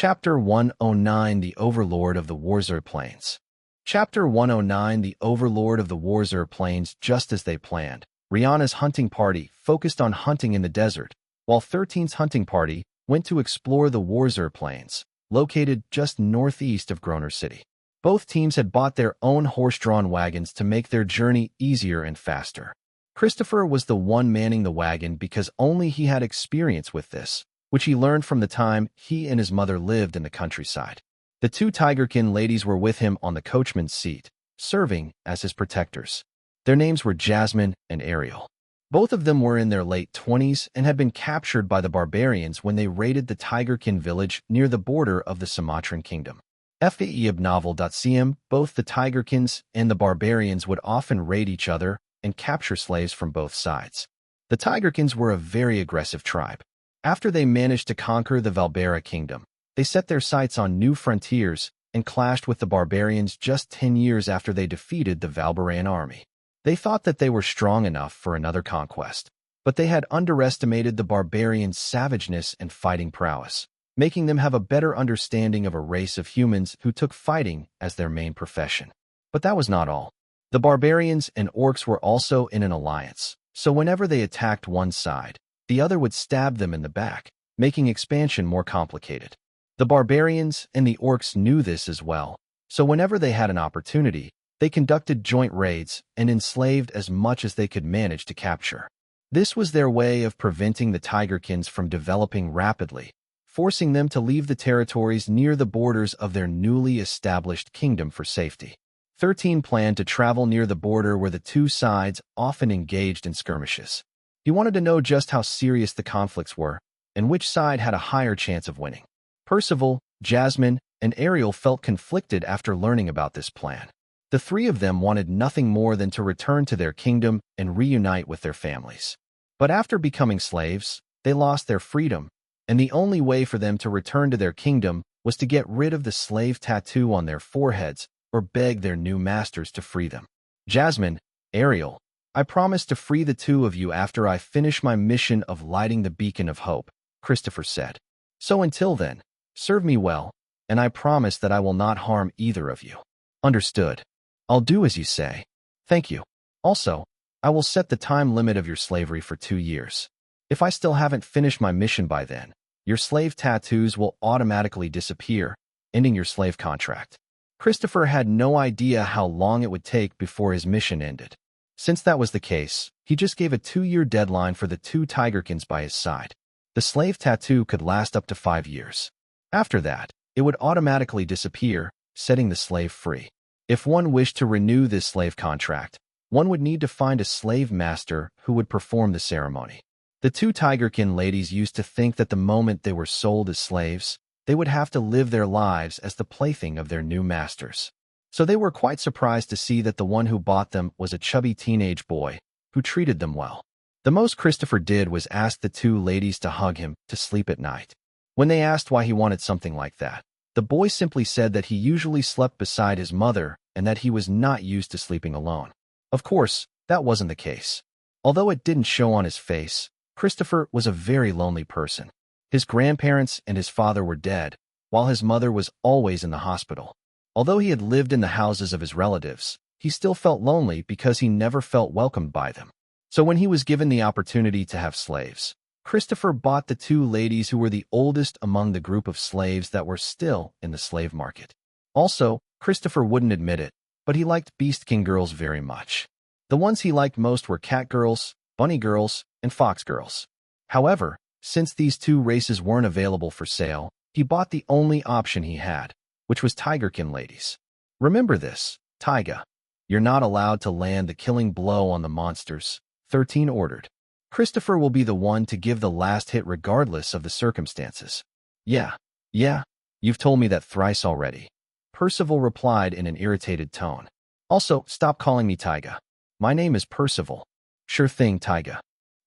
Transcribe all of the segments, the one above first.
Chapter 109 The Overlord of the Warzer Plains. Chapter 109 The Overlord of the Warzer Plains. Just as they planned, Rihanna's hunting party focused on hunting in the desert, while 13's hunting party went to explore the Warzer Plains, located just northeast of Groner City. Both teams had bought their own horse-drawn wagons to make their journey easier and faster. Christopher was the one manning the wagon because only he had experience with this, which he learned from the time he and his mother lived in the countryside. The two Tigerkin ladies were with him on the coachman's seat, serving as his protectors. Their names were Jasmine and Ariel. Both of them were in their late 20s and had been captured by the barbarians when they raided the Tigerkin village near the border of the Sumatran kingdom. FAEobnovel.cm. Both the Tigerkins and the barbarians would often raid each other and capture slaves from both sides. The Tigerkins were a very aggressive tribe. After they managed to conquer the Valbera kingdom, they set their sights on new frontiers and clashed with the barbarians just 10 years after they defeated the Valberan army. They thought that they were strong enough for another conquest, but they had underestimated the barbarians' savageness and fighting prowess, making them have a better understanding of a race of humans who took fighting as their main profession. But that was not all. The barbarians and orcs were also in an alliance, so whenever they attacked one side, the other would stab them in the back, making expansion more complicated. The barbarians and the orcs knew this as well, so whenever they had an opportunity, they conducted joint raids and enslaved as much as they could manage to capture. This was their way of preventing the Tigerkins from developing rapidly, forcing them to leave the territories near the borders of their newly established kingdom for safety. 13 planned to travel near the border where the two sides often engaged in skirmishes. He wanted to know just how serious the conflicts were and which side had a higher chance of winning. Percival, Jasmine, and Ariel felt conflicted after learning about this plan. The three of them wanted nothing more than to return to their kingdom and reunite with their families. But after becoming slaves, they lost their freedom, and the only way for them to return to their kingdom was to get rid of the slave tattoo on their foreheads or beg their new masters to free them. Jasmine, Ariel, I promise to free the two of you after I finish my mission of lighting the beacon of hope, Christopher said. So until then, serve me well, and I promise that I will not harm either of you. Understood. I'll do as you say. Thank you. Also, I will set the time limit of your slavery for 2 years. If I still haven't finished my mission by then, your slave tattoos will automatically disappear, ending your slave contract. Christopher had no idea how long it would take before his mission ended. Since that was the case, he just gave a 2-year deadline for the two Tigerkins by his side. The slave tattoo could last up to 5 years. After that, it would automatically disappear, setting the slave free. If one wished to renew this slave contract, one would need to find a slave master who would perform the ceremony. The two Tigerkin ladies used to think that the moment they were sold as slaves, they would have to live their lives as the plaything of their new masters. So they were quite surprised to see that the one who bought them was a chubby teenage boy who treated them well. The most Christopher did was ask the two ladies to hug him to sleep at night. When they asked why he wanted something like that, the boy simply said that he usually slept beside his mother and that he was not used to sleeping alone. Of course, that wasn't the case. Although it didn't show on his face, Christopher was a very lonely person. His grandparents and his father were dead, while his mother was always in the hospital. Although he had lived in the houses of his relatives, he still felt lonely because he never felt welcomed by them. So when he was given the opportunity to have slaves, Christopher bought the two ladies who were the oldest among the group of slaves that were still in the slave market. Also, Christopher wouldn't admit it, but he liked Beast King girls very much. The ones he liked most were cat girls, bunny girls, and fox girls. However, since these two races weren't available for sale, he bought the only option he had, which was Tigerkin ladies. Remember this, Taiga. You're not allowed to land the killing blow on the monsters, 13 ordered. Christopher will be the one to give the last hit regardless of the circumstances. Yeah, you've told me that thrice already. Percival replied in an irritated tone. Also, stop calling me Taiga. My name is Percival. Sure thing, Taiga.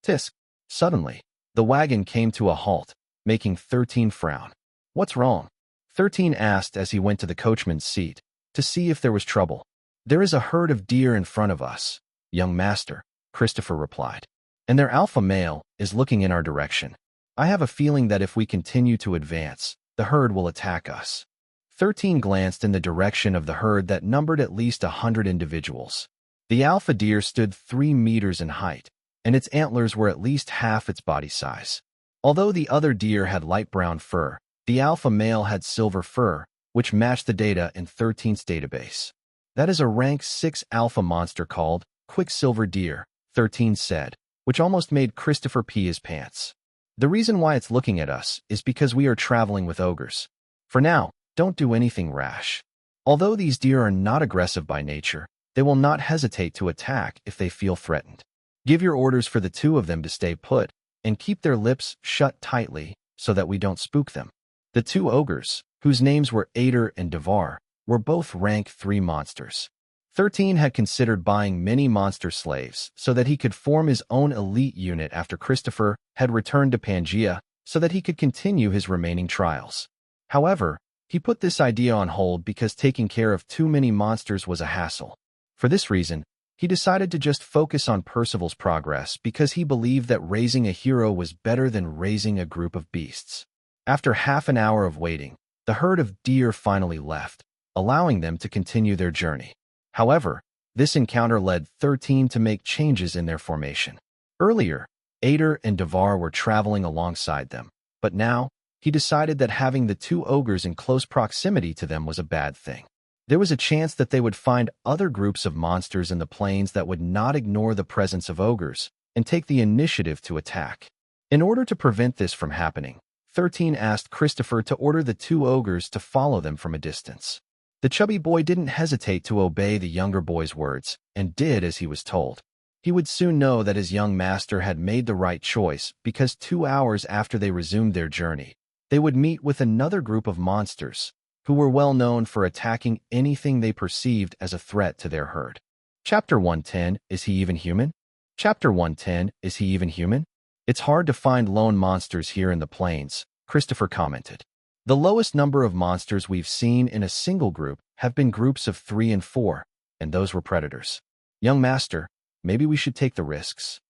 Tisk. Suddenly, the wagon came to a halt, making 13 frown. What's wrong? 13 asked as he went to the coachman's seat to see if there was trouble. There is a herd of deer in front of us, young master, Christopher replied. And their alpha male is looking in our direction. I have a feeling that if we continue to advance, the the herd will attack us. 13 glanced in the direction of the herd that numbered at least 100 individuals. The alpha deer stood 3 meters in height, and its antlers were at least half its body size. Although the other deer had light brown fur, the alpha male had silver fur, which matched the data in 13's database. That is a rank 6 alpha monster called Quicksilver Deer, 13 said, which almost made Christopher pee his pants. The reason why it's looking at us is because we are traveling with ogres. For now, don't do anything rash. Although these deer are not aggressive by nature, they will not hesitate to attack if they feel threatened. Give your orders for the 2 of them to stay put and keep their lips shut tightly so that we don't spook them. The 2 ogres, whose names were Ader and Devar, were both rank 3 monsters. 13 had considered buying many monster slaves so that he could form his own elite unit after Christopher had returned to Pangaea so that he could continue his remaining trials. However, he put this idea on hold because taking care of too many monsters was a hassle. For this reason, he decided to just focus on Percival's progress because he believed that raising a hero was better than raising a group of beasts. After half an hour of waiting, the herd of deer finally left, allowing them to continue their journey. However, this encounter led 13 to make changes in their formation. Earlier, Ader and Devar were traveling alongside them, but now, he decided that having the 2 ogres in close proximity to them was a bad thing. There was a chance that they would find other groups of monsters in the plains that would not ignore the presence of ogres and take the initiative to attack. In order to prevent this from happening, 13 asked Christopher to order the 2 ogres to follow them from a distance. The chubby boy didn't hesitate to obey the younger boy's words and did as he was told. He would soon know that his young master had made the right choice because 2 hours after they resumed their journey, they would meet with another group of monsters who were well known for attacking anything they perceived as a threat to their herd. Chapter 110, Is He Even Human? Chapter 110, Is He Even Human? It's hard to find lone monsters here in the plains, Christopher commented. The lowest number of monsters we've seen in a single group have been groups of 3 and 4, and those were predators. Young master, maybe we should take the risks.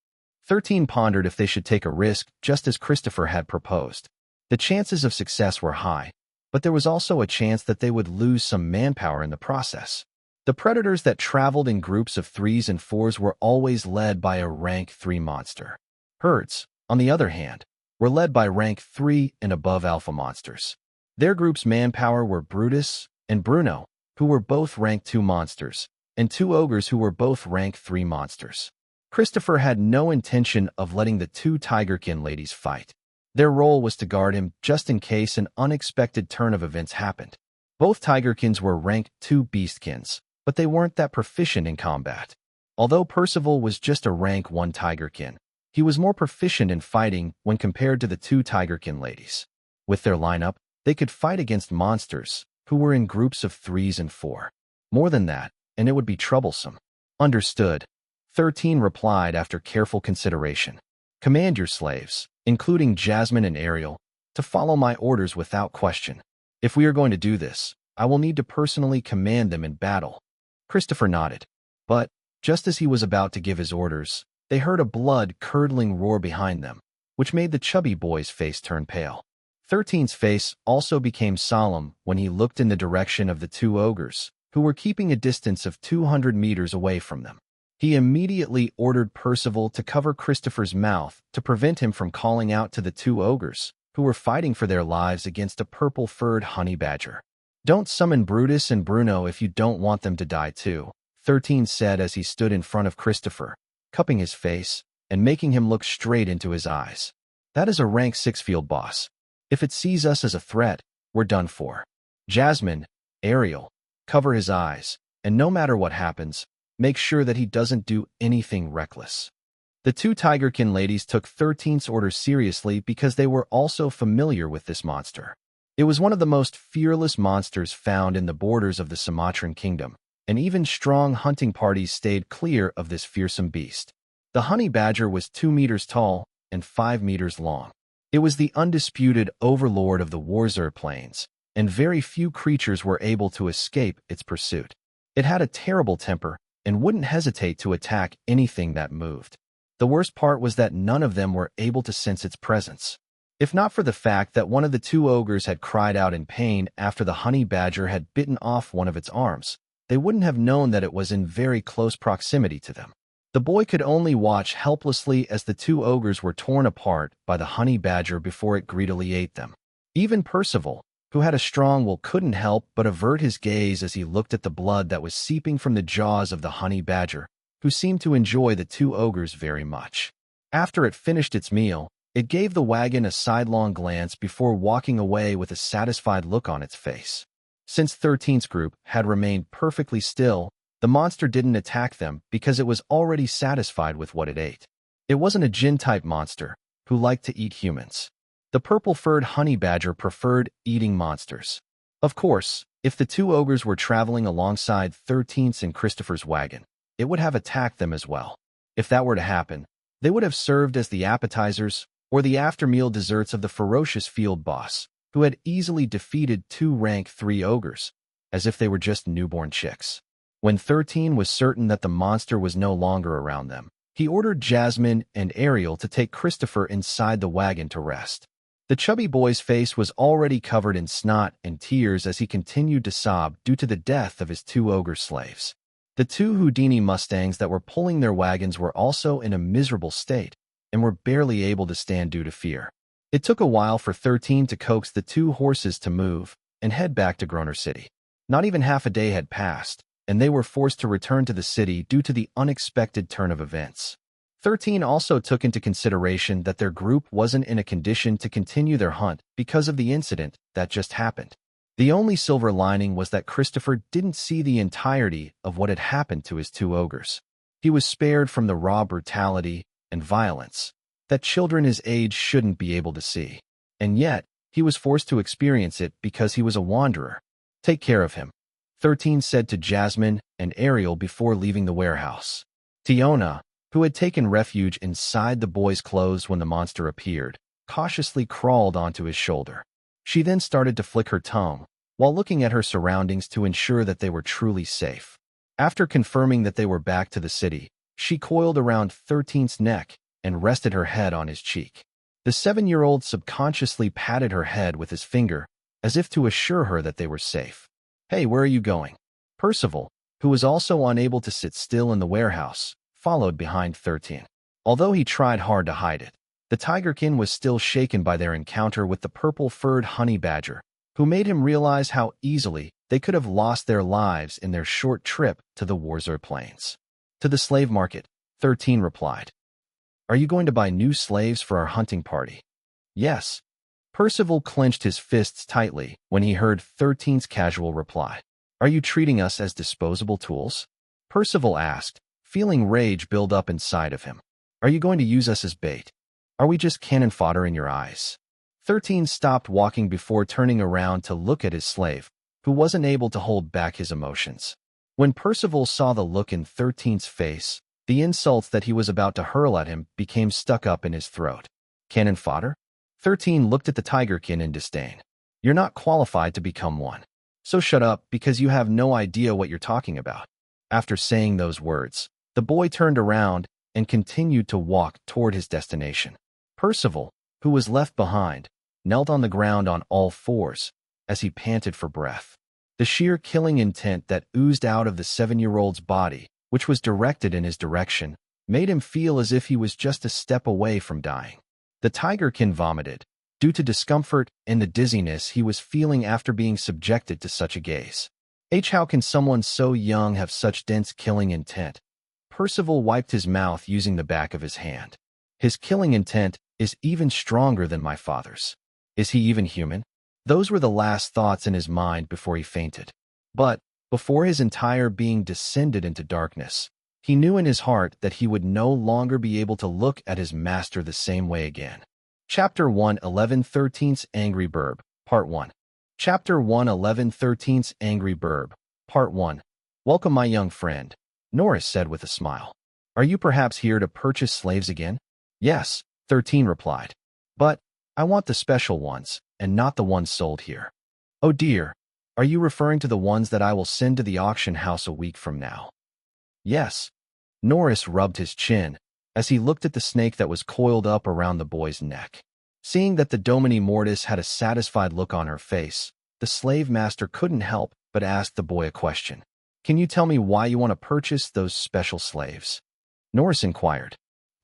13 pondered if they should take a risk just as Christopher had proposed. The chances of success were high, but there was also a chance that they would lose some manpower in the process. The predators that traveled in groups of 3s and 4s were always led by a rank 3 monster. Herds, on the other hand, were led by rank 3 and above alpha monsters. Their group's manpower were Brutus and Bruno, who were both rank 2 monsters, and 2 ogres who were both rank 3 monsters. Christopher had no intention of letting the 2 tigerkin ladies fight. Their role was to guard him just in case an unexpected turn of events happened. Both tigerkins were rank 2 beastkins, but they weren't that proficient in combat. Although Percival was just a rank 1 tigerkin, he was more proficient in fighting when compared to the 2 tigerkin ladies. With their lineup, they could fight against monsters who were in groups of 3s and 4. More than that, and it would be troublesome. Understood. 13 replied after careful consideration. Command your slaves, including Jasmine and Ariel, to follow my orders without question. If we are going to do this, I will need to personally command them in battle. Christopher nodded. But, just as he was about to give his orders, they heard a blood-curdling roar behind them, which made the chubby boy's face turn pale. 13's face also became solemn when he looked in the direction of the 2 ogres, who were keeping a distance of 200 meters away from them. He immediately ordered Percival to cover Christopher's mouth to prevent him from calling out to the 2 ogres, who were fighting for their lives against a purple-furred honey badger. Don't summon Brutus and Bruno if you don't want them to die too, 13 said as he stood in front of Christopher, cupping his face and making him look straight into his eyes. That is a rank 6 field boss. If it sees us as a threat, we're done for. Jasmine, Ariel, cover his eyes, and no matter what happens, make sure that he doesn't do anything reckless. The 2 tigerkin ladies took 13's orders seriously because they were also familiar with this monster. It was one of the most fearless monsters found in the borders of the Sumatran kingdom, and even strong hunting parties stayed clear of this fearsome beast. The honey badger was 2 meters tall and 5 meters long. It was the undisputed overlord of the Warzur Plains, and very few creatures were able to escape its pursuit. It had a terrible temper and wouldn't hesitate to attack anything that moved. The worst part was that none of them were able to sense its presence. If not for the fact that one of the two ogres had cried out in pain after the honey badger had bitten off one of its arms, they wouldn't have known that it was in very close proximity to them. The boy could only watch helplessly as the two ogres were torn apart by the honey badger before it greedily ate them. Even Percival, who had a strong will, couldn't help but avert his gaze as he looked at the blood that was seeping from the jaws of the honey badger, who seemed to enjoy the two ogres very much. After it finished its meal, it gave the wagon a sidelong glance before walking away with a satisfied look on its face. Since 13's group had remained perfectly still, the monster didn't attack them because it was already satisfied with what it ate. It wasn't a djinn-type monster who liked to eat humans. The purple-furred honey badger preferred eating monsters. Of course, if the two ogres were traveling alongside 13's and Christopher's wagon, it would have attacked them as well. If that were to happen, they would have served as the appetizers or the after-meal desserts of the ferocious field boss, who had easily defeated two rank 3 ogres, as if they were just newborn chicks. When 13 was certain that the monster was no longer around them, he ordered Jasmine and Ariel to take Christopher inside the wagon to rest. The chubby boy's face was already covered in snot and tears as he continued to sob due to the death of his two ogre slaves. The two Houdini Mustangs that were pulling their wagons were also in a miserable state and were barely able to stand due to fear. It took a while for 13 to coax the two horses to move and head back to Groner City. Not even half a day had passed, and they were forced to return to the city due to the unexpected turn of events. 13 also took into consideration that their group wasn't in a condition to continue their hunt because of the incident that just happened. The only silver lining was that Christopher didn't see the entirety of what had happened to his two ogres. He was spared from the raw brutality and violence that children his age shouldn't be able to see. And yet, he was forced to experience it because he was a wanderer. Take care of him, 13 said to Jasmine and Ariel before leaving the warehouse. Tiona, who had taken refuge inside the boy's clothes when the monster appeared, cautiously crawled onto his shoulder. She then started to flick her tongue, while looking at her surroundings to ensure that they were truly safe. After confirming that they were back to the city, she coiled around 13's neck and rested her head on his cheek. The 7-year-old subconsciously patted her head with his finger, as if to assure her that they were safe. Hey, where are you going? Percival, who was also unable to sit still in the warehouse, followed behind 13. Although he tried hard to hide it, the tigerkin was still shaken by their encounter with the purple-furred honey badger, who made him realize how easily they could have lost their lives in their short trip to the Warzer Plains. To the slave market, 13 replied. Are you going to buy new slaves for our hunting party? Yes. Percival clenched his fists tightly when he heard 13's casual reply. Are you treating us as disposable tools? Percival asked, feeling rage build up inside of him. Are you going to use us as bait? Are we just cannon fodder in your eyes? 13 stopped walking before turning around to look at his slave, who wasn't able to hold back his emotions. When Percival saw the look in 13's face, the insults that he was about to hurl at him became stuck up in his throat. Cannon fodder? 13 looked at the tigerkin in disdain. You're not qualified to become one. So shut up because you have no idea what you're talking about. After saying those words, the boy turned around and continued to walk toward his destination. Percival, who was left behind, knelt on the ground on all fours as he panted for breath. The sheer killing intent that oozed out of the 7-year-old's body, which was directed in his direction, made him feel as if he was just a step away from dying. The tigerkin vomited, due to discomfort and the dizziness he was feeling after being subjected to such a gaze. How can someone so young have such dense killing intent? Percival wiped his mouth using the back of his hand. His killing intent is even stronger than my father's. Is he even human? Those were the last thoughts in his mind before he fainted. But, before his entire being descended into darkness, he knew in his heart that he would no longer be able to look at his master the same way again. Chapter 111 13's Angry Burb, Part 1. Chapter 111 13's Angry Burb, Part 1. Welcome, my young friend, Norris said with a smile. Are you perhaps here to purchase slaves again? Yes, 13 replied. But, I want the special ones, and not the ones sold here. Oh dear, are you referring to the ones that I will send to the auction house a week from now? Yes. Norris rubbed his chin as he looked at the snake that was coiled up around the boy's neck. Seeing that the Domini Mortis had a satisfied look on her face, the slave master couldn't help but ask the boy a question. Can you tell me why you want to purchase those special slaves? Norris inquired.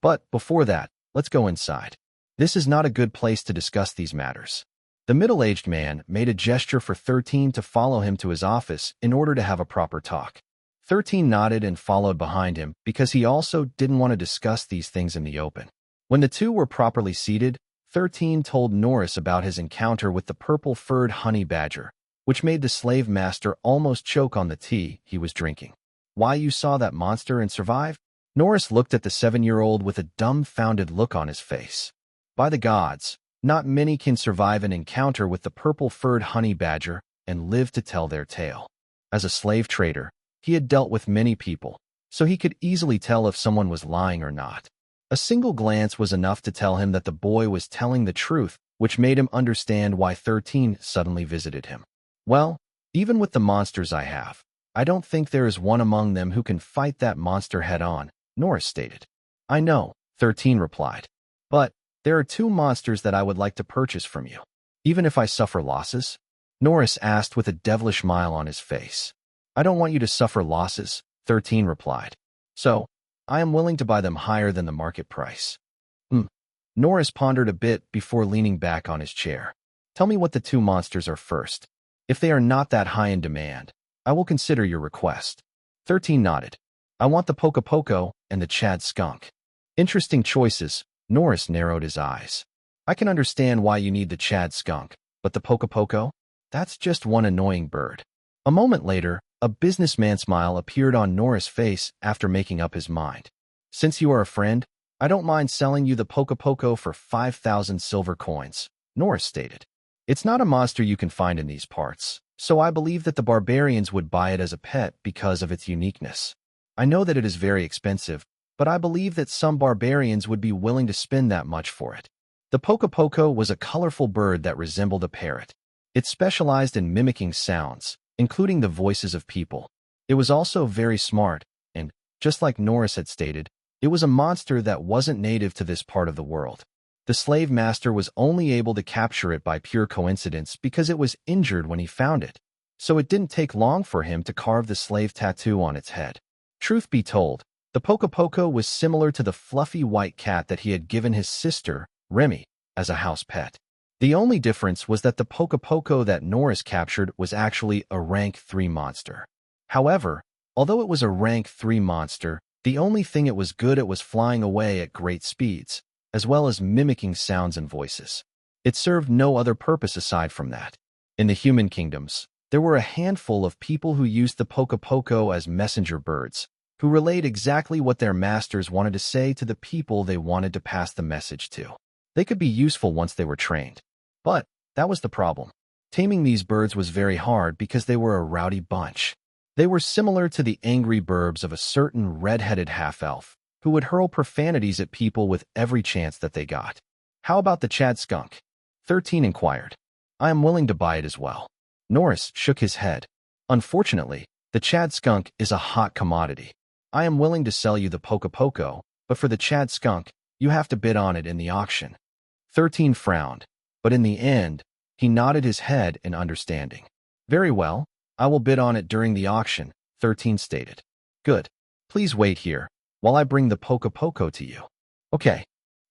But before that, let's go inside. This is not a good place to discuss these matters. The middle-aged man made a gesture for 13 to follow him to his office in order to have a proper talk. 13 nodded and followed behind him because he also didn't want to discuss these things in the open. When the two were properly seated, 13 told Norris about his encounter with the purple-furred honey badger, which made the slave master almost choke on the tea he was drinking. Why you saw that monster and survived? Norris looked at the 7-year-old with a dumbfounded look on his face. By the gods, not many can survive an encounter with the purple-furred honey badger and live to tell their tale. As a slave trader, he had dealt with many people, so he could easily tell if someone was lying or not. A single glance was enough to tell him that the boy was telling the truth, which made him understand why 13 suddenly visited him. Well, even with the monsters I have, I don't think there is one among them who can fight that monster head-on, Norris stated. I know, 13 replied. But there are 2 monsters that I would like to purchase from you. Even if I suffer losses? Norris asked with a devilish smile on his face. I don't want you to suffer losses, 13 replied. So, I am willing to buy them higher than the market price. Norris pondered a bit before leaning back on his chair. Tell me what the 2 monsters are first. If they are not that high in demand, I will consider your request. 13 nodded. I want the Poco Poco and the Chad skunk. Interesting choices, Norris narrowed his eyes. I can understand why you need the Chad skunk, but the Poco Poco? That's just one annoying bird. A moment later, a businessman smile appeared on Norris' face after making up his mind. Since you are a friend, I don't mind selling you the Poco Poco for 5,000 silver coins, Norris stated. It's not a monster you can find in these parts, so I believe that the barbarians would buy it as a pet because of its uniqueness. I know that it is very expensive, but I believe that some barbarians would be willing to spend that much for it. The Poco Poco was a colorful bird that resembled a parrot. It specialized in mimicking sounds, including the voices of people. It was also very smart, and, just like Norris had stated, it was a monster that wasn't native to this part of the world. The slave master was only able to capture it by pure coincidence because it was injured when he found it, so it didn't take long for him to carve the slave tattoo on its head. Truth be told, the Poco Poco was similar to the fluffy white cat that he had given his sister, Remy, as a house pet. The only difference was that the Poco Poco that Norris captured was actually a rank 3 monster. However, although it was a rank 3 monster, the only thing it was good at was flying away at great speeds, as well as mimicking sounds and voices. It served no other purpose aside from that. In the human kingdoms, there were a handful of people who used the Poco Poco as messenger birds, who relayed exactly what their masters wanted to say to the people they wanted to pass the message to. They could be useful once they were trained. But that was the problem. Taming these birds was very hard because they were a rowdy bunch. They were similar to the angry burbs of a certain red-headed half-elf, who would hurl profanities at people with every chance that they got. How about the Chad skunk? 13 inquired. I am willing to buy it as well. Norris shook his head. Unfortunately, the Chad skunk is a hot commodity. I am willing to sell you the Poco Poco, but for the Chad skunk, you have to bid on it in the auction. 13 frowned, but in the end, he nodded his head in understanding. Very well, I will bid on it during the auction, 13 stated. Good. Please wait here, while I bring the Poco Poco to you. Okay.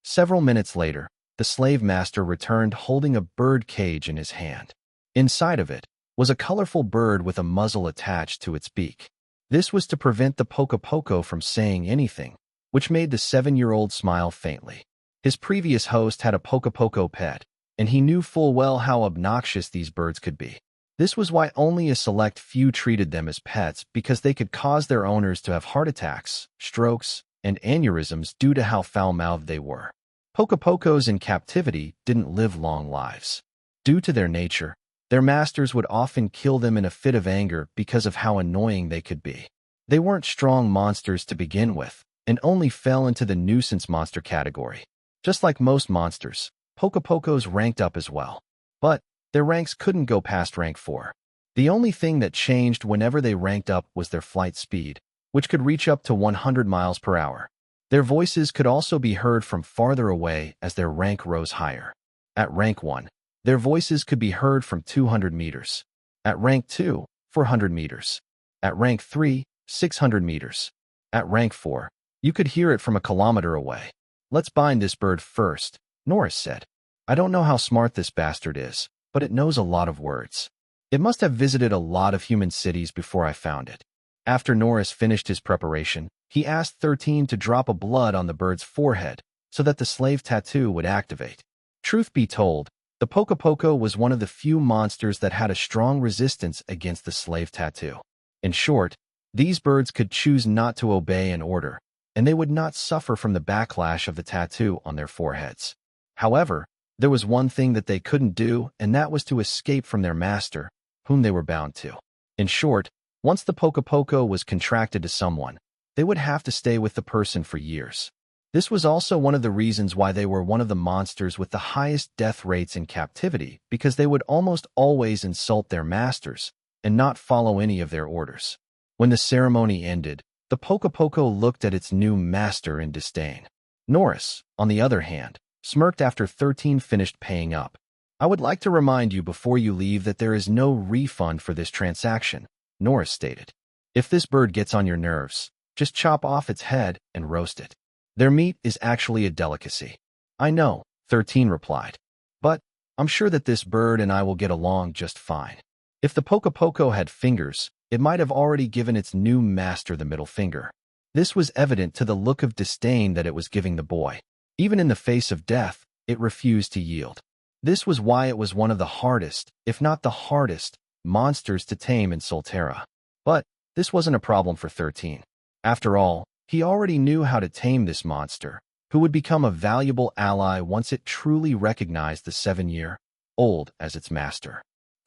Several minutes later, the slave master returned holding a bird cage in his hand. Inside of it was a colorful bird with a muzzle attached to its beak. This was to prevent the Poco Poco from saying anything, which made the 7-year-old smile faintly. His previous host had a Poco Poco pet, and he knew full well how obnoxious these birds could be. This was why only a select few treated them as pets, because they could cause their owners to have heart attacks, strokes, and aneurysms due to how foul-mouthed they were. Poco Pocos in captivity didn't live long lives. Due to their nature, their masters would often kill them in a fit of anger because of how annoying they could be. They weren't strong monsters to begin with, and only fell into the nuisance monster category. Just like most monsters, Poco Pocos ranked up as well. But their ranks couldn't go past rank 4. The only thing that changed whenever they ranked up was their flight speed, which could reach up to 100 miles per hour. Their voices could also be heard from farther away as their rank rose higher. At rank 1, their voices could be heard from 200 meters. At rank 2, 400 meters. At rank 3, 600 meters. At rank 4, you could hear it from a kilometer away. Let's bind this bird first, Norris said. I don't know how smart this bastard is, but it knows a lot of words. It must have visited a lot of human cities before I found it. After Norris finished his preparation, he asked 13 to drop a blood on the bird's forehead so that the slave tattoo would activate. Truth be told, the Poco was one of the few monsters that had a strong resistance against the slave tattoo. In short, these birds could choose not to obey an order, and they would not suffer from the backlash of the tattoo on their foreheads. However, there was one thing that they couldn't do, and that was to escape from their master, whom they were bound to. In short, once the Poco was contracted to someone, they would have to stay with the person for years. This was also one of the reasons why they were one of the monsters with the highest death rates in captivity, because they would almost always insult their masters and not follow any of their orders. When the ceremony ended, the Poco looked at its new master in disdain. Norris, on the other hand, smirked after 13 finished paying up. I would like to remind you before you leave that there is no refund for this transaction, Norris stated. If this bird gets on your nerves, just chop off its head and roast it. Their meat is actually a delicacy. I know, 13 replied. But I'm sure that this bird and I will get along just fine. If the Poco had fingers, it might have already given its new master the middle finger. This was evident to the look of disdain that it was giving the boy. Even in the face of death, it refused to yield. This was why it was one of the hardest, if not the hardest, monsters to tame in Solterra. But this wasn't a problem for 13. After all, he already knew how to tame this monster, who would become a valuable ally once it truly recognized the 7-year-old as its master.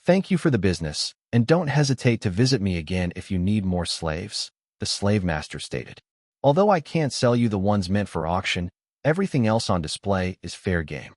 Thank you for the business, and don't hesitate to visit me again if you need more slaves, the slave master stated. Although I can't sell you the ones meant for auction, everything else on display is fair game.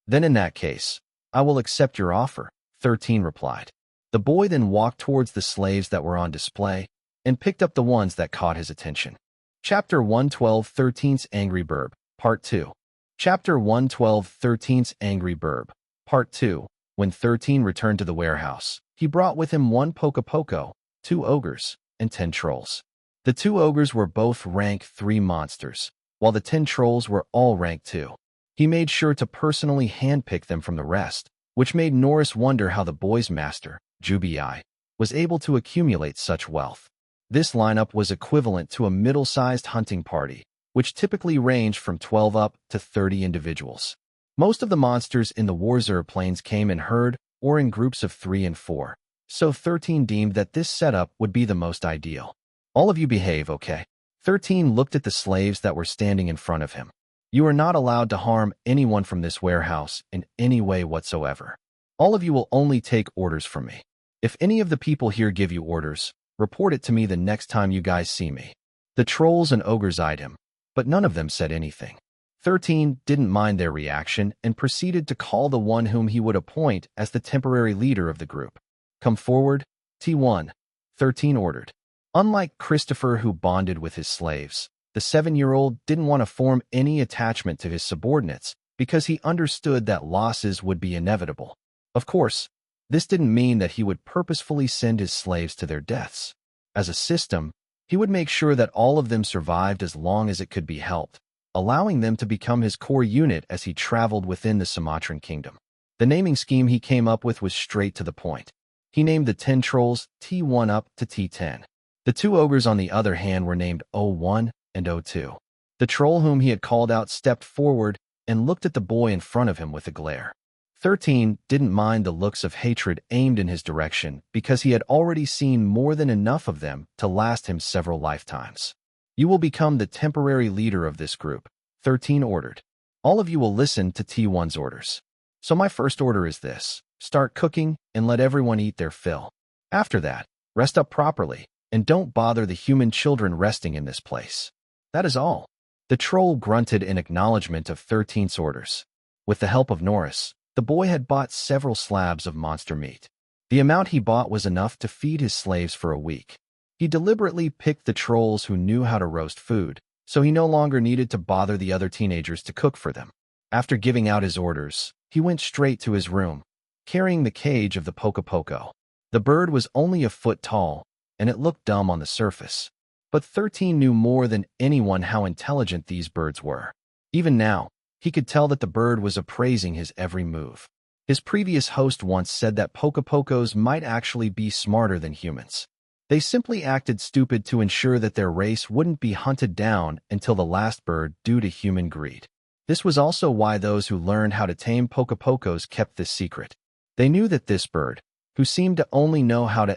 Then in that case, I will accept your offer, 13 replied. The boy then walked towards the slaves that were on display and picked up the ones that caught his attention. Chapter 112 13's Angry Burb, Part 2. Chapter 112 13's Angry Burb, Part 2. When 13 returned to the warehouse, he brought with him 1 Poco, 2 ogres, and 10 trolls. The 2 ogres were both rank 3 monsters, while the 10 trolls were all rank 2. He made sure to personally handpick them from the rest, which made Norris wonder how the boy's master, Jubi, was able to accumulate such wealth. This lineup was equivalent to a middle-sized hunting party, which typically ranged from 12 up to 30 individuals. Most of the monsters in the Warzur Plains came in herd or in groups of 3 and 4, so 13 deemed that this setup would be the most ideal. All of you behave, okay? 13 looked at the slaves that were standing in front of him. You are not allowed to harm anyone from this warehouse in any way whatsoever. All of you will only take orders from me. If any of the people here give you orders, report it to me the next time you guys see me. The trolls and ogres eyed him, but none of them said anything. 13 didn't mind their reaction and proceeded to call the one whom he would appoint as the temporary leader of the group. Come forward, T1, 13 ordered. Unlike Christopher, who bonded with his slaves, the 7-year-old didn't want to form any attachment to his subordinates because he understood that losses would be inevitable. Of course, this didn't mean that he would purposefully send his slaves to their deaths. As a system, he would make sure that all of them survived as long as it could be helped, allowing them to become his core unit as he traveled within the Sumatran kingdom. The naming scheme he came up with was straight to the point. He named the 10 trolls T1 up to T10. The 2 ogres, on the other hand, were named O1 and O2. The troll whom he had called out stepped forward and looked at the boy in front of him with a glare. 13 didn't mind the looks of hatred aimed in his direction because he had already seen more than enough of them to last him several lifetimes. You will become the temporary leader of this group, 13 ordered. All of you will listen to T1's orders. So my first order is this: start cooking and let everyone eat their fill. After that, rest up properly and don't bother the human children resting in this place. That is all. The troll grunted in acknowledgement of 13's orders. With the help of Norris, the boy had bought several slabs of monster meat. The amount he bought was enough to feed his slaves for a week. He deliberately picked the trolls who knew how to roast food, so he no longer needed to bother the other teenagers to cook for them. After giving out his orders, He went straight to his room, carrying the cage of the Poco. The bird was only a foot tall, and it looked dumb on the surface. But 13 knew more than anyone how intelligent these birds were. Even now, he could tell that the bird was appraising his every move. His previous host once said that Pocos might actually be smarter than humans. They simply acted stupid to ensure that their race wouldn't be hunted down until the last bird due to human greed. This was also why those who learned how to tame Pocos kept this secret. They knew that this bird, who seemed to only know how to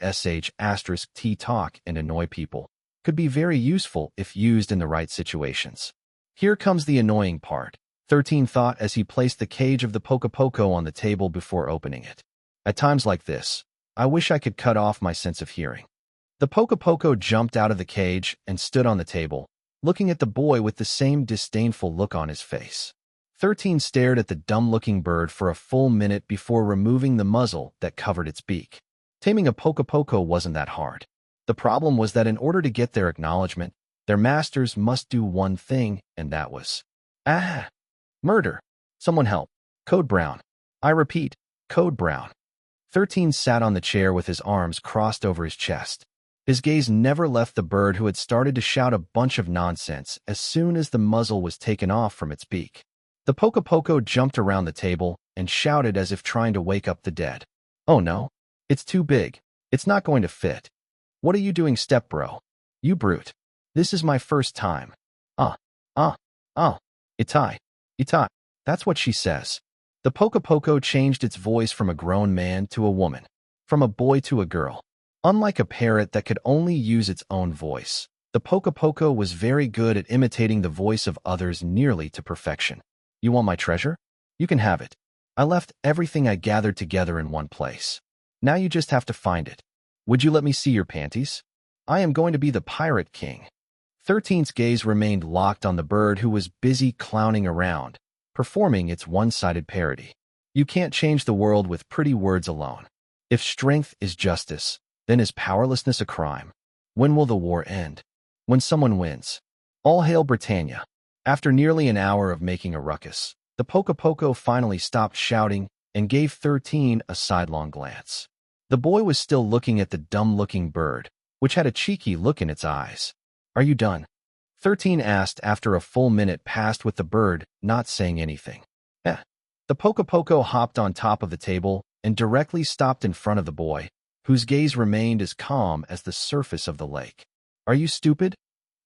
*T talk and annoy people, could be very useful if used in the right situations. Here comes the annoying part, 13 thought as he placed the cage of the Poco on the table before opening it. At times like this, I wish I could cut off my sense of hearing. The Poco jumped out of the cage and stood on the table, looking at the boy with the same disdainful look on his face. 13 stared at the dumb-looking bird for a full minute before removing the muzzle that covered its beak. Taming a Poco wasn't that hard. The problem was that in order to get their acknowledgement, their masters must do one thing, and that was murder. Someone help. Code Brown. I repeat, Code Brown. 13 sat on the chair with his arms crossed over his chest. His gaze never left the bird who had started to shout a bunch of nonsense as soon as the muzzle was taken off from its beak. The Poco jumped around the table and shouted as if trying to wake up the dead. Oh no, it's too big. It's not going to fit. What are you doing, stepbro? You brute. This is my first time. Itai. That's what she says. The Poco changed its voice from a grown man to a woman, from a boy to a girl. Unlike a parrot that could only use its own voice, the Poco was very good at imitating the voice of others nearly to perfection. You want my treasure? You can have it. I left everything I gathered together in one place. Now you just have to find it. Would you let me see your panties? I am going to be the pirate king. 13's gaze remained locked on the bird who was busy clowning around, performing its one-sided parody. You can't change the world with pretty words alone. If strength is justice, then is powerlessness a crime? When will the war end? When someone wins. All hail Britannia. After nearly an hour of making a ruckus, the Poco finally stopped shouting and gave 13 a sidelong glance. The boy was still looking at the dumb-looking bird, which had a cheeky look in its eyes. Are you done? 13 asked after a full minute passed with the bird not saying anything. The Poco hopped on top of the table and directly stopped in front of the boy, whose gaze remained as calm as the surface of the lake. Are you stupid?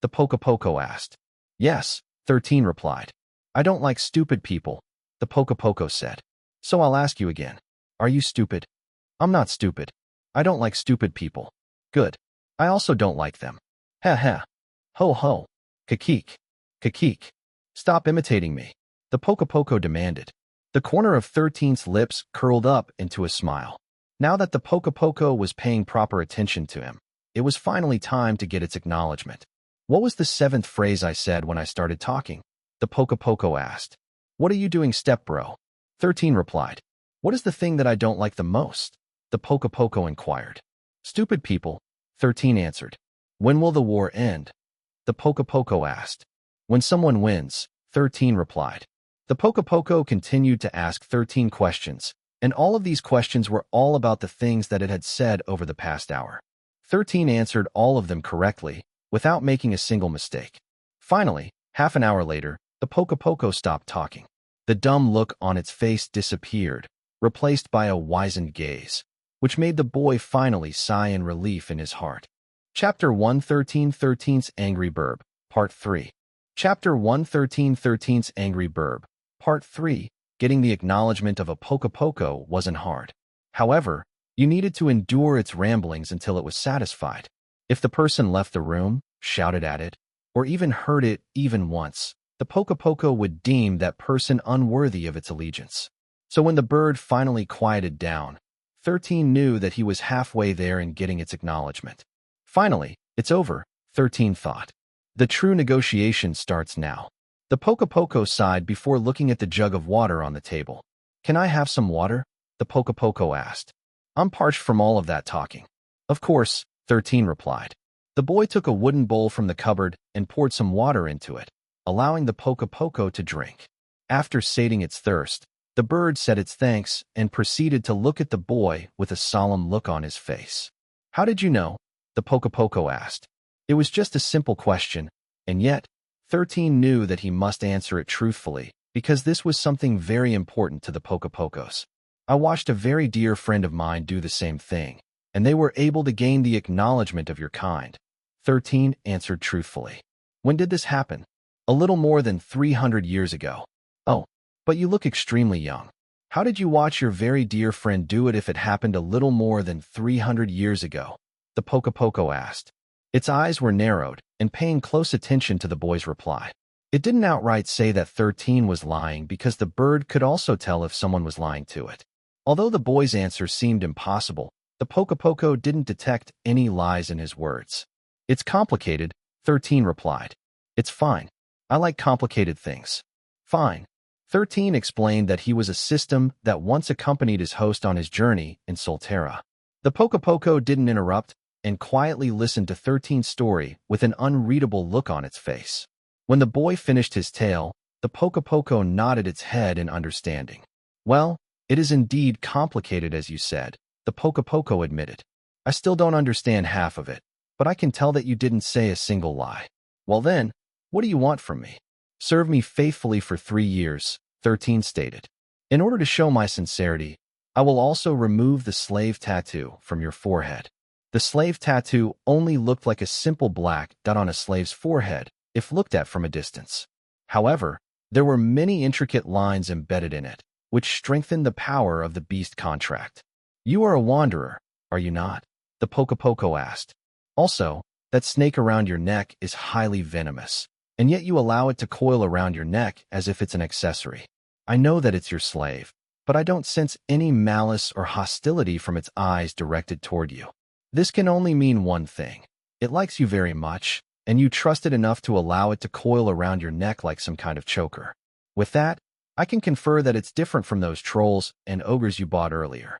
The Poco asked. Yes, 13 replied. I don't like stupid people, the Poco said. So I'll ask you again. Are you stupid? I'm not stupid. I don't like stupid people. Good. I also don't like them. Ha. Ho ho. Kakik. Stop imitating me, the Poco demanded. The corner of 13's lips curled up into a smile. Now that the Poco was paying proper attention to him, it was finally time to get its acknowledgement. What was the 7th phrase I said when I started talking? The Poco asked. What are you doing, stepbro? 13 replied. What is the thing that I don't like the most? The Poco inquired. Stupid people, 13 answered. When will the war end? The Poco asked. When someone wins, 13 replied. The Poco continued to ask 13 questions, and all of these questions were all about the things that it had said over the past hour. 13 answered all of them correctly, without making a single mistake. Finally, half an hour later, the Poco stopped talking. The dumb look on its face disappeared, replaced by a wizened gaze, which made the boy finally sigh in relief in his heart. Chapter 113 13's Angry Burb, Part 3. Chapter 113 13's Angry Burb, Part 3. Getting the acknowledgement of a Poco wasn't hard. However, you needed to endure its ramblings until it was satisfied. If the person left the room, shouted at it, or even heard it even once, the Poco would deem that person unworthy of its allegiance. So when the bird finally quieted down, 13 knew that he was halfway there in getting its acknowledgement. Finally, it's over, 13 thought. The true negotiation starts now. The Poco sighed before looking at the jug of water on the table. Can I have some water? The Poco asked. I'm parched from all of that talking. Of course, 13 replied. The boy took a wooden bowl from the cupboard and poured some water into it, allowing the Poco to drink. After sating its thirst, The bird said its thanks and proceeded to look at the boy with a solemn look on his face. "How did you know?" the Poco asked. It was just a simple question, and yet 13 knew that he must answer it truthfully, because this was something very important to the Pocos. "I watched a very dear friend of mine do the same thing, and they were able to gain the acknowledgement of your kind," 13 answered truthfully. "When did this happen?" "A little more than 300 years ago." "Oh, but you look extremely young. How did you watch your very dear friend do it if it happened a little more than 300 years ago?" the Poco asked. Its eyes were narrowed and paying close attention to the boy's reply. It didn't outright say that 13 was lying because the bird could also tell if someone was lying to it. Although the boy's answer seemed impossible, the Poco didn't detect any lies in his words. "It's complicated," 13 replied. "It's fine. I like complicated things." "Fine." 13 explained that he was a system that once accompanied his host on his journey in Solterra. The Poco didn't interrupt and quietly listened to 13's story with an unreadable look on its face. When the boy finished his tale, the Poco nodded its head in understanding. "Well, it is indeed complicated as you said," the Poco admitted. "I still don't understand half of it, but I can tell that you didn't say a single lie." "Well then, what do you want from me?" "Serve me faithfully for 3 years, 13 stated. "In order to show my sincerity, I will also remove the slave tattoo from your forehead." The slave tattoo only looked like a simple black dot on a slave's forehead if looked at from a distance. However, there were many intricate lines embedded in it, which strengthened the power of the beast contract. "You are a wanderer, are you not?" the Poco asked. "Also, that snake around your neck is highly venomous, and yet you allow it to coil around your neck as if it's an accessory. I know that it's your slave, but I don't sense any malice or hostility from its eyes directed toward you. This can only mean one thing. It likes you very much, and you trust it enough to allow it to coil around your neck like some kind of choker. With that, I can confer that it's different from those trolls and ogres you bought earlier."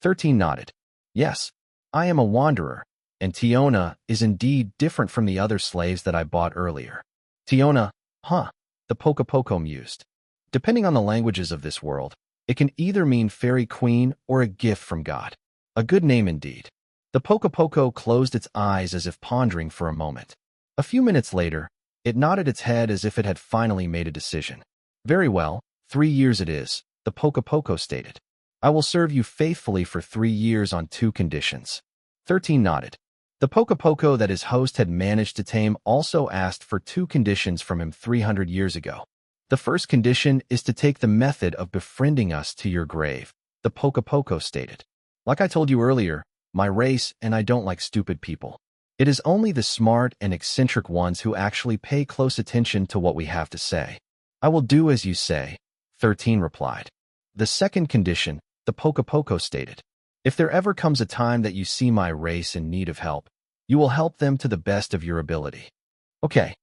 13 nodded. "Yes, I am a wanderer, and Tiona is indeed different from the other slaves that I bought earlier." "Tiona, huh?" the Poco mused. "Depending on the languages of this world, it can either mean fairy queen or a gift from God. A good name indeed." The Poco closed its eyes as if pondering for a moment. A few minutes later, it nodded its head as if it had finally made a decision. "Very well, 3 years it is," the Poco stated. "I will serve you faithfully for 3 years on 2 conditions." 13 nodded. The Poco that his host had managed to tame also asked for 2 conditions from him 300 years ago. "The first condition is to take the method of befriending us to your grave," the Poco stated. "Like I told you earlier, my race and I don't like stupid people. It is only the smart and eccentric ones who actually pay close attention to what we have to say." "I will do as you say," 13 replied. "The second condition," the Poco stated. "If there ever comes a time that you see my race in need of help, you will help them to the best of your ability." "Okay,"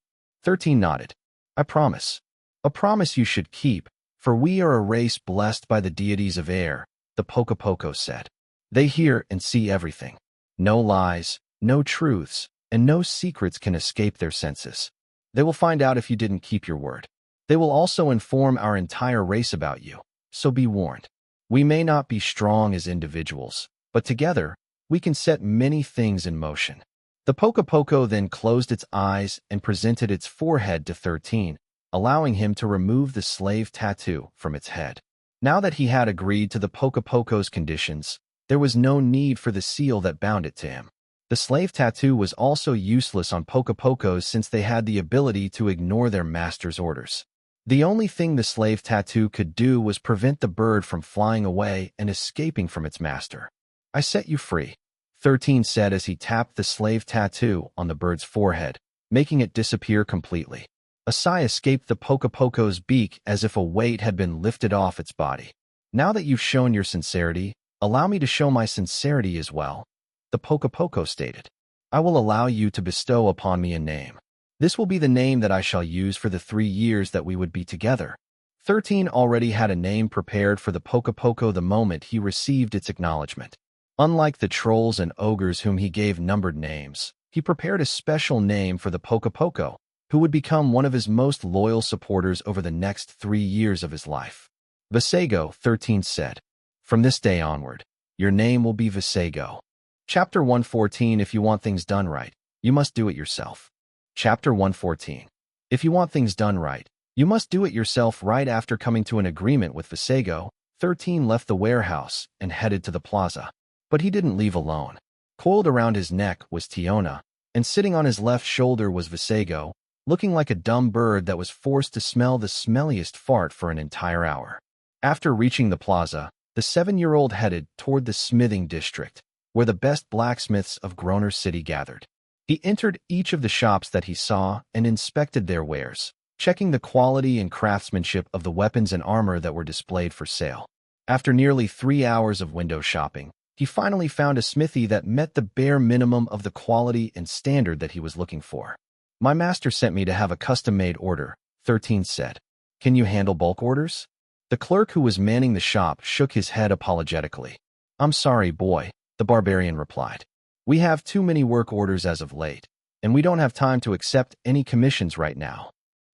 13 nodded. "I promise." "A promise you should keep, for we are a race blessed by the deities of air," the Poco said. "They hear and see everything. No lies, no truths, and no secrets can escape their senses. They will find out if you didn't keep your word. They will also inform our entire race about you, so be warned. We may not be strong as individuals, but together, we can set many things in motion." The Poco then closed its eyes and presented its forehead to 13, allowing him to remove the slave tattoo from its head. Now that he had agreed to the Poco's conditions, there was no need for the seal that bound it to him. The slave tattoo was also useless on Pocos since they had the ability to ignore their master's orders. The only thing the slave tattoo could do was prevent the bird from flying away and escaping from its master. "I set you free," 13 said as he tapped the slave tattoo on the bird's forehead, making it disappear completely. A sigh escaped the Poco's beak as if a weight had been lifted off its body. "Now that you've shown your sincerity, allow me to show my sincerity as well," the Poco stated. "I will allow you to bestow upon me a name. This will be the name that I shall use for the 3 years that we would be together." 13 already had a name prepared for the Poco the moment he received its acknowledgement. Unlike the trolls and ogres whom he gave numbered names, he prepared a special name for the Poco, who would become one of his most loyal supporters over the next 3 years of his life. Visago, 13 said. From this day onward, your name will be Visago. Chapter 114. If you want things done right, you must do it yourself. Chapter 114. If you want things done right, you must do it yourself. Right after coming to an agreement with Visago, 13 left the warehouse and headed to the plaza. But he didn't leave alone. Coiled around his neck was Tiona, and sitting on his left shoulder was Visago, looking like a dumb bird that was forced to smell the smelliest fart for an entire hour. After reaching the plaza, the 7-year-old headed toward the smithing district, where the best blacksmiths of Groner City gathered. He entered each of the shops that he saw and inspected their wares, checking the quality and craftsmanship of the weapons and armor that were displayed for sale. After nearly 3 hours of window shopping, he finally found a smithy that met the bare minimum of the quality and standard that he was looking for. My master sent me to have a custom-made order, 13 said. Can you handle bulk orders? The clerk who was manning the shop shook his head apologetically. I'm sorry, boy, the barbarian replied. We have too many work orders as of late, and we don't have time to accept any commissions right now.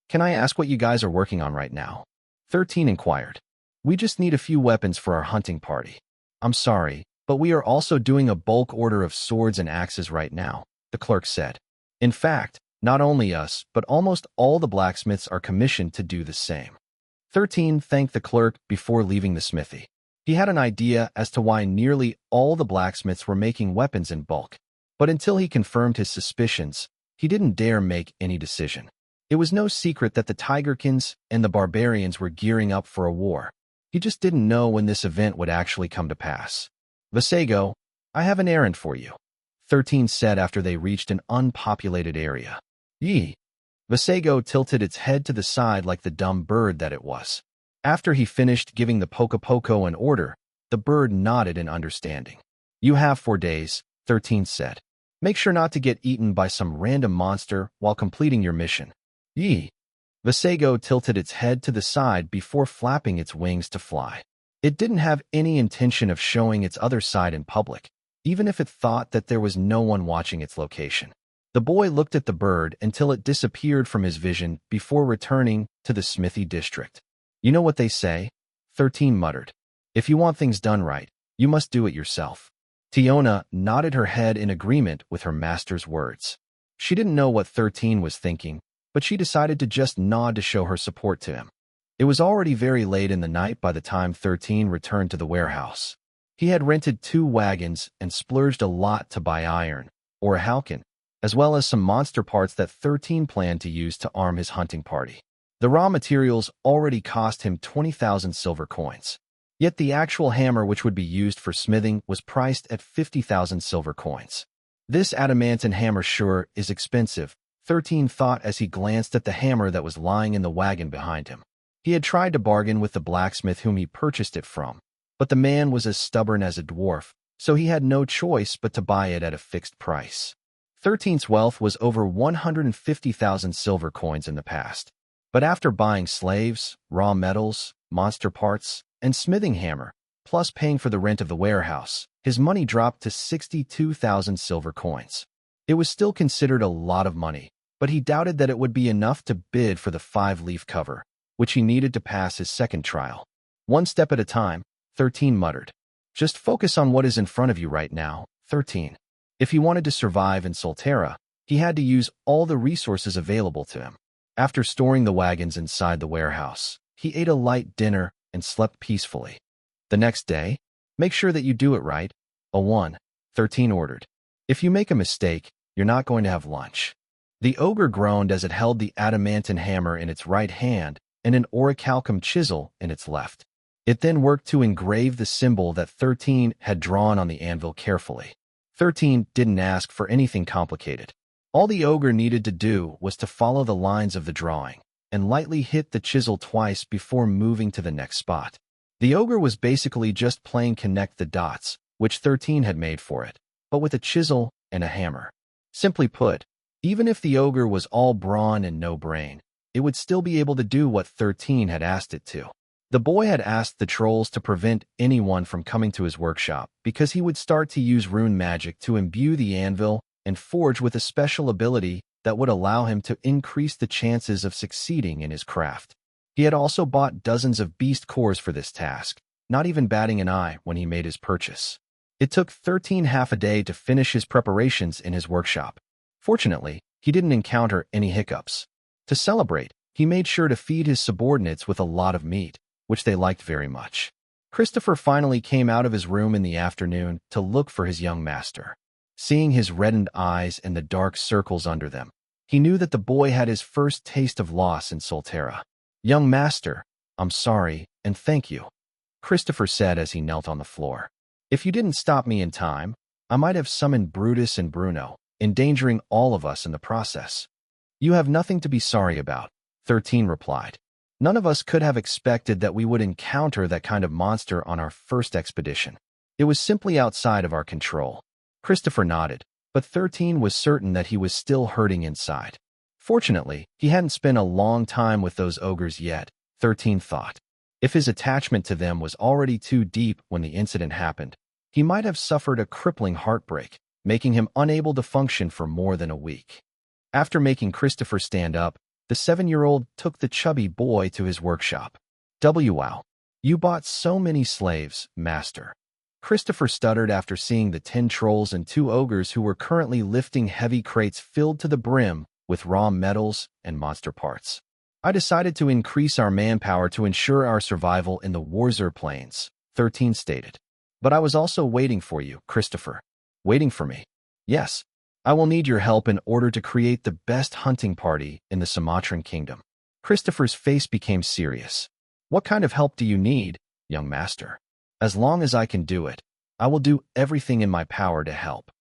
Can I ask what you guys are working on right now? 13 inquired. We just need a few weapons for our hunting party. I'm sorry, but we are also doing a bulk order of swords and axes right now, the clerk said. In fact, not only us, but almost all the blacksmiths are commissioned to do the same. 13 thanked the clerk before leaving the smithy. He had an idea as to why nearly all the blacksmiths were making weapons in bulk, but until he confirmed his suspicions, he didn't dare make any decision. It was no secret that the Tigerkins and the barbarians were gearing up for a war. He just didn't know when this event would actually come to pass. Visago, I have an errand for you, 13 said after they reached an unpopulated area. Yee. Visago tilted its head to the side like the dumb bird that it was. After he finished giving the Poco an order, the bird nodded in understanding. You have 4 days, 13 said. Make sure not to get eaten by some random monster while completing your mission. Yee. Visago tilted its head to the side before flapping its wings to fly. It didn't have any intention of showing its other side in public, even if it thought that there was no one watching its location. The boy looked at the bird until it disappeared from his vision before returning to the smithy district. You know what they say? 13 muttered. If you want things done right, you must do it yourself. Tiona nodded her head in agreement with her master's words. She didn't know what 13 was thinking, but she decided to just nod to show her support to him. It was already very late in the night by the time 13 returned to the warehouse. He had rented 2 wagons and splurged a lot to buy iron, or a halcyon, as well as some monster parts that 13 planned to use to arm his hunting party. The raw materials already cost him 20,000 silver coins. Yet the actual hammer which would be used for smithing was priced at 50,000 silver coins. This adamantine hammer sure is expensive, 13 thought as he glanced at the hammer that was lying in the wagon behind him. He had tried to bargain with the blacksmith whom he purchased it from, but the man was as stubborn as a dwarf, so he had no choice but to buy it at a fixed price. 13's wealth was over 150,000 silver coins in the past. But after buying slaves, raw metals, monster parts, and smithing hammer, plus paying for the rent of the warehouse, his money dropped to 62,000 silver coins. It was still considered a lot of money, but he doubted that it would be enough to bid for the 5-leaf cover, which he needed to pass his second trial. One step at a time, 13 muttered. Just focus on what is in front of you right now, 13. If he wanted to survive in Solterra, he had to use all the resources available to him. After storing the wagons inside the warehouse, he ate a light dinner and slept peacefully. The next day, make sure that you do it right. A 1, 13 ordered. If you make a mistake, you're not going to have lunch. The ogre groaned as it held the adamantine hammer in its right hand and an orichalcum chisel in its left. It then worked to engrave the symbol that 13 had drawn on the anvil carefully. 13 didn't ask for anything complicated. All the ogre needed to do was to follow the lines of the drawing and lightly hit the chisel twice before moving to the next spot. The ogre was basically just playing connect the dots, which 13 had made for it, but with a chisel and a hammer. Simply put, even if the ogre was all brawn and no brain, it would still be able to do what 13 had asked it to. The boy had asked the trolls to prevent anyone from coming to his workshop because he would start to use rune magic to imbue the anvil and forge with a special ability that would allow him to increase the chances of succeeding in his craft. He had also bought dozens of beast cores for this task, not even batting an eye when he made his purchase. It took 13 half a day to finish his preparations in his workshop. Fortunately, he didn't encounter any hiccups. To celebrate, he made sure to feed his subordinates with a lot of meat, which they liked very much. Christopher finally came out of his room in the afternoon to look for his young master. Seeing his reddened eyes and the dark circles under them, he knew that the boy had his first taste of loss in Solterra. "Young master, I'm sorry, and thank you," Christopher said as he knelt on the floor. "If you didn't stop me in time, I might have summoned Brutus and Bruno, endangering all of us in the process." "You have nothing to be sorry about," 13 replied. "None of us could have expected that we would encounter that kind of monster on our first expedition. It was simply outside of our control." Christopher nodded, but 13 was certain that he was still hurting inside. Fortunately, he hadn't spent a long time with those ogres yet, 13 thought. If his attachment to them was already too deep when the incident happened, he might have suffered a crippling heartbreak, making him unable to function for more than a week. After making Christopher stand up, the 7-year-old took the chubby boy to his workshop. "Wow, you bought so many slaves, master," Christopher stuttered after seeing the 10 trolls and 2 ogres who were currently lifting heavy crates filled to the brim with raw metals and monster parts. "I decided to increase our manpower to ensure our survival in the Warzer Plains," 13 stated. "But I was also waiting for you, Christopher." "Waiting for me?" "Yes. I will need your help in order to create the best hunting party in the Sumatran kingdom." Christopher's face became serious. "What kind of help do you need, young master?" "As long as I can do it, I will do everything in my power to help."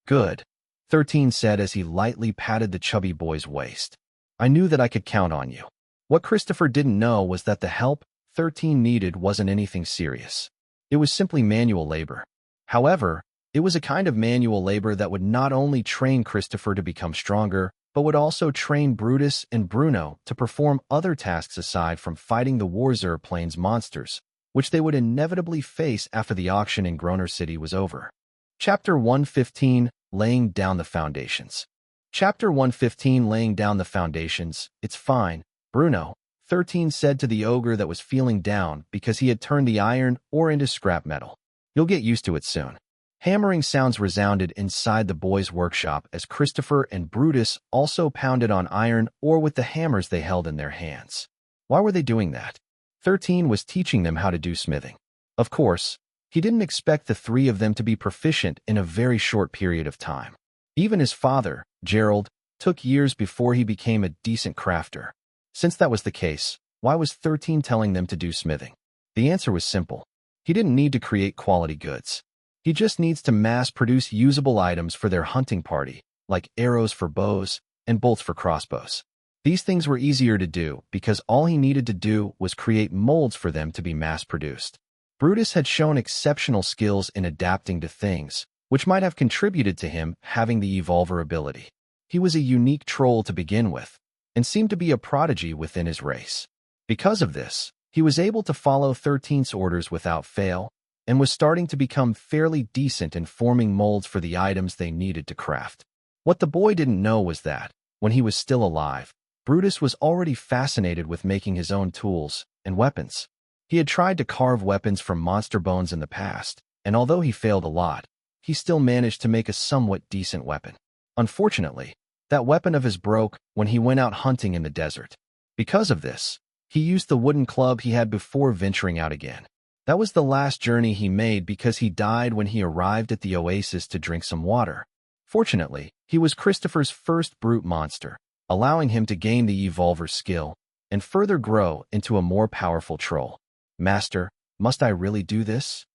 "Good," 13 said as he lightly patted the chubby boy's waist. "I knew that I could count on you." What Christopher didn't know was that the help 13 needed wasn't anything serious. It was simply manual labor. However, it was a kind of manual labor that would not only train Christopher to become stronger, but would also train Brutus and Bruno to perform other tasks aside from fighting the Warzer Plains monsters, which they would inevitably face after the auction in Groner City was over. Chapter 115, Laying Down the Foundations. Chapter 115, Laying Down the Foundations. "It's fine, Bruno," 13 said to the ogre that was feeling down because he had turned the iron ore into scrap metal. "You'll get used to it soon." Hammering sounds resounded inside the boys' workshop as Christopher and Brutus also pounded on iron ore with the hammers they held in their hands. Why were they doing that? 13 was teaching them how to do smithing. Of course, he didn't expect the 3 of them to be proficient in a very short period of time. Even his father, Gerald, took years before he became a decent crafter. Since that was the case, why was 13 telling them to do smithing? The answer was simple. He didn't need to create quality goods. He just needs to mass-produce usable items for their hunting party, like arrows for bows and bolts for crossbows. These things were easier to do because all he needed to do was create molds for them to be mass-produced. Brutus had shown exceptional skills in adapting to things, which might have contributed to him having the evolver ability. He was a unique troll to begin with, and seemed to be a prodigy within his race. Because of this, he was able to follow 13's orders without fail, and was starting to become fairly decent in forming molds for the items they needed to craft. What the boy didn't know was that, when he was still alive, Brutus was already fascinated with making his own tools and weapons. He had tried to carve weapons from monster bones in the past, and although he failed a lot, he still managed to make a somewhat decent weapon. Unfortunately, that weapon of his broke when he went out hunting in the desert. Because of this, he used the wooden club he had before venturing out again. That was the last journey he made because he died when he arrived at the oasis to drink some water. Fortunately, he was Christopher's first brute monster, allowing him to gain the evolver skill and further grow into a more powerful troll. "Master, must I really do this?"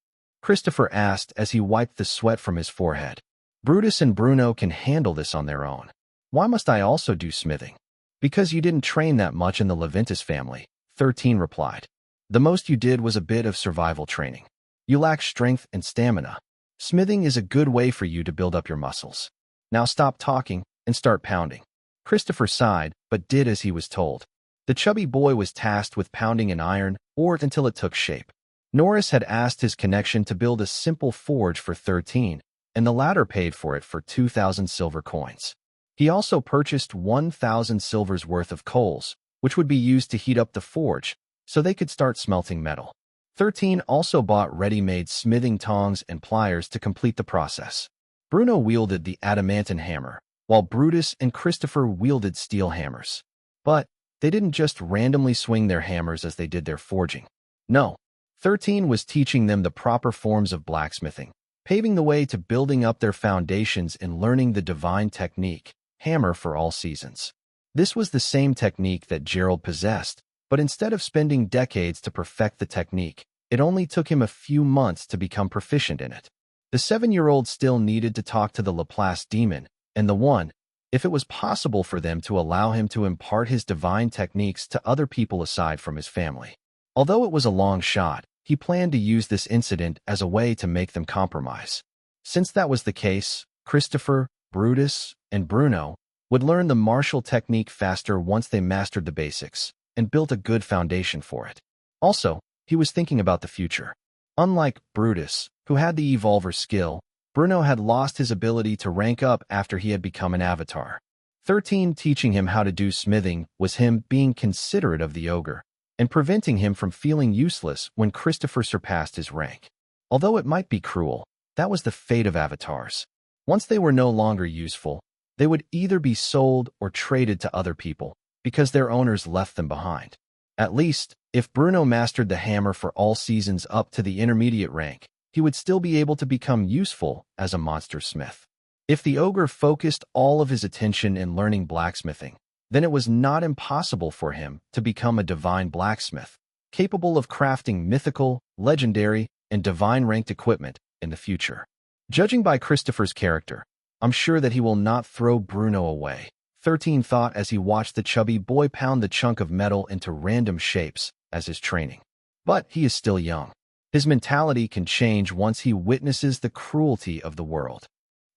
Christopher asked as he wiped the sweat from his forehead. "Brutus and Bruno can handle this on their own. Why must I also do smithing?" "Because you didn't train that much in the Leventis family," 13 replied. "The most you did was a bit of survival training. You lack strength and stamina. Smithing is a good way for you to build up your muscles. Now stop talking and start pounding." Christopher sighed, but did as he was told. The chubby boy was tasked with pounding an iron ore until it took shape. Norris had asked his connection to build a simple forge for 13, and the latter paid for it for 2,000 silver coins. He also purchased 1,000 silver's worth of coals, which would be used to heat up the forge so they could start smelting metal. 13 also bought ready-made smithing tongs and pliers to complete the process. Bruno wielded the adamantine hammer, while Brutus and Christopher wielded steel hammers. But they didn't just randomly swing their hammers as they did their forging. No, 13 was teaching them the proper forms of blacksmithing, paving the way to building up their foundations and learning the divine technique, hammer for all seasons. This was the same technique that Gerald possessed, but instead of spending decades to perfect the technique, it only took him a few months to become proficient in it. The 7-year-old still needed to talk to the Laplace demon, and the one, if it was possible for them to allow him to impart his divine techniques to other people aside from his family. Although it was a long shot, he planned to use this incident as a way to make them compromise. Since that was the case, Christopher, Brutus, and Bruno would learn the martial technique faster once they mastered the basics and built a good foundation for it. Also, he was thinking about the future. Unlike Brutus, who had the evolver skill, Bruno had lost his ability to rank up after he had become an avatar. 13 teaching him how to do smithing was him being considerate of the ogre and preventing him from feeling useless when Christopher surpassed his rank. Although it might be cruel, that was the fate of avatars. Once they were no longer useful, they would either be sold or traded to other people because their owners left them behind. At least, if Bruno mastered the hammer for all seasons up to the intermediate rank, he would still be able to become useful as a monster smith. If the ogre focused all of his attention in learning blacksmithing, then it was not impossible for him to become a divine blacksmith, capable of crafting mythical, legendary, and divine-ranked equipment in the future. Judging by Christopher's character, I'm sure that he will not throw Bruno away, 13 thought as he watched the chubby boy pound the chunk of metal into random shapes as his training. But he is still young. His mentality can change once he witnesses the cruelty of the world.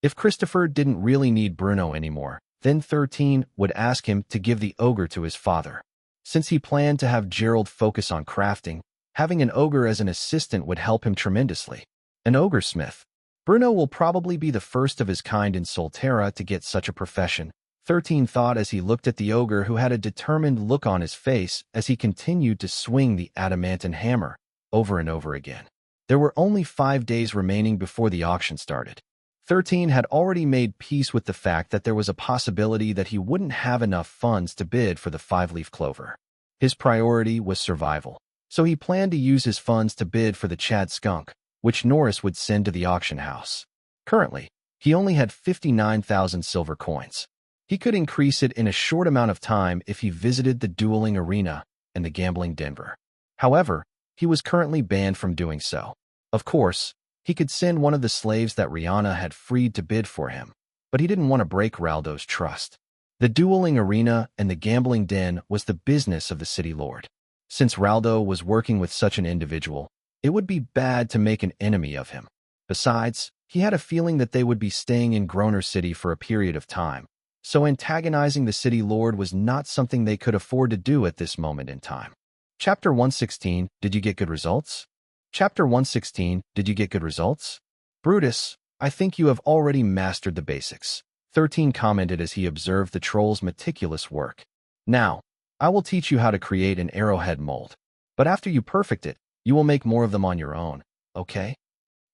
If Christopher didn't really need Bruno anymore, then 13 would ask him to give the ogre to his father. Since he planned to have Gerald focus on crafting, having an ogre as an assistant would help him tremendously. An ogre smith. Bruno will probably be the first of his kind in Solterra to get such a profession, 13 thought as he looked at the ogre who had a determined look on his face as he continued to swing the adamantine hammer over and over again. There were only 5 days remaining before the auction started. 13 had already made peace with the fact that there was a possibility that he wouldn't have enough funds to bid for the 5-leaf clover. His priority was survival, so he planned to use his funds to bid for the Chad skunk, which Norris would send to the auction house. Currently, he only had 59,000 silver coins. He could increase it in a short amount of time if he visited the dueling arena and the gambling Denver. However, he was currently banned from doing so. Of course, he could send one of the slaves that Rihanna had freed to bid for him, but he didn't want to break Raldo's trust. The dueling arena and the gambling den was the business of the city lord. Since Raldo was working with such an individual, it would be bad to make an enemy of him. Besides, he had a feeling that they would be staying in Groner City for a period of time, so antagonizing the city lord was not something they could afford to do at this moment in time. Chapter 116, Did you get good results? Chapter 116, Did you get good results? Brutus, I think you have already mastered the basics, 13 commented as he observed the troll's meticulous work. Now, I will teach you how to create an arrowhead mold, but after you perfect it, you will make more of them on your own, okay?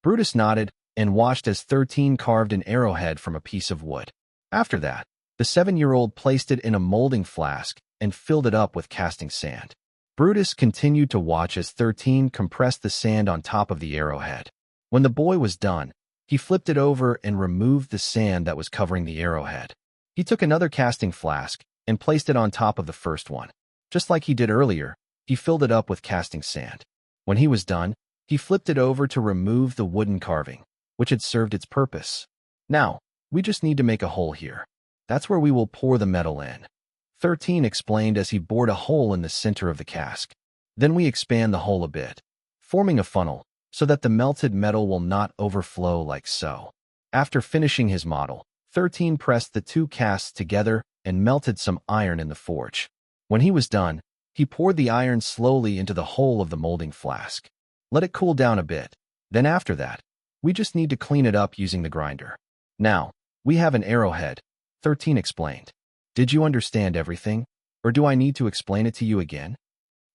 Brutus nodded and watched as 13 carved an arrowhead from a piece of wood. After that, the 7-year-old placed it in a molding flask and filled it up with casting sand. Brutus continued to watch as 13 compressed the sand on top of the arrowhead. When the boy was done, he flipped it over and removed the sand that was covering the arrowhead. He took another casting flask and placed it on top of the first one. Just like he did earlier, he filled it up with casting sand. When he was done, he flipped it over to remove the wooden carving, which had served its purpose. Now, we just need to make a hole here. That's where we will pour the metal in, 13 explained as he bored a hole in the center of the cask. Then we expand the hole a bit, forming a funnel, so that the melted metal will not overflow like so. After finishing his model, 13 pressed the 2 casks together and melted some iron in the forge. When he was done, he poured the iron slowly into the hole of the molding flask. Let it cool down a bit. Then after that, we just need to clean it up using the grinder. Now, we have an arrowhead, 13 explained. Did you understand everything? Or do I need to explain it to you again?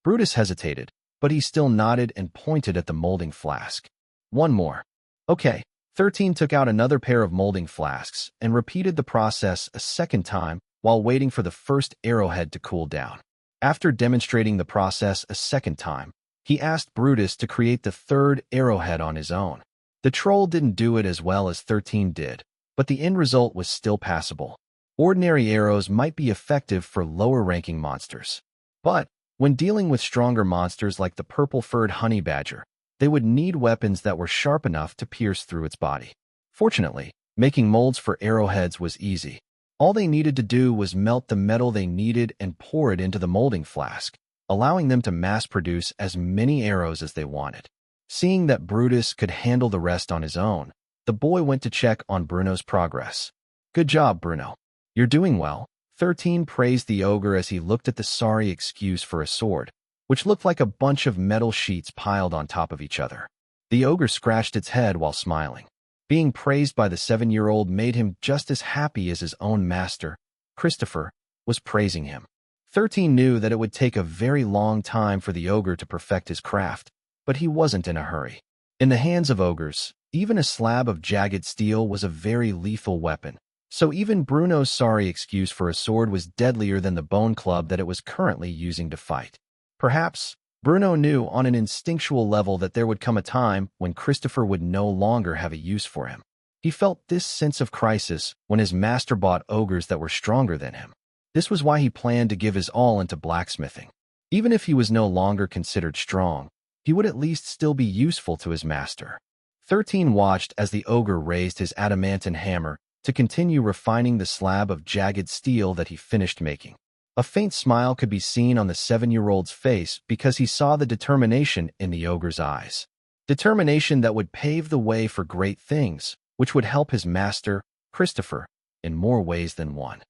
Brutus hesitated, but he still nodded and pointed at the molding flask. One more. Okay. 13 took out another pair of molding flasks and repeated the process a second time while waiting for the first arrowhead to cool down. After demonstrating the process a second time, he asked Brutus to create the third arrowhead on his own. The troll didn't do it as well as 13 did, but the end result was still passable. Ordinary arrows might be effective for lower-ranking monsters, but when dealing with stronger monsters like the purple-furred honey badger, they would need weapons that were sharp enough to pierce through its body. Fortunately, making molds for arrowheads was easy. All they needed to do was melt the metal they needed and pour it into the molding flask, allowing them to mass-produce as many arrows as they wanted. Seeing that Brutus could handle the rest on his own, the boy went to check on Bruno's progress. Good job, Bruno. You're doing well. 13 praised the ogre as he looked at the sorry excuse for a sword, which looked like a bunch of metal sheets piled on top of each other. The ogre scratched its head while smiling. Being praised by the 7-year-old made him just as happy as his own master, Christopher, was praising him. 13 knew that it would take a very long time for the ogre to perfect his craft, but he wasn't in a hurry. In the hands of ogres, even a slab of jagged steel was a very lethal weapon, so even Bruno's sorry excuse for a sword was deadlier than the bone club that it was currently using to fight. Perhaps, Bruno knew on an instinctual level that there would come a time when Christopher would no longer have a use for him. He felt this sense of crisis when his master bought ogres that were stronger than him. This was why he planned to give his all into blacksmithing. Even if he was no longer considered strong, he would at least still be useful to his master. 13 watched as the ogre raised his adamantine hammer to continue refining the slab of jagged steel that he finished making. A faint smile could be seen on the 7-year-old's face because he saw the determination in the ogre's eyes. Determination that would pave the way for great things, which would help his master, Christopher, in more ways than one.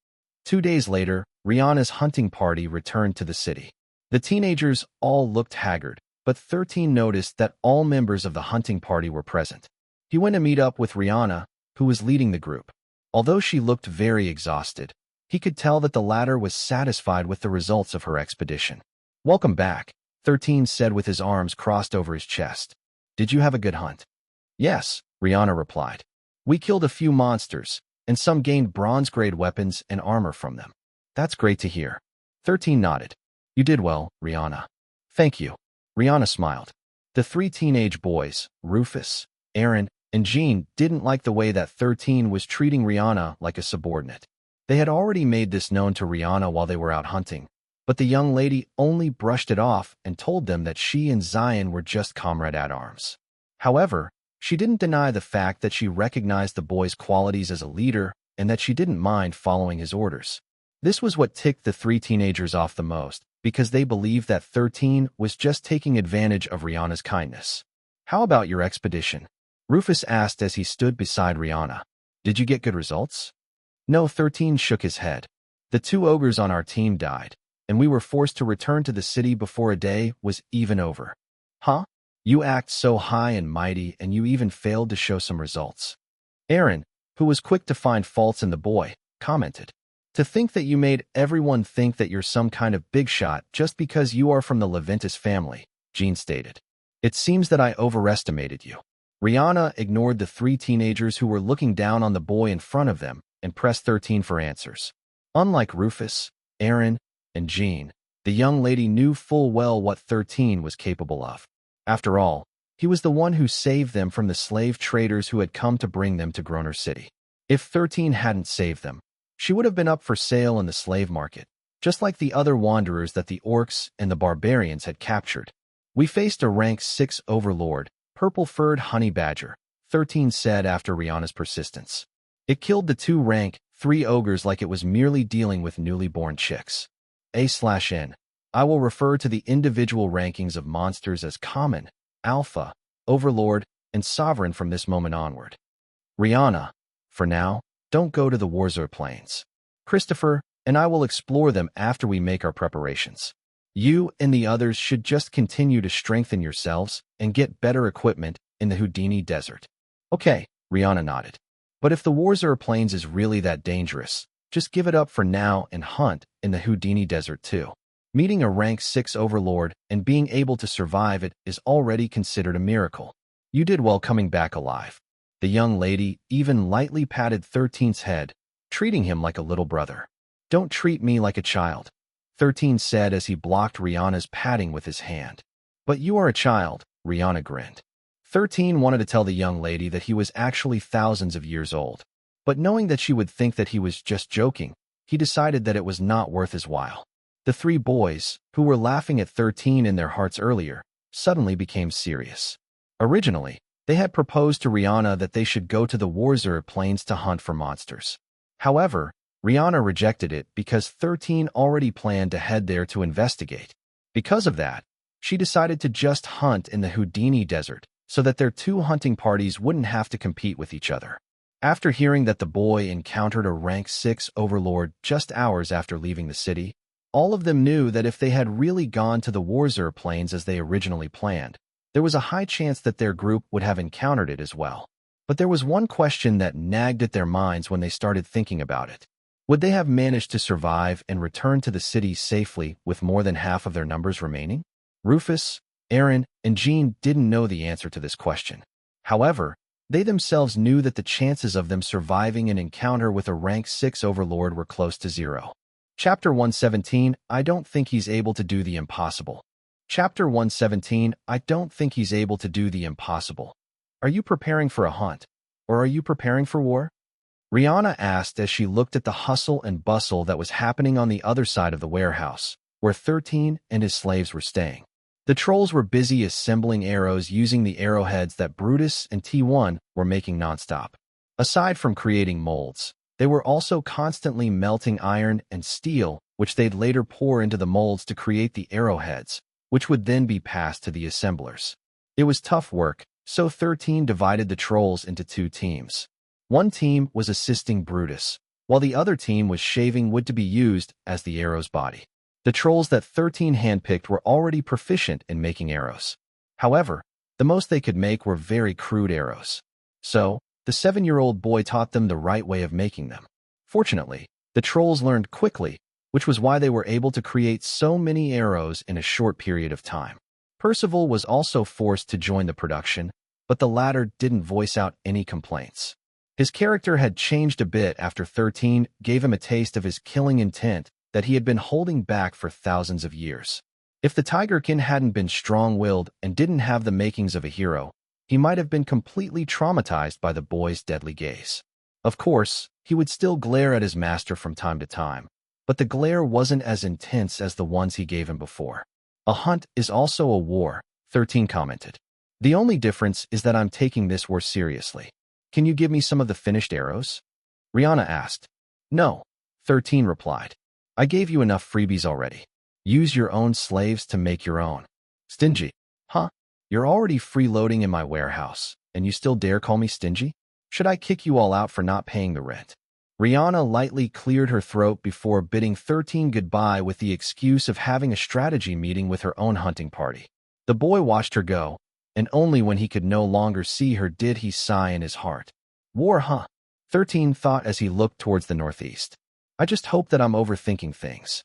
2 days later, Rihanna's hunting party returned to the city. The teenagers all looked haggard, but 13 noticed that all members of the hunting party were present. He went to meet up with Rihanna, who was leading the group. Although she looked very exhausted, he could tell that the latter was satisfied with the results of her expedition. "Welcome back," 13 said with his arms crossed over his chest. "Did you have a good hunt?" "Yes," Rihanna replied. "We killed a few monsters, and some gained bronze-grade weapons and armor from them." "That's great to hear." 13 nodded. "You did well, Rihanna." "Thank you." Rihanna smiled. The 3 teenage boys, Rufus, Aaron, and Jean, didn't like the way that 13 was treating Rihanna like a subordinate. They had already made this known to Rihanna while they were out hunting, but the young lady only brushed it off and told them that she and Xylen were just comrade-at-arms. However, she didn't deny the fact that she recognized the boy's qualities as a leader and that she didn't mind following his orders. This was what ticked the 3 teenagers off the most, because they believed that 13 was just taking advantage of Rihanna's kindness. "How about your expedition?" Rufus asked as he stood beside Rihanna. "Did you get good results?" "No," 13 shook his head. "The 2 ogres on our team died, and we were forced to return to the city before a day was even over." "Huh? You act so high and mighty, and you even failed to show some results." Aaron, who was quick to find faults in the boy, commented. "To think that you made everyone think that you're some kind of big shot just because you are from the Leventis family," Jean stated. "It seems that I overestimated you." Rihanna ignored the 3 teenagers who were looking down on the boy in front of them and pressed 13 for answers. Unlike Rufus, Aaron, and Jean, the young lady knew full well what 13 was capable of. After all, he was the one who saved them from the slave traders who had come to bring them to Groner City. If 13 hadn't saved them, she would have been up for sale in the slave market, just like the other wanderers that the orcs and the barbarians had captured. "We faced a rank 6 overlord, purple-furred honey badger," 13 said after Rihanna's persistence. "It killed the 2 rank 3 ogres like it was merely dealing with newly born chicks. A/N. I will refer to the individual rankings of monsters as common, alpha, overlord, and sovereign from this moment onward. Rihanna, for now, don't go to the Warzor Plains. Christopher and I will explore them after we make our preparations. You and the others should just continue to strengthen yourselves and get better equipment in the Houdini Desert." "Okay," Rihanna nodded. "But if the Warzor Plains is really that dangerous, Just give it up for now and hunt in the Houdini Desert too. Meeting a rank 6 overlord and being able to survive it is already considered a miracle. You did well coming back alive. The young lady even lightly patted 13's head, treating him like a little brother. Don't treat me like a child, 13 said as he blocked Rihanna's patting with his hand. But you are a child, Rihanna grinned. 13 wanted to tell the young lady that he was actually thousands of years old. But knowing that she would think that he was just joking, he decided that it was not worth his while. The three boys, who were laughing at 13 in their hearts earlier, suddenly became serious. Originally, they had proposed to Rihanna that they should go to the Warzer Plains to hunt for monsters. However, Rihanna rejected it because 13 already planned to head there to investigate. Because of that, she decided to just hunt in the Houdini Desert so that their two hunting parties wouldn't have to compete with each other. After hearing that the boy encountered a rank 6 overlord just hours after leaving the city, all of them knew that if they had really gone to the Warzer Plains as they originally planned, there was a high chance that their group would have encountered it as well. But there was one question that nagged at their minds when they started thinking about it. Would they have managed to survive and return to the city safely with more than half of their numbers remaining? Rufus, Aaron, and Jean didn't know the answer to this question. However, they themselves knew that the chances of them surviving an encounter with a rank 6 overlord were close to zero. Chapter 117, I don't think he's able to do the impossible. Chapter 117, I don't think he's able to do the impossible. Are you preparing for a hunt, or are you preparing for war? Rihanna asked as she looked at the hustle and bustle that was happening on the other side of the warehouse, where 13 and his slaves were staying. The trolls were busy assembling arrows using the arrowheads that Brutus and T1 were making nonstop. Aside from creating molds, they were also constantly melting iron and steel, which they'd later pour into the molds to create the arrowheads, which would then be passed to the assemblers. It was tough work, so 13 divided the trolls into two teams. One team was assisting Brutus, while the other team was shaving wood to be used as the arrow's body. The trolls that 13 handpicked were already proficient in making arrows. However, the most they could make were very crude arrows. So, the 7-year-old boy taught them the right way of making them. Fortunately, the trolls learned quickly, which was why they were able to create so many arrows in a short period of time. Percival was also forced to join the production, but the latter didn't voice out any complaints. His character had changed a bit after 13 gave him a taste of his killing intent that he had been holding back for thousands of years. If the Tigerkin hadn't been strong-willed and didn't have the makings of a hero, he might have been completely traumatized by the boy's deadly gaze. Of course, he would still glare at his master from time to time, but the glare wasn't as intense as the ones he gave him before. A hunt is also a war, 13 commented. The only difference is that I'm taking this war seriously. Can you give me some of the finished arrows? Rihanna asked. No, 13 replied. I gave you enough freebies already. Use your own slaves to make your own. Stingy. Huh? You're already freeloading in my warehouse, and you still dare call me stingy? Should I kick you all out for not paying the rent? Rihanna lightly cleared her throat before bidding 13 goodbye with the excuse of having a strategy meeting with her own hunting party. The boy watched her go, and only when he could no longer see her did he sigh in his heart. War, huh? 13 thought as he looked towards the northeast. I just hope that I'm overthinking things.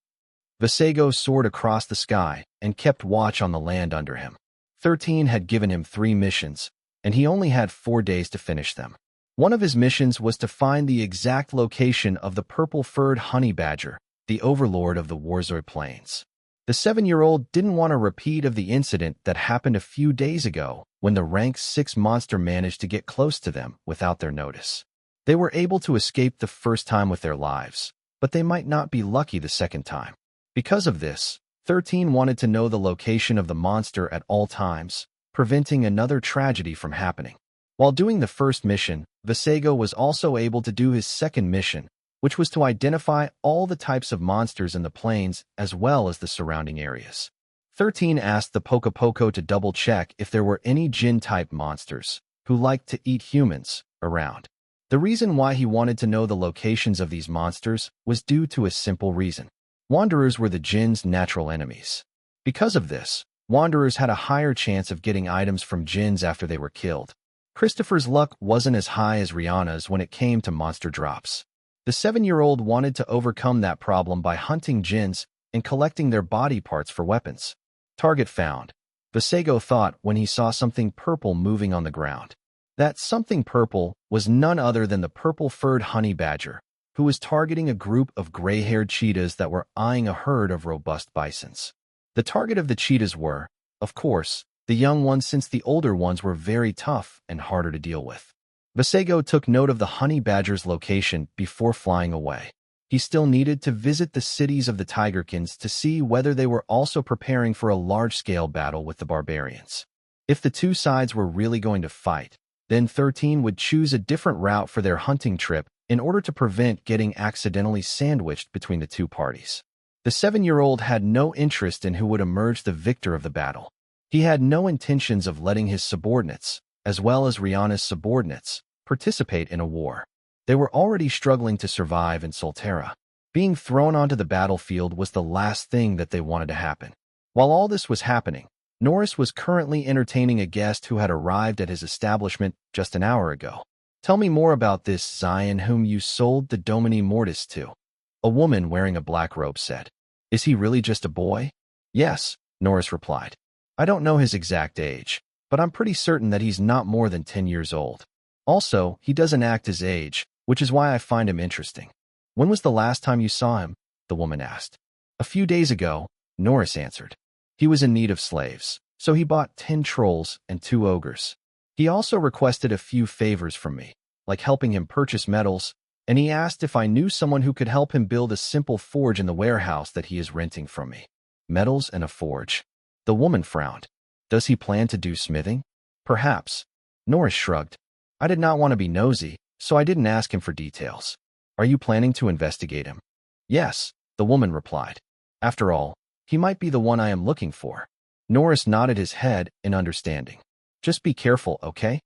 Vasego soared across the sky and kept watch on the land under him. 13 had given him 3 missions, and he only had 4 days to finish them. One of his missions was to find the exact location of the purple-furred honey badger, the overlord of the Warzer Plains. The 7-year-old didn't want a repeat of the incident that happened a few days ago when the rank 6 monster managed to get close to them without their notice. They were able to escape the first time with their lives, but they might not be lucky the second time. Because of this, 13 wanted to know the location of the monster at all times, preventing another tragedy from happening. While doing the first mission, Vasego was also able to do his second mission, which was to identify all the types of monsters in the plains as well as the surrounding areas. 13 asked the Poco to double-check if there were any Jinn-type monsters who liked to eat humans around. The reason why he wanted to know the locations of these monsters was due to a simple reason. Wanderers were the Jinn's natural enemies. Because of this, Wanderers had a higher chance of getting items from Jinns after they were killed. Christopher's luck wasn't as high as Rihanna's when it came to monster drops. The 7-year-old wanted to overcome that problem by hunting jinns and collecting their body parts for weapons. Target found. Vasego thought when he saw something purple moving on the ground. That something purple was none other than the purple-furred honey badger, who was targeting a group of gray-haired cheetahs that were eyeing a herd of robust bisons. The target of the cheetahs were, of course, the young ones, since the older ones were very tough and harder to deal with. Vasego took note of the honey badger's location before flying away. He still needed to visit the cities of the Tigerkins to see whether they were also preparing for a large-scale battle with the barbarians. If the two sides were really going to fight, then 13 would choose a different route for their hunting trip in order to prevent getting accidentally sandwiched between the two parties. The 7-year-old had no interest in who would emerge the victor of the battle. He had no intentions of letting his subordinates, as well as Rihanna's subordinates, participate in a war. They were already struggling to survive in Solterra. Being thrown onto the battlefield was the last thing that they wanted to happen. While all this was happening, Norris was currently entertaining a guest who had arrived at his establishment just an hour ago. "Tell me more about this Xylen whom you sold the Domini Mortis to," a woman wearing a black robe said. "Is he really just a boy?" "Yes," Norris replied. "I don't know his exact age, but I'm pretty certain that he's not more than 10 years old. Also, he doesn't act his age, which is why I find him interesting." "When was the last time you saw him?" the woman asked. "A few days ago," Norris answered. "He was in need of slaves, so he bought 10 trolls and 2 ogres. He also requested a few favors from me, like helping him purchase metals, and he asked if I knew someone who could help him build a simple forge in the warehouse that he is renting from me." "Metals and a forge." The woman frowned. "Does he plan to do smithing?" "Perhaps." Norris shrugged. "I did not want to be nosy, so I didn't ask him for details." "Are you planning to investigate him?" "Yes," the woman replied. "After all, he might be the one I am looking for." Norris nodded his head in understanding. "Just be careful, okay?"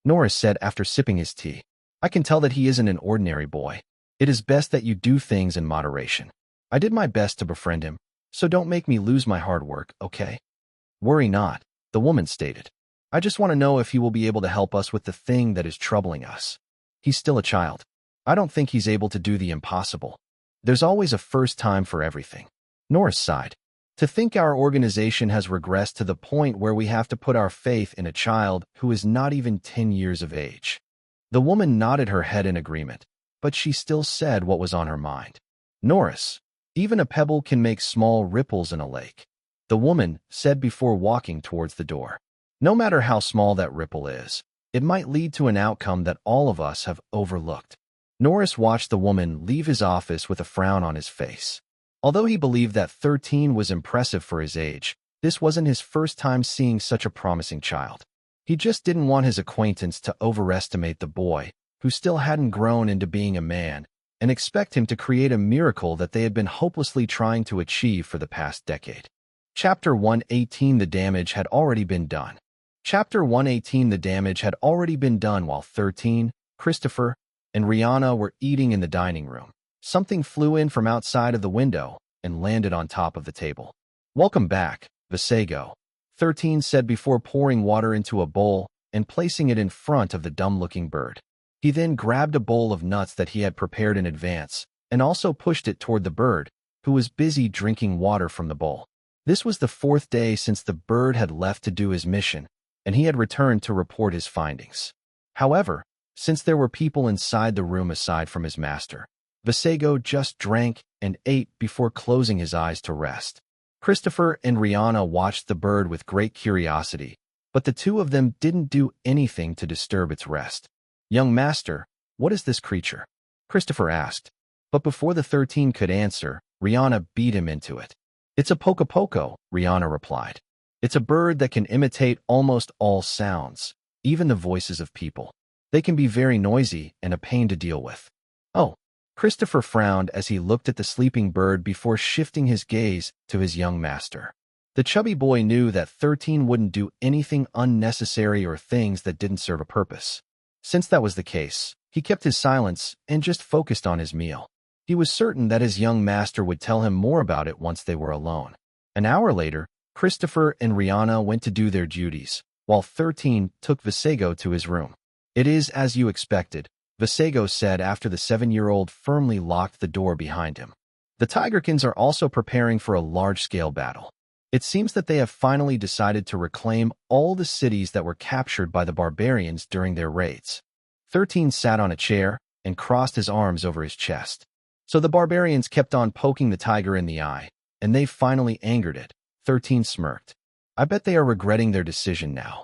Norris said after sipping his tea. "I can tell that he isn't an ordinary boy. It is best that you do things in moderation. I did my best to befriend him, so don't make me lose my hard work, okay?" "Worry not," the woman stated. "I just want to know if he will be able to help us with the thing that is troubling us. He's still a child. I don't think he's able to do the impossible. There's always a first time for everything." Norris sighed. "To think our organization has regressed to the point where we have to put our faith in a child who is not even 10 years of age." The woman nodded her head in agreement, but she still said what was on her mind. "Norris, even a pebble can make small ripples in a lake," the woman said before walking towards the door. "No matter how small that ripple is, it might lead to an outcome that all of us have overlooked." Norris watched the woman leave his office with a frown on his face. Although he believed that 13 was impressive for his age, this wasn't his first time seeing such a promising child. He just didn't want his acquaintance to overestimate the boy, who still hadn't grown into being a man, and expect him to create a miracle that they had been hopelessly trying to achieve for the past decade. Chapter 118. The damage had already been done. Chapter 118. The damage had already been done while 13, Christopher, and Rihanna were eating in the dining room. Something flew in from outside of the window and landed on top of the table. "Welcome back, Vasego," 13 said before pouring water into a bowl and placing it in front of the dumb-looking bird. He then grabbed a bowl of nuts that he had prepared in advance and also pushed it toward the bird, who was busy drinking water from the bowl. This was the 4th day since the bird had left to do his mission, and he had returned to report his findings. However, since there were people inside the room aside from his master, Vasego just drank and ate before closing his eyes to rest. Christopher and Rihanna watched the bird with great curiosity, but the two of them didn't do anything to disturb its rest. "Young master, what is this creature?" Christopher asked. But before the 13 could answer, Rihanna beat him into it. "It's a poco-poco," Rihanna replied. "It's a bird that can imitate almost all sounds, even the voices of people. They can be very noisy and a pain to deal with." "Oh." Christopher frowned as he looked at the sleeping bird before shifting his gaze to his young master. The chubby boy knew that 13 wouldn't do anything unnecessary or things that didn't serve a purpose. Since that was the case, he kept his silence and just focused on his meal. He was certain that his young master would tell him more about it once they were alone. An hour later, Christopher and Rihanna went to do their duties, while 13 took Vasego to his room. "It is as you expected," Vasego said after the 7-year-old firmly locked the door behind him. The Tigerkins are also preparing for a large-scale battle. It seems that they have finally decided to reclaim all the cities that were captured by the barbarians during their raids. 13 sat on a chair and crossed his arms over his chest. So the barbarians kept on poking the tiger in the eye, and they finally angered it. 13 smirked. I bet they are regretting their decision now.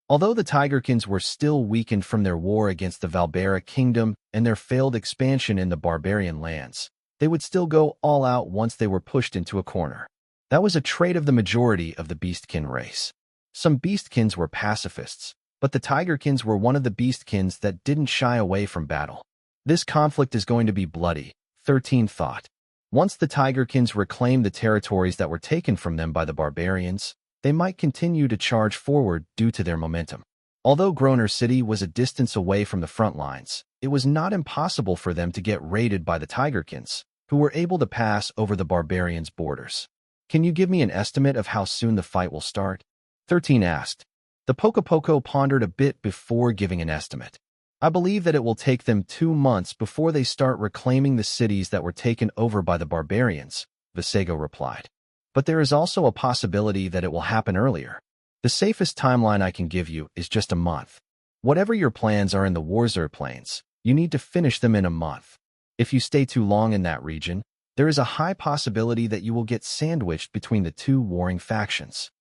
Although the Tigerkins were still weakened from their war against the Valbera kingdom and their failed expansion in the barbarian lands, they would still go all out once they were pushed into a corner. That was a trait of the majority of the Beastkin race. Some Beastkins were pacifists, but the Tigerkins were one of the Beastkins that didn't shy away from battle. This conflict is going to be bloody, 13 thought. Once the Tigerkins reclaimed the territories that were taken from them by the barbarians, they might continue to charge forward due to their momentum. Although Groner City was a distance away from the front lines, it was not impossible for them to get raided by the Tigerkins, who were able to pass over the barbarians' borders. Can you give me an estimate of how soon the fight will start? 13 asked. The Poco pondered a bit before giving an estimate. I believe that it will take them 2 months before they start reclaiming the cities that were taken over by the barbarians, Vasego replied. But there is also a possibility that it will happen earlier. The safest timeline I can give you is just a month. Whatever your plans are in the Warzer Plains, you need to finish them in a month. If you stay too long in that region, there is a high possibility that you will get sandwiched between the two warring factions.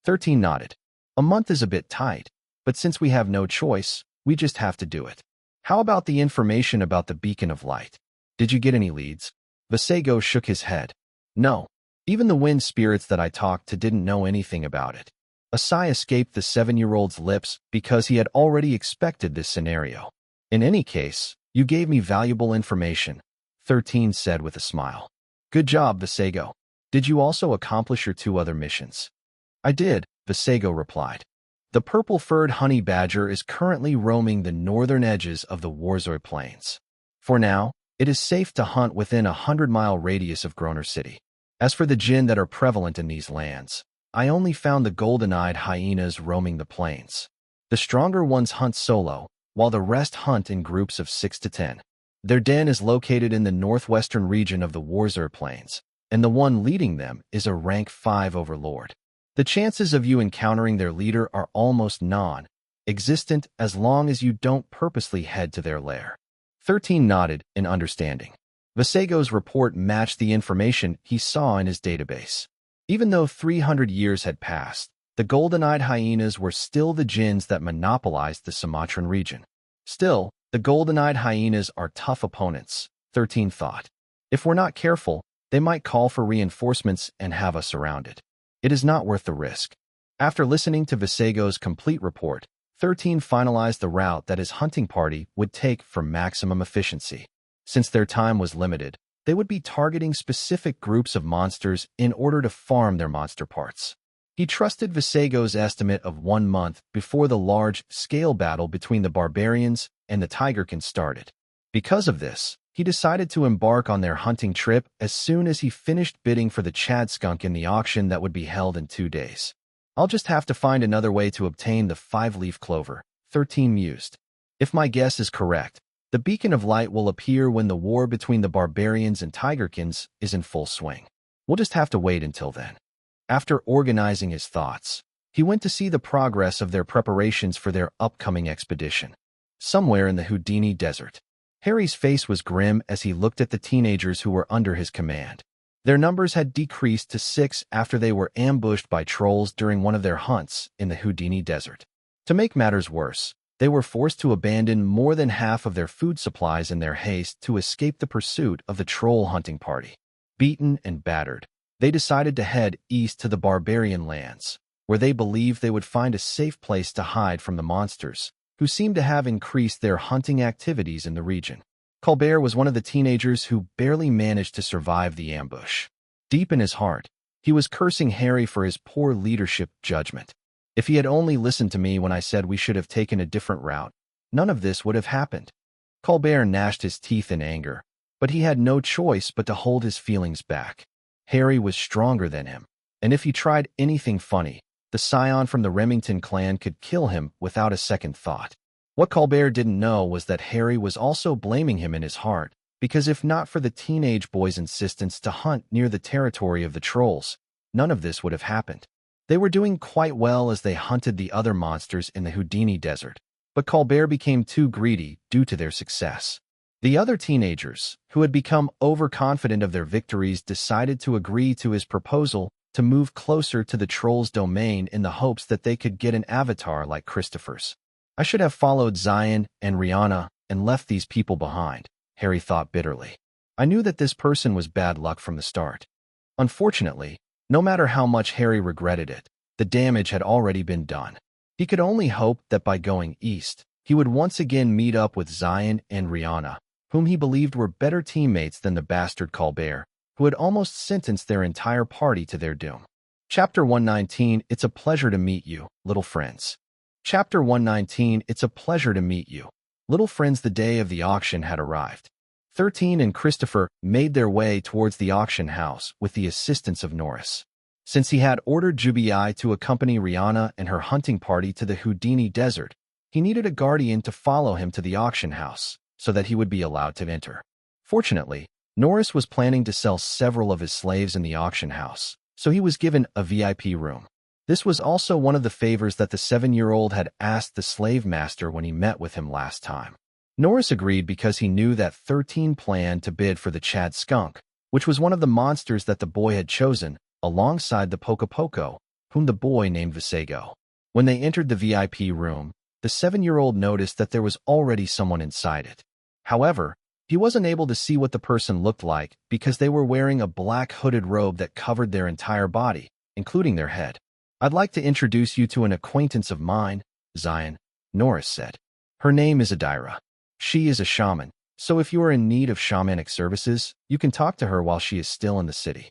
13 nodded. A month is a bit tight, but since we have no choice, we just have to do it. How about the information about the Beacon of Light? Did you get any leads? Vasego shook his head. No. Even the wind spirits that I talked to didn't know anything about it. A sigh escaped the 7-year-old's lips because he had already expected this scenario. In any case, you gave me valuable information, 13 said with a smile. Good job, Vasego. Did you also accomplish your 2 other missions? I did, Vasego replied. The purple-furred honey badger is currently roaming the northern edges of the Warzoy Plains. For now, it is safe to hunt within a 100-mile radius of Groner City. As for the jinn that are prevalent in these lands, I only found the golden-eyed hyenas roaming the plains. The stronger ones hunt solo, while the rest hunt in groups of 6 to 10. Their den is located in the northwestern region of the Warzer Plains, and the one leading them is a rank 5 overlord. The chances of you encountering their leader are almost non-existent as long as you don't purposely head to their lair. 13 nodded in understanding. Vasego's report matched the information he saw in his database. Even though 300 years had passed, the golden-eyed hyenas were still the jinns that monopolized the Sumatran region. Still, the golden-eyed hyenas are tough opponents, 13 thought. If we're not careful, they might call for reinforcements and have us surrounded. It is not worth the risk. After listening to Vasego's complete report, 13 finalized the route that his hunting party would take for maximum efficiency. Since their time was limited, they would be targeting specific groups of monsters in order to farm their monster parts. He trusted Vasego's estimate of 1 month before the large-scale battle between the barbarians and the Tigerkins started. Because of this, he decided to embark on their hunting trip as soon as he finished bidding for the Chad skunk in the auction that would be held in 2 days. I'll just have to find another way to obtain the 5-leaf clover, 13 mused. If my guess is correct, the Beacon of Light will appear when the war between the barbarians and Tigerkins is in full swing. We'll just have to wait until then. After organizing his thoughts, he went to see the progress of their preparations for their upcoming expedition. Somewhere in the Houdini Desert, Harry's face was grim as he looked at the teenagers who were under his command. Their numbers had decreased to 6 after they were ambushed by trolls during one of their hunts in the Houdini Desert. To make matters worse, they were forced to abandon more than half of their food supplies in their haste to escape the pursuit of the troll hunting party. Beaten and battered, they decided to head east to the barbarian lands, where they believed they would find a safe place to hide from the monsters, who seemed to have increased their hunting activities in the region. Colbert was one of the teenagers who barely managed to survive the ambush. Deep in his heart, he was cursing Harry for his poor leadership judgment. If he had only listened to me when I said we should have taken a different route, none of this would have happened. Colbert gnashed his teeth in anger, but he had no choice but to hold his feelings back. Harry was stronger than him, and if he tried anything funny, the scion from the Remington clan could kill him without a second thought. What Colbert didn't know was that Harry was also blaming him in his heart, because if not for the teenage boy's insistence to hunt near the territory of the trolls, none of this would have happened. They were doing quite well as they hunted the other monsters in the Houdini Desert, but Colbert became too greedy due to their success. The other teenagers, who had become overconfident of their victories, decided to agree to his proposal to move closer to the trolls' domain in the hopes that they could get an avatar like Christopher's. I should have followed Xylen and Rihanna and left these people behind, Harry thought bitterly. I knew that this person was bad luck from the start. Unfortunately, no matter how much Harry regretted it, the damage had already been done. He could only hope that by going east, he would once again meet up with Xylen and Rihanna, whom he believed were better teammates than the bastard Colbert, who had almost sentenced their entire party to their doom. Chapter 119, It's a Pleasure to Meet You, Little Friends. Chapter 119, It's a Pleasure to Meet You, Little Friends. The day of the auction had arrived. 13 and Christopher made their way towards the auction house with the assistance of Norris. Since he had ordered Jubii to accompany Rihanna and her hunting party to the Houdini Desert, he needed a guardian to follow him to the auction house so that he would be allowed to enter. Fortunately, Norris was planning to sell several of his slaves in the auction house, so he was given a VIP room. This was also one of the favors that the 7-year-old had asked the slave master when he met with him last time. Norris agreed because he knew that 13 planned to bid for the Chad skunk, which was one of the monsters that the boy had chosen, alongside the Poco, whom the boy named Visago. When they entered the VIP room, the 7-year-old noticed that there was already someone inside it. However, he wasn't able to see what the person looked like because they were wearing a black hooded robe that covered their entire body, including their head. I'd like to introduce you to an acquaintance of mine, Xylen, Norris said. Her name is Adira. She is a shaman, so if you are in need of shamanic services, you can talk to her while she is still in the city.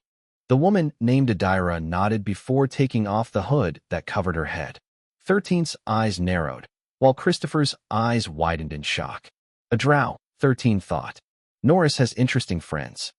The woman named Adira nodded before taking off the hood that covered her head. 13's eyes narrowed, while Christopher's eyes widened in shock. A drow, 13 thought. Norris has interesting friends.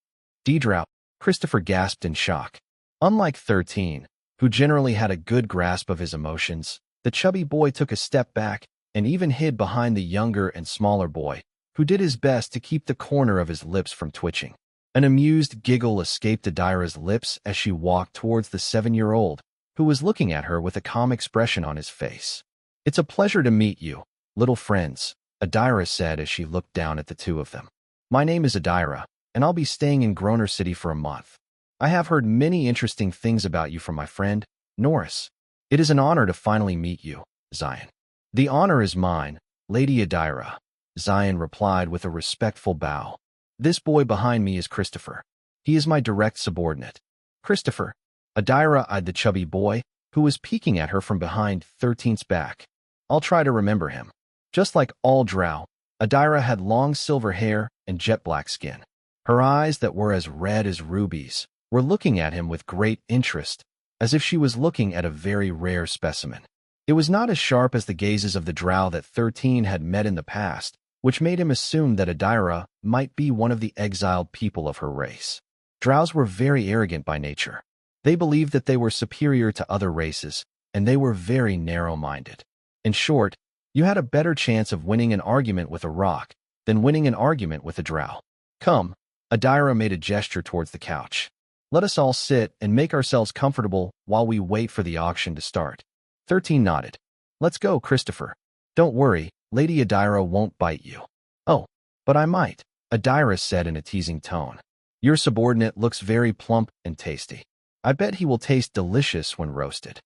D-drow, Christopher gasped in shock. Unlike 13, who generally had a good grasp of his emotions, the chubby boy took a step back and even hid behind the younger and smaller boy, who did his best to keep the corner of his lips from twitching. An amused giggle escaped Adira's lips as she walked towards the 7-year-old, who was looking at her with a calm expression on his face. It's a pleasure to meet you, little friends, Adira said as she looked down at the two of them. My name is Adira, and I'll be staying in Groner City for a month. I have heard many interesting things about you from my friend, Norris. It is an honor to finally meet you, Xylen. The honor is mine, Lady Adira, Xylen replied with a respectful bow. This boy behind me is Christopher. He is my direct subordinate. Christopher. Adira eyed the chubby boy, who was peeking at her from behind 13's back. I'll try to remember him. Just like all drow, Adira had long silver hair and jet black skin. Her eyes that were as red as rubies were looking at him with great interest, as if she was looking at a very rare specimen. It was not as sharp as the gazes of the drow that 13 had met in the past, which made him assume that Adira might be one of the exiled people of her race. Drows were very arrogant by nature. They believed that they were superior to other races, and they were very narrow-minded. In short, you had a better chance of winning an argument with a rock than winning an argument with a drow. Come, Adira made a gesture towards the couch. Let us all sit and make ourselves comfortable while we wait for the auction to start. 13 nodded. Let's go, Christopher. Don't worry, Lady Adira won't bite you. Oh, but I might, Adira said in a teasing tone. Your subordinate looks very plump and tasty. I bet he will taste delicious when roasted.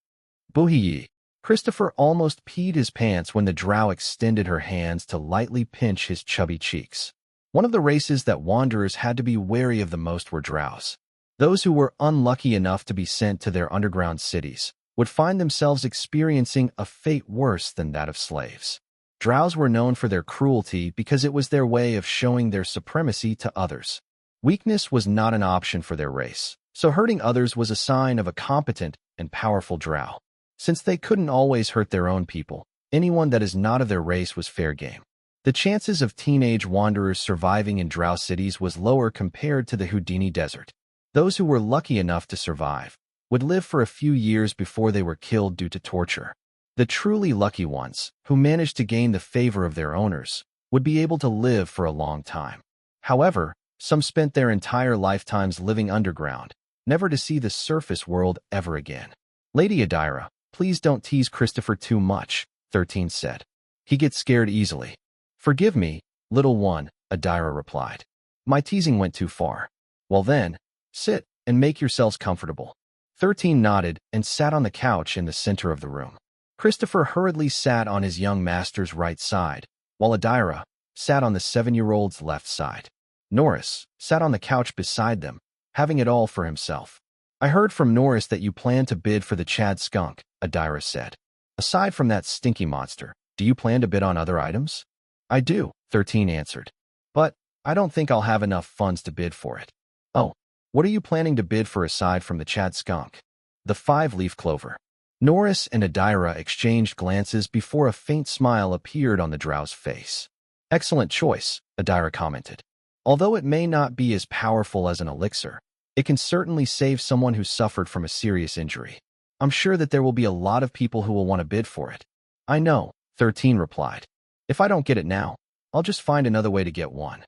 Boohee! Christopher almost peed his pants when the drow extended her hands to lightly pinch his chubby cheeks. One of the races that wanderers had to be wary of the most were drows. Those who were unlucky enough to be sent to their underground cities would find themselves experiencing a fate worse than that of slaves. Drows were known for their cruelty because it was their way of showing their supremacy to others. Weakness was not an option for their race, so hurting others was a sign of a competent and powerful drow. Since they couldn't always hurt their own people, anyone that is not of their race was fair game. The chances of teenage wanderers surviving in drow cities was lower compared to the Houdini Desert. Those who were lucky enough to survive would live for a few years before they were killed due to torture. The truly lucky ones, who managed to gain the favor of their owners, would be able to live for a long time. However, some spent their entire lifetimes living underground, never to see the surface world ever again. Lady Adira, please don't tease Christopher too much, 13 said. He gets scared easily. Forgive me, little one, Adira replied. My teasing went too far. Well then, sit and make yourselves comfortable. 13 nodded and sat on the couch in the center of the room. Christopher hurriedly sat on his young master's right side, while Adira sat on the 7-year-old's left side. Norris sat on the couch beside them, having it all for himself. I heard from Norris that you plan to bid for the Chad skunk, Adira said. Aside from that stinky monster, do you plan to bid on other items? I do, 13 answered. But I don't think I'll have enough funds to bid for it. Oh, what are you planning to bid for aside from the Chad skunk? The 5-leaf clover. Norris and Adira exchanged glances before a faint smile appeared on the drow's face. Excellent choice, Adira commented. Although it may not be as powerful as an elixir, it can certainly save someone who suffered from a serious injury. I'm sure that there will be a lot of people who will want to bid for it. I know, 13 replied. If I don't get it now, I'll just find another way to get one.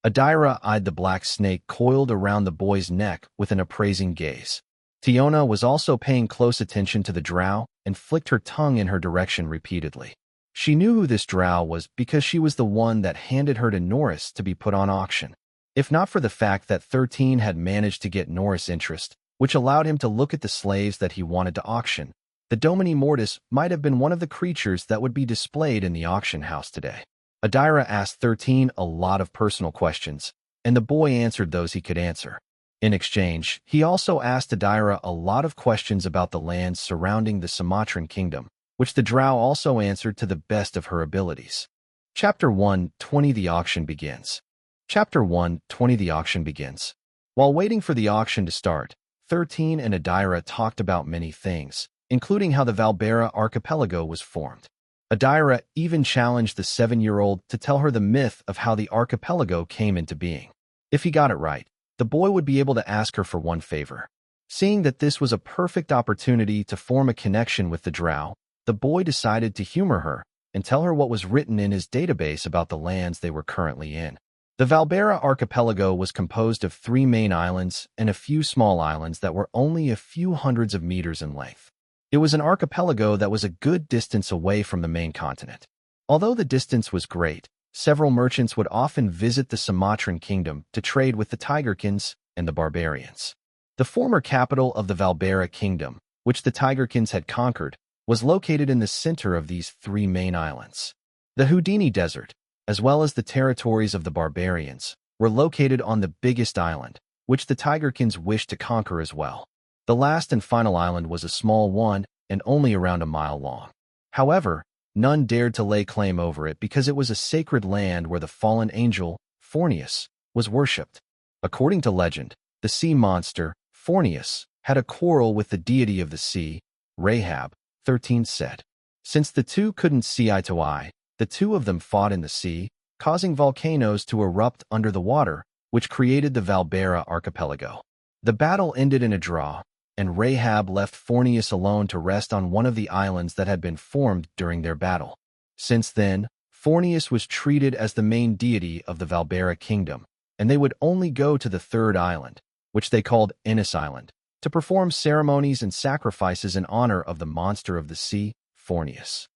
Adira eyed the black snake coiled around the boy's neck with an appraising gaze. Tiona was also paying close attention to the drow and flicked her tongue in her direction repeatedly. She knew who this drow was because she was the one that handed her to Norris to be put on auction. If not for the fact that 13 had managed to get Norris' interest, which allowed him to look at the slaves that he wanted to auction, the Domini Mortis might have been one of the creatures that would be displayed in the auction house today. Adira asked 13 a lot of personal questions, and the boy answered those he could answer. In exchange, he also asked Adira a lot of questions about the lands surrounding the Sumatran kingdom, which the drow also answered to the best of her abilities. Chapter 1:20 The auction begins. Chapter 1:20 The auction begins. While waiting for the auction to start, 13 and Adira talked about many things, including how the Valbera archipelago was formed. Adira even challenged the 7-year-old to tell her the myth of how the archipelago came into being. If he got it right, the boy would be able to ask her for one favor. Seeing that this was a perfect opportunity to form a connection with the drow, the boy decided to humor her and tell her what was written in his database about the lands they were currently in. The Valbera archipelago was composed of 3 main islands and a few small islands that were only a few hundreds of meters in length. It was an archipelago that was a good distance away from the main continent. Although the distance was great, several merchants would often visit the Sumatran kingdom to trade with the Tigerkins and the barbarians. The former capital of the Valbera kingdom, which the Tigerkins had conquered, was located in the center of these 3 main islands. The Houdini Desert, as well as the territories of the barbarians, were located on the biggest island, which the Tigerkins wished to conquer as well. The last and final island was a small one and only around a mile long. However, none dared to lay claim over it because it was a sacred land where the fallen angel, Fornius, was worshipped. According to legend, the sea monster, Fornius, had a quarrel with the deity of the sea, Rahab, 13 said. Since the two couldn't see eye to eye, the two of them fought in the sea, causing volcanoes to erupt under the water, which created the Valbera archipelago. The battle ended in a draw, and Rahab left Fornius alone to rest on one of the islands that had been formed during their battle. Since then, Fornius was treated as the main deity of the Valbera kingdom, and they would only go to the 3rd island, which they called Ennis Island, to perform ceremonies and sacrifices in honor of the monster of the sea, Fornius.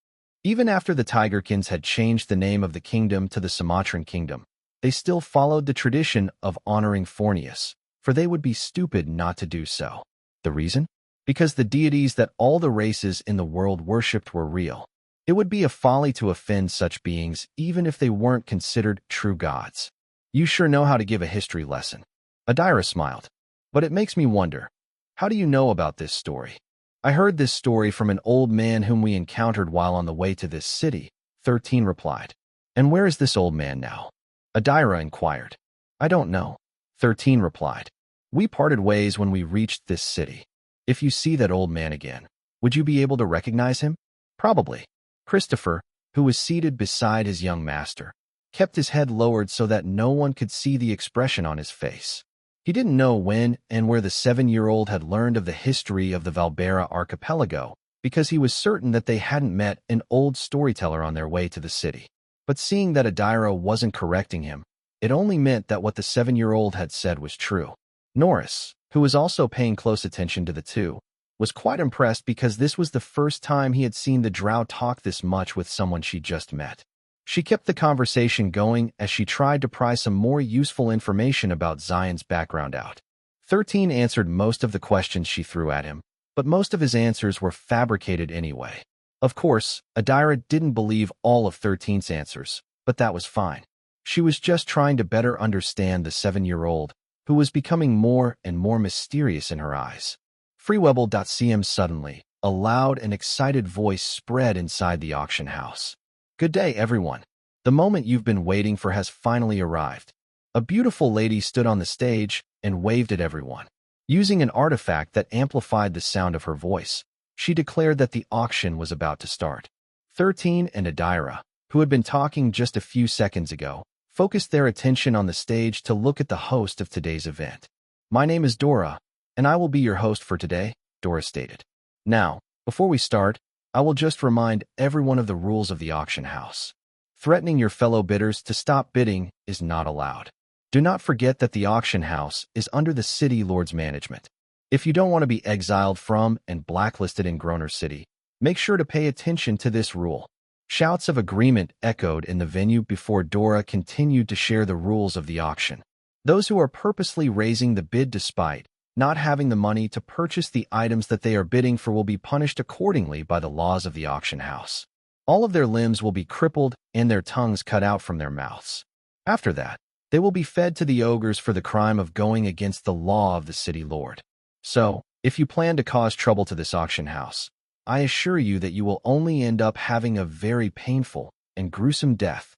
Even after the Tigerkins had changed the name of the kingdom to the Sumatran kingdom, they still followed the tradition of honoring Fornius, for they would be stupid not to do so. The reason? Because the deities that all the races in the world worshipped were real. It would be a folly to offend such beings even if they weren't considered true gods. You sure know how to give a history lesson. Adira smiled. But it makes me wonder, how do you know about this story? I heard this story from an old man whom we encountered while on the way to this city, 13 replied. And where is this old man now? Adira inquired. I don't know, 13 replied. We parted ways when we reached this city. If you see that old man again, would you be able to recognize him? Probably. Christopher, who was seated beside his young master, kept his head lowered so that no one could see the expression on his face. He didn't know when and where the 7-year-old had learned of the history of the Valbera archipelago, because he was certain that they hadn't met an old storyteller on their way to the city. But seeing that Adira wasn't correcting him, it only meant that what the 7-year-old had said was true. Norris, who was also paying close attention to the two, was quite impressed because this was the first time he had seen the drow talk this much with someone she just met. She kept the conversation going as she tried to pry some more useful information about Xylen's background out. 13 answered most of the questions she threw at him, but most of his answers were fabricated anyway. Of course, Adira didn't believe all of 13's answers, but that was fine. She was just trying to better understand the 7-year-old, who was becoming more and more mysterious in her eyes. Freewebble.cm suddenly, a loud and excited voice spread inside the auction house. Good day, everyone. The moment you've been waiting for has finally arrived. A beautiful lady stood on the stage and waved at everyone. Using an artifact that amplified the sound of her voice, she declared that the auction was about to start. 13 and Adira, who had been talking just a few seconds ago, focused their attention on the stage to look at the host of today's event. My name is Dora, and I will be your host for today, Dora stated. Now, before we start, I will just remind everyone of the rules of the auction house. Threatening your fellow bidders to stop bidding is not allowed. Do not forget that the auction house is under the city lord's management. If you don't want to be exiled from and blacklisted in Groner City, make sure to pay attention to this rule. Shouts of agreement echoed in the venue before Dora continued to share the rules of the auction. Those who are purposely raising the bid despite not having the money to purchase the items that they are bidding for will be punished accordingly by the laws of the auction house. All of their limbs will be crippled and their tongues cut out from their mouths. After that, they will be fed to the ogres for the crime of going against the law of the city lord. So, if you plan to cause trouble to this auction house, I assure you that you will only end up having a very painful and gruesome death.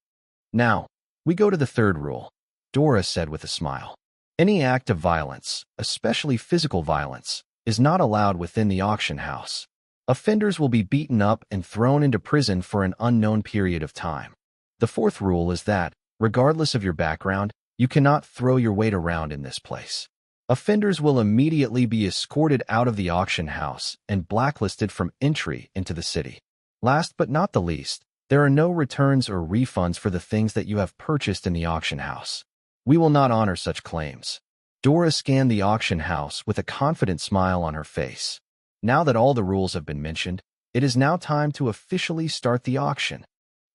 Now, we go to the third rule, Dora said with a smile. Any act of violence, especially physical violence, is not allowed within the auction house. Offenders will be beaten up and thrown into prison for an unknown period of time. The fourth rule is that, regardless of your background, you cannot throw your weight around in this place. Offenders will immediately be escorted out of the auction house and blacklisted from entry into the city. Last but not the least, there are no returns or refunds for the things that you have purchased in the auction house. We will not honor such claims. Dora scanned the auction house with a confident smile on her face. Now that all the rules have been mentioned, it is now time to officially start the auction.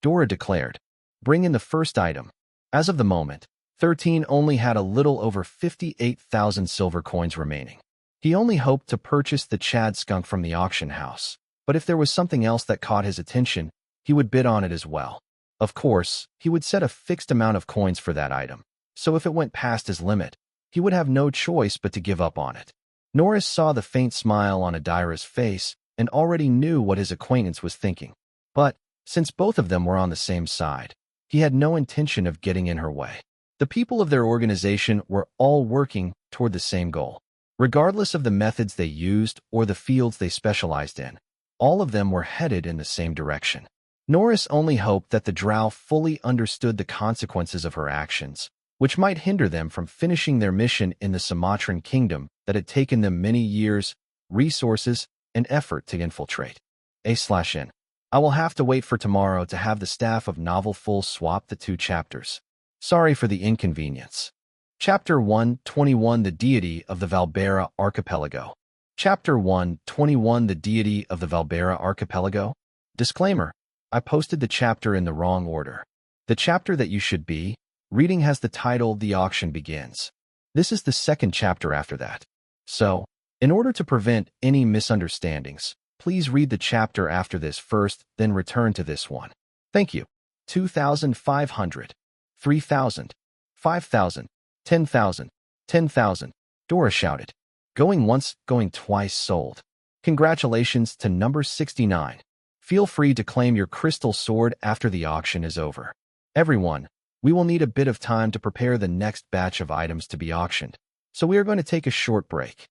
Dora declared, bring in the first item. As of the moment, 13 only had a little over 58,000 silver coins remaining. He only hoped to purchase the Chad skunk from the auction house, but if there was something else that caught his attention, he would bid on it as well. Of course, he would set a fixed amount of coins for that item, so if it went past his limit, he would have no choice but to give up on it. Norris saw the faint smile on Adira's face and already knew what his acquaintance was thinking. But, since both of them were on the same side, he had no intention of getting in her way. The people of their organization were all working toward the same goal. Regardless of the methods they used or the fields they specialized in, all of them were headed in the same direction. Norris only hoped that the drow fully understood the consequences of her actions, which might hinder them from finishing their mission in the Sumatran kingdom that had taken them many years, resources, and effort to infiltrate. A/N. I will have to wait for tomorrow to have the staff of Novel Full swap the 2 chapters. Sorry for the inconvenience. Chapter 121 The Deity of the Valbera Archipelago. Chapter 121 The Deity of the Valbera Archipelago. Disclaimer: I posted the chapter in the wrong order. The chapter that you should be reading has the title The Auction Begins. This is the second chapter after that. So, in order to prevent any misunderstandings, please read the chapter after this first, then return to this one. Thank you. 2,500. 3,000. 5,000. 10,000. 10,000. Dora shouted. Going once, going twice sold. Congratulations to number 69. Feel free to claim your crystal sword after the auction is over. Everyone, we will need a bit of time to prepare the next batch of items to be auctioned, so we are going to take a short break.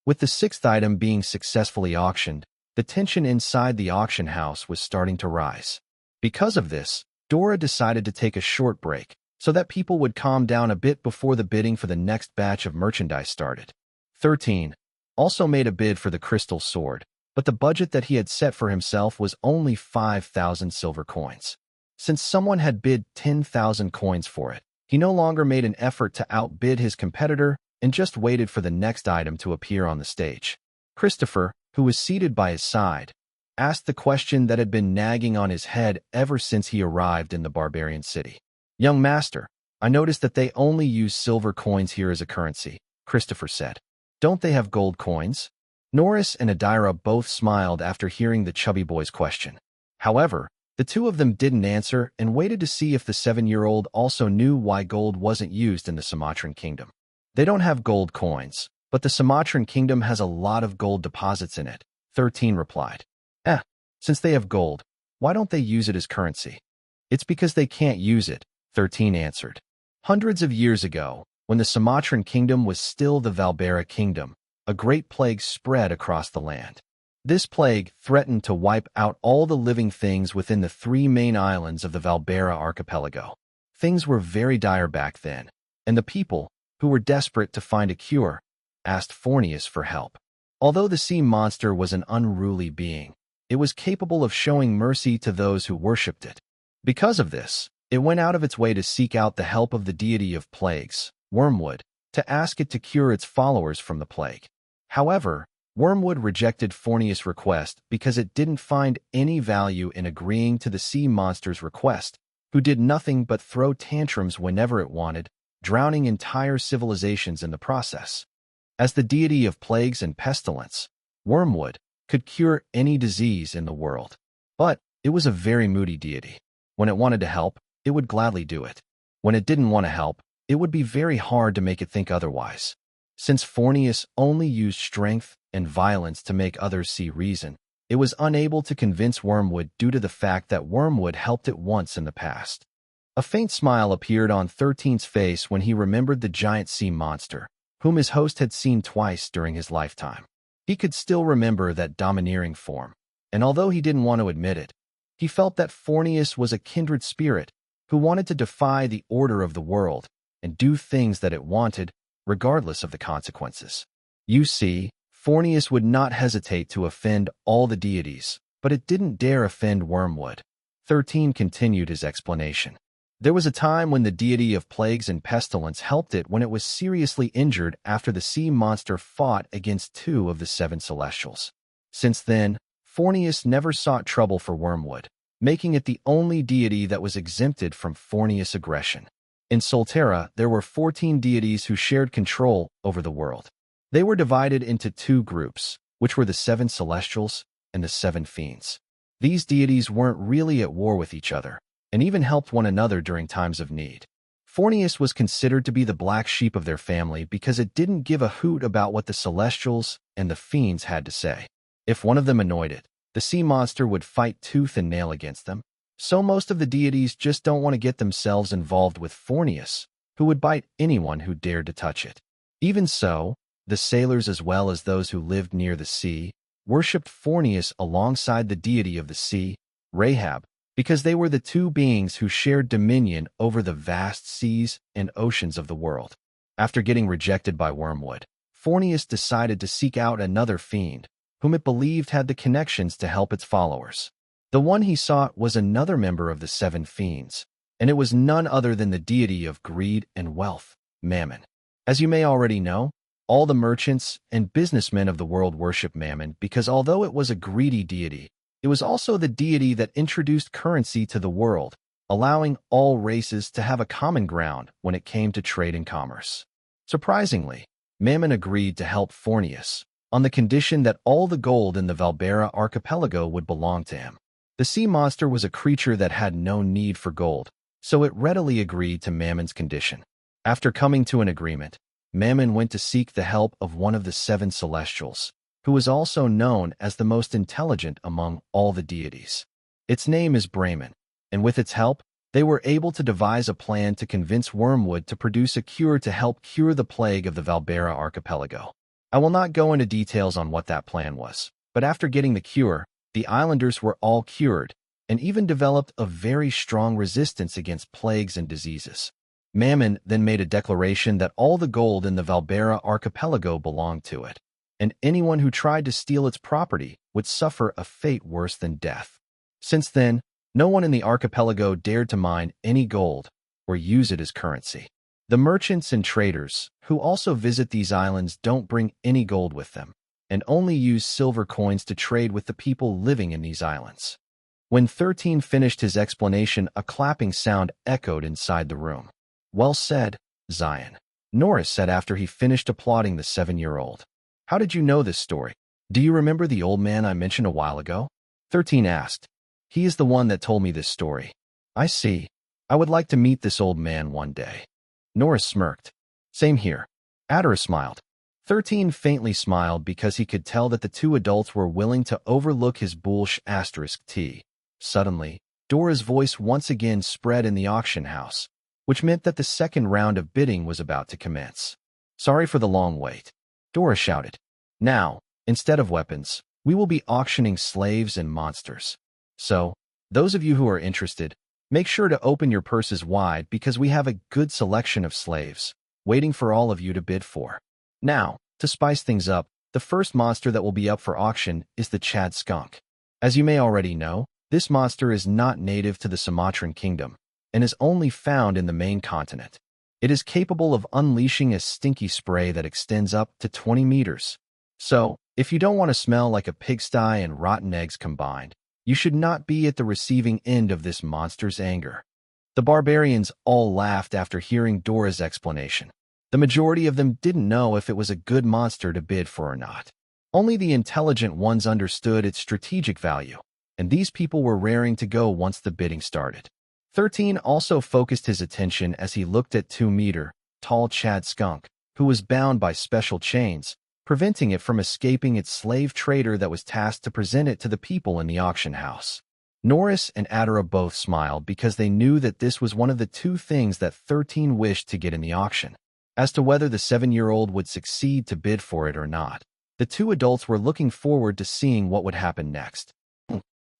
With the 6th item being successfully auctioned, the tension inside the auction house was starting to rise. Because of this, Dora decided to take a short break so that people would calm down a bit before the bidding for the next batch of merchandise started. 13 also made a bid for the crystal sword, but the budget that he had set for himself was only 5,000 silver coins. Since someone had bid 10,000 coins for it, he no longer made an effort to outbid his competitor and just waited for the next item to appear on the stage. Christopher, who was seated by his side, asked the question that had been nagging on his head ever since he arrived in the barbarian city. "Young master, I noticed that they only use silver coins here as a currency," Christopher said. "Don't they have gold coins?" Norris and Adira both smiled after hearing the chubby boy's question. However, the two of them didn't answer and waited to see if the 7-year-old also knew why gold wasn't used in the Sumatran kingdom. "They don't have gold coins, but the Sumatran kingdom has a lot of gold deposits in it," 13 replied. Since they have gold, why don't they use it as currency?" "It's because they can't use it," 13 answered. Hundreds of years ago, when the Sumatran kingdom was still the Valbera kingdom, a great plague spread across the land. This plague threatened to wipe out all the living things within the 3 main islands of the Valbera archipelago. Things were very dire back then, and the people, who were desperate to find a cure, asked Fornius for help. Although the sea monster was an unruly being, it was capable of showing mercy to those who worshipped it. Because of this, it went out of its way to seek out the help of the deity of plagues, Wormwood, to ask it to cure its followers from the plague. However, Wormwood rejected Fornius' request because it didn't find any value in agreeing to the sea monster's request, who did nothing but throw tantrums whenever it wanted, drowning entire civilizations in the process. As the deity of plagues and pestilence, Wormwood could cure any disease in the world. But it was a very moody deity. When it wanted to help, it would gladly do it. When it didn't want to help, it would be very hard to make it think otherwise. Since Fornius only used strength and violence to make others see reason, it was unable to convince Wormwood due to the fact that Wormwood helped it once in the past. A faint smile appeared on 13's face when he remembered the giant sea monster, whom his host had seen twice during his lifetime. He could still remember that domineering form, and although he didn't want to admit it, he felt that Fornius was a kindred spirit who wanted to defy the order of the world and do things that it wanted, regardless of the consequences. You see, Fornius would not hesitate to offend all the deities, but it didn't dare offend Wormwood. 13 continued his explanation. There was a time when the deity of plagues and pestilence helped it when it was seriously injured after the sea monster fought against 2 of the 7 celestials. Since then, Fornius never sought trouble for Wormwood, making it the only deity that was exempted from Fornius aggression. In Solterra, there were 14 deities who shared control over the world. They were divided into 2 groups, which were the 7 celestials and the 7 fiends. These deities weren't really at war with each other, and even helped one another during times of need. Fornius was considered to be the black sheep of their family because it didn't give a hoot about what the celestials and the fiends had to say. If one of them annoyed it, the sea monster would fight tooth and nail against them. So most of the deities just don't want to get themselves involved with Fornius, who would bite anyone who dared to touch it. Even so, the sailors as well as those who lived near the sea worshipped Fornius alongside the deity of the sea, Rahab, because they were the 2 beings who shared dominion over the vast seas and oceans of the world. After getting rejected by Wormwood, Fornius decided to seek out another fiend, whom it believed had the connections to help its followers. The one he sought was another member of the 7 fiends, and it was none other than the deity of greed and wealth, Mammon. As you may already know, all the merchants and businessmen of the world worship Mammon because although it was a greedy deity, it was also the deity that introduced currency to the world, allowing all races to have a common ground when it came to trade and commerce. Surprisingly, Mammon agreed to help Fornius, on the condition that all the gold in the Valbera archipelago would belong to him. The sea monster was a creature that had no need for gold, so it readily agreed to Mammon's condition. After coming to an agreement, Mammon went to seek the help of one of the 7 celestials, who was also known as the most intelligent among all the deities. Its name is Brahman, and with its help, they were able to devise a plan to convince Wormwood to produce a cure to help cure the plague of the Valbera archipelago. I will not go into details on what that plan was, but after getting the cure, the islanders were all cured, and even developed a very strong resistance against plagues and diseases. Mammon then made a declaration that all the gold in the Valbera archipelago belonged to it, and anyone who tried to steal its property would suffer a fate worse than death. Since then, no one in the archipelago dared to mine any gold or use it as currency. The merchants and traders who also visit these islands don't bring any gold with them and only use silver coins to trade with the people living in these islands. When 13 finished his explanation, a clapping sound echoed inside the room. "Well said, Xylen," Norris said after he finished applauding the 7-year-old. "How did you know this story? Do you remember the old man I mentioned a while ago?" 13 asked. "He is the one that told me this story." "I see. I would like to meet this old man one day." Norris smirked. "Same here." Adara smiled. 13 faintly smiled because he could tell that the two adults were willing to overlook his **T. Suddenly, Dora's voice once again spread in the auction house, which meant that the second round of bidding was about to commence. "Sorry for the long wait," Dora shouted. "Now, instead of weapons, we will be auctioning slaves and monsters. So, those of you who are interested, make sure to open your purses wide because we have a good selection of slaves waiting for all of you to bid for." Now, to spice things up, the first monster that will be up for auction is the Chad skunk. As you may already know, this monster is not native to the Sumatran kingdom and is only found in the main continent. It is capable of unleashing a stinky spray that extends up to 20 meters. So, if you don't want to smell like a pigsty and rotten eggs combined, you should not be at the receiving end of this monster's anger. The barbarians all laughed after hearing Dora's explanation. The majority of them didn't know if it was a good monster to bid for or not. Only the intelligent ones understood its strategic value, and these people were raring to go once the bidding started. 13 also focused his attention as he looked at 2-meter-tall Chad skunk, who was bound by special chains, preventing it from escaping its slave trader that was tasked to present it to the people in the auction house. Norris and Adara both smiled because they knew that this was one of the two things that 13 wished to get in the auction. As to whether the 7-year-old would succeed to bid for it or not, the two adults were looking forward to seeing what would happen next.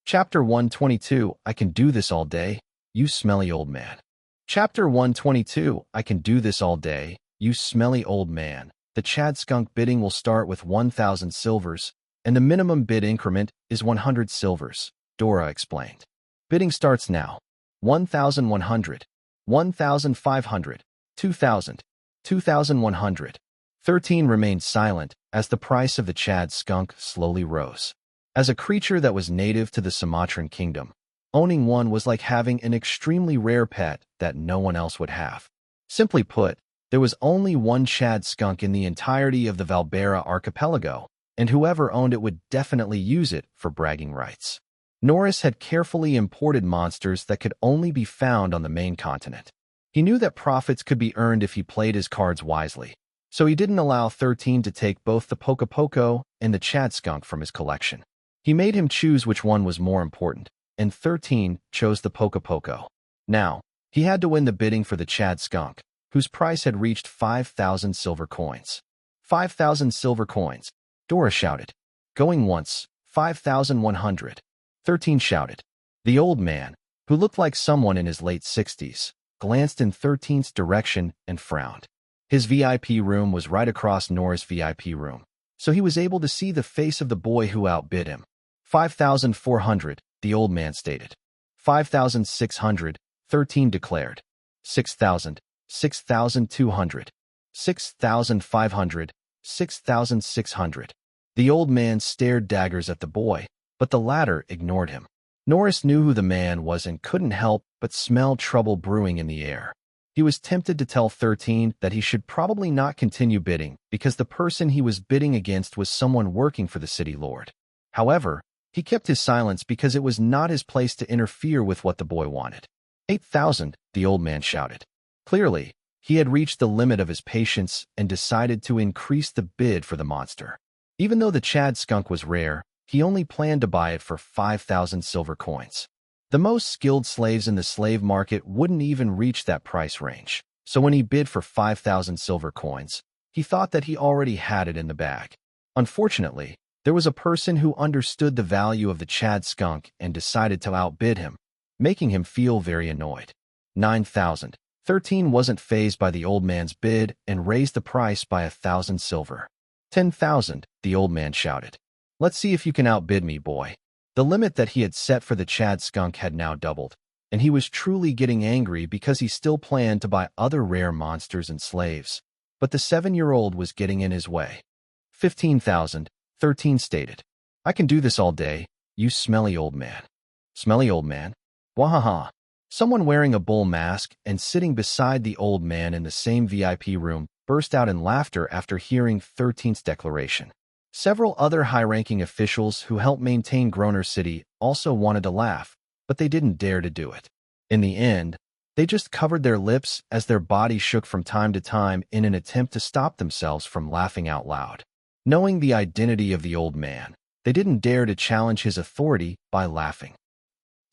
Chapter 122, I Can Do This All Day, You Smelly Old Man. Chapter 122, I Can Do This All Day, You Smelly Old Man. The Chad skunk bidding will start with 1,000 silvers, and the minimum bid increment is 100 silvers, Dora explained. Bidding starts now. 1,100, 1,500, 2,000, 2,100. 13 remained silent as the price of the Chad skunk slowly rose. As a creature that was native to the Sumatran kingdom, owning one was like having an extremely rare pet that no one else would have. Simply put, there was only one Chad skunk in the entirety of the Valbera archipelago, and whoever owned it would definitely use it for bragging rights. Norris had carefully imported monsters that could only be found on the main continent. He knew that profits could be earned if he played his cards wisely, so he didn't allow 13 to take both the Poco and the Chad skunk from his collection. He made him choose which one was more important, and 13 chose the Poco. Now, he had to win the bidding for the Chad skunk, whose price had reached 5,000 silver coins. 5,000 silver coins, Dora shouted. Going once, 5,100. 13 shouted. The old man, who looked like someone in his late 60s, glanced in 13's direction and frowned. His VIP room was right across Nora's VIP room, so he was able to see the face of the boy who outbid him. 5,400, the old man stated. 5,600, 13 declared. 6,000, 6,200, 6,500, 6,600. The old man stared daggers at the boy, but the latter ignored him. Norris knew who the man was and couldn't help but smell trouble brewing in the air. He was tempted to tell 13 that he should probably not continue bidding because the person he was bidding against was someone working for the city lord. However, he kept his silence because it was not his place to interfere with what the boy wanted. 8,000, the old man shouted. Clearly, he had reached the limit of his patience and decided to increase the bid for the monster. Even though the Chad skunk was rare, he only planned to buy it for 5,000 silver coins. The most skilled slaves in the slave market wouldn't even reach that price range, so when he bid for 5,000 silver coins, he thought that he already had it in the bag. Unfortunately, there was a person who understood the value of the Chad skunk and decided to outbid him, making him feel very annoyed. 9,000. 13 wasn't fazed by the old man's bid and raised the price by 1,000 silver. 10,000, the old man shouted. Let's see if you can outbid me, boy. The limit that he had set for the Chad skunk had now doubled, and he was truly getting angry because he still planned to buy other rare monsters and slaves. But the 7-year-old was getting in his way. 15,000, 13 stated. I can do this all day, you smelly old man. Smelly old man? Wahaha. Someone wearing a bull mask and sitting beside the old man in the same VIP room burst out in laughter after hearing 13's declaration. Several other high-ranking officials who helped maintain Groner City also wanted to laugh, but they didn't dare to do it. In the end, they just covered their lips as their bodies shook from time to time in an attempt to stop themselves from laughing out loud. Knowing the identity of the old man, they didn't dare to challenge his authority by laughing.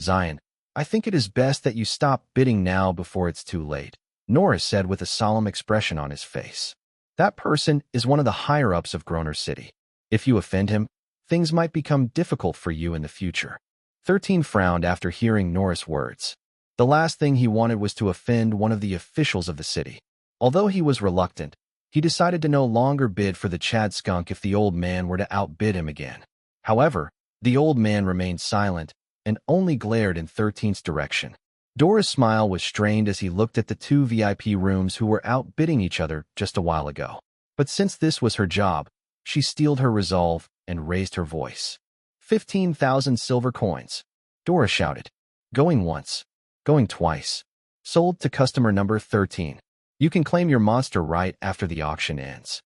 Xylen, I think it is best that you stop bidding now before it's too late, Norris said with a solemn expression on his face. That person is one of the higher-ups of Groner City. If you offend him, things might become difficult for you in the future. 13 frowned after hearing Norris' words. The last thing he wanted was to offend one of the officials of the city. Although he was reluctant, he decided to no longer bid for the Chad skunk if the old man were to outbid him again. However, the old man remained silent and only glared in 13's direction. Dora's smile was strained as he looked at the two VIP rooms who were outbidding each other just a while ago. But since this was her job, she steeled her resolve and raised her voice. 15,000 silver coins. Dora shouted. Going once. Going twice. Sold to customer number 13. You can claim your monster right after the auction ends.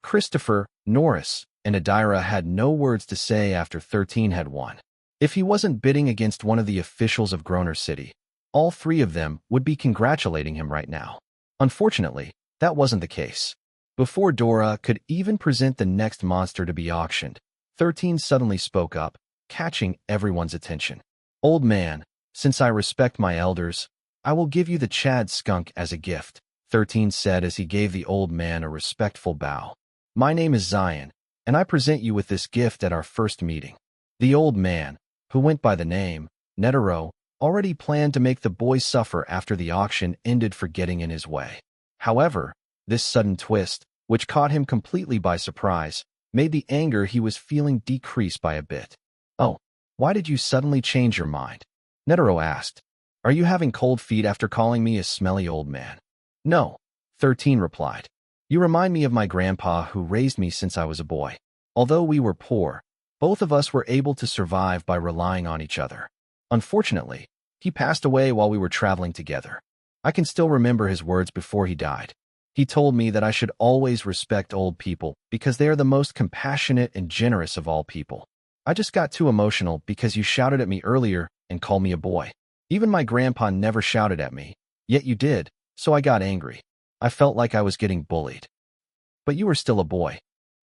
Christopher, Norris, and Adira had no words to say after 13 had won. If he wasn't bidding against one of the officials of Groner City, all three of them would be congratulating him right now. Unfortunately, that wasn't the case. Before Dora could even present the next monster to be auctioned, 13 suddenly spoke up, catching everyone's attention. Old man, since I respect my elders, I will give you the Chad skunk as a gift, 13 said as he gave the old man a respectful bow. My name is Xylen, and I present you with this gift at our first meeting. The old man, who went by the name Netero, already planned to make the boy suffer after the auction ended for getting in his way. However, this sudden twist, which caught him completely by surprise, made the anger he was feeling decrease by a bit. Oh, why did you suddenly change your mind? Netero asked. Are you having cold feet after calling me a smelly old man? No, 13 replied. You remind me of my grandpa who raised me since I was a boy. Although we were poor, both of us were able to survive by relying on each other. Unfortunately, he passed away while we were traveling together. I can still remember his words before he died. He told me that I should always respect old people because they are the most compassionate and generous of all people. I just got too emotional because you shouted at me earlier and called me a boy. Even my grandpa never shouted at me, yet you did, so I got angry. I felt like I was getting bullied. But you were still a boy.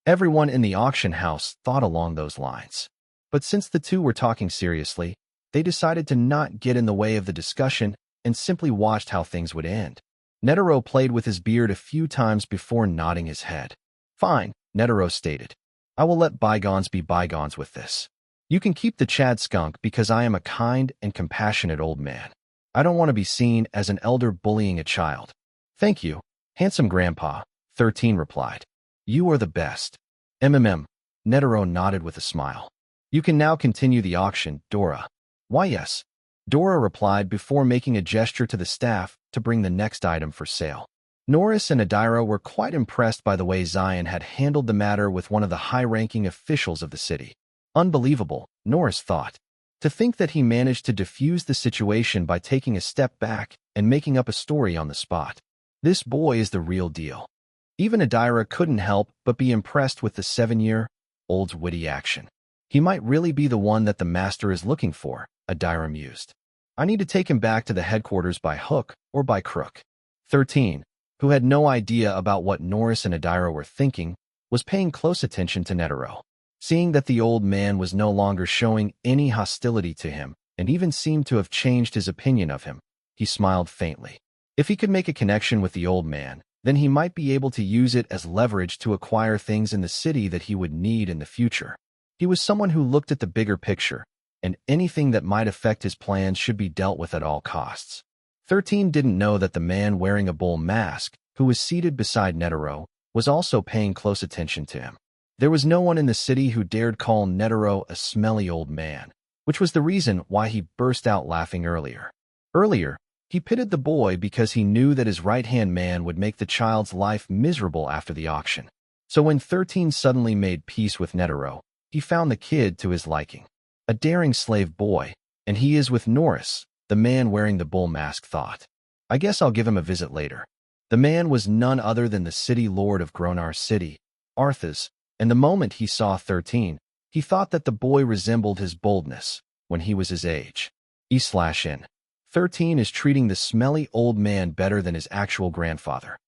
Everyone in the auction house thought along those lines. But since the two were talking seriously, they decided to not get in the way of the discussion and simply watched how things would end. Netero played with his beard a few times before nodding his head. Fine, Netero stated. I will let bygones be bygones with this. You can keep the Chad skunk because I am a kind and compassionate old man. I don't want to be seen as an elder bullying a child. Thank you, handsome grandpa, 13 replied. You are the best. Netero nodded with a smile. You can now continue the auction, Dora. Why yes. Dora replied before making a gesture to the staff to bring the next item for sale. Norris and Adira were quite impressed by the way Xylen had handled the matter with one of the high-ranking officials of the city. Unbelievable, Norris thought. To think that he managed to defuse the situation by taking a step back and making up a story on the spot. This boy is the real deal. Even Adira couldn't help but be impressed with the 7-year-old's witty action. He might really be the one that the master is looking for, Adira mused. I need to take him back to the headquarters by hook or by crook. 13, who had no idea about what Norris and Adira were thinking, was paying close attention to Netero. Seeing that the old man was no longer showing any hostility to him and even seemed to have changed his opinion of him, he smiled faintly. If he could make a connection with the old man, then he might be able to use it as leverage to acquire things in the city that he would need in the future. He was someone who looked at the bigger picture, and anything that might affect his plans should be dealt with at all costs. 13 didn't know that the man wearing a bull mask, who was seated beside Netero, was also paying close attention to him. There was no one in the city who dared call Netero a smelly old man, which was the reason why he burst out laughing earlier. Earlier, he pitied the boy because he knew that his right-hand man would make the child's life miserable after the auction. So when 13 suddenly made peace with Netero, he found the kid to his liking. A daring slave boy, and he is with Norris, the man wearing the bull mask thought. I guess I'll give him a visit later. The man was none other than the city lord of Gronar City, Arthas, and the moment he saw 13, he thought that the boy resembled his boldness when he was his age. E/N. 13 is treating the smelly old man better than his actual grandfather.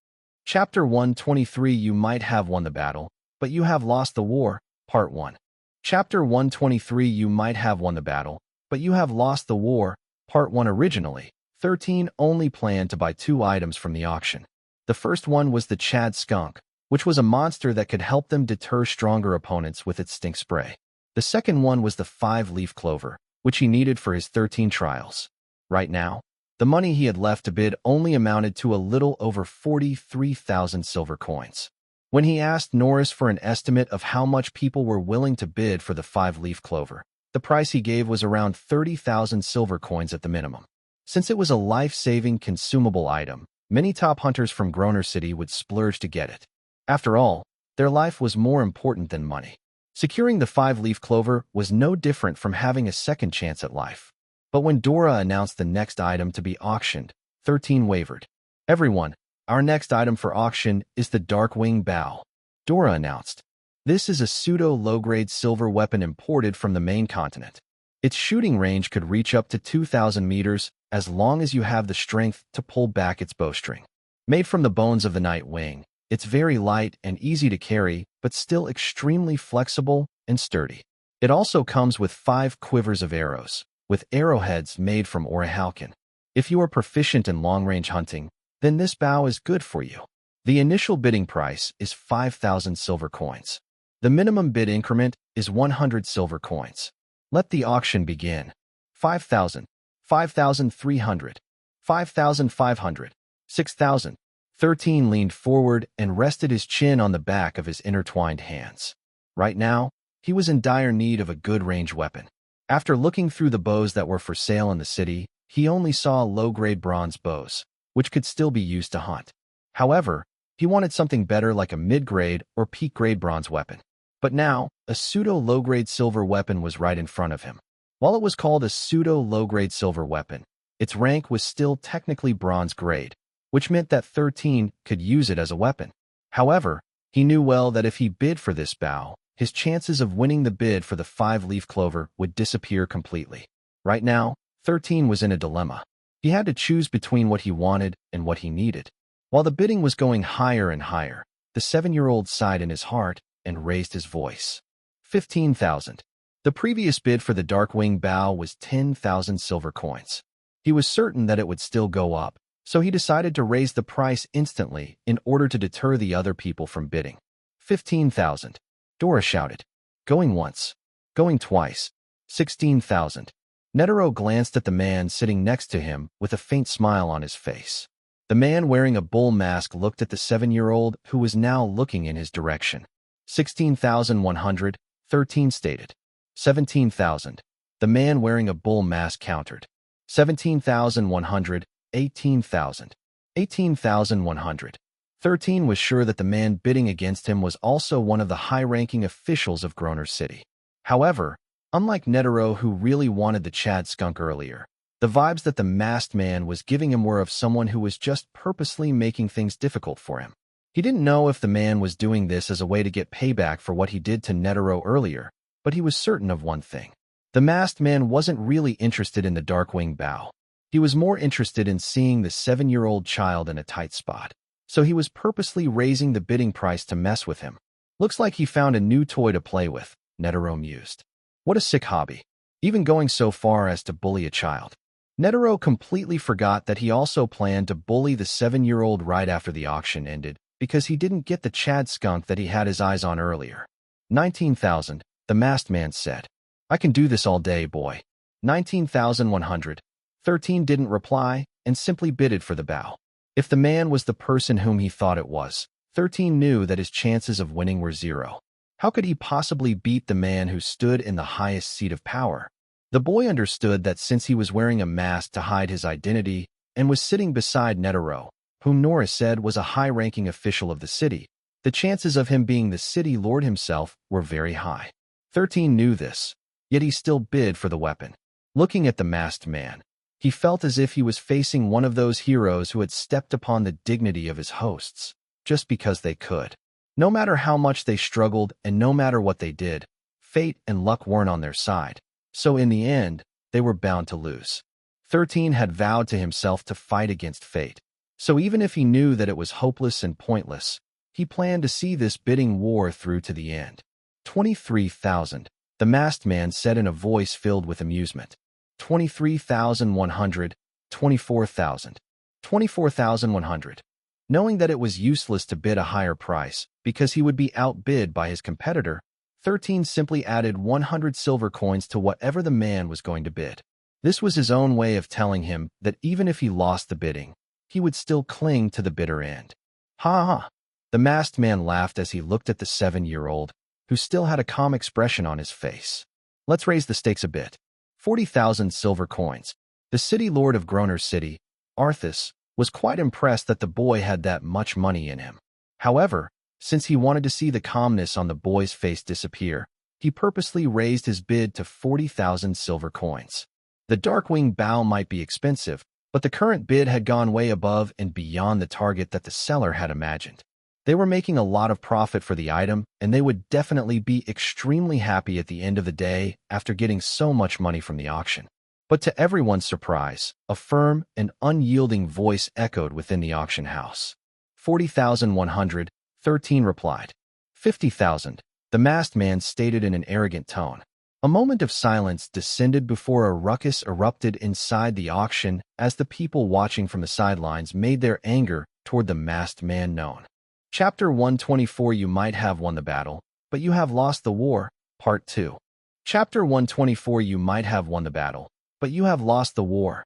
Chapter 123 You might have won the battle, but you have lost the war, Part 1. Chapter 123 You might have won the battle, but you have lost the war, Part 1. Originally, 13 only planned to buy 2 items from the auction. The first one was the Chad skunk, which was a monster that could help them deter stronger opponents with its stink spray. The second one was the 5-leaf clover, which he needed for his 13 trials. Right now, the money he had left to bid only amounted to a little over 43,000 silver coins. When he asked Norris for an estimate of how much people were willing to bid for the 5-leaf clover, the price he gave was around 30,000 silver coins at the minimum. Since it was a life-saving consumable item, many top hunters from Gronar City would splurge to get it. After all, their life was more important than money. Securing the 5-leaf clover was no different from having a second chance at life. But when Dora announced the next item to be auctioned, 13 wavered. Everyone, our next item for auction is the Darkwing Bow, Dora announced. This is a pseudo-low-grade silver weapon imported from the main continent. Its shooting range could reach up to 2,000 meters as long as you have the strength to pull back its bowstring. Made from the bones of the Night Wing, it's very light and easy to carry, but still extremely flexible and sturdy. It also comes with 5 quivers of arrows, with arrowheads made from orichalcum. If you are proficient in long-range hunting, then this bow is good for you. The initial bidding price is 5,000 silver coins. The minimum bid increment is 100 silver coins. Let the auction begin. 5,000, 5,300, 5,500, 6,000. 13 leaned forward and rested his chin on the back of his intertwined hands. Right now, he was in dire need of a good range weapon. After looking through the bows that were for sale in the city, he only saw low-grade bronze bows, which could still be used to hunt. However, he wanted something better like a mid-grade or peak-grade bronze weapon. But now, a pseudo-low-grade silver weapon was right in front of him. While it was called a pseudo-low-grade silver weapon, its rank was still technically bronze grade, which meant that 13 could use it as a weapon. However, he knew well that if he bid for this bow, his chances of winning the bid for the 5-leaf clover would disappear completely. Right now, 13 was in a dilemma. He had to choose between what he wanted and what he needed. While the bidding was going higher and higher, the 7-year-old sighed in his heart and raised his voice. 15,000. The previous bid for the Darkwing Bow was 10,000 silver coins. He was certain that it would still go up, so he decided to raise the price instantly in order to deter the other people from bidding. 15,000. Dora shouted. Going once. Going twice. 16,000. Netero glanced at the man sitting next to him with a faint smile on his face. The man wearing a bull mask looked at the 7-year-old who was now looking in his direction. 16,100, 13 stated. 17,000. The man wearing a bull mask countered. 17,100, 18,000. 18,100. 13 was sure that the man bidding against him was also one of the high-ranking officials of Gronar City. However, unlike Netero, who really wanted the Chad skunk earlier, the vibes that the masked man was giving him were of someone who was just purposely making things difficult for him. He didn't know if the man was doing this as a way to get payback for what he did to Netero earlier, but he was certain of one thing. The masked man wasn't really interested in the Darkwing Bow. He was more interested in seeing the 7-year-old child in a tight spot. So he was purposely raising the bidding price to mess with him. Looks like he found a new toy to play with, Netero mused. What a sick hobby. Even going so far as to bully a child. Netero completely forgot that he also planned to bully the 7-year-old right after the auction ended, because he didn't get the Chad skunk that he had his eyes on earlier. 19,000, the masked man said. I can do this all day, boy. 19,100. 13 didn't reply and simply bidded for the bow. If the man was the person whom he thought it was, 13 knew that his chances of winning were 0. How could he possibly beat the man who stood in the highest seat of power? The boy understood that since he was wearing a mask to hide his identity and was sitting beside Netero, whom Norris said was a high-ranking official of the city, the chances of him being the city lord himself were very high. 13 knew this, yet he still bid for the weapon. Looking at the masked man, he felt as if he was facing one of those heroes who had stepped upon the dignity of his hosts, just because they could. No matter how much they struggled and no matter what they did, fate and luck weren't on their side. So in the end, they were bound to lose. 13 had vowed to himself to fight against fate. So even if he knew that it was hopeless and pointless, he planned to see this bidding war through to the end. 23,000, the masked man said in a voice filled with amusement. 23,100, 24,000, 24,100. Knowing that it was useless to bid a higher price because he would be outbid by his competitor, 13 simply added 100 silver coins to whatever the man was going to bid. This was his own way of telling him that even if he lost the bidding, he would still cling to the bitter end. Ha ha! The masked man laughed as he looked at the 7-year-old, who still had a calm expression on his face. Let's raise the stakes a bit. 40,000 silver coins. The city lord of Groner City, Arthas, was quite impressed that the boy had that much money in him. However, since he wanted to see the calmness on the boy's face disappear, he purposely raised his bid to 40,000 silver coins. The Darkwing bow might be expensive, but the current bid had gone way above and beyond the target that the seller had imagined. They were making a lot of profit for the item, and they would definitely be extremely happy at the end of the day after getting so much money from the auction. But to everyone's surprise, a firm and unyielding voice echoed within the auction house. 40,100, 13 replied. 50,000, the masked man stated in an arrogant tone. A moment of silence descended before a ruckus erupted inside the auction as the people watching from the sidelines made their anger toward the masked man known. Chapter 124. You might have won the battle, but you have lost the war, Part 2. Chapter 124. You might have won the battle, but you have lost the war.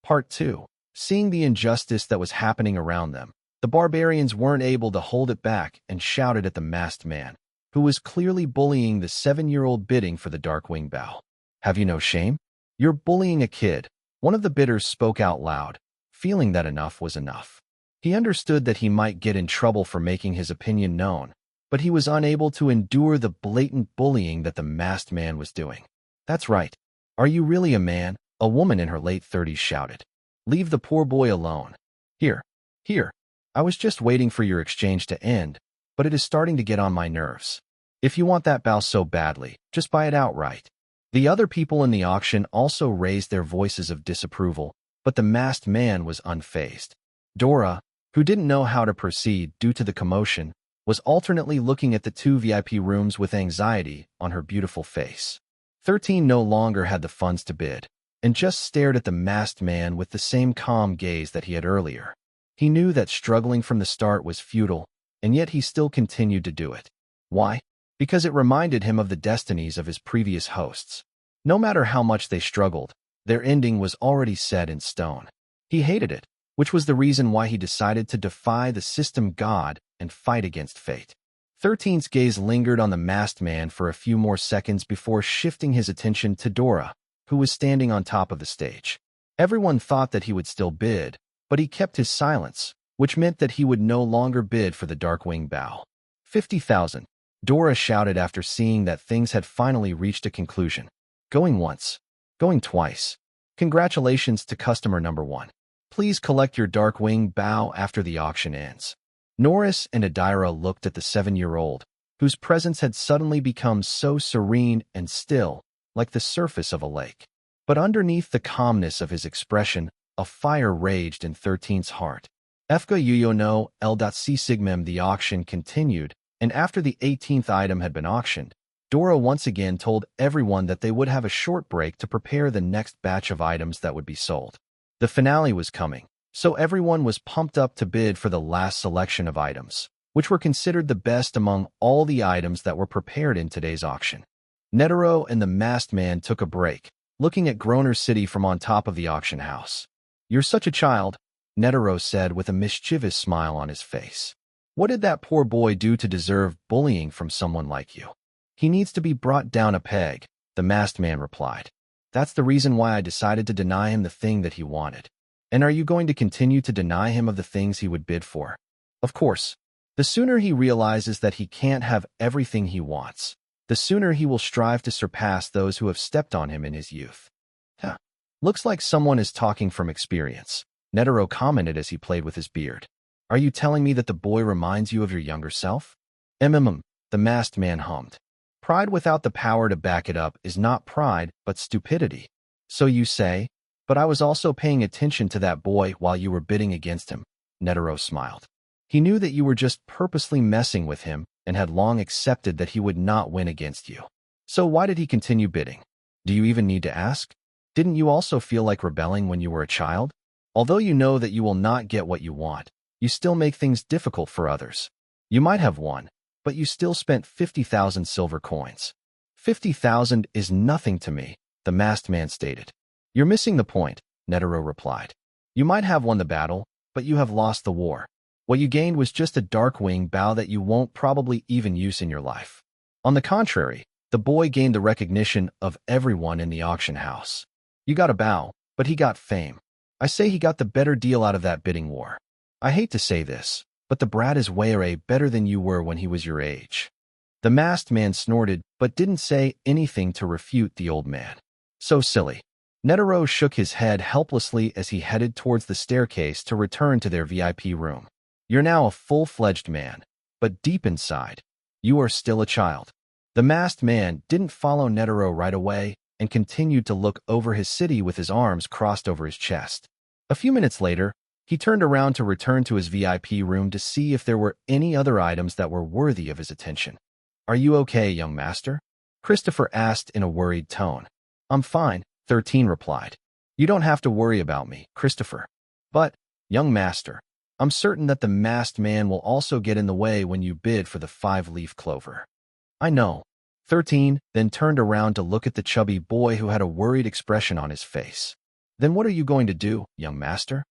Part 2. Seeing the injustice that was happening around them, the barbarians weren't able to hold it back and shouted at the masked man, who was clearly bullying the 7-year-old bidding for the Darkwing bow. Have you no shame? You're bullying a kid. One of the bidders spoke out loud, feeling that enough was enough. He understood that he might get in trouble for making his opinion known, but he was unable to endure the blatant bullying that the masked man was doing. That's right. Are you really a man? A woman in her late 30s shouted. Leave the poor boy alone. Here. I was just waiting for your exchange to end, but it is starting to get on my nerves. If you want that bow so badly, just buy it outright. The other people in the auction also raised their voices of disapproval, but the masked man was unfazed. Dora, who didn't know how to proceed due to the commotion, was alternately looking at the 2 VIP rooms with anxiety on her beautiful face. 13 no longer had the funds to bid, and just stared at the masked man with the same calm gaze that he had earlier. He knew that struggling from the start was futile, and yet he still continued to do it. Why? Because it reminded him of the destinies of his previous hosts. No matter how much they struggled, their ending was already set in stone. He hated it, which was the reason why he decided to defy the system god and fight against fate. 13's gaze lingered on the masked man for a few more seconds before shifting his attention to Dora, who was standing on top of the stage. Everyone thought that he would still bid, but he kept his silence, which meant that he would no longer bid for the Darkwing bow. 50,000, Dora shouted after seeing that things had finally reached a conclusion. Going once. Going twice. Congratulations to customer number 1. Please collect your Darkwing bow after the auction ends. Norris and Adira looked at the 7-year-old, whose presence had suddenly become so serene and still, like the surface of a lake. But underneath the calmness of his expression, a fire raged in 13's heart. Efka Yuyono L.C. Sigmem. The auction continued, and after the 18th item had been auctioned, Dora once again told everyone that they would have a short break to prepare the next batch of items that would be sold. The finale was coming, so everyone was pumped up to bid for the last selection of items, which were considered the best among all the items that were prepared in today's auction. Netero and the masked man took a break, looking at Groner City from on top of the auction house. You're such a child, Netero said with a mischievous smile on his face. What did that poor boy do to deserve bullying from someone like you? He needs to be brought down a peg, the masked man replied. That's the reason why I decided to deny him the thing that he wanted. And are you going to continue to deny him of the things he would bid for? Of course. The sooner he realizes that he can't have everything he wants, the sooner he will strive to surpass those who have stepped on him in his youth. Huh. Looks like someone is talking from experience, Netero commented as he played with his beard. Are you telling me that the boy reminds you of your younger self? The masked man hummed. Pride without the power to back it up is not pride, but stupidity. So you say? But I was also paying attention to that boy while you were bidding against him, Netero smiled. He knew that you were just purposely messing with him and had long accepted that he would not win against you. So why did he continue bidding? Do you even need to ask? Didn't you also feel like rebelling when you were a child? Although you know that you will not get what you want, you still make things difficult for others. You might have won, but you still spent 50,000 silver coins. 50,000 is nothing to me, the masked man stated. You're missing the point, Netero replied. You might have won the battle, but you have lost the war. What you gained was just a Darkwing bow that you won't probably even use in your life. On the contrary, the boy gained the recognition of everyone in the auction house. You got a bow, but he got fame. I say he got the better deal out of that bidding war. I hate to say this, but the brat is way better than you were when he was your age. The masked man snorted, but didn't say anything to refute the old man. So silly. Netero shook his head helplessly as he headed towards the staircase to return to their VIP room. You're now a full-fledged man, but deep inside, you are still a child. The masked man didn't follow Netero right away and continued to look over his city with his arms crossed over his chest. A few minutes later, he turned around to return to his VIP room to see if there were any other items that were worthy of his attention. Are you okay, young master? Christopher asked in a worried tone. I'm fine, 13 replied. You don't have to worry about me, Christopher. But, young master, I'm certain that the masked man will also get in the way when you bid for the 5-leaf clover. I know. 13 then turned around to look at the chubby boy who had a worried expression on his face. Then what are you going to do, young master?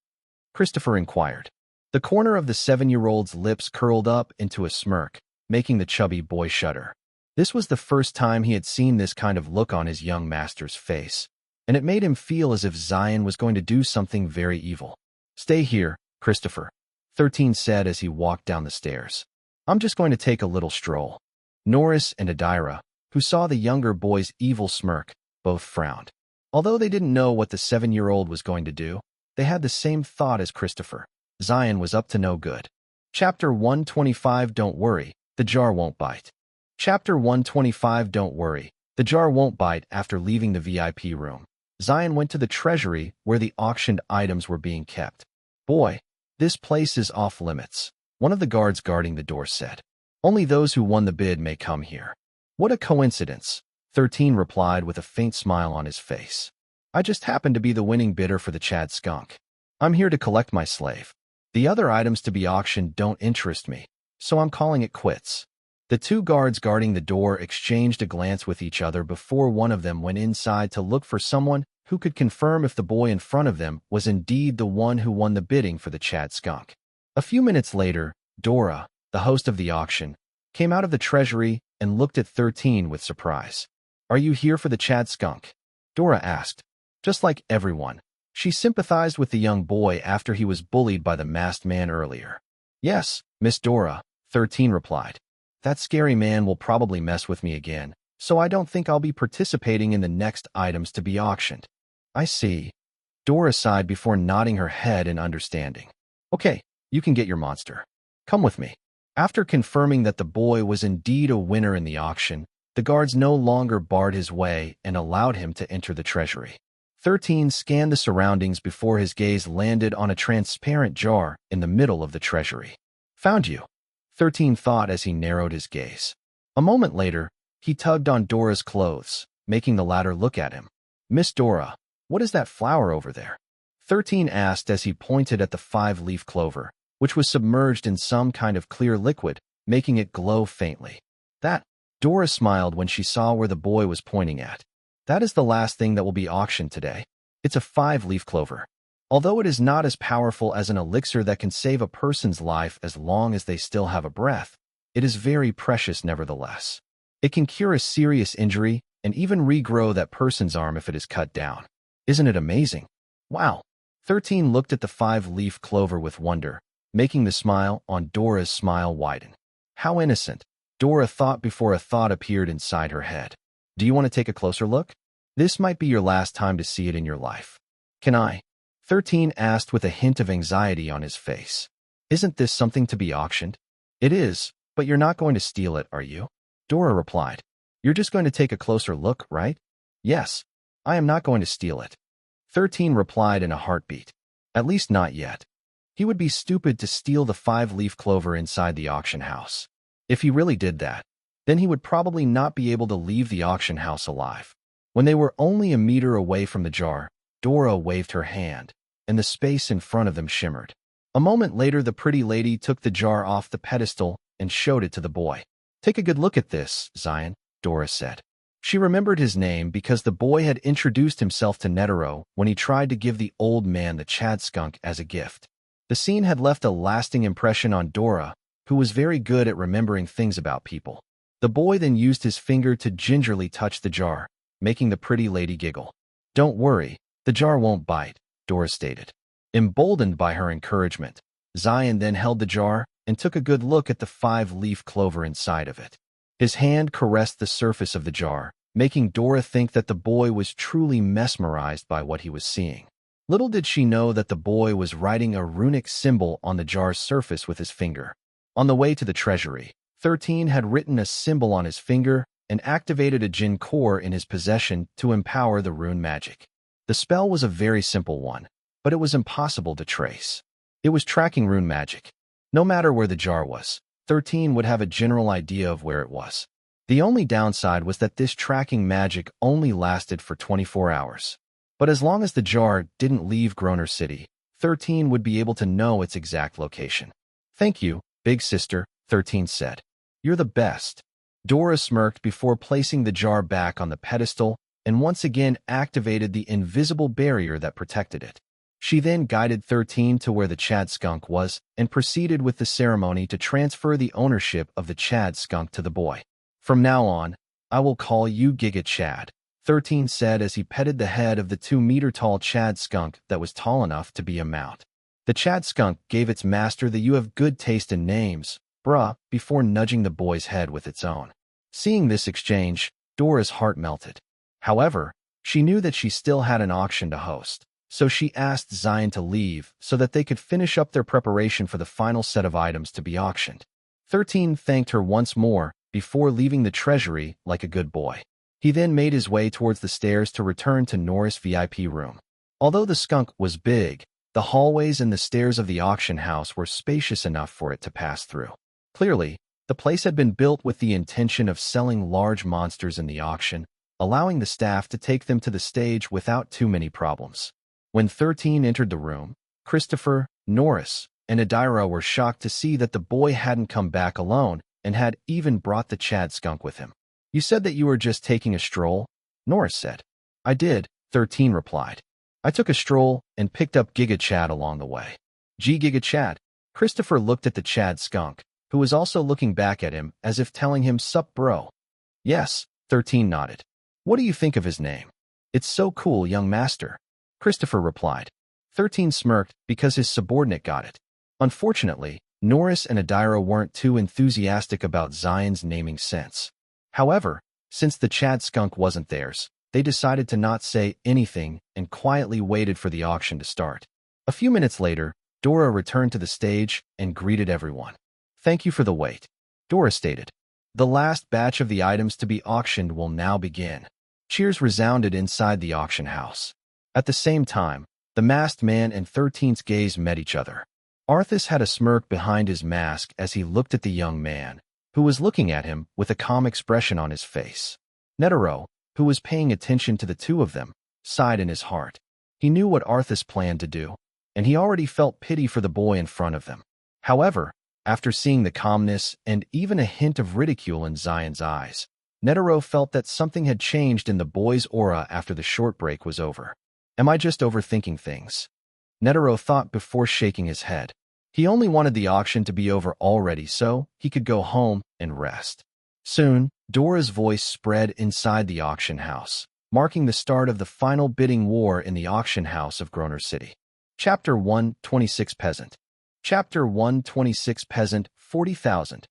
Christopher inquired. The corner of the 7-year-old's lips curled up into a smirk, making the chubby boy shudder. This was the first time he had seen this kind of look on his young master's face, and it made him feel as if Xylen was going to do something very evil. Stay here, Christopher, 13 said as he walked down the stairs. I'm just going to take a little stroll. Norris and Adira, who saw the younger boy's evil smirk, both frowned. Although they didn't know what the 7-year-old was going to do, they had the same thought as Christopher. Xylen was up to no good. Chapter 125 Don't worry, the jar won't bite. Chapter 125 Don't worry, the jar won't bite. After leaving the VIP room, Xylen went to the treasury where the auctioned items were being kept. Boy, this place is off limits, one of the guards guarding the door said. Only those who won the bid may come here. What a coincidence, 13 replied with a faint smile on his face. I just happen to be the winning bidder for the Chad skunk. I'm here to collect my slave. The other items to be auctioned don't interest me, so I'm calling it quits. The two guards guarding the door exchanged a glance with each other before one of them went inside to look for someone who could confirm if the boy in front of them was indeed the one who won the bidding for the Chad skunk. A few minutes later, Dora, the host of the auction, came out of the treasury and looked at 13 with surprise. Are you here for the Chad skunk? Dora asked. Just like everyone, she sympathized with the young boy after he was bullied by the masked man earlier. Yes, Miss Dora, 13 replied. That scary man will probably mess with me again, so I don't think I'll be participating in the next items to be auctioned. I see. Dora sighed before nodding her head in understanding. Okay, you can get your monster. Come with me. After confirming that the boy was indeed a winner in the auction, the guards no longer barred his way and allowed him to enter the treasury. 13 scanned the surroundings before his gaze landed on a transparent jar in the middle of the treasury. Found you, 13 thought as he narrowed his gaze. A moment later, he tugged on Dora's clothes, making the latter look at him. Miss Dora, what is that flower over there? 13 asked as he pointed at the 5-leaf clover, which was submerged in some kind of clear liquid, making it glow faintly. That, Dora smiled when she saw where the boy was pointing at. That is the last thing that will be auctioned today. It's a 5-leaf clover. Although it is not as powerful as an elixir that can save a person's life as long as they still have a breath, it is very precious nevertheless. It can cure a serious injury and even regrow that person's arm if it is cut down. Isn't it amazing? Wow. 13 looked at the 5-leaf clover with wonder, making the smile on Dora's smile widen. How innocent, Dora thought before a thought appeared inside her head. Do you want to take a closer look? This might be your last time to see it in your life. Can I? 13 asked with a hint of anxiety on his face. Isn't this something to be auctioned? It is, but you're not going to steal it, are you? Dora replied. You're just going to take a closer look, right? Yes, I am not going to steal it. 13 replied in a heartbeat. At least not yet. He would be stupid to steal the 5-leaf clover inside the auction house. If he really did that, then he would probably not be able to leave the auction house alive. When they were only a meter away from the jar, Dora waved her hand, and the space in front of them shimmered. A moment later, the pretty lady took the jar off the pedestal and showed it to the boy. Take a good look at this, Xylen, Dora said. She remembered his name because the boy had introduced himself to Netero when he tried to give the old man the Chad skunk as a gift. The scene had left a lasting impression on Dora, who was very good at remembering things about people. The boy then used his finger to gingerly touch the jar, making the pretty lady giggle. Don't worry, the jar won't bite, Dora stated. Emboldened by her encouragement, Xylen then held the jar and took a good look at the 5-leaf clover inside of it. His hand caressed the surface of the jar, making Dora think that the boy was truly mesmerized by what he was seeing. Little did she know that the boy was writing a runic symbol on the jar's surface with his finger. On the way to the treasury, 13 had written a symbol on his finger and activated a Jinn core in his possession to empower the rune magic. The spell was a very simple one, but it was impossible to trace. It was tracking rune magic. No matter where the jar was, 13 would have a general idea of where it was. The only downside was that this tracking magic only lasted for 24 hours. But as long as the jar didn't leave Groner City, 13 would be able to know its exact location. Thank you, big sister, 13 said. You're the best. Dora smirked before placing the jar back on the pedestal and once again activated the invisible barrier that protected it. She then guided 13 to where the Chad skunk was and proceeded with the ceremony to transfer the ownership of the Chad skunk to the boy. From now on, I will call you Giga Chad, 13 said as he petted the head of the 2-meter-tall Chad skunk that was tall enough to be a mount. The Chad skunk gave its master the "You have good taste in names, bruh," before nudging the boy's head with its own. Seeing this exchange, Dora's heart melted. However, she knew that she still had an auction to host, so she asked Xylen to leave so that they could finish up their preparation for the final set of items to be auctioned. 13 thanked her once more before leaving the treasury like a good boy. He then made his way towards the stairs to return to Norris' VIP room. Although the skunk was big, the hallways and the stairs of the auction house were spacious enough for it to pass through. Clearly, the place had been built with the intention of selling large monsters in the auction, allowing the staff to take them to the stage without too many problems. When 13 entered the room, Christopher, Norris, and Adira were shocked to see that the boy hadn't come back alone and had even brought the Chad skunk with him. You said that you were just taking a stroll? Norris said. I did, 13 replied. I took a stroll and picked up Giga Chad along the way. Gee, Giga Chad. Christopher looked at the Chad skunk, who was also looking back at him as if telling him, sup bro. Yes, 13 nodded. What do you think of his name? It's so cool, young master. Christopher replied. 13 smirked because his subordinate got it. Unfortunately, Norris and Adira weren't too enthusiastic about Xylen's naming sense. However, since the Chad skunk wasn't theirs, they decided to not say anything and quietly waited for the auction to start. A few minutes later, Dora returned to the stage and greeted everyone. Thank you for the wait, Dora stated. The last batch of the items to be auctioned will now begin. Cheers resounded inside the auction house. At the same time, the masked man and 13's gaze met each other. Arthas had a smirk behind his mask as he looked at the young man, who was looking at him with a calm expression on his face. Netero, who was paying attention to the two of them, sighed in his heart. He knew what Arthas planned to do, and he already felt pity for the boy in front of them. However, after seeing the calmness and even a hint of ridicule in Xylen's eyes, Netero felt that something had changed in the boy's aura after the short break was over. Am I just overthinking things? Netero thought before shaking his head. He only wanted the auction to be over already so he could go home and rest. Soon, Dora's voice spread inside the auction house, marking the start of the final bidding war in the auction house of Groner City. Chapter 126 Peasant. Chapter 126 Peasant 40,000,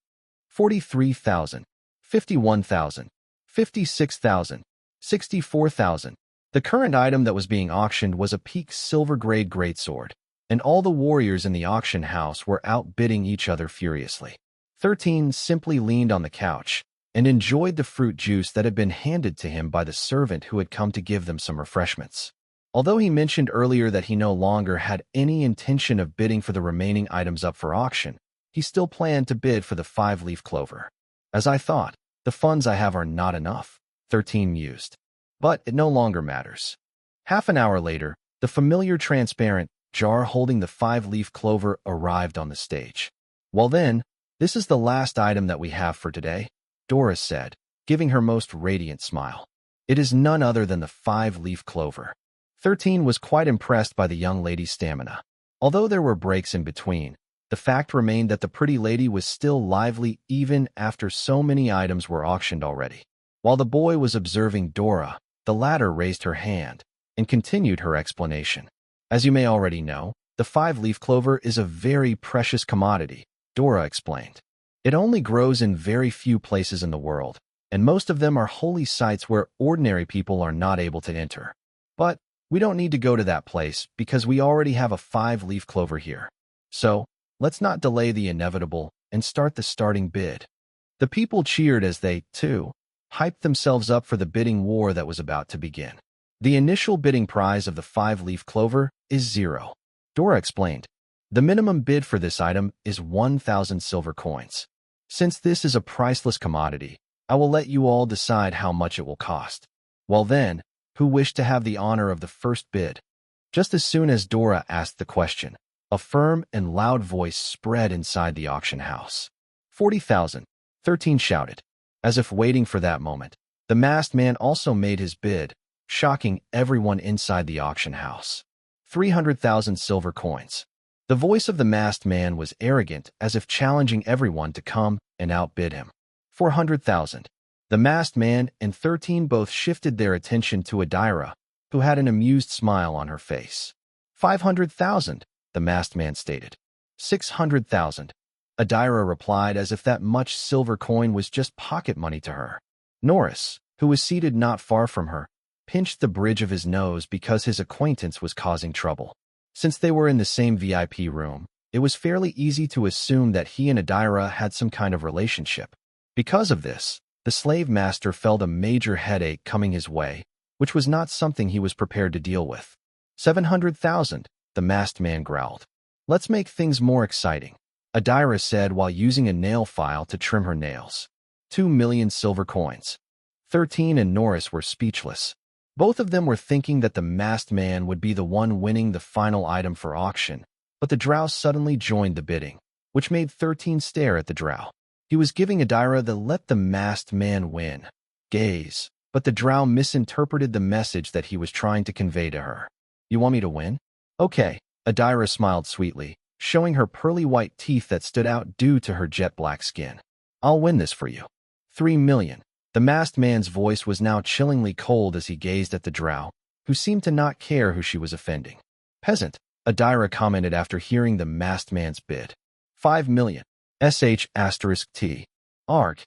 43,000, 51,000, 56,000, 64,000. The current item that was being auctioned was a peak silver-grade greatsword, and all the warriors in the auction house were outbidding each other furiously. 13 simply leaned on the couch and enjoyed the fruit juice that had been handed to him by the servant who had come to give them some refreshments. Although he mentioned earlier that he no longer had any intention of bidding for the remaining items up for auction, he still planned to bid for the 5-leaf clover. As I thought, the funds I have are not enough, 13 mused. But it no longer matters. Half an hour later, the familiar transparent jar holding the 5-leaf clover arrived on the stage. Well then, this is the last item that we have for today, Doris said, giving her most radiant smile. It is none other than the 5-leaf clover. 13 was quite impressed by the young lady's stamina. Although there were breaks in between, the fact remained that the pretty lady was still lively even after so many items were auctioned already. While the boy was observing Dora, the latter raised her hand and continued her explanation. As you may already know, the 5-leaf clover is a very precious commodity, Dora explained. It only grows in very few places in the world, and most of them are holy sites where ordinary people are not able to enter. But we don't need to go to that place because we already have a 5-leaf clover here. So, let's not delay the inevitable and start the starting bid. The people cheered as they, too, hyped themselves up for the bidding war that was about to begin. The initial bidding prize of the 5-leaf clover is 0. Dora explained. The minimum bid for this item is 1,000 silver coins. Since this is a priceless commodity, I will let you all decide how much it will cost. Well then, who wished to have the honor of the first bid? Just as soon as Dora asked the question, a firm and loud voice spread inside the auction house. 40,000, 13 shouted. As if waiting for that moment, the masked man also made his bid, shocking everyone inside the auction house. 300,000 silver coins. The voice of the masked man was arrogant, as if challenging everyone to come and outbid him. 400,000. The masked man and 13 both shifted their attention to Adira, who had an amused smile on her face. 500,000, the masked man stated. 600,000. Adira replied as if that much silver coin was just pocket money to her. Norris, who was seated not far from her, pinched the bridge of his nose because his acquaintance was causing trouble. Since they were in the same VIP room, it was fairly easy to assume that he and Adira had some kind of relationship. Because of this, the slave master felt a major headache coming his way, which was not something he was prepared to deal with. 700,000, the masked man growled. Let's make things more exciting, Adira said while using a nail file to trim her nails. 2 million silver coins. 13 and Norris were speechless. Both of them were thinking that the masked man would be the one winning the final item for auction, but the drow suddenly joined the bidding, which made 13 stare at the drow. He was giving Adira the let the masked man win gaze, but the drow misinterpreted the message that he was trying to convey to her. You want me to win? Okay, Adira smiled sweetly, showing her pearly white teeth that stood out due to her jet black skin. I'll win this for you. 3 million. The masked man's voice was now chillingly cold as he gazed at the drow, who seemed to not care who she was offending. Peasant, Adira commented after hearing the masked man's bid. 5 million. *T. Arg.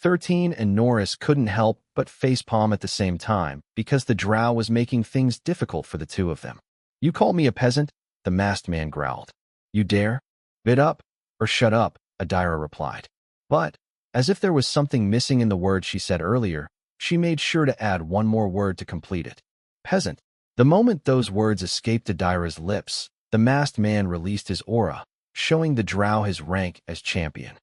13 and Norris couldn't help but facepalm at the same time because the drow was making things difficult for the two of them. You call me a peasant? The masked man growled. You dare? Bid up, or shut up, Adira replied. But, as if there was something missing in the word she said earlier, she made sure to add one more word to complete it. Peasant. The moment those words escaped Adira's lips, the masked man released his aura, showing the drow his rank as champion.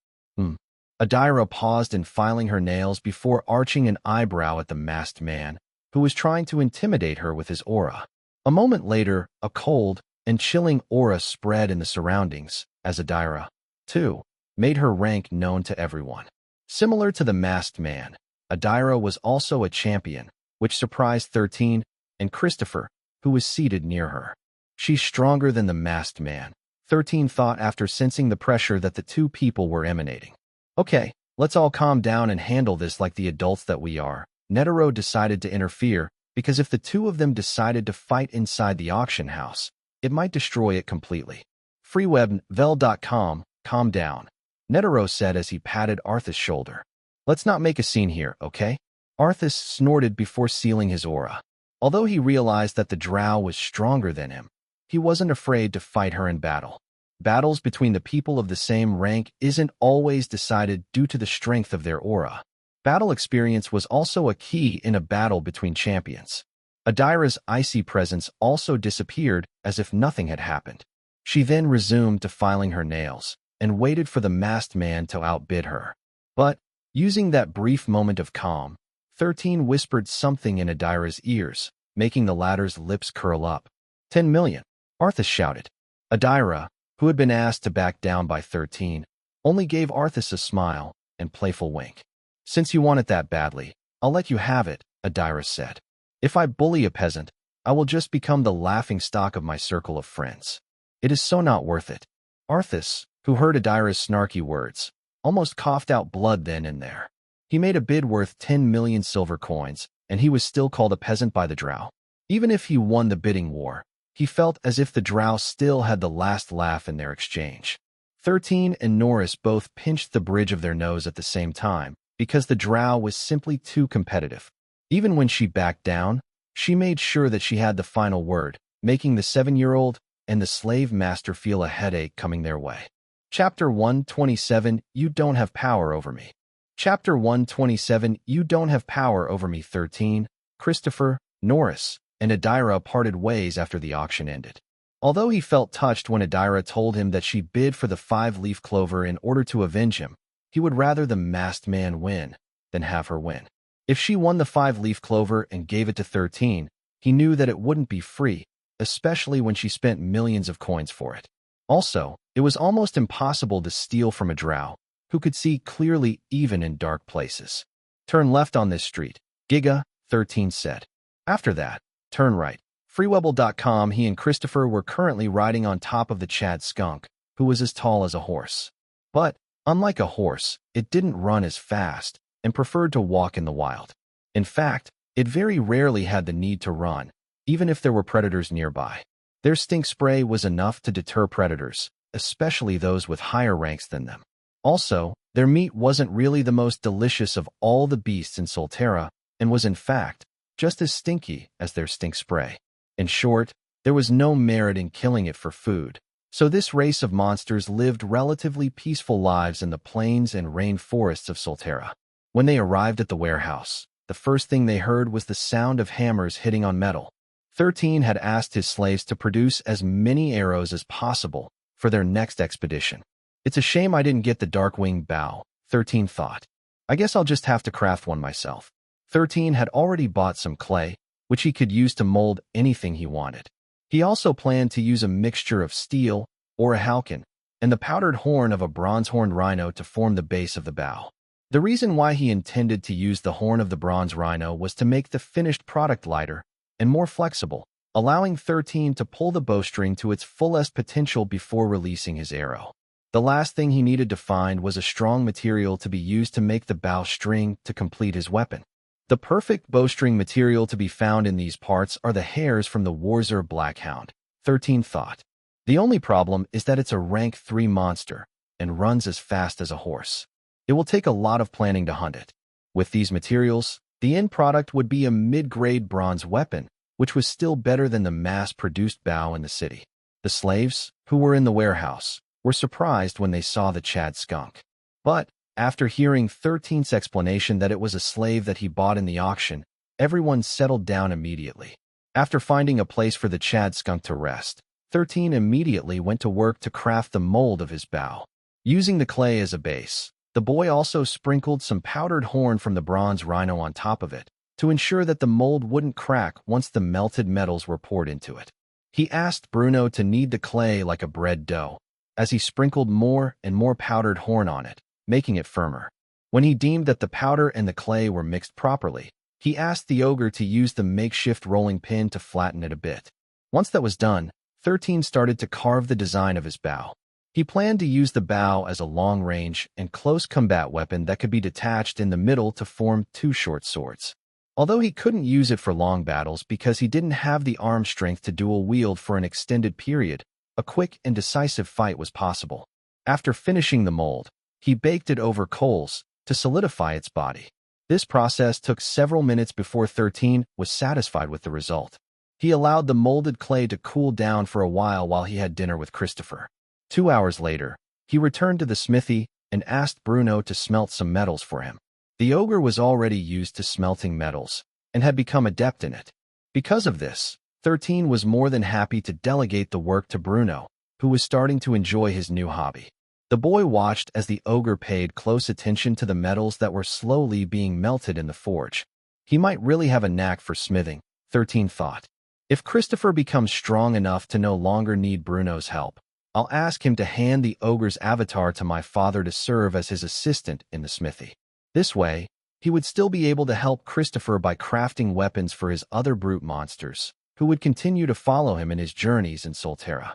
Adira paused in filing her nails before arching an eyebrow at the masked man, who was trying to intimidate her with his aura. A moment later, a cold and chilling aura spread in the surroundings, as Adira, too, made her rank known to everyone. Similar to the masked man, Adira was also a champion, which surprised 13 and Christopher, who was seated near her. She's stronger than the masked man, 13 thought after sensing the pressure that the two people were emanating. Okay, let's all calm down and handle this like the adults that we are. Netero decided to interfere because if the two of them decided to fight inside the auction house, it might destroy it completely. Freewebnovel.com, calm down, Netero said as he patted Arthas' shoulder. Let's not make a scene here, okay? Arthas snorted before sealing his aura. Although he realized that the drow was stronger than him, he wasn't afraid to fight her in battle. Battles between the people of the same rank isn't always decided due to the strength of their aura. Battle experience was also a key in a battle between champions. Adira's icy presence also disappeared as if nothing had happened. She then resumed to filing her nails and waited for the masked man to outbid her. But, using that brief moment of calm, 13 whispered something in Adira's ears, making the latter's lips curl up. 10 million, Arthas shouted. Adira, who had been asked to back down by 13, only gave Arthas a smile and playful wink. Since you want it that badly, I'll let you have it, Adira said. If I bully a peasant, I will just become the laughing stock of my circle of friends. It is so not worth it. Arthas, who heard Adira's snarky words, almost coughed out blood then and there. He made a bid worth 10 million silver coins, and he was still called a peasant by the drow. Even if he won the bidding war, he felt as if the drow still had the last laugh in their exchange. 13 and Norris both pinched the bridge of their nose at the same time, because the drow was simply too competitive. Even when she backed down, she made sure that she had the final word, making the 7-year-old and the slave master feel a headache coming their way. Chapter 127, You Don't Have Power Over Me. Chapter 127, You Don't Have Power Over Me. 13, Christopher, Norris, and Adira parted ways after the auction ended. Although he felt touched when Adira told him that she bid for the 5-leaf clover in order to avenge him, he would rather the masked man win than have her win. If she won the 5-leaf clover and gave it to 13, he knew that it wouldn't be free, especially when she spent millions of coins for it. Also, it was almost impossible to steal from a drow, who could see clearly even in dark places. Turn left on this street, Giga, 13 said. After that, turn right. Freewebble.com. He and Christopher were currently riding on top of the Chad skunk, who was as tall as a horse. But, unlike a horse, it didn't run as fast and preferred to walk in the wild. In fact, it very rarely had the need to run, even if there were predators nearby. Their stink spray was enough to deter predators, especially those with higher ranks than them. Also, their meat wasn't really the most delicious of all the beasts in Solterra, and was in fact just as stinky as their stink spray. In short, there was no merit in killing it for food, so this race of monsters lived relatively peaceful lives in the plains and rainforests of Solterra. When they arrived at the warehouse, the first thing they heard was the sound of hammers hitting on metal. 13 had asked his slaves to produce as many arrows as possible for their next expedition. It's a shame I didn't get the Darkwing bow, 13 thought. I guess I'll just have to craft one myself. 13 had already bought some clay, which he could use to mold anything he wanted. He also planned to use a mixture of steel, or a halcyon, and the powdered horn of a bronze-horned rhino to form the base of the bow. The reason why he intended to use the horn of the bronze rhino was to make the finished product lighter and more flexible, allowing 13 to pull the bowstring to its fullest potential before releasing his arrow. The last thing he needed to find was a strong material to be used to make the bow string to complete his weapon. The perfect bowstring material to be found in these parts are the hairs from the Warzer Blackhound, 13 thought. The only problem is that it's a rank 3 monster and runs as fast as a horse. It will take a lot of planning to hunt it. With these materials, the end product would be a mid-grade bronze weapon, which was still better than the mass-produced bow in the city. The slaves, who were in the warehouse, were surprised when they saw the Chad skunk. But, after hearing 13's explanation that it was a slave that he bought in the auction, everyone settled down immediately. After finding a place for the Chad skunk to rest, 13 immediately went to work to craft the mold of his bow. Using the clay as a base, the boy also sprinkled some powdered horn from the bronze rhino on top of it, to ensure that the mold wouldn't crack once the melted metals were poured into it. He asked Bruno to knead the clay like a bread dough, as he sprinkled more and more powdered horn on it, making it firmer. When he deemed that the powder and the clay were mixed properly, he asked the ogre to use the makeshift rolling pin to flatten it a bit. Once that was done, 13 started to carve the design of his bow. He planned to use the bow as a long-range and close combat weapon that could be detached in the middle to form two short swords. Although he couldn't use it for long battles because he didn't have the arm strength to dual-wield for an extended period, a quick and decisive fight was possible. After finishing the mold, he baked it over coals to solidify its body. This process took several minutes before 13 was satisfied with the result. He allowed the molded clay to cool down for a while he had dinner with Christopher. 2 hours later, he returned to the smithy and asked Bruno to smelt some metals for him. The ogre was already used to smelting metals and had become adept in it. Because of this, 13 was more than happy to delegate the work to Bruno, who was starting to enjoy his new hobby. The boy watched as the ogre paid close attention to the metals that were slowly being melted in the forge. He might really have a knack for smithing, 13 thought. If Christopher becomes strong enough to no longer need Bruno's help, I'll ask him to hand the ogre's avatar to my father to serve as his assistant in the smithy. This way, he would still be able to help Christopher by crafting weapons for his other brute monsters, who would continue to follow him in his journeys in Solterra.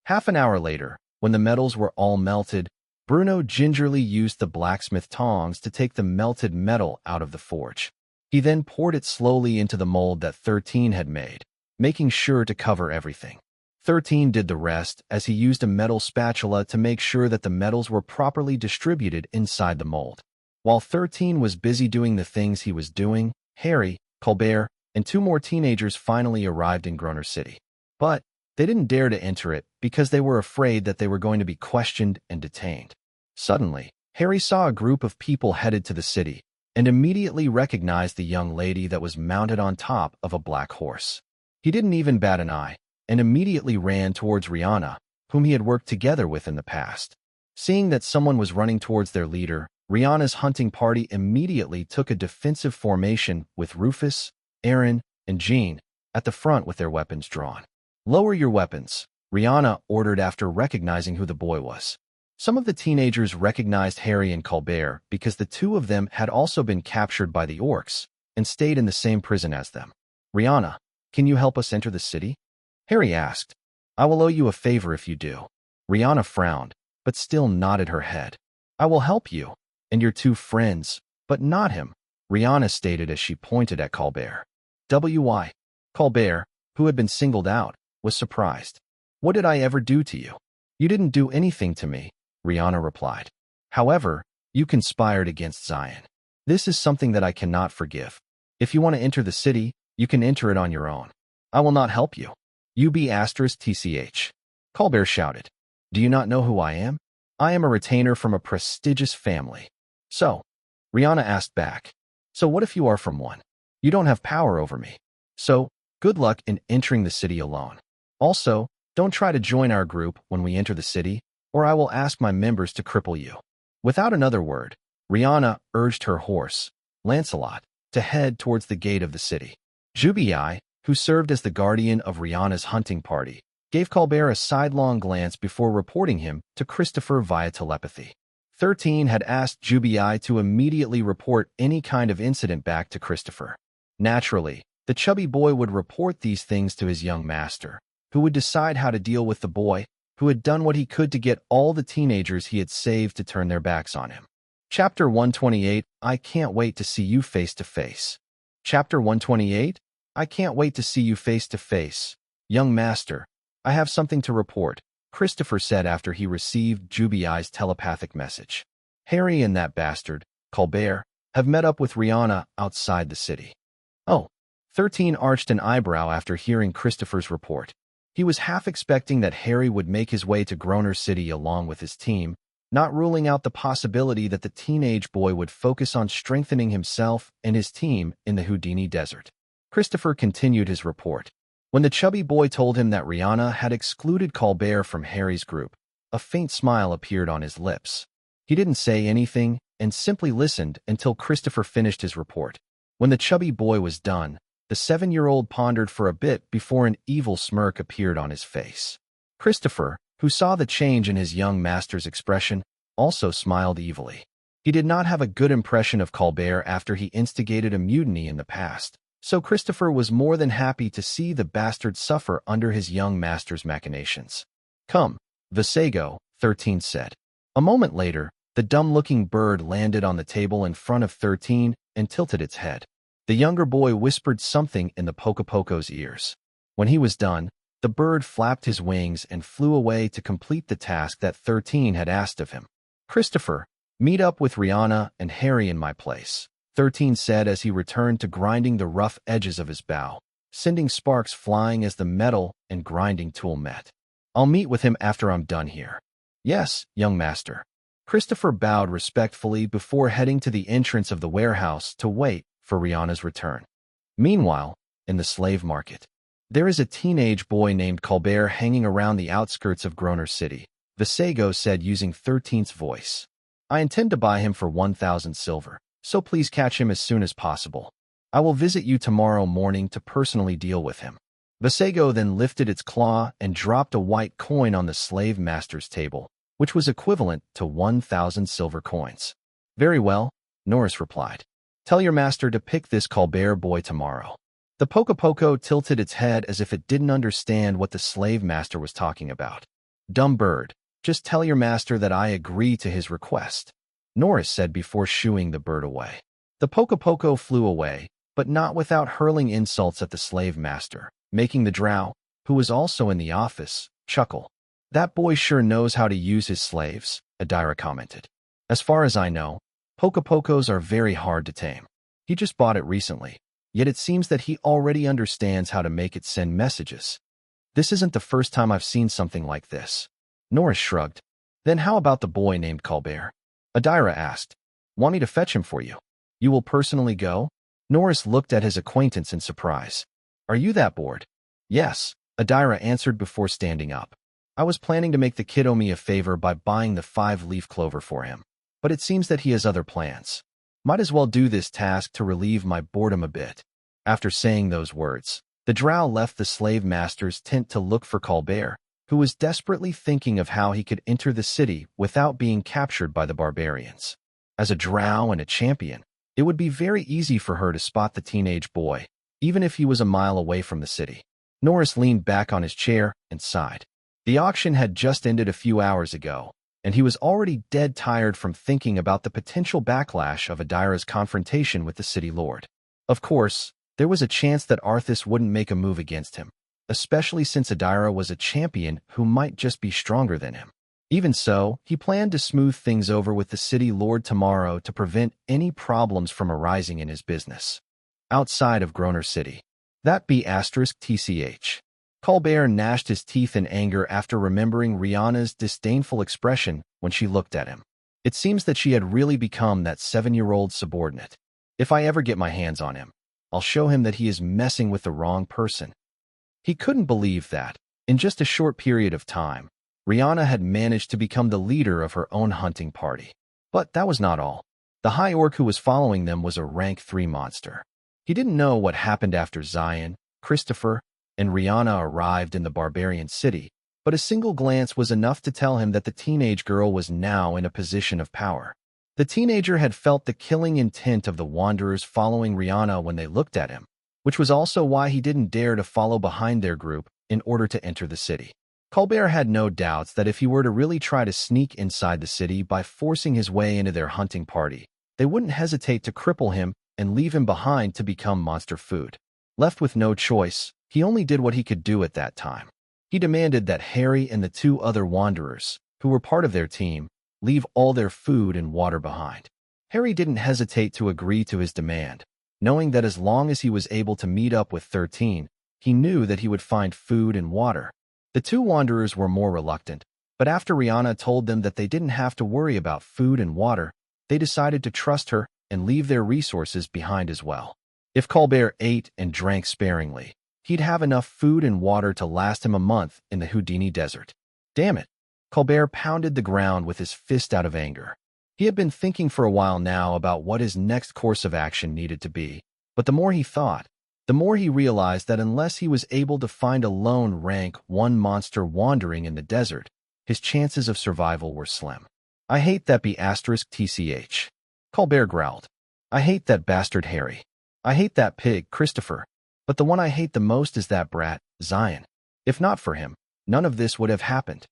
Half an hour later, when the metals were all melted, Bruno gingerly used the blacksmith tongs to take the melted metal out of the forge. He then poured it slowly into the mold that 13 had made, making sure to cover everything. 13 did the rest as he used a metal spatula to make sure that the metals were properly distributed inside the mold. While 13 was busy doing the things he was doing, Harry, Colbert, and 2 more teenagers finally arrived in Groner City. But they didn't dare to enter it because they were afraid that they were going to be questioned and detained. Suddenly, Harry saw a group of people headed to the city and immediately recognized the young lady that was mounted on top of a black horse. He didn't even bat an eye and immediately ran towards Rihanna, whom he had worked together with in the past. Seeing that someone was running towards their leader, Rihanna's hunting party immediately took a defensive formation with Rufus, Aaron, and Jean at the front with their weapons drawn. "Lower your weapons," Rihanna ordered after recognizing who the boy was. Some of the teenagers recognized Harry and Colbert because the two of them had also been captured by the orcs and stayed in the same prison as them. "Rihanna, can you help us enter the city?" Harry asked. "I will owe you a favor if you do." Rihanna frowned, but still nodded her head. "I will help you, and your 2 friends, but not him," Rihanna stated as she pointed at Colbert. "Why?" Colbert, who had been singled out, was surprised. "What did I ever do to you?" "You didn't do anything to me," Rihanna replied. "However, you conspired against Xylen. This is something that I cannot forgive. If you want to enter the city, you can enter it on your own. I will not help you." "UB*TCH. Colbert shouted. "Do you not know who I am? I am a retainer from a prestigious family." "So?" Rihanna asked back. "So what if you are from one? You don't have power over me. So, good luck in entering the city alone. Also, don't try to join our group when we enter the city, or I will ask my members to cripple you." Without another word, Rihanna urged her horse, Lancelot, to head towards the gate of the city. Jubi, who served as the guardian of Rihanna's hunting party, gave Colbert a sidelong glance before reporting him to Christopher via telepathy. 13 had asked Jubi to immediately report any kind of incident back to Christopher. Naturally, the chubby boy would report these things to his young master, who would decide how to deal with the boy, who had done what he could to get all the teenagers he had saved to turn their backs on him. Chapter 128, I can't wait to see you face to face. Chapter 128, I can't wait to see you face to face. Young master, I have something to report, Christopher said after he received Jubi's telepathic message. Harry and that bastard, Colbert, have met up with Rihanna outside the city. Oh. 13 arched an eyebrow after hearing Christopher's report. He was half expecting that Harry would make his way to Groner City along with his team, not ruling out the possibility that the teenage boy would focus on strengthening himself and his team in the Houdini Desert. Christopher continued his report. When the chubby boy told him that Rihanna had excluded Colbert from Harry's group, a faint smile appeared on his lips. He didn't say anything and simply listened until Christopher finished his report. When the chubby boy was done, the 7-year-old pondered for a bit before an evil smirk appeared on his face. Christopher, who saw the change in his young master's expression, also smiled evilly. He did not have a good impression of Colbert after he instigated a mutiny in the past, So Christopher was more than happy to see the bastard suffer under his young master's machinations. "Come, Vasego," 13 said. A moment later, the dumb-looking bird landed on the table in front of 13 and tilted its head. The younger boy whispered something in the Pocopoco's ears. When he was done, the bird flapped his wings and flew away to complete the task that 13 had asked of him. "Christopher, meet up with Rihanna and Harry in my place," 13 said as he returned to grinding the rough edges of his bow, sending sparks flying as the metal and grinding tool met. "I'll meet with him after I'm done here." "Yes, young master." Christopher bowed respectfully before heading to the entrance of the warehouse to wait for Rihanna's return. Meanwhile, in the slave market, there is a teenage boy named Colbert hanging around the outskirts of Groner City, Vasego said using 13's voice. "I intend to buy him for 1,000 silver, so please catch him as soon as possible. I will visit you tomorrow morning to personally deal with him." Vasego then lifted its claw and dropped a white coin on the slave master's table, which was equivalent to 1,000 silver coins. "Very well," Norris replied. "Tell your master to pick this Colbert boy tomorrow." The Pocopoco tilted its head as if it didn't understand what the slave master was talking about. "Dumb bird, just tell your master that I agree to his request," Norris said before shooing the bird away. The Pocopoco flew away, but not without hurling insults at the slave master, making the drow, who was also in the office, chuckle. "That boy sure knows how to use his slaves," Adira commented. "As far as I know, Pocopocos are very hard to tame. He just bought it recently, yet it seems that he already understands how to make it send messages. This isn't the first time I've seen something like this." Norris shrugged. "Then how about the boy named Colbert?" Adira asked. "Want me to fetch him for you? You will personally go?" Norris looked at his acquaintance in surprise. "Are you that bored?" "Yes," Adira answered before standing up. "I was planning to make the kid owe me a favor by buying the 5-leaf clover for him, but it seems that he has other plans. Might as well do this task to relieve my boredom a bit." After saying those words, the drow left the slave master's tent to look for Colbert, who was desperately thinking of how he could enter the city without being captured by the barbarians. As a drow and a champion, it would be very easy for her to spot the teenage boy, even if he was a mile away from the city. Norris leaned back on his chair and sighed. The auction had just ended a few hours ago, and he was already dead tired from thinking about the potential backlash of Adira's confrontation with the city lord. Of course, there was a chance that Arthas wouldn't make a move against him, especially since Adira was a champion who might just be stronger than him. Even so, he planned to smooth things over with the city lord tomorrow to prevent any problems from arising in his business. Outside of Groner City. That be *TCH. Colbert gnashed his teeth in anger after remembering Rihanna's disdainful expression when she looked at him. It seems that she had really become that 7-year-old subordinate. If I ever get my hands on him, I'll show him that he is messing with the wrong person. He couldn't believe that, in just a short period of time, Rihanna had managed to become the leader of her own hunting party. But that was not all. The high orc who was following them was a rank 3 monster. He didn't know what happened after Xylen, Christopher, and Rihanna arrived in the barbarian city, but a single glance was enough to tell him that the teenage girl was now in a position of power. The teenager had felt the killing intent of the wanderers following Rihanna when they looked at him, which was also why he didn't dare to follow behind their group in order to enter the city. Colbert had no doubts that if he were to really try to sneak inside the city by forcing his way into their hunting party, they wouldn't hesitate to cripple him and leave him behind to become monster food. Left with no choice, he only did what he could do at that time. He demanded that Harry and the 2 other wanderers, who were part of their team, leave all their food and water behind. Harry didn't hesitate to agree to his demand, knowing that as long as he was able to meet up with 13, he knew that he would find food and water. The 2 wanderers were more reluctant, but after Rihanna told them that they didn't have to worry about food and water, they decided to trust her and leave their resources behind as well. If Colbert ate and drank sparingly, he'd have enough food and water to last him a month in the Houdini Desert. Damn it! Colbert pounded the ground with his fist out of anger. He had been thinking for a while now about what his next course of action needed to be, but the more he thought, the more he realized that unless he was able to find a lone rank 1 monster wandering in the desert, his chances of survival were slim. "I hate that be *TCH. Colbert growled. "I hate that bastard Harry. I hate that pig, Christopher. But the one I hate the most is that brat, Xylen. If not for him, none of this would have happened.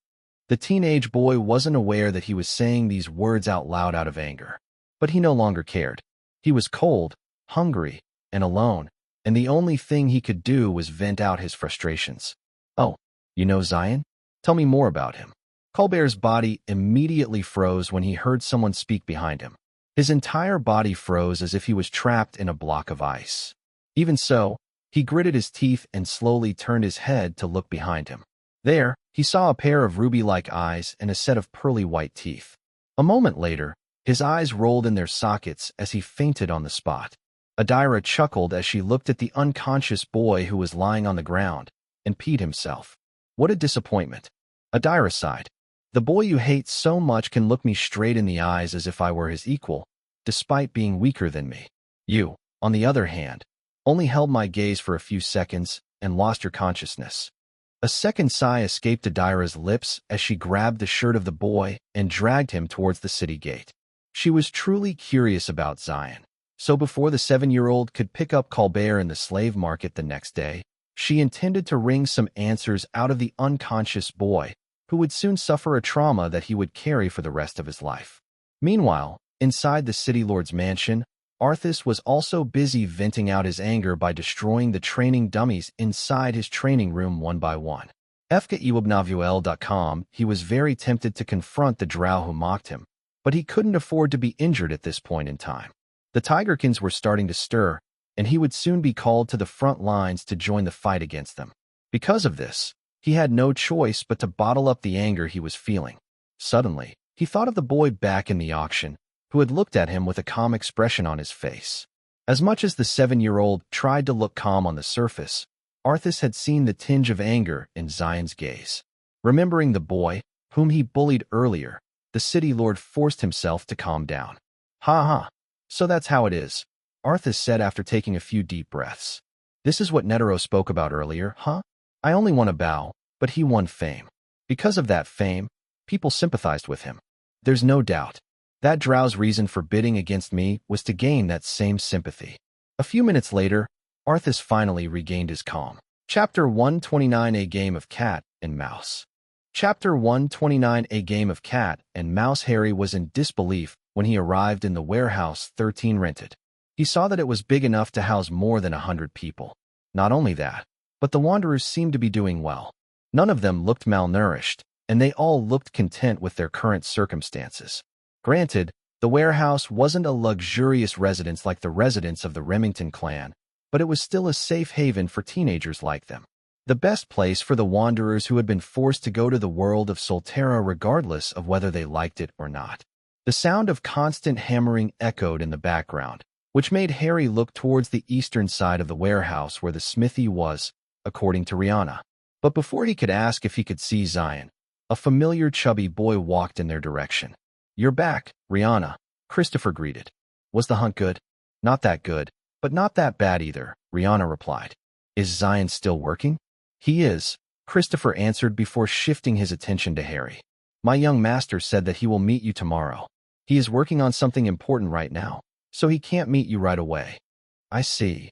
The teenage boy wasn't aware that he was saying these words out loud out of anger. But he no longer cared. He was cold, hungry, and alone, and the only thing he could do was vent out his frustrations. Oh, you know Xylen? Tell me more about him. Colbert's body immediately froze when he heard someone speak behind him. His entire body froze as if he was trapped in a block of ice. Even so, he gritted his teeth and slowly turned his head to look behind him. There, he saw a pair of ruby-like eyes and a set of pearly white teeth. A moment later, his eyes rolled in their sockets as he fainted on the spot. Adira chuckled as she looked at the unconscious boy who was lying on the ground and peed himself. What a disappointment. Adira sighed. The boy you hate so much can look me straight in the eyes as if I were his equal, despite being weaker than me. You, on the other hand, only held my gaze for a few seconds and lost your consciousness. A second sigh escaped Adira's lips as she grabbed the shirt of the boy and dragged him towards the city gate. She was truly curious about Xylen, so before the 7-year-old could pick up Colbert in the slave market the next day, she intended to wring some answers out of the unconscious boy, who would soon suffer a trauma that he would carry for the rest of his life. Meanwhile, inside the city lord's mansion, Arthas was also busy venting out his anger by destroying the training dummies inside his training room one by one. FKEWebNavuel.com, he was very tempted to confront the drow who mocked him, but he couldn't afford to be injured at this point in time. The Tigerkins were starting to stir, and he would soon be called to the front lines to join the fight against them. Because of this, he had no choice but to bottle up the anger he was feeling. Suddenly, he thought of the boy back in the auction, who had looked at him with a calm expression on his face. As much as the 7-year-old tried to look calm on the surface, Arthas had seen the tinge of anger in Xylen's gaze. Remembering the boy, whom he bullied earlier, the city lord forced himself to calm down. Ha ha. So that's how it is, Arthas said after taking a few deep breaths. This is what Netero spoke about earlier, huh? I only won a bow, but he won fame. Because of that fame, people sympathized with him. There's no doubt. That drow's reason for bidding against me was to gain that same sympathy. A few minutes later, Arthas finally regained his calm. Chapter 129: A Game of Cat and Mouse. Chapter 129: A Game of Cat and Mouse. Harry was in disbelief when he arrived in the warehouse 13 rented. He saw that it was big enough to house more than 100 people. Not only that, but the Wanderers seemed to be doing well. None of them looked malnourished, and they all looked content with their current circumstances. Granted, the warehouse wasn't a luxurious residence like the residence of the Remington clan, but it was still a safe haven for teenagers like them. The best place for the Wanderers who had been forced to go to the world of Solterra regardless of whether they liked it or not. The sound of constant hammering echoed in the background, which made Harry look towards the eastern side of the warehouse where the smithy was, according to Rihanna. But before he could ask if he could see Xylen, a familiar chubby boy walked in their direction. You're back, Rihanna, Christopher greeted. Was the hunt good? Not that good, but not that bad either, Rihanna replied. Is Xylen still working? He is, Christopher answered before shifting his attention to Harry. My young master said that he will meet you tomorrow. He is working on something important right now, so he can't meet you right away. I see.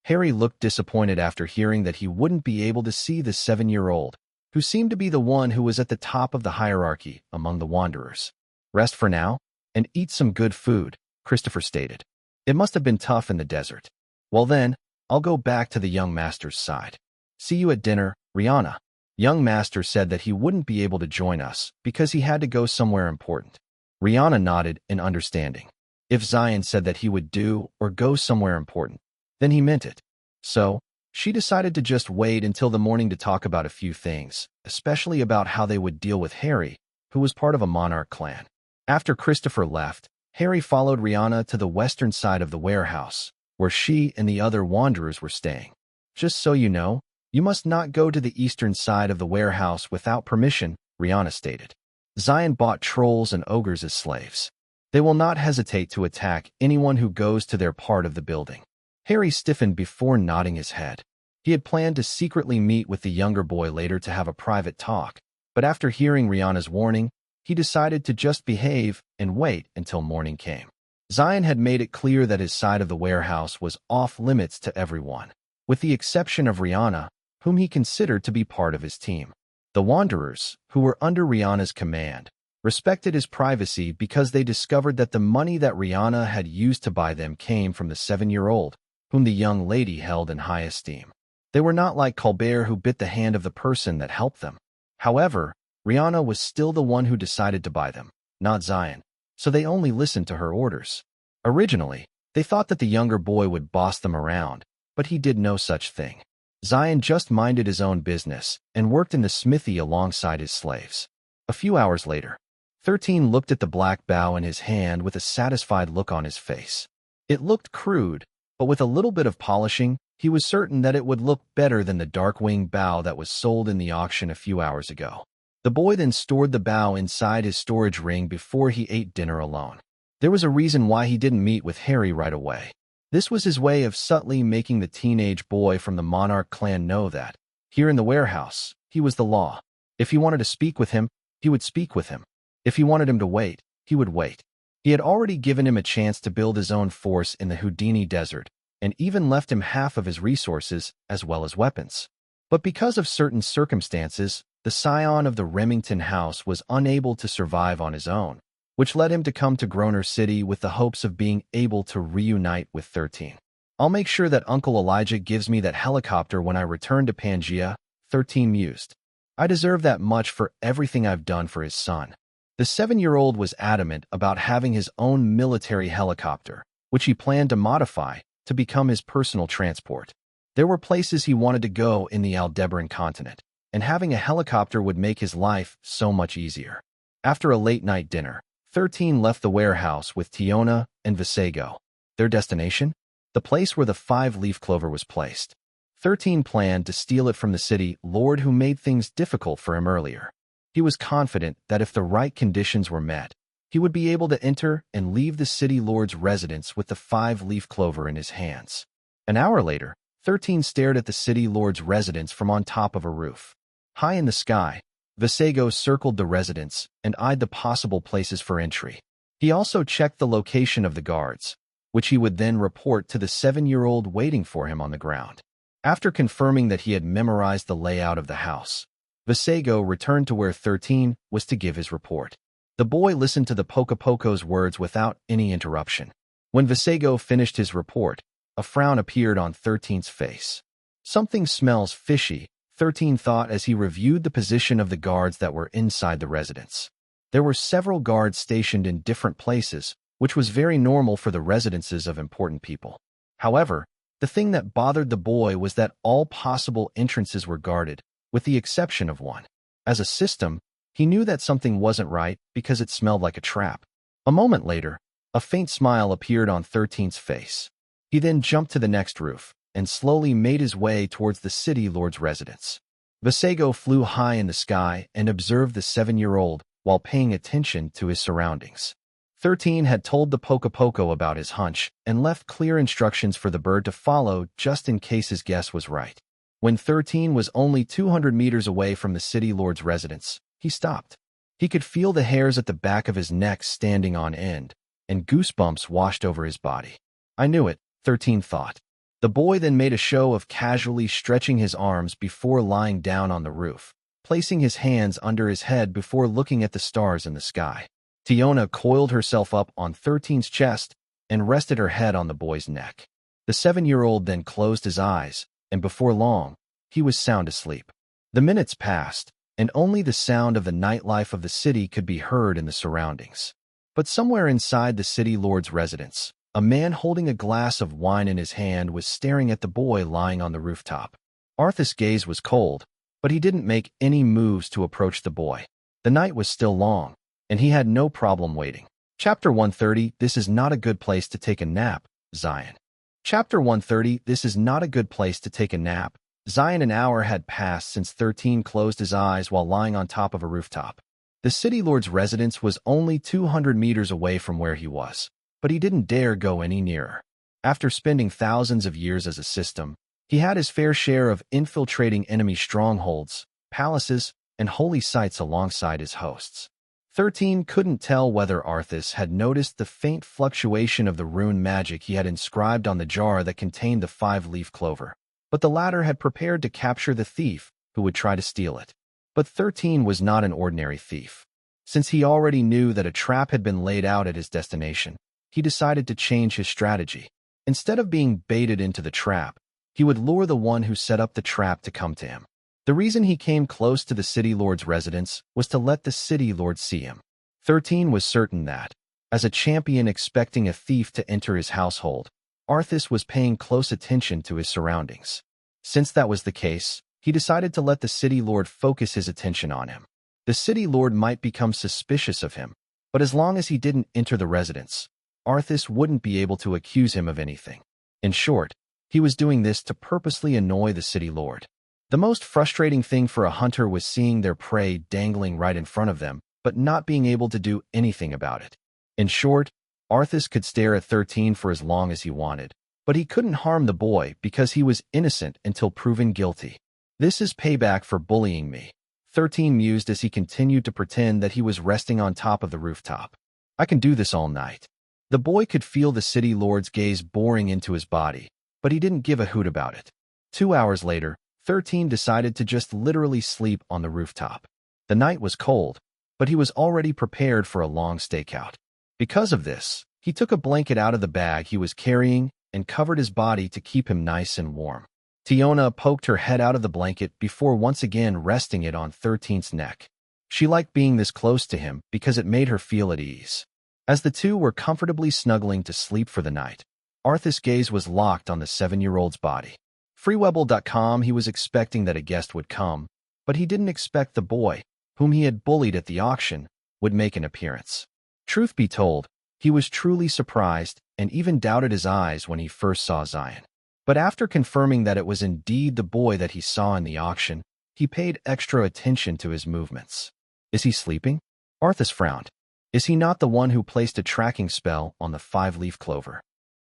Harry looked disappointed after hearing that he wouldn't be able to see the 7-year-old, who seemed to be the one who was at the top of the hierarchy among the Wanderers. Rest for now, and eat some good food, Christopher stated. It must have been tough in the desert. Well then, I'll go back to the young master's side. See you at dinner, Rihanna. Young master said that he wouldn't be able to join us because he had to go somewhere important. Rihanna nodded in understanding. If Xylen said that he would do or go somewhere important, then he meant it. So, she decided to just wait until the morning to talk about a few things, especially about how they would deal with Harry, who was part of a monarch clan. After Christopher left, Harry followed Rihanna to the western side of the warehouse, where she and the other Wanderers were staying. Just so you know, you must not go to the eastern side of the warehouse without permission, Rihanna stated. Xylen bought trolls and ogres as slaves. They will not hesitate to attack anyone who goes to their part of the building. Harry stiffened before nodding his head. He had planned to secretly meet with the younger boy later to have a private talk, but after hearing Rihanna's warning, he decided to just behave and wait until morning came. Xylen had made it clear that his side of the warehouse was off-limits to everyone, with the exception of Rihanna, whom he considered to be part of his team. The Wanderers, who were under Rihanna's command, respected his privacy because they discovered that the money that Rihanna had used to buy them came from the 7-year-old, whom the young lady held in high esteem. They were not like Colbert, who bit the hand of the person that helped them. However, Rihanna was still the one who decided to buy them, not Xylen, so they only listened to her orders. Originally, they thought that the younger boy would boss them around, but he did no such thing. Xylen just minded his own business and worked in the smithy alongside his slaves. A few hours later, 13 looked at the black bow in his hand with a satisfied look on his face. It looked crude, but with a little bit of polishing, he was certain that it would look better than the dark-winged bow that was sold in the auction a few hours ago. The boy then stored the bow inside his storage ring before he ate dinner alone. There was a reason why he didn't meet with Harry right away. This was his way of subtly making the teenage boy from the Monarch clan know that, here in the warehouse, he was the law. If he wanted to speak with him, he would speak with him. If he wanted him to wait, he would wait. He had already given him a chance to build his own force in the Houdini Desert, and even left him half of his resources as well as weapons. But because of certain circumstances, the scion of the Remington house was unable to survive on his own, which led him to come to Groner City with the hopes of being able to reunite with 13. I'll make sure that Uncle Elijah gives me that helicopter when I return to Pangaea, 13 mused. I deserve that much for everything I've done for his son. The 7-year-old was adamant about having his own military helicopter, which he planned to modify to become his personal transport. There were places he wanted to go in the Aldebaran continent, and having a helicopter would make his life so much easier. After a late-night dinner, 13 left the warehouse with Tiona and Visago. Their destination? The place where the 5-leaf clover was placed. 13 planned to steal it from the city lord who made things difficult for him earlier. He was confident that if the right conditions were met, he would be able to enter and leave the city lord's residence with the 5-leaf clover in his hands. An hour later, 13 stared at the city lord's residence from on top of a roof. High in the sky, Visago circled the residence and eyed the possible places for entry. He also checked the location of the guards, which he would then report to the 7-year-old waiting for him on the ground. After confirming that he had memorized the layout of the house, Visago returned to where 13 was to give his report. The boy listened to the Pocopoco's words without any interruption. When Visago finished his report, a frown appeared on 13's face. Something smells fishy, 13 thought as he reviewed the position of the guards that were inside the residence. There were several guards stationed in different places, which was very normal for the residences of important people. However, the thing that bothered the boy was that all possible entrances were guarded, with the exception of one. As a system, he knew that something wasn't right because it smelled like a trap. A moment later, a faint smile appeared on 13's face. He then jumped to the next roof and slowly made his way towards the city lord's residence. Visago flew high in the sky and observed the 7-year-old while paying attention to his surroundings. 13 had told the Pocopoco about his hunch and left clear instructions for the bird to follow just in case his guess was right. When 13 was only 200 meters away from the city lord's residence, he stopped. He could feel the hairs at the back of his neck standing on end, and goosebumps washed over his body. I knew it, 13 thought. The boy then made a show of casually stretching his arms before lying down on the roof, placing his hands under his head before looking at the stars in the sky. Tiona coiled herself up on 13's chest and rested her head on the boy's neck. The 7-year-old then closed his eyes, and before long, he was sound asleep. The minutes passed, and only the sound of the nightlife of the city could be heard in the surroundings. But somewhere inside the city lord's residence, a man holding a glass of wine in his hand was staring at the boy lying on the rooftop. Arthur's gaze was cold, but he didn't make any moves to approach the boy. The night was still long, and he had no problem waiting. Chapter 130, This is not a good place to take a nap, Xylen. Chapter 130, This is not a good place to take a nap. Xylen. An hour had passed since 13 closed his eyes while lying on top of a rooftop. The city lord's residence was only 200 meters away from where he was, but he didn't dare go any nearer. After spending thousands of years as a system, he had his fair share of infiltrating enemy strongholds, palaces, and holy sites alongside his hosts. 13 couldn't tell whether Arthas had noticed the faint fluctuation of the rune magic he had inscribed on the jar that contained the 5-leaf clover, but the latter had prepared to capture the thief who would try to steal it. But 13 was not an ordinary thief. Since he already knew that a trap had been laid out at his destination, he decided to change his strategy. Instead of being baited into the trap, he would lure the one who set up the trap to come to him. The reason he came close to the city lord's residence was to let the city lord see him. 13 was certain that, as a champion expecting a thief to enter his household, Arthas was paying close attention to his surroundings. Since that was the case, he decided to let the city lord focus his attention on him. The city lord might become suspicious of him, but as long as he didn't enter the residence, Arthas wouldn't be able to accuse him of anything. In short, he was doing this to purposely annoy the city lord. The most frustrating thing for a hunter was seeing their prey dangling right in front of them, but not being able to do anything about it. In short, Arthas could stare at 13 for as long as he wanted, but he couldn't harm the boy because he was innocent until proven guilty. This is payback for bullying me, 13 mused as he continued to pretend that he was resting on top of the rooftop. I can do this all night. The boy could feel the city lord's gaze boring into his body, but he didn't give a hoot about it. 2 hours later, 13 decided to just literally sleep on the rooftop. The night was cold, but he was already prepared for a long stakeout. Because of this, he took a blanket out of the bag he was carrying and covered his body to keep him nice and warm. Tiona poked her head out of the blanket before once again resting it on 13's neck. She liked being this close to him because it made her feel at ease. As the two were comfortably snuggling to sleep for the night, Arthas' gaze was locked on the 7-year-old's body. Freewebble.com, he was expecting that a guest would come, but he didn't expect the boy, whom he had bullied at the auction, would make an appearance. Truth be told, he was truly surprised and even doubted his eyes when he first saw Xylen. But after confirming that it was indeed the boy that he saw in the auction, he paid extra attention to his movements. Is he sleeping? Arthas frowned. Is he not the one who placed a tracking spell on the 5-leaf clover?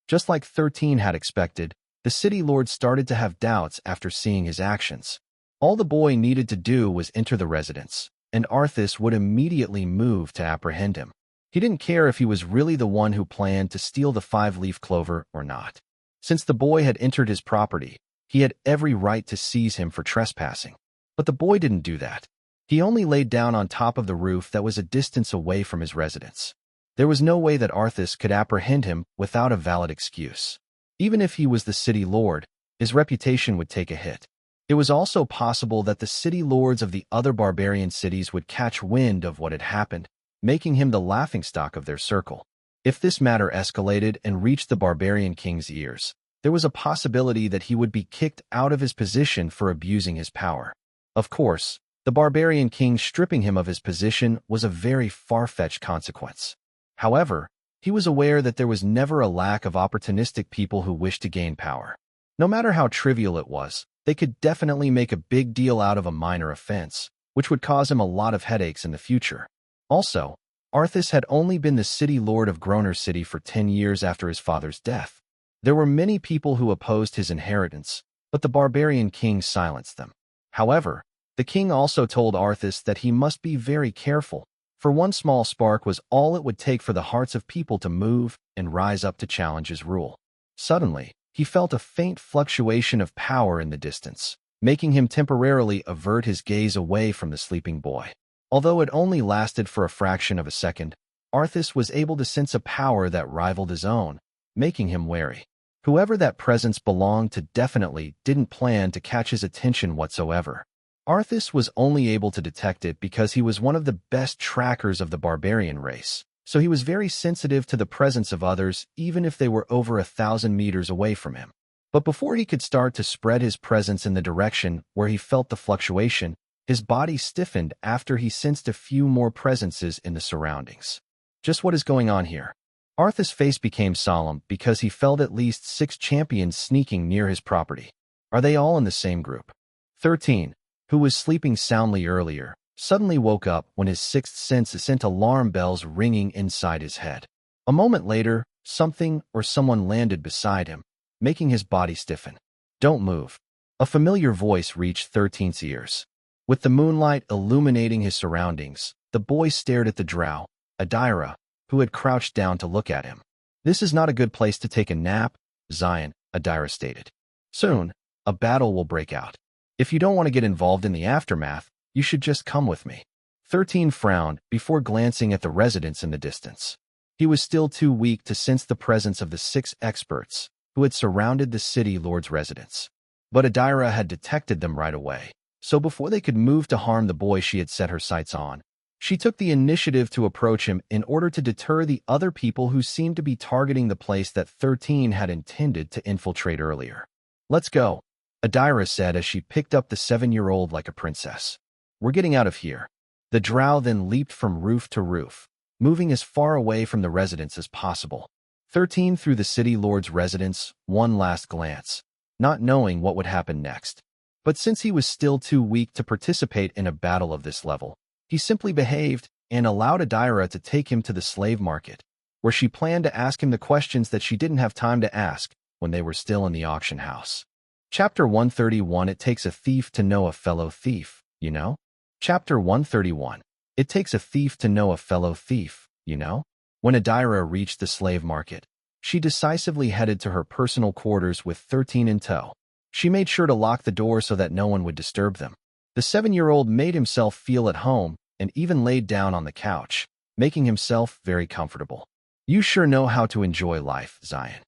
Just like 13 had expected, the city lord started to have doubts after seeing his actions. All the boy needed to do was enter the residence, and Arthas would immediately move to apprehend him. He didn't care if he was really the one who planned to steal the 5-leaf clover or not. Since the boy had entered his property, he had every right to seize him for trespassing. But the boy didn't do that. He only laid down on top of the roof that was a distance away from his residence. There was no way that Arthas could apprehend him without a valid excuse. Even if he was the city lord, his reputation would take a hit. It was also possible that the city lords of the other barbarian cities would catch wind of what had happened, making him the laughingstock of their circle. If this matter escalated and reached the barbarian king's ears, there was a possibility that he would be kicked out of his position for abusing his power. Of course, the barbarian king stripping him of his position was a very far-fetched consequence. However, he was aware that there was never a lack of opportunistic people who wished to gain power. No matter how trivial it was, they could definitely make a big deal out of a minor offense, which would cause him a lot of headaches in the future. Also, Arthas had only been the city lord of Groner City for 10 years after his father's death. There were many people who opposed his inheritance, but the barbarian king silenced them. However, the king also told Arthas that he must be very careful, for one small spark was all it would take for the hearts of people to move and rise up to challenge his rule. Suddenly, he felt a faint fluctuation of power in the distance, making him temporarily avert his gaze away from the sleeping boy. Although it only lasted for a fraction of a second, Arthas was able to sense a power that rivaled his own, making him wary. Whoever that presence belonged to definitely didn't plan to catch his attention whatsoever. Arthas was only able to detect it because he was one of the best trackers of the barbarian race, so he was very sensitive to the presence of others even if they were over 1,000 meters away from him. But before he could start to spread his presence in the direction where he felt the fluctuation, his body stiffened after he sensed a few more presences in the surroundings. Just what is going on here? Arthas' face became solemn because he felt at least 6 champions sneaking near his property. Are they all in the same group? 13, who was sleeping soundly earlier, suddenly woke up when his sixth sense sent alarm bells ringing inside his head. A moment later, something or someone landed beside him, making his body stiffen. Don't move. A familiar voice reached 13's ears. With the moonlight illuminating his surroundings, The boy stared at the drow, Adira, who had crouched down to look at him. This is not a good place to take a nap, Xylen, Adira stated. Soon, a battle will break out. If you don't want to get involved in the aftermath, you should just come with me. 13 frowned before glancing at the residents in the distance. He was still too weak to sense the presence of the 6 experts who had surrounded the city lord's residence. But Adira had detected them right away, so before they could move to harm the boy she had set her sights on, she took the initiative to approach him in order to deter the other people who seemed to be targeting the place that 13 had intended to infiltrate earlier. Let's go, Adira said as she picked up the 7-year-old like a princess. We're getting out of here. The drow then leaped from roof to roof, moving as far away from the residence as possible. 13 threw the city lord's residence one last glance, not knowing what would happen next. But since he was still too weak to participate in a battle of this level, he simply behaved and allowed Adira to take him to the slave market, where she planned to ask him the questions that she didn't have time to ask when they were still in the auction house. Chapter 131. It takes a thief to know a fellow thief, you know? Chapter 131. It takes a thief to know a fellow thief, you know? When Adira reached the slave market, she decisively headed to her personal quarters with 13 in tow. She made sure to lock the door so that no one would disturb them. The 7-year-old made himself feel at home and even laid down on the couch, making himself very comfortable. You sure know how to enjoy life, Xylen.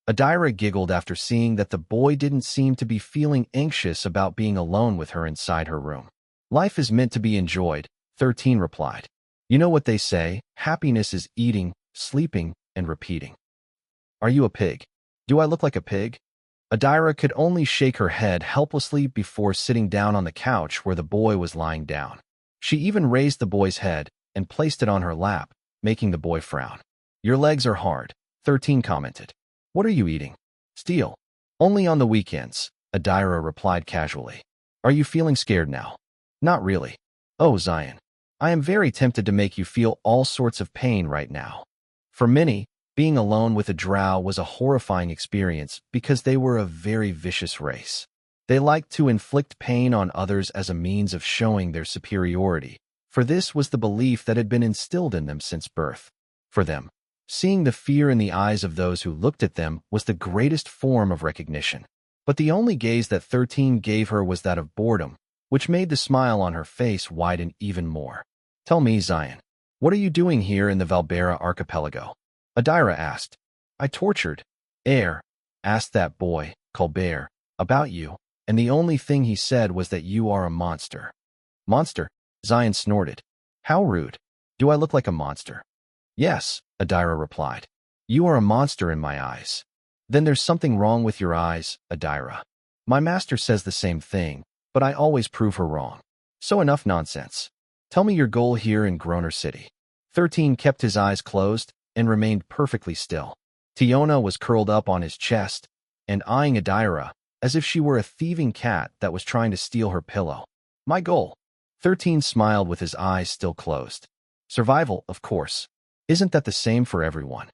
Adira giggled after seeing that the boy didn't seem to be feeling anxious about being alone with her inside her room. Life is meant to be enjoyed, 13 replied. You know what they say, happiness is eating, sleeping, and repeating. Are you a pig? Do I look like a pig? Adira could only shake her head helplessly before sitting down on the couch where the boy was lying down. She even raised the boy's head and placed it on her lap, making the boy frown. Your legs are hard, 13 commented. What are you eating? Steel. Only on the weekends, Adira replied casually. Are you feeling scared now? Not really. Oh, Xylen. I am very tempted to make you feel all sorts of pain right now. For many, being alone with a drow was a horrifying experience because they were a very vicious race. They liked to inflict pain on others as a means of showing their superiority, for this was the belief that had been instilled in them since birth. For them, seeing the fear in the eyes of those who looked at them was the greatest form of recognition. But the only gaze that 13 gave her was that of boredom, which made the smile on her face widen even more. Tell me, Xylen, what are you doing here in the Valbera archipelago? Adira asked. I tortured. Asked that boy, Colbert, about you, and the only thing he said was that you are a monster. Monster? Xylen snorted. How rude. Do I look like a monster? Yes, Adira replied. You are a monster in my eyes. Then there's something wrong with your eyes, Adira. My master says the same thing, but I always prove her wrong. So enough nonsense. Tell me your goal here in Groner City. 13 kept his eyes closed and remained perfectly still. Tiona was curled up on his chest and eyeing Adira as if she were a thieving cat that was trying to steal her pillow. My goal. 13 smiled with his eyes still closed. Survival, of course. Isn't that the same for everyone?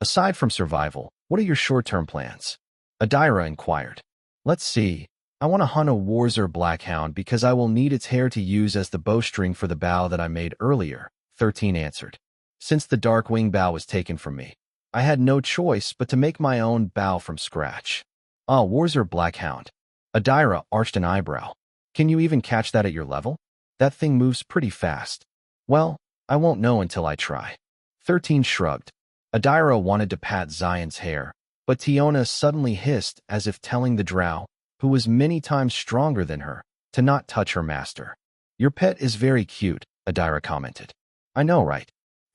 Aside from survival, what are your short-term plans? Adira inquired. Let's see. I want to hunt a Warzer Blackhound because I will need its hair to use as the bowstring for the bow that I made earlier, 13 answered. Since the Darkwing bow was taken from me, I had no choice but to make my own bow from scratch. Ah, Warzer Blackhound. Adira arched an eyebrow. Can you even catch that at your level? That thing moves pretty fast. Well, I won't know until I try. 13 shrugged. Adira wanted to pat Xylen's hair, but Tiona suddenly hissed as if telling the drow, who was many times stronger than her, to not touch her master. Your pet is very cute, Adira commented. I know, right?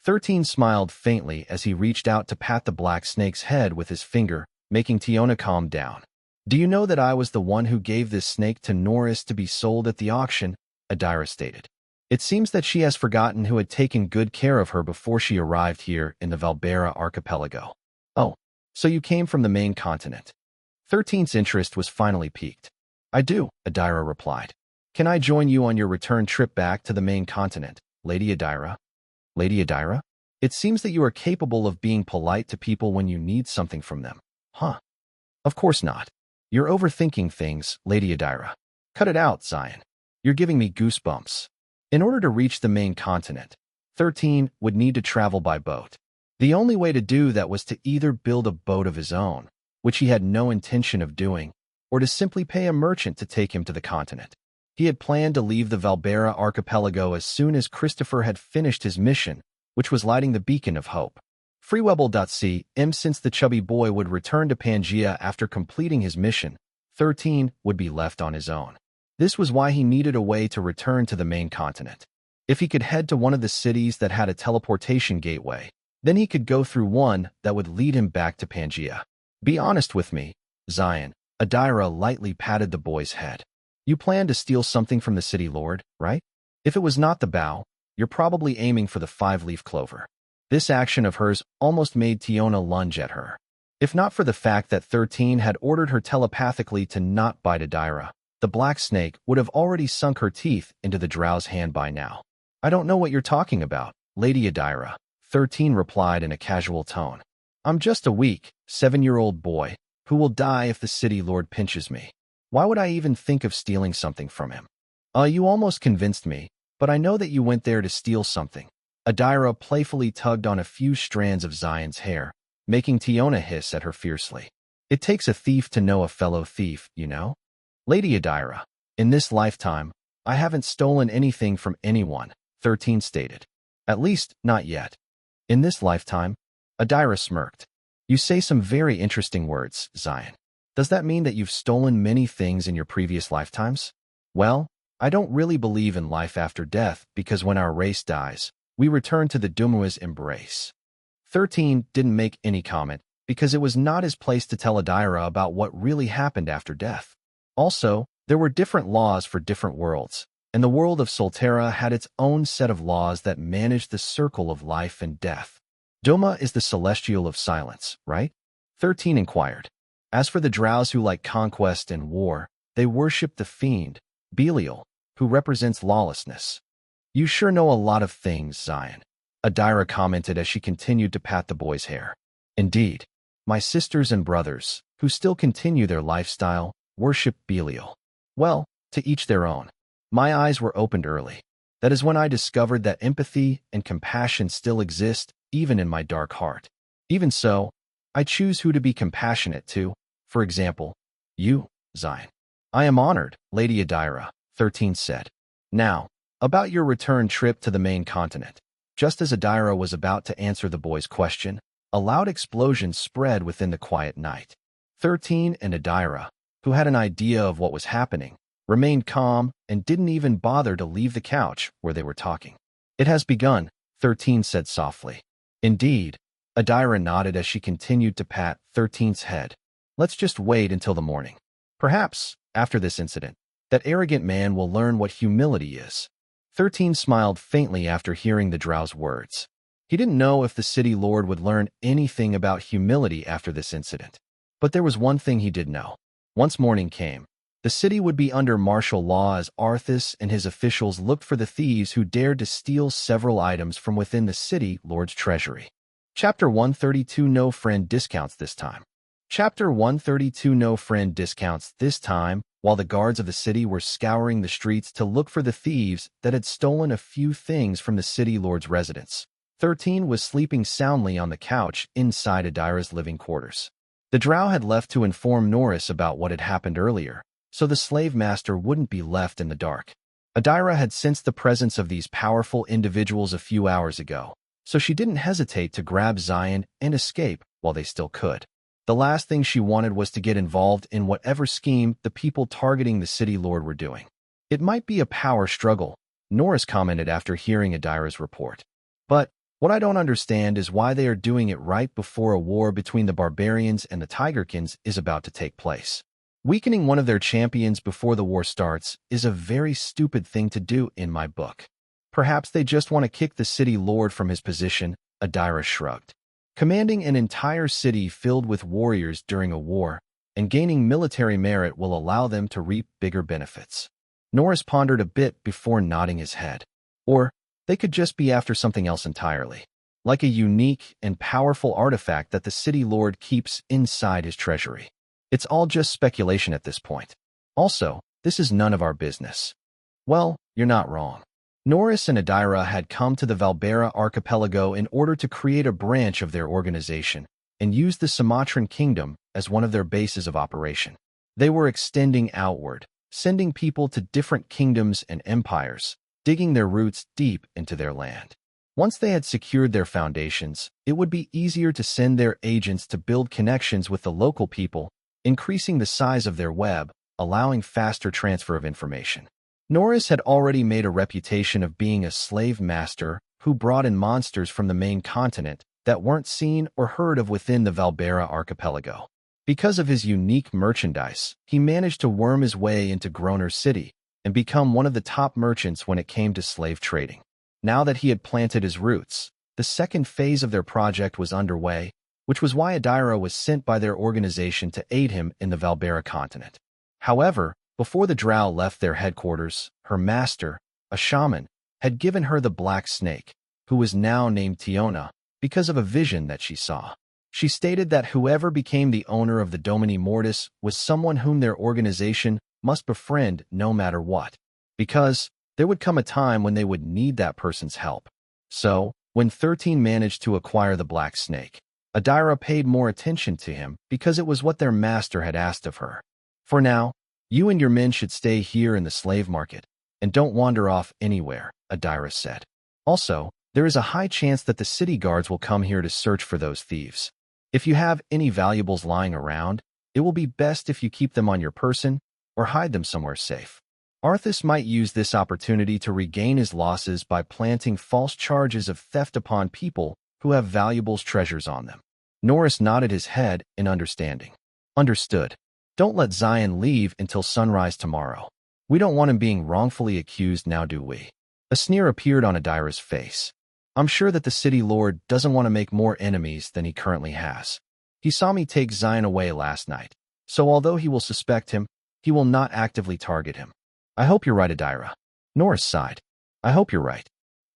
13 smiled faintly as he reached out to pat the black snake's head with his finger, making Tiona calm down. Do you know that I was the one who gave this snake to Norris to be sold at the auction? Adira stated. It seems that she has forgotten who had taken good care of her before she arrived here in the Valbera archipelago. Oh, so you came from the main continent. 13's interest was finally piqued. I do, Adira replied. Can I join you on your return trip back to the main continent, Lady Adira? Lady Adira? It seems that you are capable of being polite to people when you need something from them. Huh? Of course not. You're overthinking things, Lady Adira. Cut it out, Xylen. You're giving me goosebumps. In order to reach the main continent, 13 would need to travel by boat. The only way to do that was to either build a boat of his own, which he had no intention of doing, or to simply pay a merchant to take him to the continent. He had planned to leave the Valbera archipelago as soon as Christopher had finished his mission, which was lighting the beacon of hope. Freewebble.cm Since the chubby boy would return to Pangaea after completing his mission, 13 would be left on his own. This was why he needed a way to return to the main continent. If he could head to one of the cities that had a teleportation gateway, then he could go through one that would lead him back to Pangaea. Be honest with me, Xylen. Adira lightly patted the boy's head. You plan to steal something from the city lord, right? If it was not the bow, you're probably aiming for the 5-leaf clover. This action of hers almost made Tiona lunge at her. If not for the fact that 13 had ordered her telepathically to not bite Adira, the black snake would have already sunk her teeth into the drow's hand by now. I don't know what you're talking about, Lady Adira, 13 replied in a casual tone. I'm just a weak, 7-year-old boy who will die if the city lord pinches me. Why would I even think of stealing something from him? You almost convinced me, but I know that you went there to steal something. Adira playfully tugged on a few strands of Xylen's hair, making Tiona hiss at her fiercely. It takes a thief to know a fellow thief, you know? Lady Adira, in this lifetime, I haven't stolen anything from anyone, 13 stated. At least, not yet. In this lifetime? Adira smirked. You say some very interesting words, Xylen. Does that mean that you've stolen many things in your previous lifetimes? Well, I don't really believe in life after death because when our race dies, we return to the Dumua's embrace. 13 didn't make any comment because it was not his place to tell Adira about what really happened after death. Also, there were different laws for different worlds, and the world of Solterra had its own set of laws that managed the circle of life and death. Duma is the celestial of silence, right? 13 inquired. As for the drows who like conquest and war, they worship the fiend, Belial, who represents lawlessness. You sure know a lot of things, Xylen, Adira commented as she continued to pat the boy's hair. Indeed, my sisters and brothers, who still continue their lifestyle, worship Belial. Well, to each their own. My eyes were opened early. That is when I discovered that empathy and compassion still exist, even in my dark heart. Even so, I choose who to be compassionate to. For example, you, Xylen. I am honored, Lady Adira, 13 said. Now, about your return trip to the main continent. Just as Adira was about to answer the boy's question, a loud explosion spread within the quiet night. 13 and Adira, who had an idea of what was happening, remained calm and didn't even bother to leave the couch where they were talking. It has begun, 13 said softly. Indeed, Adira nodded as she continued to pat 13's head. Let's just wait until the morning. Perhaps, after this incident, that arrogant man will learn what humility is. 13 smiled faintly after hearing the drow's words. He didn't know if the city lord would learn anything about humility after this incident. But there was one thing he did know. Once morning came, the city would be under martial law as Arthas and his officials looked for the thieves who dared to steal several items from within the city lord's treasury. Chapter 132 No Friend Discounts This Time. Chapter 132 No Friend Discounts This time, while the guards of the city were scouring the streets to look for the thieves that had stolen a few things from the city lord's residence. 13 was sleeping soundly on the couch inside Adira's living quarters. The drow had left to inform Norris about what had happened earlier, so the slave master wouldn't be left in the dark. Adira had sensed the presence of these powerful individuals a few hours ago, so she didn't hesitate to grab Xylen and escape while they still could. The last thing she wanted was to get involved in whatever scheme the people targeting the city lord were doing. It might be a power struggle, Norris commented after hearing Adira's report. But what I don't understand is why they are doing it right before a war between the barbarians and the Tigerkins is about to take place. Weakening one of their champions before the war starts is a very stupid thing to do in my book. Perhaps they just want to kick the city lord from his position, Adira shrugged. Commanding an entire city filled with warriors during a war and gaining military merit will allow them to reap bigger benefits. Norris pondered a bit before nodding his head. Or they could just be after something else entirely, like a unique and powerful artifact that the city lord keeps inside his treasury. It's all just speculation at this point. Also, this is none of our business. Well, you're not wrong. Norris and Adira had come to the Valbera archipelago in order to create a branch of their organization and use the Sumatran kingdom as one of their bases of operation. They were extending outward, sending people to different kingdoms and empires, digging their roots deep into their land. Once they had secured their foundations, it would be easier to send their agents to build connections with the local people, increasing the size of their web, allowing faster transfer of information. Norris had already made a reputation of being a slave master who brought in monsters from the main continent that weren't seen or heard of within the Valbera archipelago. Because of his unique merchandise, he managed to worm his way into Groner City and become one of the top merchants when it came to slave trading. Now that he had planted his roots, the second phase of their project was underway, which was why Adira was sent by their organization to aid him in the Valbera continent. However, before the drow left their headquarters, her master, a shaman, had given her the black snake, who was now named Tiona, because of a vision that she saw. She stated that whoever became the owner of the Domini Mortis was someone whom their organization must befriend no matter what, because there would come a time when they would need that person's help. So, when 13 managed to acquire the black snake, Adira paid more attention to him because it was what their master had asked of her. For now, you and your men should stay here in the slave market, and don't wander off anywhere, Adira said. Also, there is a high chance that the city guards will come here to search for those thieves. If you have any valuables lying around, it will be best if you keep them on your person or hide them somewhere safe. Arthas might use this opportunity to regain his losses by planting false charges of theft upon people who have valuables treasures on them. Norris nodded his head in understanding. Understood. Don't let Xylen leave until sunrise tomorrow. We don't want him being wrongfully accused now, do we? A sneer appeared on Adira's face. I'm sure that the city lord doesn't want to make more enemies than he currently has. He saw me take Xylen away last night, so although he will suspect him, he will not actively target him. I hope you're right, Adira. Norris sighed. I hope you're right.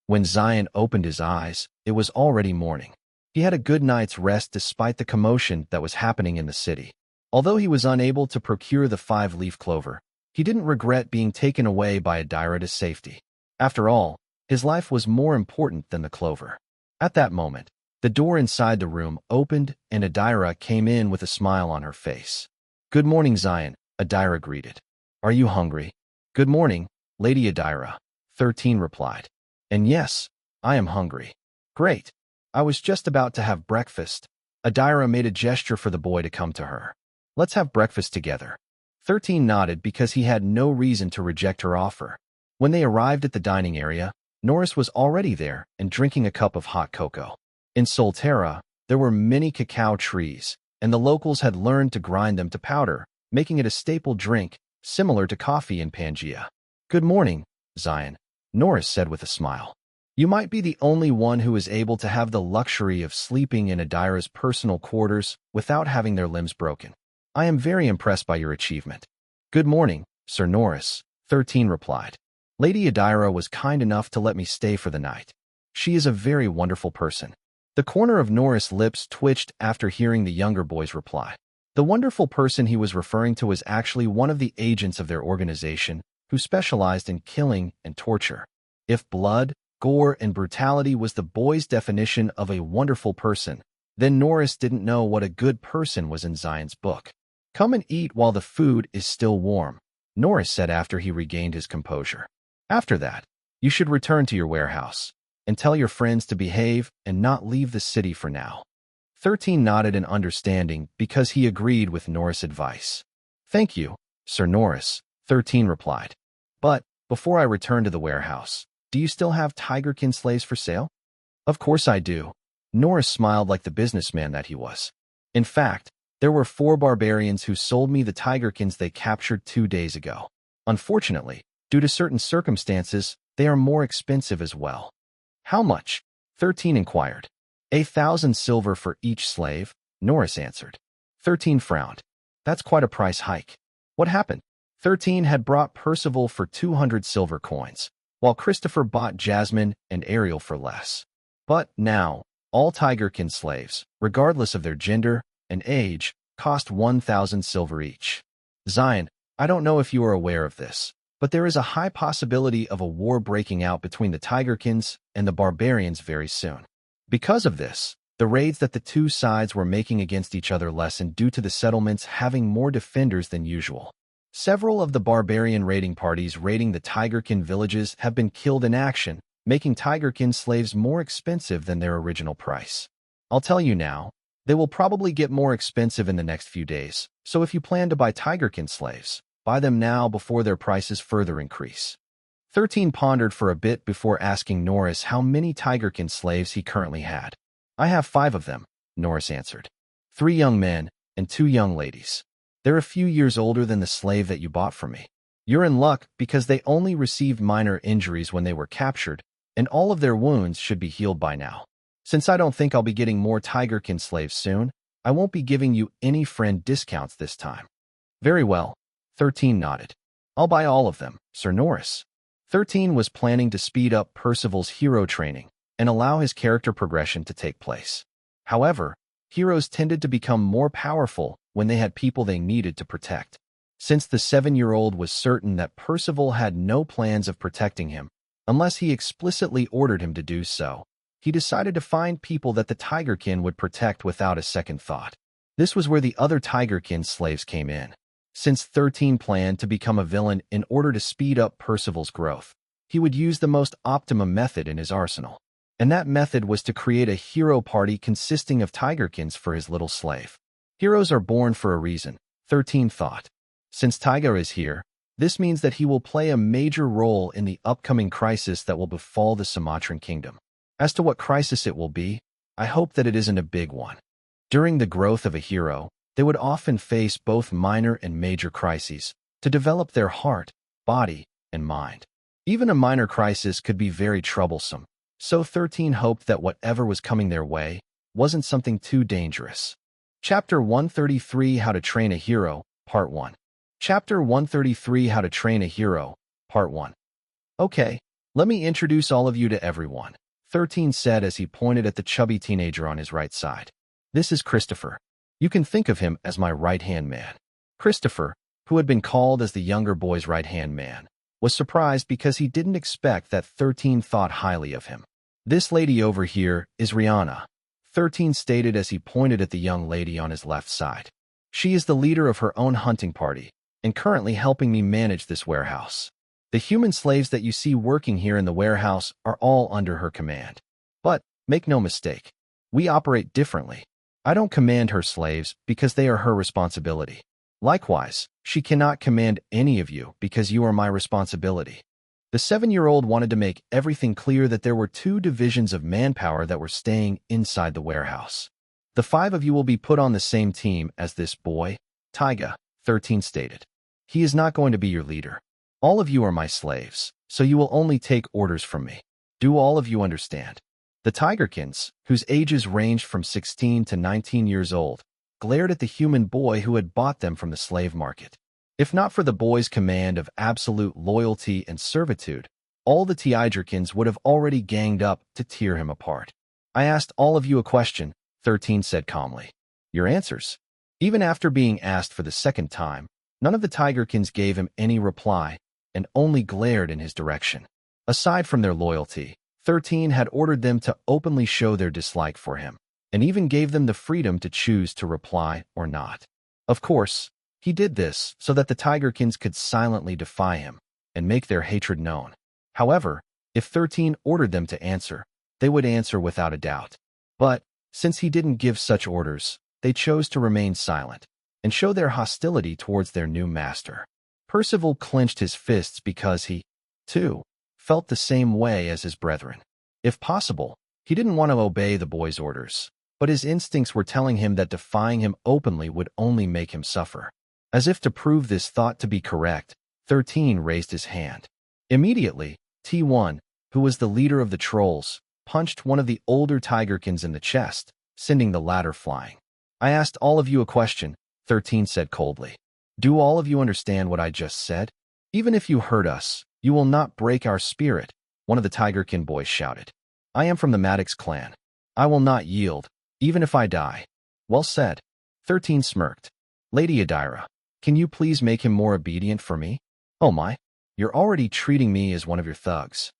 When Xylen opened his eyes, it was already morning. He had a good night's rest despite the commotion that was happening in the city. Although he was unable to procure the 5-leaf clover, he didn't regret being taken away by Adira to safety. After all, his life was more important than the clover. At that moment, the door inside the room opened and Adira came in with a smile on her face. Good morning, Xylen, Adira greeted. Are you hungry? Good morning, Lady Adira, 13 replied. And yes, I am hungry. Great. I was just about to have breakfast. Adira made a gesture for the boy to come to her. Let's have breakfast together. 13 nodded because he had no reason to reject her offer. When they arrived at the dining area, Norris was already there and drinking a cup of hot cocoa. In Solterra, there were many cacao trees, and the locals had learned to grind them to powder, making it a staple drink, similar to coffee in Pangaea. Good morning, Xylen, Norris said with a smile. You might be the only one who is able to have the luxury of sleeping in Adira's personal quarters without having their limbs broken. I am very impressed by your achievement. Good morning, Sir Norris, 13 replied. Lady Adira was kind enough to let me stay for the night. She is a very wonderful person. The corner of Norris' lips twitched after hearing the younger boy's reply. The wonderful person he was referring to was actually one of the agents of their organization who specialized in killing and torture. If blood, gore, and brutality was the boy's definition of a wonderful person, then Norris didn't know what a good person was in Xylen's book. Come and eat while the food is still warm, Norris said after he regained his composure. After that, you should return to your warehouse and tell your friends to behave and not leave the city for now. 13 nodded in understanding because he agreed with Norris' advice. Thank you, Sir Norris, 13 replied. But, before I return to the warehouse, do you still have tigerkin slaves for sale? Of course I do. Norris smiled like the businessman that he was. In fact, there were 4 barbarians who sold me the tigerkins they captured 2 days ago. Unfortunately, due to certain circumstances, they are more expensive as well. How much? 13 inquired. 1,000 silver for each slave, Norris answered. 13 frowned. That's quite a price hike. What happened? 13 had brought Percival for 200 silver coins, while Christopher bought Jasmine and Ariel for less. But now, all tigerkin slaves, regardless of their gender and age, cost 1,000 silver each. Xylen, I don't know if you are aware of this, but there is a high possibility of a war breaking out between the Tigerkins and the barbarians very soon. Because of this, the raids that the two sides were making against each other lessened due to the settlements having more defenders than usual. Several of the barbarian raiding parties raiding the Tigerkin villages have been killed in action, making Tigerkin slaves more expensive than their original price. I'll tell you now, they will probably get more expensive in the next few days, so if you plan to buy Tigerkin slaves, buy them now before their prices further increase. 13 pondered for a bit before asking Norris how many Tigerkin slaves he currently had. I have 5 of them, Norris answered. 3 young men and 2 young ladies. They're a few years older than the slave that you bought from me. You're in luck because they only received minor injuries when they were captured, and all of their wounds should be healed by now. Since I don't think I'll be getting more Tigerkin slaves soon, I won't be giving you any friend discounts this time. Very well, 13 nodded. I'll buy all of them, Sir Norris. 13 was planning to speed up Percival's hero training and allow his character progression to take place. However, heroes tended to become more powerful when they had people they needed to protect. Since the 7-year-old was certain that Percival had no plans of protecting him, unless he explicitly ordered him to do so, he decided to find people that the Tigerkin would protect without a second thought. This was where the other Tigerkin slaves came in. Since 13 planned to become a villain in order to speed up Percival's growth, he would use the most optimum method in his arsenal. And that method was to create a hero party consisting of Tigerkins for his little slave. Heroes are born for a reason, 13 thought. Since Tiger is here, this means that he will play a major role in the upcoming crisis that will befall the Sumatran kingdom. As to what crisis it will be, I hope that it isn't a big one. During the growth of a hero, they would often face both minor and major crises to develop their heart, body, and mind. Even a minor crisis could be very troublesome, so 13 hoped that whatever was coming their way wasn't something too dangerous. Chapter 133 How to Train a Hero, Part 1. Chapter 133 How to Train a Hero, Part 1. Okay, let me introduce all of you to everyone, 13 said as he pointed at the chubby teenager on his right side. This is Christopher. You can think of him as my right-hand man. Christopher, who had been called as the younger boy's right-hand man, was surprised because he didn't expect that 13 thought highly of him. This lady over here is Rihanna, 13 stated as he pointed at the young lady on his left side. She is the leader of her own hunting party and currently helping me manage this warehouse. The human slaves that you see working here in the warehouse are all under her command. But, make no mistake, we operate differently. I don't command her slaves because they are her responsibility. Likewise, she cannot command any of you because you are my responsibility. The 7-year-old wanted to make everything clear that there were 2 divisions of manpower that were staying inside the warehouse. The 5 of you will be put on the same team as this boy, Taiga, 13 stated. He is not going to be your leader. All of you are my slaves, so you will only take orders from me. Do all of you understand? The Tigerkins, whose ages ranged from 16 to 19 years old, glared at the human boy who had bought them from the slave market. If not for the boy's command of absolute loyalty and servitude, all the Tigerkins would have already ganged up to tear him apart. I asked all of you a question, 13 said calmly. Your answers? Even after being asked for the second time, none of the Tigerkins gave him any reply and only glared in his direction. Aside from their loyalty, 13 had ordered them to openly show their dislike for him, and even gave them the freedom to choose to reply or not. Of course, he did this so that the Tigerkins could silently defy him and make their hatred known. However, if 13 ordered them to answer, they would answer without a doubt. But, since he didn't give such orders, they chose to remain silent and show their hostility towards their new master. Percival clenched his fists because he, too, felt the same way as his brethren. If possible, he didn't want to obey the boy's orders, but his instincts were telling him that defying him openly would only make him suffer. As if to prove this thought to be correct, 13 raised his hand. Immediately, T1, who was the leader of the trolls, punched one of the older Tigerkins in the chest, sending the latter flying. I asked all of you a question, 13 said coldly. Do all of you understand what I just said? Even if you hurt us, you will not break our spirit, one of the Tigerkin boys shouted. I am from the Maddox clan. I will not yield, even if I die. Well said. 13 smirked. Lady Adira, can you please make him more obedient for me? Oh my. You're already treating me as one of your thugs.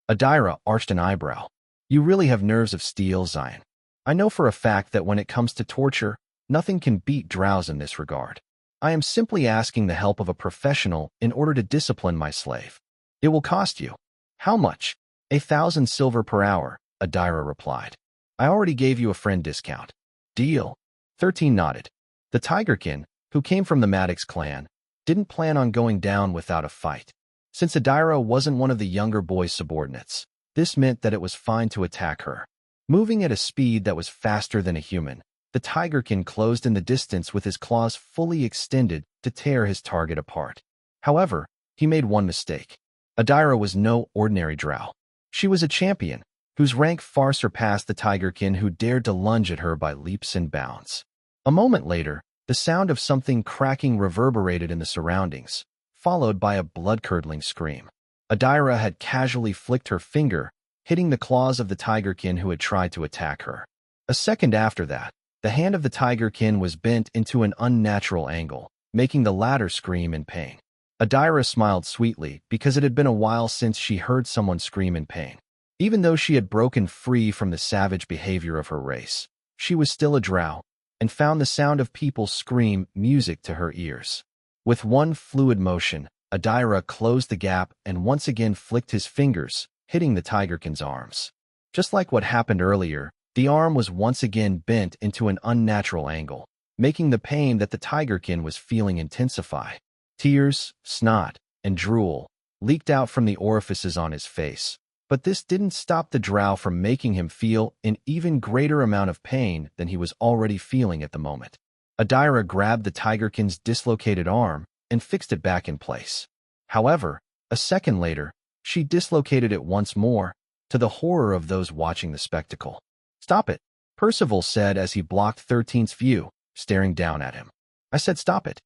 Adira arched an eyebrow. You really have nerves of steel, Xylen. I know for a fact that when it comes to torture, nothing can beat Drows in this regard. I am simply asking the help of a professional in order to discipline my slave. It will cost you. How much? 1,000 silver per hour, Adira replied. I already gave you a friend discount. Deal. 13 nodded. The Tigerkin, who came from the Maddox clan, didn't plan on going down without a fight. Since Adira wasn't one of the younger boy's subordinates, this meant that it was fine to attack her. Moving at a speed that was faster than a human, the Tigerkin closed in the distance with his claws fully extended to tear his target apart. However, he made one mistake. Adira was no ordinary drow. She was a champion, whose rank far surpassed the Tigerkin who dared to lunge at her by leaps and bounds. A moment later, the sound of something cracking reverberated in the surroundings, followed by a blood-curdling scream. Adira had casually flicked her finger, hitting the claws of the Tigerkin who had tried to attack her. A second after that, the hand of the Tigerkin was bent into an unnatural angle, making the latter scream in pain. Adira smiled sweetly because it had been a while since she heard someone scream in pain. Even though she had broken free from the savage behavior of her race, she was still a drow and found the sound of people scream music to her ears. With one fluid motion, Adira closed the gap and once again flicked his fingers, hitting the Tigerkin's arms. Just like what happened earlier, the arm was once again bent into an unnatural angle, making the pain that the Tigerkin was feeling intensify. Tears, snot, and drool leaked out from the orifices on his face, but this didn't stop the drow from making him feel an even greater amount of pain than he was already feeling at the moment. Adira grabbed the Tigerkin's dislocated arm and fixed it back in place. However, a second later, she dislocated it once more, to the horror of those watching the spectacle. Stop it, Percival said as he blocked 13's view, staring down at him. I said stop it.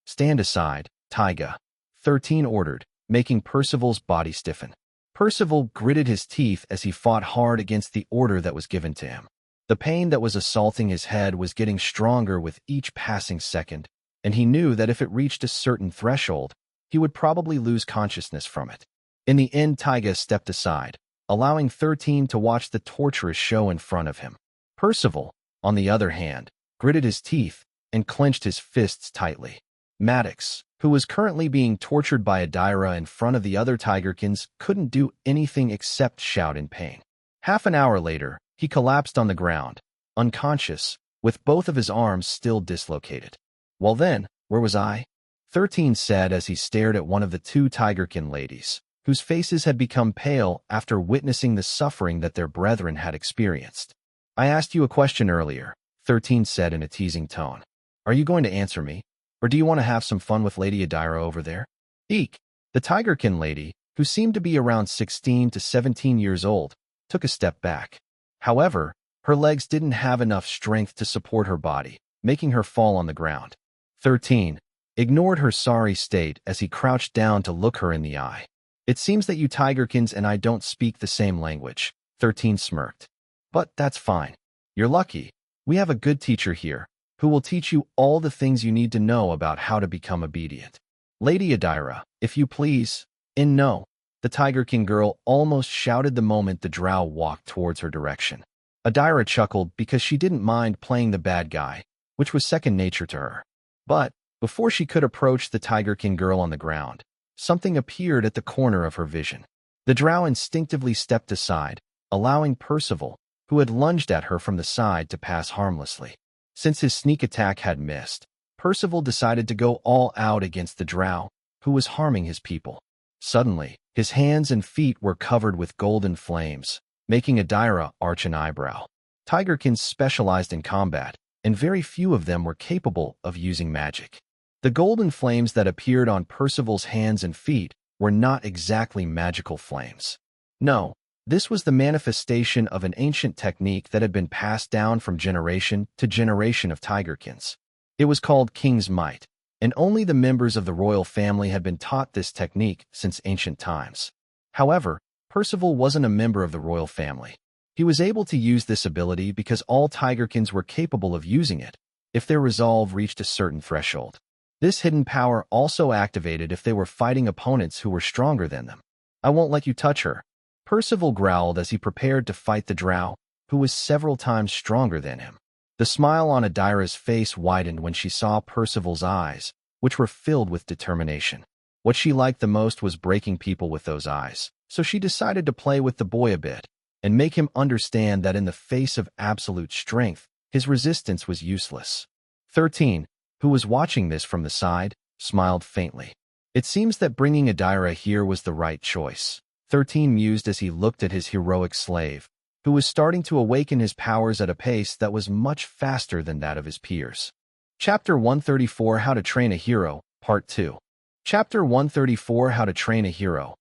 Stand aside, Taiga, 13 ordered, making Percival's body stiffen. Percival gritted his teeth as he fought hard against the order that was given to him. The pain that was assaulting his head was getting stronger with each passing second, and he knew that if it reached a certain threshold, he would probably lose consciousness from it. In the end, Taiga stepped aside, allowing 13 to watch the torturous show in front of him. Percival, on the other hand, gritted his teeth and clenched his fists tightly. Maddox, who was currently being tortured by Adira in front of the other Tigerkins, couldn't do anything except shout in pain. Half an hour later, he collapsed on the ground, unconscious, with both of his arms still dislocated. Well then, where was I? 13 said as he stared at one of the two Tigerkin ladies, whose faces had become pale after witnessing the suffering that their brethren had experienced. I asked you a question earlier, 13 said in a teasing tone. Are you going to answer me? Or do you want to have some fun with Lady Adira over there? Eek! The Tigerkin lady, who seemed to be around 16 to 17 years old, took a step back. However, her legs didn't have enough strength to support her body, making her fall on the ground. 13 ignored her sorry state as he crouched down to look her in the eye. It seems that you Tigerkins and I don't speak the same language, 13 smirked. But that's fine. You're lucky. We have a good teacher here, who will teach you all the things you need to know about how to become obedient. Lady Adira, if you please. No, the Tigerkin girl almost shouted the moment the drow walked towards her direction. Adira chuckled because she didn't mind playing the bad guy, which was second nature to her. But, before she could approach the Tigerkin girl on the ground, something appeared at the corner of her vision. The drow instinctively stepped aside, allowing Percival, who had lunged at her from the side, to pass harmlessly. Since his sneak attack had missed, Percival decided to go all out against the drow, who was harming his people. Suddenly, his hands and feet were covered with golden flames, making Adira arch an eyebrow. Tigerkins specialized in combat, and very few of them were capable of using magic. The golden flames that appeared on Percival's hands and feet were not exactly magical flames. No, this was the manifestation of an ancient technique that had been passed down from generation to generation of Tigerkins. It was called King's Might, and only the members of the royal family had been taught this technique since ancient times. However, Percival wasn't a member of the royal family. He was able to use this ability because all Tigerkins were capable of using it, if their resolve reached a certain threshold. This hidden power also activated if they were fighting opponents who were stronger than them. I won't let you touch her, Percival growled as he prepared to fight the drow, who was several times stronger than him. The smile on Adira's face widened when she saw Percival's eyes, which were filled with determination. What she liked the most was breaking people with those eyes, so she decided to play with the boy a bit and make him understand that in the face of absolute strength, his resistance was useless. 13, who was watching this from the side, smiled faintly. It seems that bringing Adira here was the right choice. 13 mused as he looked at his heroic slave, who was starting to awaken his powers at a pace that was much faster than that of his peers. Chapter 134 How to Train a Hero, Part 2. Chapter 134 How to Train a Hero,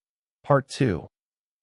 Part 2.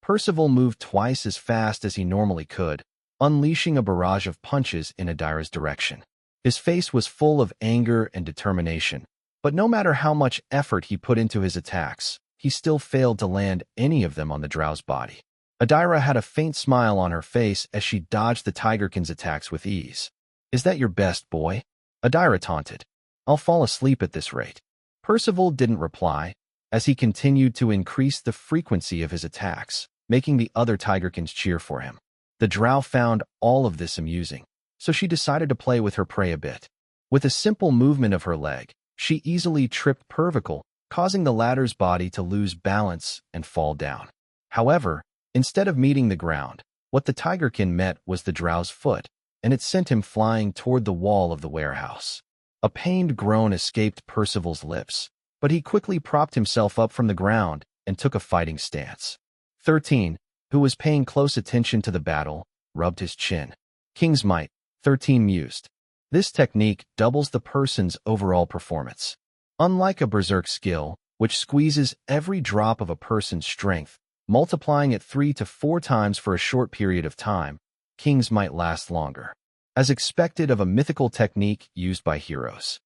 Percival moved twice as fast as he normally could, unleashing a barrage of punches in Adira's direction. His face was full of anger and determination, but no matter how much effort he put into his attacks, he still failed to land any of them on the drow's body. Adira had a faint smile on her face as she dodged the Tigerkin's attacks with ease. "Is that your best, boy?" Adira taunted. "I'll fall asleep at this rate." Percival didn't reply, as he continued to increase the frequency of his attacks, making the other Tigerkins cheer for him. The drow found all of this amusing, so she decided to play with her prey a bit. With a simple movement of her leg, she easily tripped Pervical, causing the latter's body to lose balance and fall down. However, instead of meeting the ground, what the Tigerkin met was the drow's foot, and it sent him flying toward the wall of the warehouse. A pained groan escaped Percival's lips, but he quickly propped himself up from the ground and took a fighting stance. 13, who was paying close attention to the battle, rubbed his chin. "King's Might," 13 mused. This technique doubles the person's overall performance. Unlike a berserk skill, which squeezes every drop of a person's strength, multiplying it 3 to 4 times for a short period of time, King's Might lasts longer. As expected of a mythical technique used by heroes.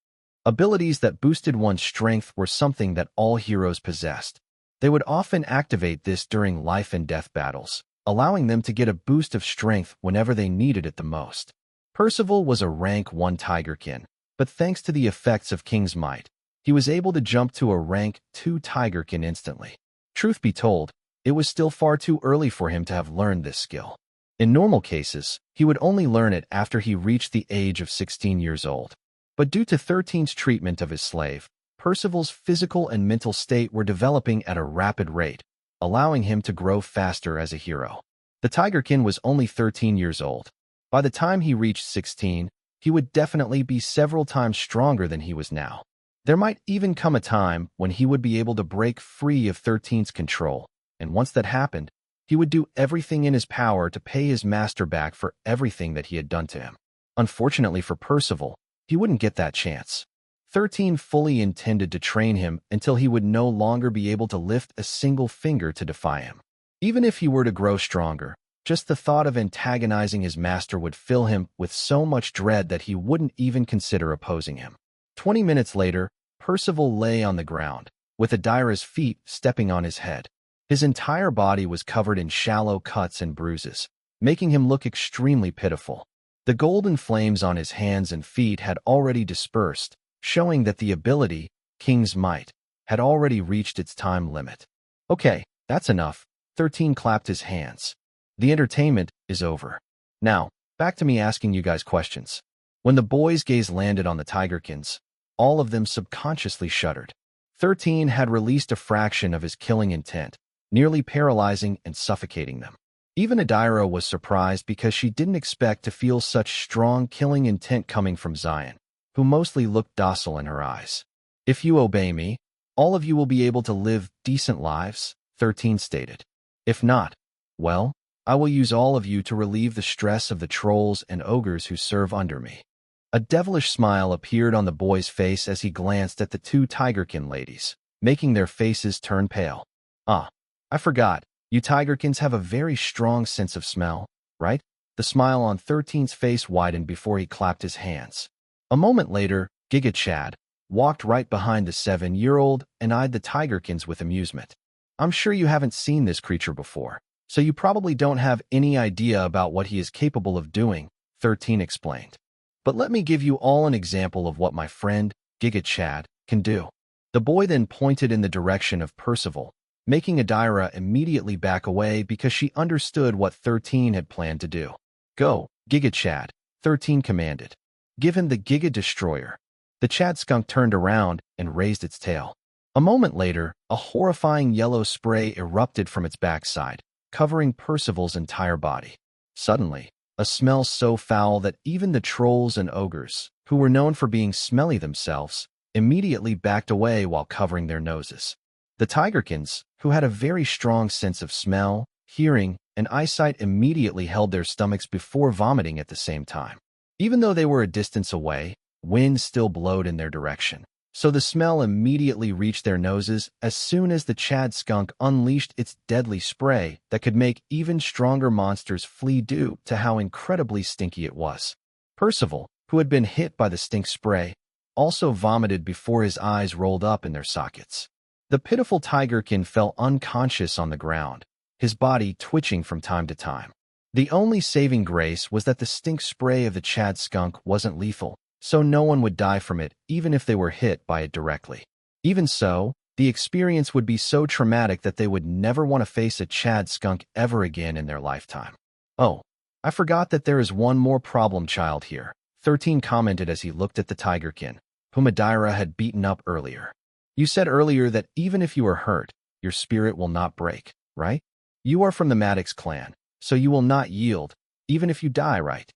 Abilities that boosted one's strength were something that all heroes possessed. They would often activate this during life and death battles, allowing them to get a boost of strength whenever they needed it the most. Percival was a rank 1 Tigerkin, but thanks to the effects of King's Might, he was able to jump to a rank 2 Tigerkin instantly. Truth be told, it was still far too early for him to have learned this skill. In normal cases, he would only learn it after he reached the age of 16 years old. But due to 13's treatment of his slave, Percival's physical and mental state were developing at a rapid rate, allowing him to grow faster as a hero. The Tigerkin was only 13 years old. By the time he reached 16, he would definitely be several times stronger than he was now. There might even come a time when he would be able to break free of 13's control, and once that happened, he would do everything in his power to pay his master back for everything that he had done to him. Unfortunately for Percival, he wouldn't get that chance. 13 fully intended to train him until he would no longer be able to lift a single finger to defy him. Even if he were to grow stronger, just the thought of antagonizing his master would fill him with so much dread that he wouldn't even consider opposing him. 20 minutes later, Percival lay on the ground, with Adira's feet stepping on his head. His entire body was covered in shallow cuts and bruises, making him look extremely pitiful. The golden flames on his hands and feet had already dispersed, showing that the ability, King's Might, had already reached its time limit. "Okay, that's enough." 13 clapped his hands. "The entertainment is over. Now, back to me asking you guys questions." When the boys' gaze landed on the Tigerkins, all of them subconsciously shuddered. 13 had released a fraction of his killing intent, nearly paralyzing and suffocating them. Even Adira was surprised because she didn't expect to feel such strong killing intent coming from Xylen, who mostly looked docile in her eyes. "If you obey me, all of you will be able to live decent lives," 13 stated. "If not, well, I will use all of you to relieve the stress of the trolls and ogres who serve under me." A devilish smile appeared on the boy's face as he glanced at the 2 Tigerkin ladies, making their faces turn pale. "Ah, I forgot, you Tigerkins have a very strong sense of smell, right?" The smile on 13's face widened before he clapped his hands. A moment later, Giga Chad walked right behind the 7-year-old and eyed the Tigerkins with amusement. "I'm sure you haven't seen this creature before, so you probably don't have any idea about what he is capable of doing," 13 explained. "But let me give you all an example of what my friend, Giga Chad, can do. The boy then pointed in the direction of Percival, making Adira immediately back away because she understood what 13 had planned to do. Go, Giga Chad, 13 commanded. Give him the Giga Destroyer. The Chad skunk turned around and raised its tail. A moment later, a horrifying yellow spray erupted from its backside, covering Percival's entire body. Suddenly, a smell so foul that even the trolls and ogres, who were known for being smelly themselves, immediately backed away while covering their noses. The tigerkins, who had a very strong sense of smell, hearing, and eyesight, immediately held their stomachs before vomiting at the same time. Even though they were a distance away, wind still blowed in their direction, so the smell immediately reached their noses as soon as the Chad skunk unleashed its deadly spray that could make even stronger monsters flee due to how incredibly stinky it was. Percival, who had been hit by the stink spray, also vomited before his eyes rolled up in their sockets. The pitiful tigerkin fell unconscious on the ground, his body twitching from time to time. The only saving grace was that the stink spray of the Chad skunk wasn't lethal, so no one would die from it even if they were hit by it directly. Even so, the experience would be so traumatic that they would never want to face a Chad skunk ever again in their lifetime. Oh, I forgot that there is one more problem child here, 13 commented as he looked at the tigerkin, whom Adira had beaten up earlier. You said earlier that even if you are hurt, your spirit will not break, right? You are from the Maddox clan, so you will not yield, even if you die, right?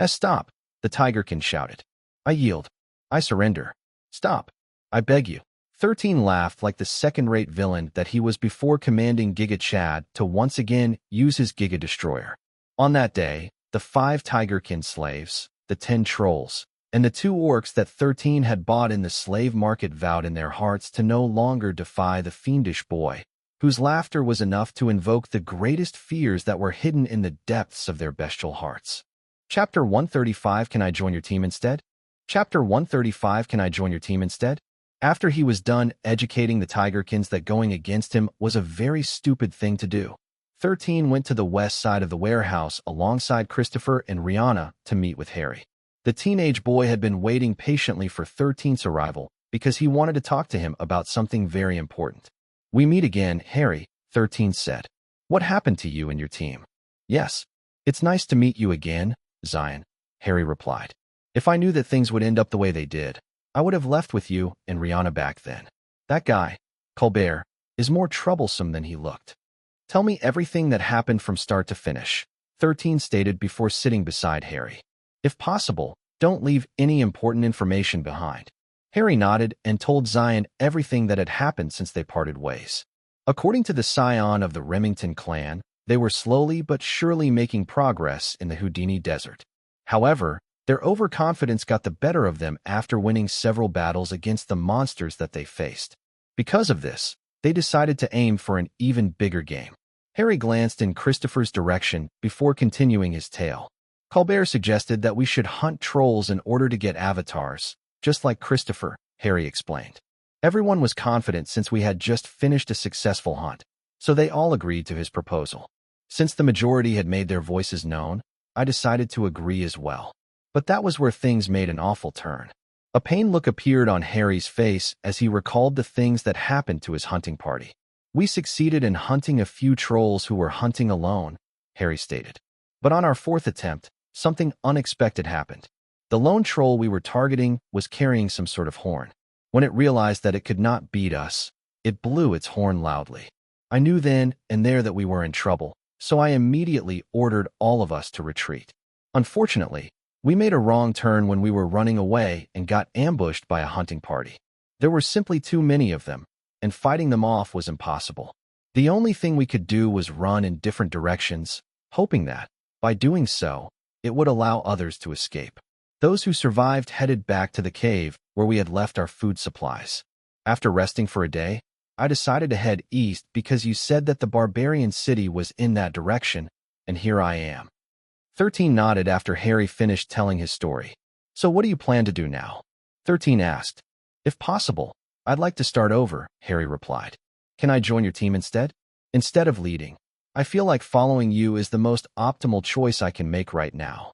Stop, the tigerkin shouted. I yield. I surrender. Stop. I beg you. 13 laughed like the second-rate villain that he was before commanding Giga Chad to once again use his Giga Destroyer. On that day, the 5 tigerkin slaves, the 10 trolls, and the 2 orcs that 13 had bought in the slave market vowed in their hearts to no longer defy the fiendish boy, whose laughter was enough to invoke the greatest fears that were hidden in the depths of their bestial hearts. Chapter 135. Can I join your team instead? Chapter 135. Can I join your team instead? After he was done educating the tigerkins that going against him was a very stupid thing to do, 13 went to the west side of the warehouse alongside Christopher and Rihanna to meet with Harry. The teenage boy had been waiting patiently for 13's arrival because he wanted to talk to him about something very important. We meet again, Harry, 13 said. What happened to you and your team? Yes, it's nice to meet you again, Xylen, Harry replied. If I knew that things would end up the way they did, I would have left with you and Rihanna back then. That guy, Colbert, is more troublesome than he looked. Tell me everything that happened from start to finish, 13 stated before sitting beside Harry. If possible, don't leave any important information behind. Harry nodded and told Xylen everything that had happened since they parted ways. According to the scion of the Remington clan, they were slowly but surely making progress in the Houdini Desert. However, their overconfidence got the better of them after winning several battles against the monsters that they faced. Because of this, they decided to aim for an even bigger game. Harry glanced in Christopher's direction before continuing his tale. Colbert suggested that we should hunt trolls in order to get avatars, just like Christopher, Harry explained. Everyone was confident since we had just finished a successful hunt, so they all agreed to his proposal. Since the majority had made their voices known, I decided to agree as well. But that was where things made an awful turn. A pained look appeared on Harry's face as he recalled the things that happened to his hunting party. We succeeded in hunting a few trolls who were hunting alone, Harry stated. But on our 4th attempt, something unexpected happened. The lone troll we were targeting was carrying some sort of horn. When it realized that it could not beat us, it blew its horn loudly. I knew then and there that we were in trouble, so I immediately ordered all of us to retreat. Unfortunately, we made a wrong turn when we were running away and got ambushed by a hunting party. There were simply too many of them, and fighting them off was impossible. The only thing we could do was run in different directions, hoping that, by doing so, it would allow others to escape. Those who survived headed back to the cave where we had left our food supplies. After resting for a day, I decided to head east because you said that the barbarian city was in that direction, and here I am. 13 nodded after Harry finished telling his story. So what do you plan to do now? 13 asked. If possible, I'd like to start over, Harry replied. Can I join your team instead? Instead of leading, I feel like following you is the most optimal choice I can make right now.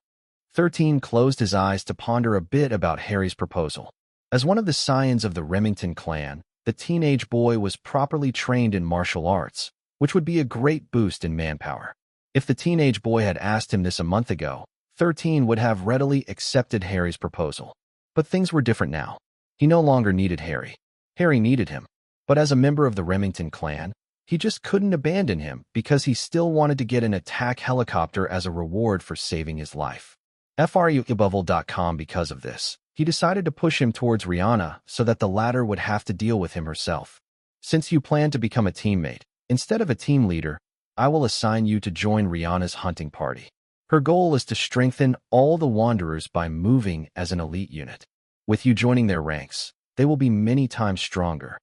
13 closed his eyes to ponder a bit about Harry's proposal. As one of the scions of the Remington clan, the teenage boy was properly trained in martial arts, which would be a great boost in manpower. If the teenage boy had asked him this a month ago, 13 would have readily accepted Harry's proposal. But things were different now. He no longer needed Harry. Harry needed him. But as a member of the Remington clan, he just couldn't abandon him because he still wanted to get an attack helicopter as a reward for saving his life. FRUabove.com because of this. He decided to push him towards Rihanna so that the latter would have to deal with him herself. Since you plan to become a teammate, instead of a team leader, I will assign you to join Rihanna's hunting party. Her goal is to strengthen all the Wanderers by moving as an elite unit. With you joining their ranks, they will be many times stronger.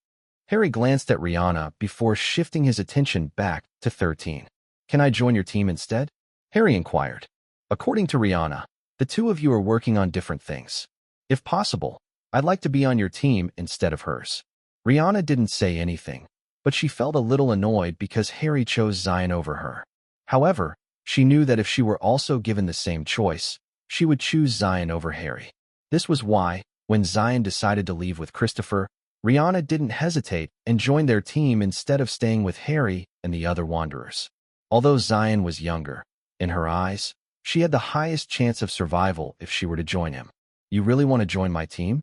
Harry glanced at Rihanna before shifting his attention back to 13. Can I join your team instead? Harry inquired. According to Rihanna, the two of you are working on different things. If possible, I'd like to be on your team instead of hers. Rihanna didn't say anything, but she felt a little annoyed because Harry chose Xylen over her. However, she knew that if she were also given the same choice, she would choose Xylen over Harry. This was why, when Xylen decided to leave with Christopher, Rihanna didn't hesitate and joined their team instead of staying with Harry and the other Wanderers. Although Xylen was younger, in her eyes, she had the highest chance of survival if she were to join him. You really want to join my team?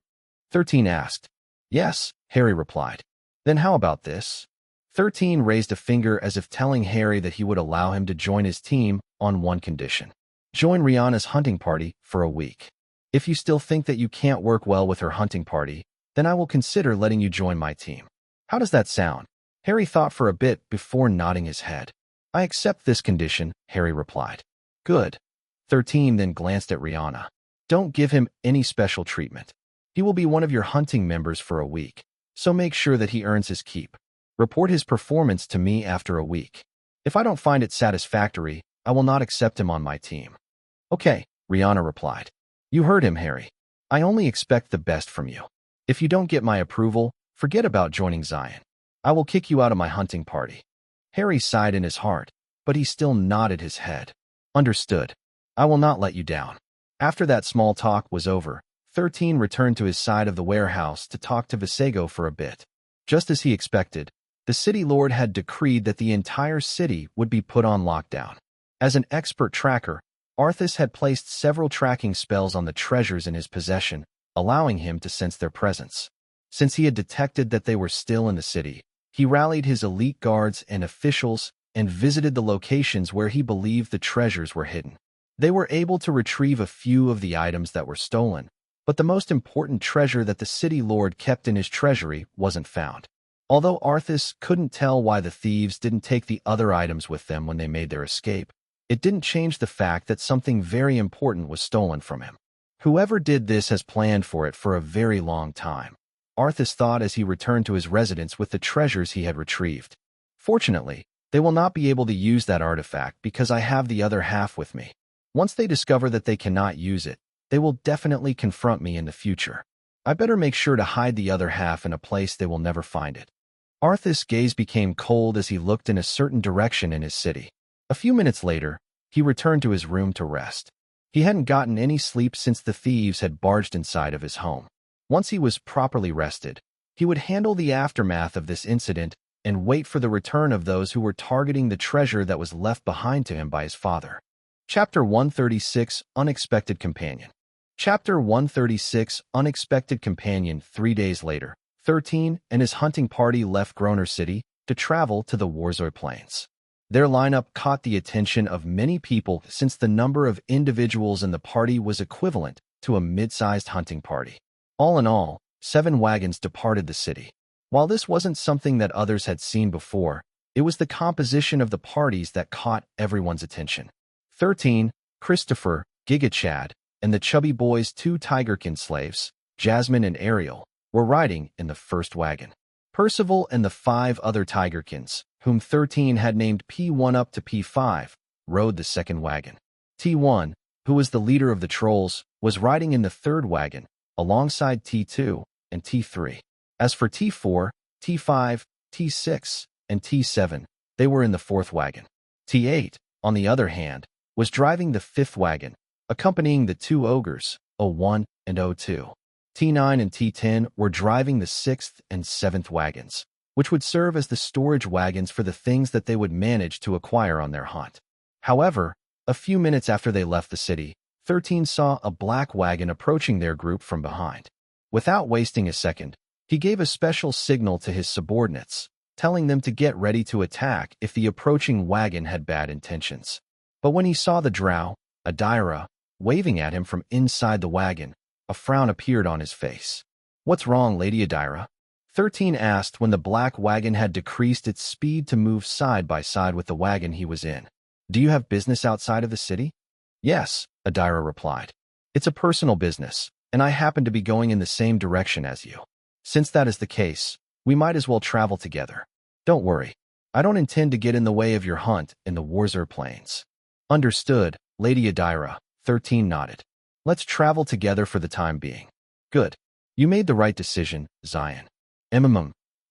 13 asked. Yes, Harry replied. Then how about this? 13 raised a finger as if telling Harry that he would allow him to join his team on one condition. Join Rihanna's hunting party for a week. If you still think that you can't work well with her hunting party, then I will consider letting you join my team. How does that sound? Harry thought for a bit before nodding his head. I accept this condition, Harry replied. Good. 13 then glanced at Rihanna. Don't give him any special treatment. He will be one of your hunting members for a week, so make sure that he earns his keep. Report his performance to me after a week. If I don't find it satisfactory, I will not accept him on my team. Okay, Rihanna replied. You heard him, Harry. I only expect the best from you. If you don't get my approval, forget about joining Xylen. I will kick you out of my hunting party. Harry sighed in his heart, but he still nodded his head. Understood. I will not let you down. After that small talk was over, 13 returned to his side of the warehouse to talk to Visago for a bit. Just as he expected, the city lord had decreed that the entire city would be put on lockdown. As an expert tracker, Arthas had placed several tracking spells on the treasures in his possession, allowing him to sense their presence. Since he had detected that they were still in the city, he rallied his elite guards and officials and visited the locations where he believed the treasures were hidden. They were able to retrieve a few of the items that were stolen, but the most important treasure that the city lord kept in his treasury wasn't found. Although Arthas couldn't tell why the thieves didn't take the other items with them when they made their escape, it didn't change the fact that something very important was stolen from him. Whoever did this has planned for it for a very long time, Arthas thought as he returned to his residence with the treasures he had retrieved. Fortunately, they will not be able to use that artifact because I have the other half with me. Once they discover that they cannot use it, they will definitely confront me in the future. I better make sure to hide the other half in a place they will never find it. Arthas' gaze became cold as he looked in a certain direction in his city. A few minutes later, he returned to his room to rest. He hadn't gotten any sleep since the thieves had barged inside of his home. Once he was properly rested, he would handle the aftermath of this incident and wait for the return of those who were targeting the treasure that was left behind to him by his father. Chapter 136, Unexpected Companion. Chapter 136, Unexpected Companion. 3 days later, 13 and his hunting party left Groner City to travel to the Warzoi Plains. Their lineup caught the attention of many people since the number of individuals in the party was equivalent to a mid-sized hunting party. All in all, 7 wagons departed the city. While this wasn't something that others had seen before, it was the composition of the parties that caught everyone's attention. 13, Christopher, Gigachad, and the chubby boy's 2 Tigerkin slaves, Jasmine and Ariel, were riding in the first wagon. Percival and the 5 other Tigerkins, whom 13 had named P1 up to P5, rode the second wagon. T1, who was the leader of the trolls, was riding in the third wagon, alongside T2 and T3. As for T4, T5, T6, and T7, they were in the fourth wagon. T8, on the other hand, was driving the fifth wagon, accompanying the 2 ogres, O1 and O2. T9 and T10 were driving the 6th and 7th wagons, which would serve as the storage wagons for the things that they would manage to acquire on their hunt. However, a few minutes after they left the city, 13 saw a black wagon approaching their group from behind. Without wasting a second, he gave a special signal to his subordinates, telling them to get ready to attack if the approaching wagon had bad intentions. But when he saw the drow, Adira, waving at him from inside the wagon, a frown appeared on his face. "What's wrong, Lady Adira?" 13 asked when the black wagon had decreased its speed to move side by side with the wagon he was in. "Do you have business outside of the city?" "Yes," Adira replied. "It's a personal business, and I happen to be going in the same direction as you. Since that is the case, we might as well travel together. Don't worry, I don't intend to get in the way of your hunt in the Warzer Plains." "Understood, Lady Adira," 13 nodded. "Let's travel together for the time being." "Good. You made the right decision, Xylen."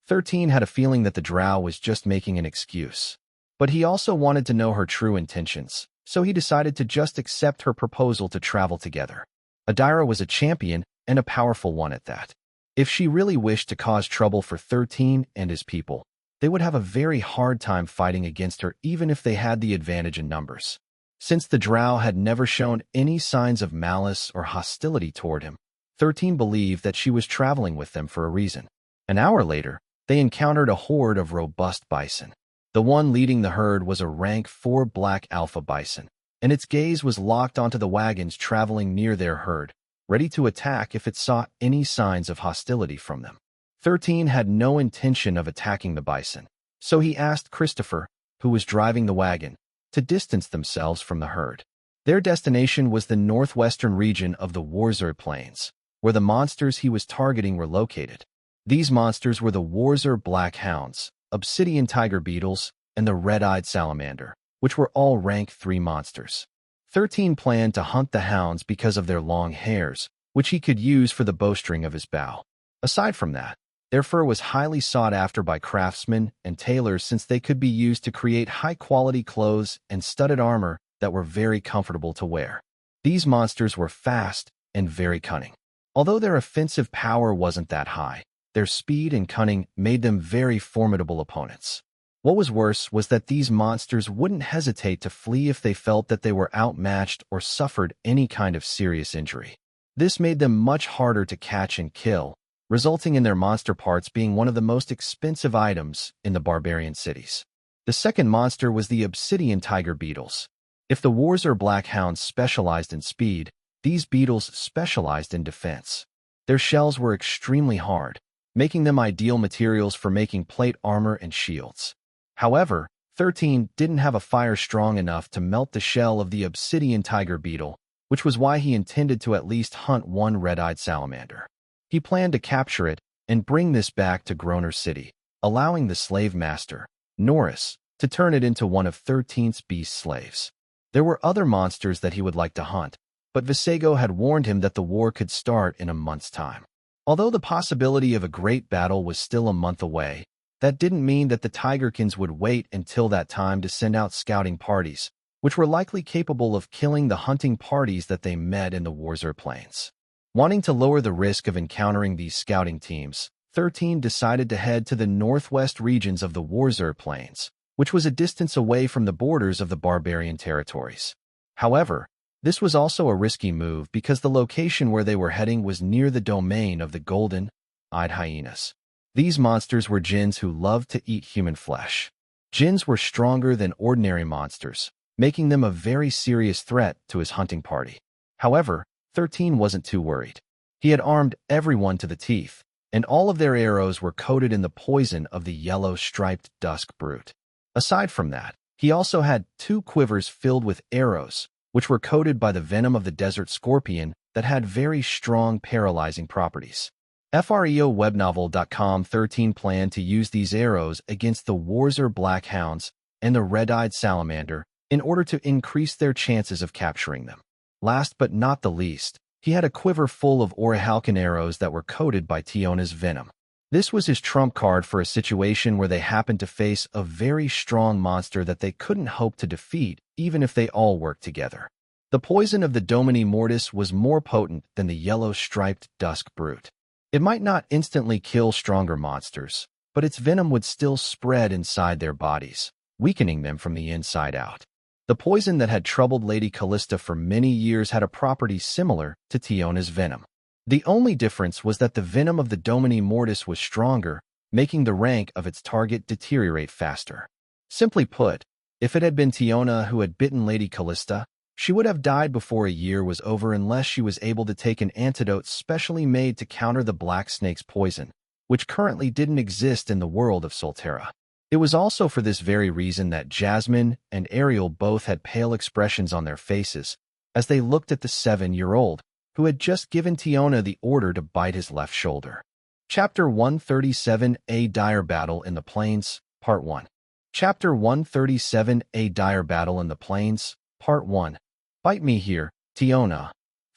13 had a feeling that the drow was just making an excuse. But he also wanted to know her true intentions, so he decided to just accept her proposal to travel together. Adira was a champion and a powerful one at that. If she really wished to cause trouble for 13 and his people, they would have a very hard time fighting against her even if they had the advantage in numbers. Since the drow had never shown any signs of malice or hostility toward him, 13 believed that she was traveling with them for a reason. An hour later, they encountered a horde of robust bison. The one leading the herd was a rank 4 black alpha bison, and its gaze was locked onto the wagons traveling near their herd, ready to attack if it saw any signs of hostility from them. 13 had no intention of attacking the bison, so he asked Christopher, who was driving the wagon, to distance themselves from the herd. Their destination was the northwestern region of the Warzer Plains, where the monsters he was targeting were located. These monsters were the Warzer Black Hounds, Obsidian Tiger Beetles, and the Red-Eyed Salamander, which were all rank 3 monsters. 13 planned to hunt the hounds because of their long hairs, which he could use for the bowstring of his bow. Aside from that, their fur was highly sought after by craftsmen and tailors since they could be used to create high-quality clothes and studded armor that were very comfortable to wear. These monsters were fast and very cunning. Although their offensive power wasn't that high, their speed and cunning made them very formidable opponents. What was worse was that these monsters wouldn't hesitate to flee if they felt that they were outmatched or suffered any kind of serious injury. This made them much harder to catch and kill, resulting in their monster parts being one of the most expensive items in the barbarian cities. The second monster was the Obsidian Tiger Beetles. If the Warzer Black Hounds specialized in speed, these beetles specialized in defense. Their shells were extremely hard, making them ideal materials for making plate armor and shields. However, 13 didn't have a fire strong enough to melt the shell of the Obsidian Tiger Beetle, which was why he intended to at least hunt one red-eyed salamander. He planned to capture it and bring this back to Groner City, allowing the slave master, Norris, to turn it into one of 13's beast slaves. There were other monsters that he would like to hunt, but Visego had warned him that the war could start in a month's time. Although the possibility of a great battle was still a month away, that didn't mean that the Tigerkins would wait until that time to send out scouting parties, which were likely capable of killing the hunting parties that they met in the Warzer Plains. Wanting to lower the risk of encountering these scouting teams, 13 decided to head to the northwest regions of the Warzer Plains, which was a distance away from the borders of the barbarian territories. However, this was also a risky move because the location where they were heading was near the domain of the golden-eyed hyenas. These monsters were jinns who loved to eat human flesh. Jinns were stronger than ordinary monsters, making them a very serious threat to his hunting party. However, 13 wasn't too worried. He had armed everyone to the teeth, and all of their arrows were coated in the poison of the yellow-striped dusk brute. Aside from that, he also had 2 quivers filled with arrows, which were coated by the venom of the desert scorpion that had very strong paralyzing properties. FREOWebnovel.com 13 planned to use these arrows against the Warzer Black Hounds and the Red-Eyed Salamander in order to increase their chances of capturing them. Last but not the least, he had a quiver full of Orichalcon arrows that were coated by Tiona's venom. This was his trump card for a situation where they happened to face a very strong monster that they couldn't hope to defeat even if they all worked together. The poison of the Domini mortis was more potent than the yellow-striped dusk brute. It might not instantly kill stronger monsters, but its venom would still spread inside their bodies, weakening them from the inside out. The poison that had troubled Lady Callista for many years had a property similar to Tiona's venom. The only difference was that the venom of the Domini mortis was stronger, making the rank of its target deteriorate faster. Simply put, if it had been Tiona who had bitten Lady Callista, she would have died before a year was over unless she was able to take an antidote specially made to counter the black snake's poison, which currently didn't exist in the world of Solterra. It was also for this very reason that Jasmine and Ariel both had pale expressions on their faces as they looked at the 7-year-old, who had just given Tiona the order to bite his left shoulder. Chapter 137, A Dire Battle in the Plains, Part 1. Chapter 137, A Dire Battle in the Plains, Part 1. Bite me here, Tiona,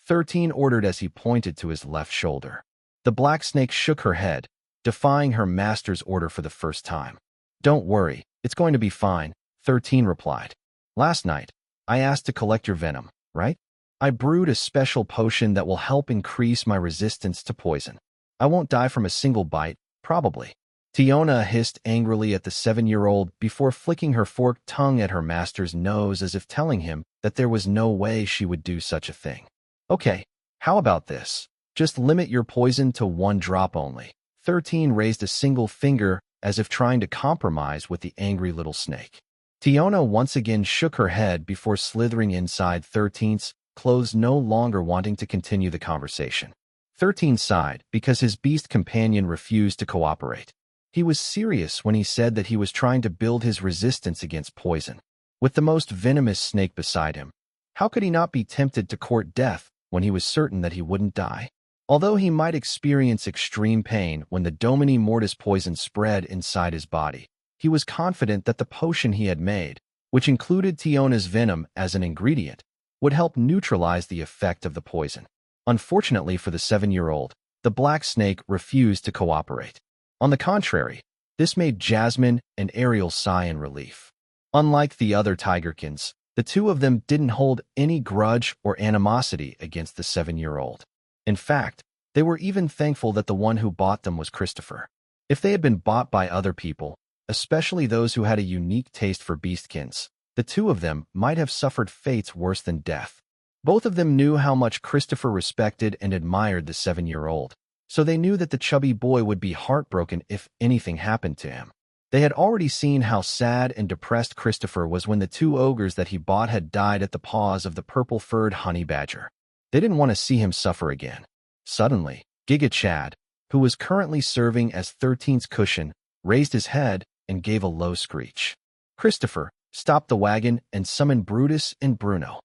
13 ordered as he pointed to his left shoulder. The black snake shook her head, defying her master's order for the first time. Don't worry, it's going to be fine, 13 replied. Last night, I asked to collect your venom, right? I brewed a special potion that will help increase my resistance to poison. I won't die from a single bite, probably. Tiona hissed angrily at the 7-year-old before flicking her forked tongue at her master's nose as if telling him that there was no way she would do such a thing. Okay, how about this? Just limit your poison to 1 drop only. 13 raised a single finger as if trying to compromise with the angry little snake. Tiona once again shook her head before slithering inside 13's clothes, no longer wanting to continue the conversation. 13 sighed because his beast companion refused to cooperate. He was serious when he said that he was trying to build his resistance against poison. With the most venomous snake beside him, how could he not be tempted to court death when he was certain that he wouldn't die? Although he might experience extreme pain when the Domini mortis poison spread inside his body, he was confident that the potion he had made, which included Tiona's venom as an ingredient, would help neutralize the effect of the poison. Unfortunately for the 7-year-old, the black snake refused to cooperate. On the contrary, this made Jasmine and Ariel sigh in relief. Unlike the other tigerkins, the two of them didn't hold any grudge or animosity against the 7-year-old. In fact, they were even thankful that the one who bought them was Christopher. If they had been bought by other people, especially those who had a unique taste for beastkins, the two of them might have suffered fates worse than death. Both of them knew how much Christopher respected and admired the 7-year-old, so they knew that the chubby boy would be heartbroken if anything happened to him. They had already seen how sad and depressed Christopher was when the 2 ogres that he bought had died at the paws of the purple-furred honey badger. They didn't want to see him suffer again. Suddenly, Giga Chad, who was currently serving as 13's cushion, raised his head and gave a low screech. Christopher stopped the wagon and summoned Brutus and Bruno.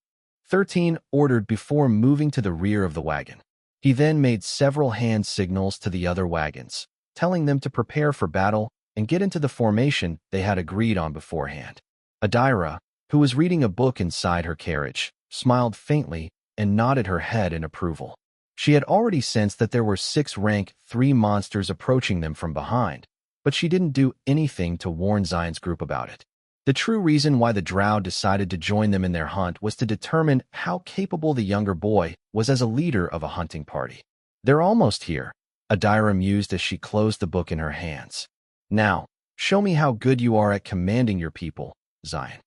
13 ordered before moving to the rear of the wagon. He then made several hand signals to the other wagons, telling them to prepare for battle and get into the formation they had agreed on beforehand. Adira, who was reading a book inside her carriage, smiled faintly and nodded her head in approval. She had already sensed that there were 6 rank 3 monsters approaching them from behind, but she didn't do anything to warn Xylen's group about it. The true reason why the drow decided to join them in their hunt was to determine how capable the younger boy was as a leader of a hunting party. They're almost here, Adira mused as she closed the book in her hands. Now, show me how good you are at commanding your people, Xylen.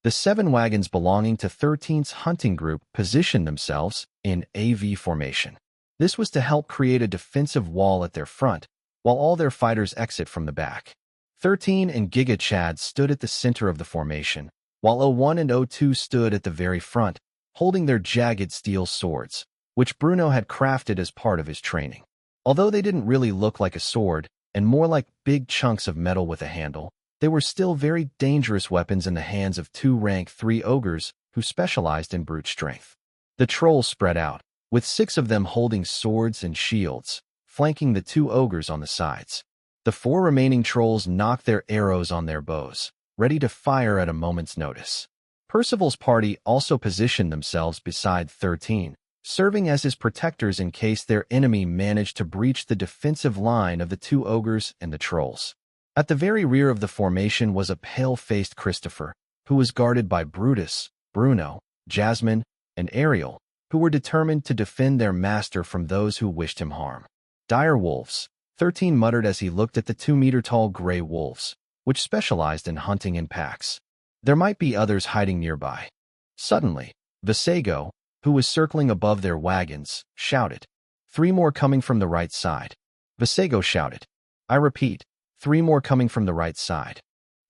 The 7 wagons belonging to 13's hunting group positioned themselves in AV formation. This was to help create a defensive wall at their front, while all their fighters exit from the back. 13 and Giga Chad stood at the center of the formation, while O1 and O2 stood at the very front, holding their jagged steel swords, which Bruno had crafted as part of his training. Although they didn't really look like a sword, and more like big chunks of metal with a handle, they were still very dangerous weapons in the hands of 2 rank 3 ogres who specialized in brute strength. The trolls spread out, with 6 of them holding swords and shields, flanking the 2 ogres on the sides. The 4 remaining trolls knocked their arrows on their bows, ready to fire at a moment's notice. Percival's party also positioned themselves beside 13, serving as his protectors in case their enemy managed to breach the defensive line of the 2 ogres and the trolls. At the very rear of the formation was a pale-faced Christopher, who was guarded by Brutus, Bruno, Jasmine, and Ariel, who were determined to defend their master from those who wished him harm. Dire wolves, 13 muttered as he looked at the 2-meter-tall gray wolves, which specialized in hunting in packs. There might be others hiding nearby. Suddenly, Vasego, who was circling above their wagons, shouted, "3 more coming from the right side." Vasego shouted, "I repeat, 3 more coming from the right side."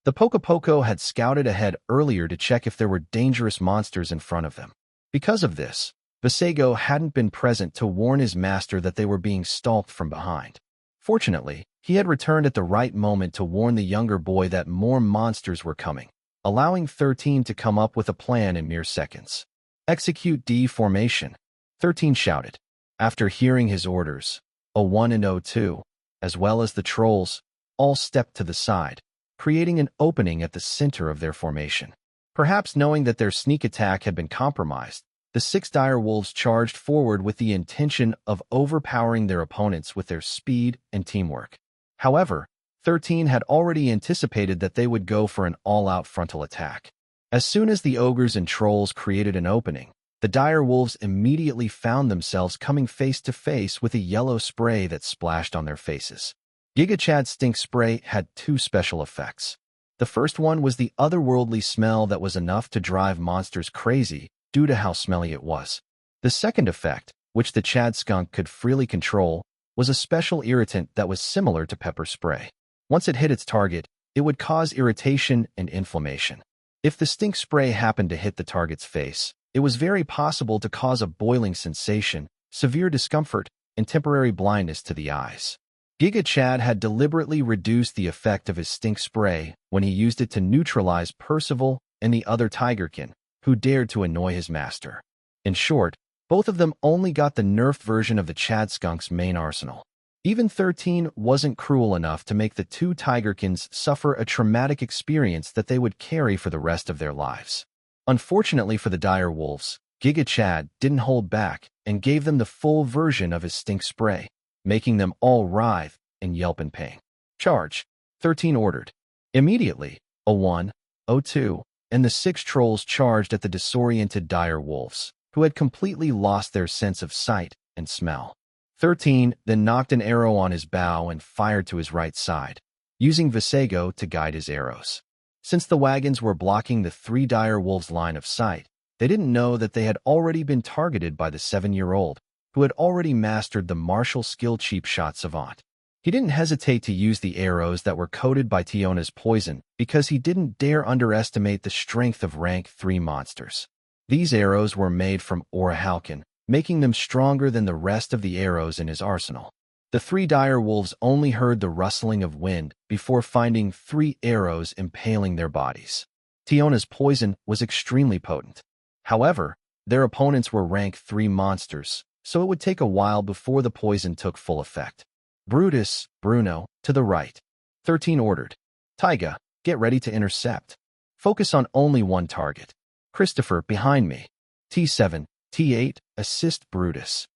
The Poco had scouted ahead earlier to check if there were dangerous monsters in front of them. Because of this, Vasego hadn't been present to warn his master that they were being stalked from behind. Fortunately, he had returned at the right moment to warn the younger boy that more monsters were coming, allowing 13 to come up with a plan in mere seconds. "Execute D formation," 13 shouted. After hearing his orders, O1 and O2, as well as the trolls, all stepped to the side, creating an opening at the center of their formation. Perhaps knowing that their sneak attack had been compromised, the 6 dire wolves charged forward with the intention of overpowering their opponents with their speed and teamwork. However, 13 had already anticipated that they would go for an all-out frontal attack. As soon as the ogres and trolls created an opening, the dire wolves immediately found themselves coming face to face with a yellow spray that splashed on their faces. Giga Chad's stink spray had 2 special effects. The first one was the otherworldly smell that was enough to drive monsters crazy due to how smelly it was. The second effect, which the Chad skunk could freely control, was a special irritant that was similar to pepper spray. Once it hit its target, it would cause irritation and inflammation. If the stink spray happened to hit the target's face, it was very possible to cause a boiling sensation, severe discomfort, and temporary blindness to the eyes. Giga Chad had deliberately reduced the effect of his stink spray when he used it to neutralize Percival and the other Tigerkin, who dared to annoy his master. In short, both of them only got the nerfed version of the Chad skunk's main arsenal. Even 13 wasn't cruel enough to make the 2 Tigerkins suffer a traumatic experience that they would carry for the rest of their lives. Unfortunately for the dire wolves, Giga Chad didn't hold back and gave them the full version of his stink spray, making them all writhe and yelp in pain. "Charge," 13 ordered. Immediately, O1, O2, and the 6 trolls charged at the disoriented dire wolves, who had completely lost their sense of sight and smell. 13 then knocked an arrow on his bow and fired to his right side, using Vasego to guide his arrows. Since the wagons were blocking the 3 dire wolves' line of sight, they didn't know that they had already been targeted by the 7-year-old, who had already mastered the martial skill cheap shot savant. He didn't hesitate to use the arrows that were coated by Tiona's poison because he didn't dare underestimate the strength of rank 3 monsters. These arrows were made from orichalcum, making them stronger than the rest of the arrows in his arsenal. The 3 dire wolves only heard the rustling of wind before finding 3 arrows impaling their bodies. Tiona's poison was extremely potent. However, their opponents were rank 3 monsters, so it would take a while before the poison took full effect. "Brutus, Bruno, to the right," 13 ordered. "Taiga, get ready to intercept. Focus on only one target. Christopher, behind me. T7, T8, assist Brutus.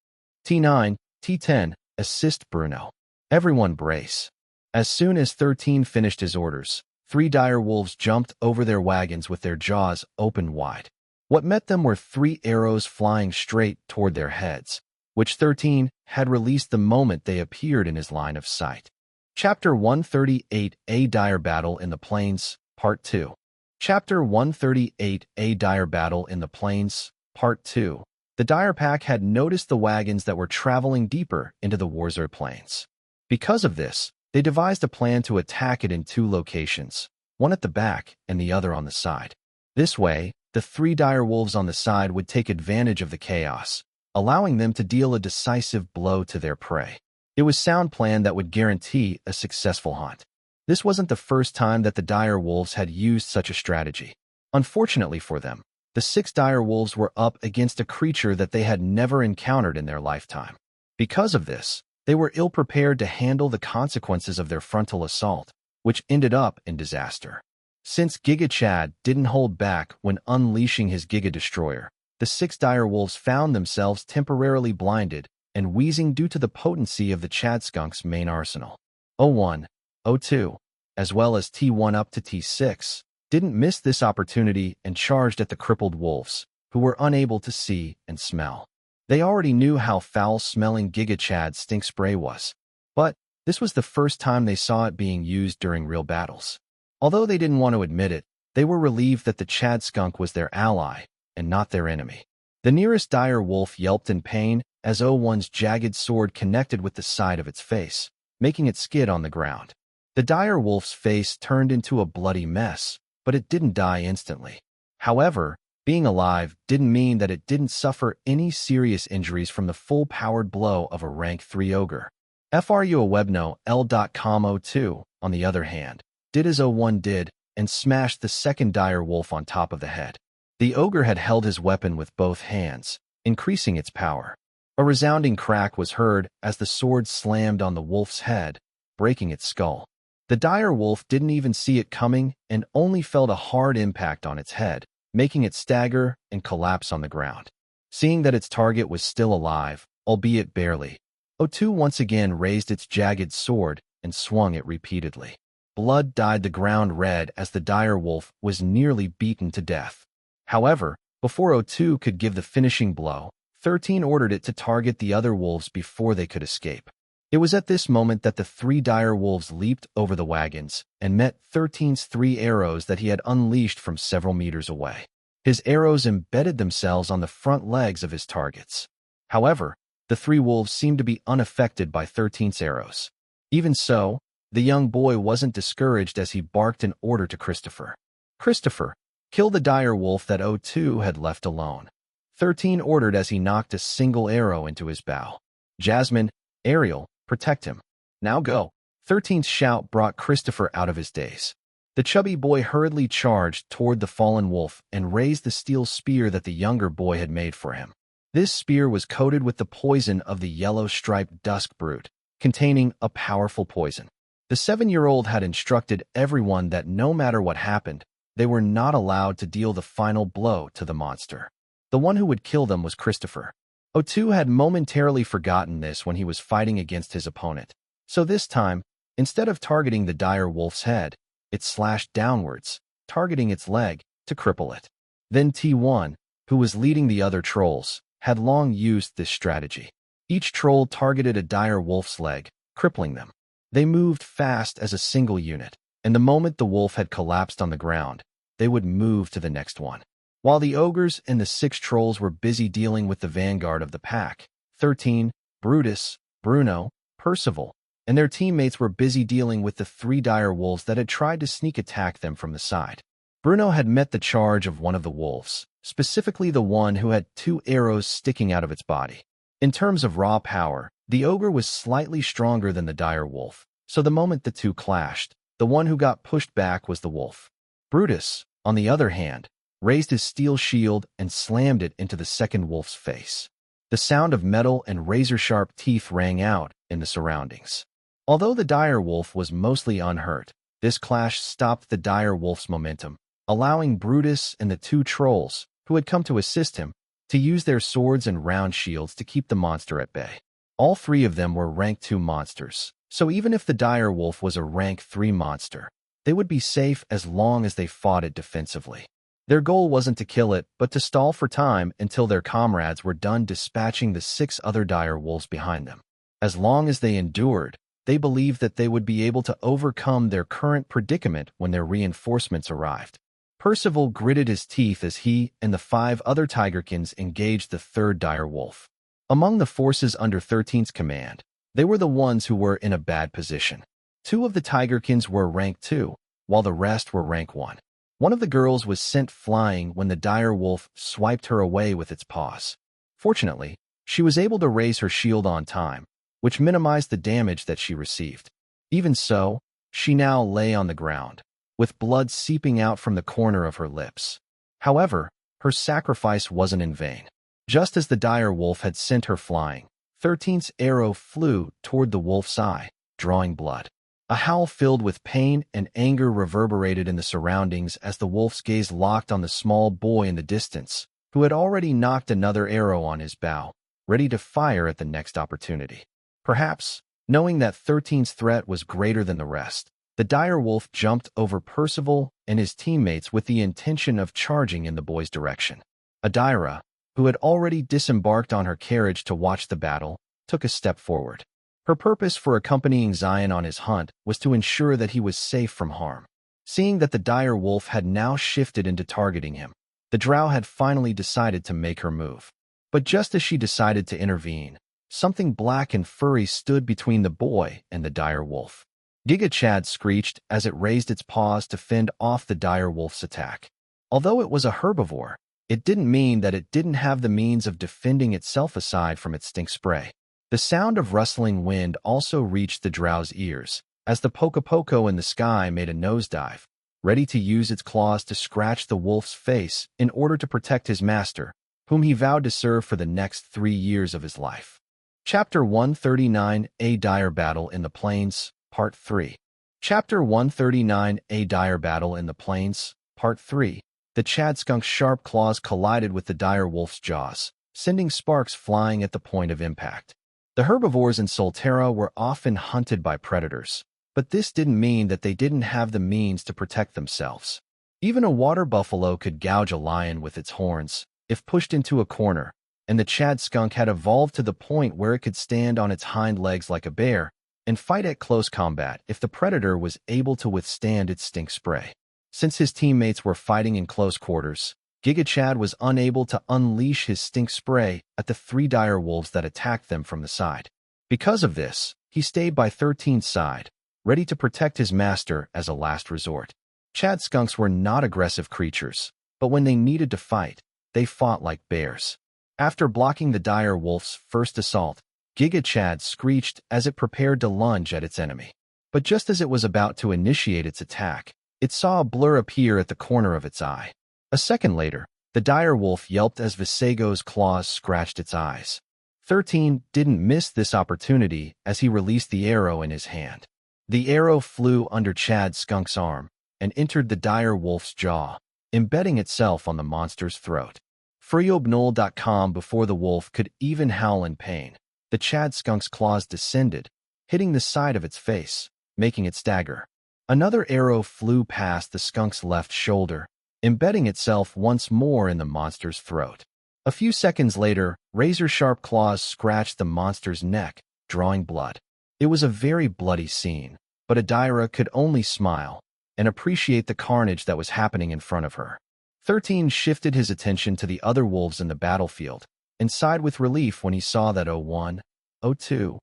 T9, T10, assist Bruno. Everyone brace." As soon as 13 finished his orders, 3 dire wolves jumped over their wagons with their jaws open wide. What met them were 3 arrows flying straight toward their heads, which 13 had released the moment they appeared in his line of sight. Chapter 138, A Dire Battle in the Plains, Part 2. Chapter 138, A Dire Battle in the Plains, Part 2. The Dire Pack had noticed the wagons that were traveling deeper into the Warzone Plains. Because of this, they devised a plan to attack it in 2 locations, one at the back and the other on the side. This way, the 3 dire wolves on the side would take advantage of the chaos, allowing them to deal a decisive blow to their prey. It was a sound plan that would guarantee a successful hunt. This wasn't the first time that the dire wolves had used such a strategy. Unfortunately for them, the 6 dire wolves were up against a creature that they had never encountered in their lifetime. Because of this, they were ill-prepared to handle the consequences of their frontal assault, which ended up in disaster. Since Giga Chad didn't hold back when unleashing his Giga Destroyer, the 6 dire wolves found themselves temporarily blinded and wheezing due to the potency of the Chad skunk's main arsenal. O1, O2, as well as T1 up to T6, didn't miss this opportunity and charged at the crippled wolves, who were unable to see and smell. They already knew how foul-smelling Giga Chad stink spray was, but this was the first time they saw it being used during real battles. Although they didn't want to admit it, they were relieved that the Chad skunk was their ally and not their enemy. The nearest dire wolf yelped in pain as O1's jagged sword connected with the side of its face, making it skid on the ground. The dire wolf's face turned into a bloody mess, but it didn't die instantly. However, being alive didn't mean that it didn't suffer any serious injuries from the full-powered blow of a rank 3 ogre. FRUAWebno L.com02, on the other hand, did as O1 did and smashed the second dire wolf on top of the head. The ogre had held his weapon with both hands, increasing its power. A resounding crack was heard as the sword slammed on the wolf's head, breaking its skull. The dire wolf didn't even see it coming and only felt a hard impact on its head, making it stagger and collapse on the ground. Seeing that its target was still alive, albeit barely, O2 once again raised its jagged sword and swung it repeatedly. Blood dyed the ground red as the dire wolf was nearly beaten to death. However, before O2 could give the finishing blow, 13 ordered it to target the other wolves before they could escape. It was at this moment that the 3 dire wolves leaped over the wagons and met 13's 3 arrows that he had unleashed from several meters away. His arrows embedded themselves on the front legs of his targets. However, the 3 wolves seemed to be unaffected by 13's arrows. Even so, the young boy wasn't discouraged as he barked an order to Christopher. "Christopher, kill the dire wolf that O2 had left alone," 13 ordered as he knocked a single arrow into his bow. "Jasmine, Ariel, protect him. Now go." 13's shout brought Christopher out of his daze. The chubby boy hurriedly charged toward the fallen wolf and raised the steel spear that the younger boy had made for him. This spear was coated with the poison of the yellow-striped dusk brute, containing a powerful poison. The 7-year-old had instructed everyone that no matter what happened, they were not allowed to deal the final blow to the monster. The one who would kill them was Christopher. O2 had momentarily forgotten this when he was fighting against his opponent. So this time, instead of targeting the dire wolf's head, it slashed downwards, targeting its leg to cripple it. Then T1, who was leading the other trolls, had long used this strategy. Each troll targeted a dire wolf's leg, crippling them. They moved fast as a single unit, and the moment the wolf had collapsed on the ground, they would move to the next one. While the ogres and the 6 trolls were busy dealing with the vanguard of the pack, 13, Brutus, Bruno, Percival, and their teammates were busy dealing with the 3 dire wolves that had tried to sneak attack them from the side. Bruno had met the charge of one of the wolves, specifically the one who had 2 arrows sticking out of its body. In terms of raw power, the ogre was slightly stronger than the dire wolf, so the moment the 2 clashed, the one who got pushed back was the wolf. Brutus, on the other hand, raised his steel shield and slammed it into the second wolf's face. The sound of metal and razor-sharp teeth rang out in the surroundings. Although the dire wolf was mostly unhurt, this clash stopped the dire wolf's momentum, allowing Brutus and the 2 trolls, who had come to assist him, to use their swords and round shields to keep the monster at bay. All 3 of them were rank 2 monsters, so even if the dire wolf was a rank 3 monster, they would be safe as long as they fought it defensively. Their goal wasn't to kill it, but to stall for time until their comrades were done dispatching the 6 other dire wolves behind them. As long as they endured, they believed that they would be able to overcome their current predicament when their reinforcements arrived. Percival gritted his teeth as he and the 5 other Tigerkins engaged the 3rd dire wolf. Among the forces under 13's command, they were the ones who were in a bad position. 2 of the Tigerkins were rank 2, while the rest were rank 1. One of the girls was sent flying when the dire wolf swiped her away with its paws. Fortunately, she was able to raise her shield on time, which minimized the damage that she received. Even so, she now lay on the ground, with blood seeping out from the corner of her lips. However, her sacrifice wasn't in vain. Just as the dire wolf had sent her flying, 13's arrow flew toward the wolf's eye, drawing blood. A howl filled with pain and anger reverberated in the surroundings as the wolf's gaze locked on the small boy in the distance, who had already knocked another arrow on his bow, ready to fire at the next opportunity. Perhaps, knowing that 13's threat was greater than the rest, the dire wolf jumped over Percival and his teammates with the intention of charging in the boy's direction. Adira, who had already disembarked on her carriage to watch the battle, took a step forward. Her purpose for accompanying Xylen on his hunt was to ensure that he was safe from harm. Seeing that the dire wolf had now shifted into targeting him, the drow had finally decided to make her move. But just as she decided to intervene, something black and furry stood between the boy and the dire wolf. Giga Chad screeched as it raised its paws to fend off the dire wolf's attack. Although it was a herbivore, it didn't mean that it didn't have the means of defending itself aside from its stink spray. The sound of rustling wind also reached the drow's ears, as the Poco in the sky made a nosedive, ready to use its claws to scratch the wolf's face in order to protect his master, whom he vowed to serve for the next 3 years of his life. Chapter 139, A Dire Battle in the Plains, Part 3. Chapter 139, A Dire Battle in the Plains, Part 3. The Chad skunk's sharp claws collided with the dire wolf's jaws, sending sparks flying at the point of impact. The herbivores in Solterra were often hunted by predators, but this didn't mean that they didn't have the means to protect themselves. Even a water buffalo could gouge a lion with its horns, if pushed into a corner, and the Chad skunk had evolved to the point where it could stand on its hind legs like a bear and fight at close combat if the predator was able to withstand its stink spray. Since his teammates were fighting in close quarters, Giga Chad was unable to unleash his stink spray at the 3 dire wolves that attacked them from the side. Because of this, he stayed by 13's side, ready to protect his master as a last resort. Chad skunks were not aggressive creatures, but when they needed to fight, they fought like bears. After blocking the dire wolf's first assault, Giga Chad screeched as it prepared to lunge at its enemy. But just as it was about to initiate its attack, it saw a blur appear at the corner of its eye. A second later, the dire wolf yelped as Visego's claws scratched its eyes. 13 didn't miss this opportunity as he released the arrow in his hand. The arrow flew under Chad skunk's arm and entered the dire wolf's jaw, embedding itself on the monster's throat. FreeObNoll.com. Before the wolf could even howl in pain, the Chad skunk's claws descended, hitting the side of its face, making it stagger. Another arrow flew past the skunk's left shoulder, embedding itself once more in the monster's throat. A few seconds later, razor-sharp claws scratched the monster's neck, drawing blood. It was a very bloody scene, but Adira could only smile and appreciate the carnage that was happening in front of her. 13 shifted his attention to the other wolves in the battlefield and sighed with relief when he saw that O1, O2,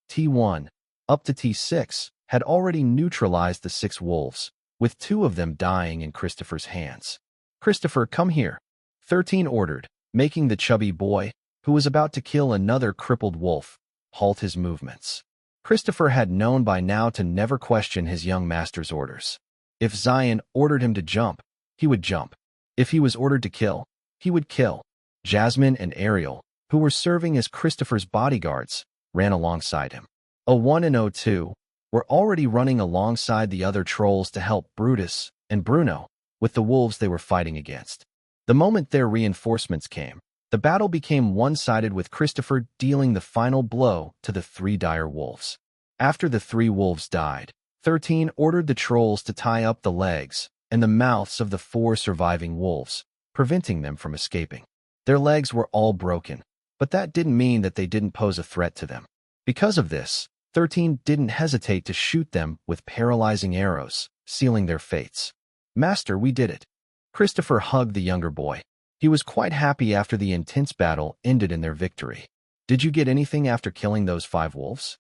T1, up to T6 had already neutralized the 6 wolves, with 2 of them dying in Christopher's hands. "Christopher, come here," 13 ordered, making the chubby boy, who was about to kill another crippled wolf, halt his movements. Christopher had known by now to never question his young master's orders. If Xylen ordered him to jump, he would jump. If he was ordered to kill, he would kill. Jasmine and Ariel, who were serving as Christopher's bodyguards, ran alongside him. O1 and O2 were already running alongside the other trolls to help Brutus and Bruno with the wolves they were fighting against. The moment their reinforcements came, the battle became one-sided with Christopher dealing the final blow to the 3 dire wolves. After the 3 wolves died, 13 ordered the trolls to tie up the legs and the mouths of the 4 surviving wolves, preventing them from escaping. Their legs were all broken, but that didn't mean that they didn't pose a threat to them. Because of this, 13 didn't hesitate to shoot them with paralyzing arrows, sealing their fates. "Master, we did it." Christopher hugged the younger boy. He was quite happy after the intense battle ended in their victory. "Did you get anything after killing those 5 wolves?"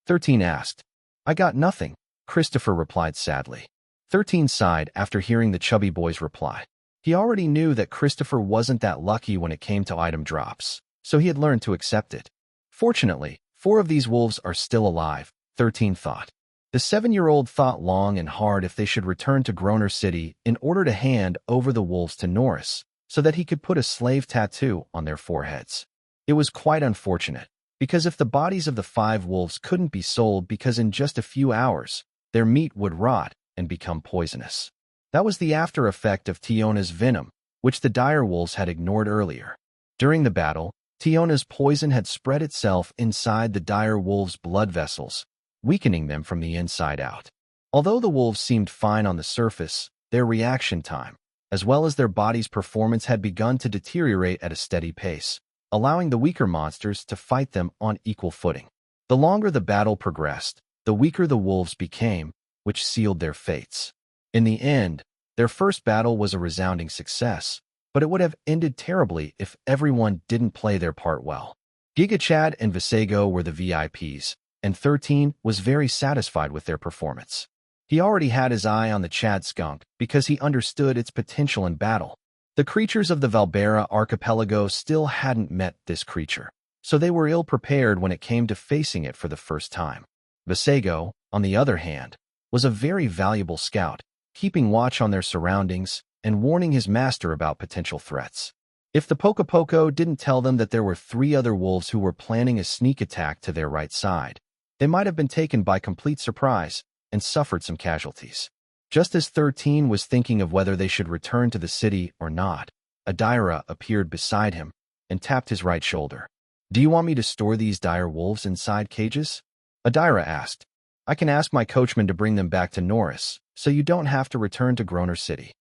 13 asked. "I got nothing," Christopher replied sadly. 13 sighed after hearing the chubby boy's reply. He already knew that Christopher wasn't that lucky when it came to item drops, so he had learned to accept it. Fortunately, 4 of these wolves are still alive, 13 thought. The 7-year-old thought long and hard if they should return to Groner City in order to hand over the wolves to Norris, so that he could put a slave tattoo on their foreheads. It was quite unfortunate, because if the bodies of the 5 wolves couldn't be sold because in just a few hours, their meat would rot and become poisonous. That was the after effect of Tiona's venom, which the dire wolves had ignored earlier. During the battle, Tiona's poison had spread itself inside the dire wolves' blood vessels, weakening them from the inside out. Although the wolves seemed fine on the surface, their reaction time, as well as their body's performance had begun to deteriorate at a steady pace, allowing the weaker monsters to fight them on equal footing. The longer the battle progressed, the weaker the wolves became, which sealed their fates. In the end, their first battle was a resounding success, but it would have ended terribly if everyone didn't play their part well. Giga Chad and Visago were the VIPs, and 13 was very satisfied with their performance. He already had his eye on the Chad skunk because he understood its potential in battle. The creatures of the Valbera archipelago still hadn't met this creature, so they were ill-prepared when it came to facing it for the first time. Visago, on the other hand, was a very valuable scout, keeping watch on their surroundings and warning his master about potential threats. If the Poco didn't tell them that there were 3 other wolves who were planning a sneak attack to their right side, they might have been taken by complete surprise and suffered some casualties. Just as 13 was thinking of whether they should return to the city or not, Adira appeared beside him and tapped his right shoulder. "Do you want me to store these dire wolves inside cages?" Adira asked. "I can ask my coachman to bring them back to Norris, so you don't have to return to Groner City."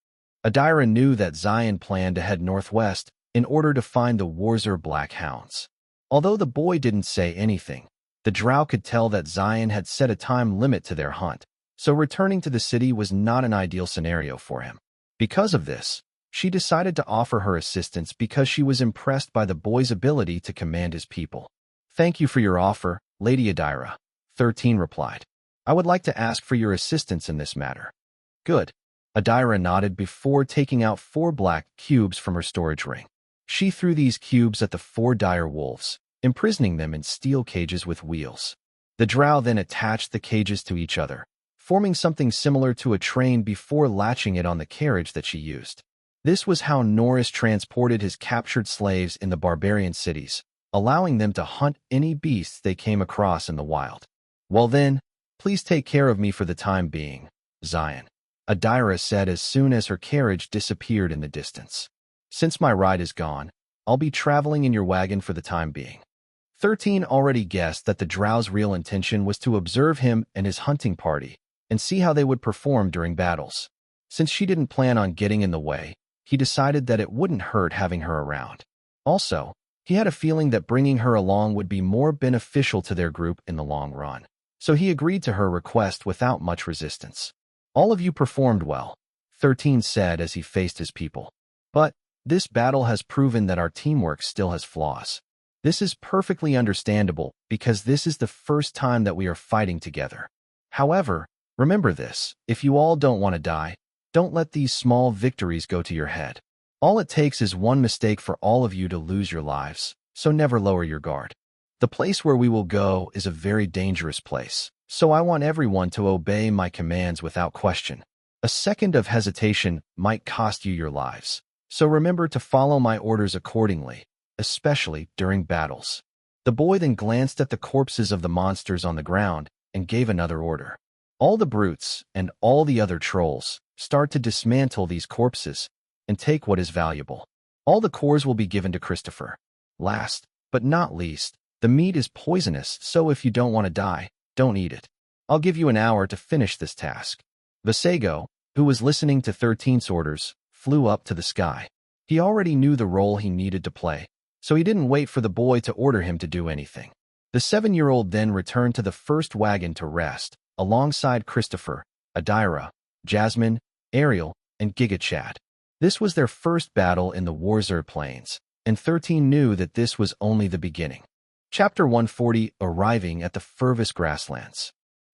Adira knew that Xylen planned to head northwest in order to find the Warzer Black Hounds. Although the boy didn't say anything, the drow could tell that Xylen had set a time limit to their hunt, so returning to the city was not an ideal scenario for him. Because of this, she decided to offer her assistance because she was impressed by the boy's ability to command his people. "Thank you for your offer, Lady Adira," 13 replied. "I would like to ask for your assistance in this matter." "Good." Adira nodded before taking out 4 black cubes from her storage ring. She threw these cubes at the 4 dire wolves, imprisoning them in steel cages with wheels. The drow then attached the cages to each other, forming something similar to a train before latching it on the carriage that she used. This was how Norris transported his captured slaves in the barbarian cities, allowing them to hunt any beasts they came across in the wild. "Well then, please take care of me for the time being, Xylen," Adira said as soon as her carriage disappeared in the distance. "Since my ride is gone, I'll be traveling in your wagon for the time being." 13 already guessed that the drow's real intention was to observe him and his hunting party and see how they would perform during battles. Since she didn't plan on getting in the way, he decided that it wouldn't hurt having her around. Also, he had a feeling that bringing her along would be more beneficial to their group in the long run, so he agreed to her request without much resistance. "All of you performed well," 13 said as he faced his people. "But this battle has proven that our teamwork still has flaws. This is perfectly understandable because this is the first time that we are fighting together. However, remember this: if you all don't want to die, don't let these small victories go to your head. All it takes is one mistake for all of you to lose your lives, so never lower your guard. The place where we will go is a very dangerous place, so I want everyone to obey my commands without question. A second of hesitation might cost you your lives, so remember to follow my orders accordingly, especially during battles." The boy then glanced at the corpses of the monsters on the ground and gave another order. "All the brutes and all the other trolls, start to dismantle these corpses and take what is valuable. All the cores will be given to Christopher. Last, but not least, the meat is poisonous, so if you don't want to die, don't eat it. I'll give you an hour to finish this task." Visago, who was listening to 13's orders, flew up to the sky. He already knew the role he needed to play, so he didn't wait for the boy to order him to do anything. The 7-year-old then returned to the first wagon to rest, alongside Christopher, Adira, Jasmine, Ariel, and Giga Chad. This was their first battle in the Warzer Plains, and 13 knew that this was only the beginning. Chapter 140, Arriving at the Furvis Grasslands.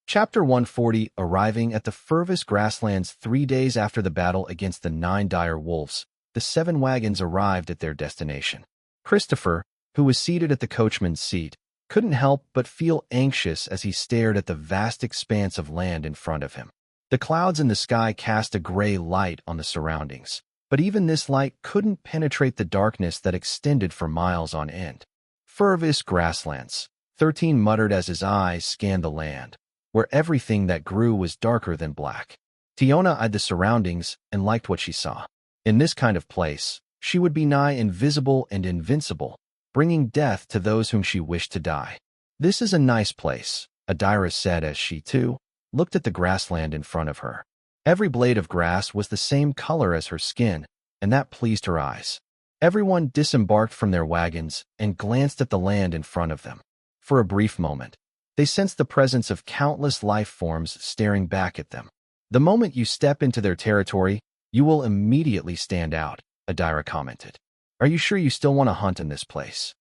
Chapter 140, Arriving at the Furvis Grasslands. 3 days after the battle against the 9 dire wolves, the 7 wagons arrived at their destination. Christopher, who was seated at the coachman's seat, couldn't help but feel anxious as he stared at the vast expanse of land in front of him. The clouds in the sky cast a gray light on the surroundings, but even this light couldn't penetrate the darkness that extended for miles on end. Furvis Grasslands, 13 muttered as his eyes scanned the land, where everything that grew was darker than black. Tiona eyed the surroundings and liked what she saw. In this kind of place, she would be nigh invisible and invincible, bringing death to those whom she wished to die. "This is a nice place," Adira said as she, too, looked at the grassland in front of her. Every blade of grass was the same color as her skin, and that pleased her eyes. Everyone disembarked from their wagons and glanced at the land in front of them. For a brief moment, they sensed the presence of countless life forms staring back at them. The moment you step into their territory, you will immediately stand out, Adira commented. Are you sure you still want to hunt in this place?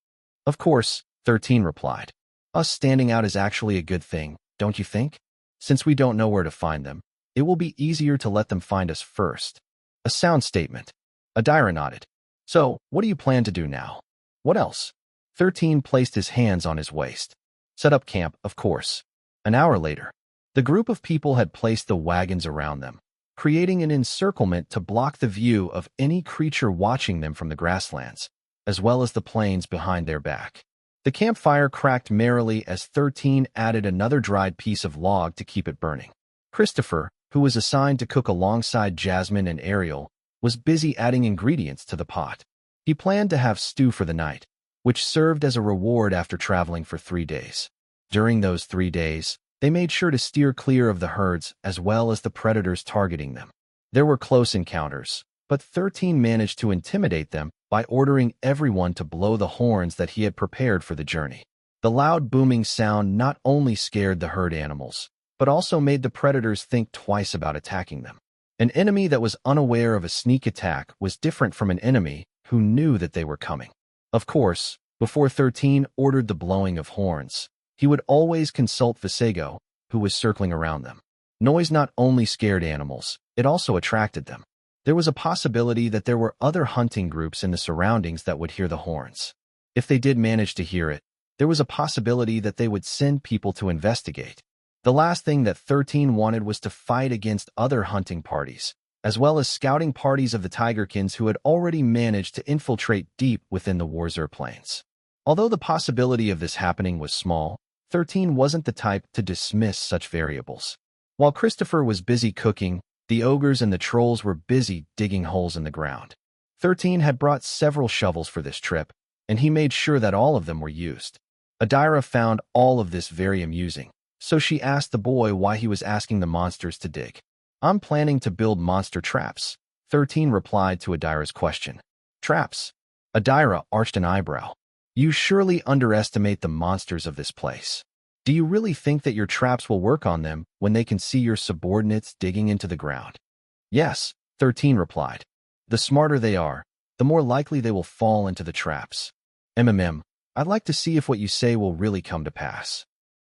Of course, 13 replied. Us standing out is actually a good thing, don't you think? Since we don't know where to find them, it will be easier to let them find us first. A sound statement. Adira nodded. So, what do you plan to do now? What else? 13 placed his hands on his waist. Set up camp, of course. An hour later, the group of people had placed the wagons around them, creating an encirclement to block the view of any creature watching them from the grasslands, as well as the plains behind their back. The campfire cracked merrily as 13 added another dried piece of log to keep it burning. Christopher, who was assigned to cook alongside Jasmine and Ariel, was busy adding ingredients to the pot. He planned to have stew for the night, which served as a reward after traveling for 3 days. During those 3 days, they made sure to steer clear of the herds as well as the predators targeting them. There were close encounters, but 13 managed to intimidate them by ordering everyone to blow the horns that he had prepared for the journey. The loud booming sound not only scared the herd animals, but also made the predators think twice about attacking them. An enemy that was unaware of a sneak attack was different from an enemy who knew that they were coming. Of course, before 13 ordered the blowing of horns, he would always consult Visego, who was circling around them. Noise not only scared animals, it also attracted them. There was a possibility that there were other hunting groups in the surroundings that would hear the horns. If they did manage to hear it, there was a possibility that they would send people to investigate. The last thing that 13 wanted was to fight against other hunting parties, as well as scouting parties of the Tigerkins who had already managed to infiltrate deep within the Warzur Plains. Although the possibility of this happening was small, 13 wasn't the type to dismiss such variables. While Christopher was busy cooking, the ogres and the trolls were busy digging holes in the ground. 13 had brought several shovels for this trip, and he made sure that all of them were used. Adira found all of this very amusing, so she asked the boy why he was asking the monsters to dig. I'm planning to build monster traps, 13 replied to Adira's question. Traps? Adira arched an eyebrow. You surely underestimate the monsters of this place. Do you really think that your traps will work on them when they can see your subordinates digging into the ground? Yes, 13 replied. The smarter they are, the more likely they will fall into the traps. I'd like to see if what you say will really come to pass.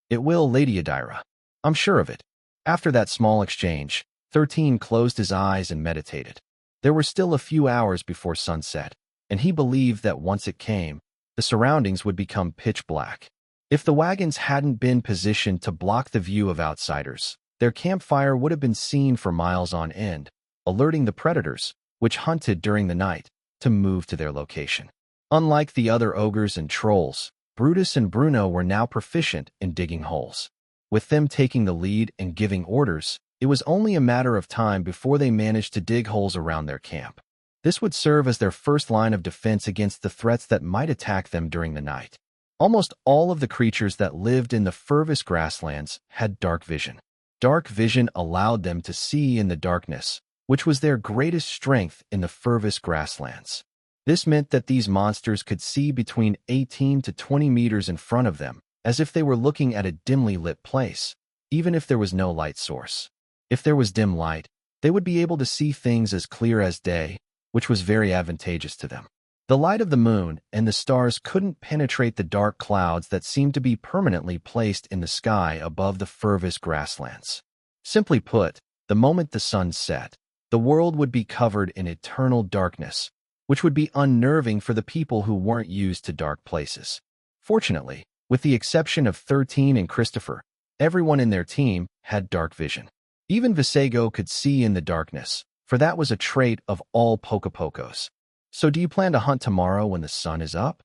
It will, Lady Adira. I'm sure of it. After that small exchange, 13 closed his eyes and meditated. There were still a few hours before sunset, and he believed that once it came, the surroundings would become pitch black. If the wagons hadn't been positioned to block the view of outsiders, their campfire would have been seen for miles on end, alerting the predators, which hunted during the night, to move to their location. Unlike the other ogres and trolls, Brutus and Bruno were now proficient in digging holes. With them taking the lead and giving orders, it was only a matter of time before they managed to dig holes around their camp. This would serve as their first line of defense against the threats that might attack them during the night. Almost all of the creatures that lived in the furthest grasslands had dark vision. Dark vision allowed them to see in the darkness, which was their greatest strength in the furthest grasslands. This meant that these monsters could see between 18 to 20 meters in front of them, as if they were looking at a dimly lit place, even if there was no light source. If there was dim light, they would be able to see things as clear as day, which was very advantageous to them. The light of the moon and the stars couldn't penetrate the dark clouds that seemed to be permanently placed in the sky above the furthest grasslands. Simply put, the moment the sun set, the world would be covered in eternal darkness, which would be unnerving for the people who weren't used to dark places. Fortunately, with the exception of 13 and Christopher, everyone in their team had dark vision. Even Visego could see in the darkness, for that was a trait of all Pocopocos. So do you plan to hunt tomorrow when the sun is up?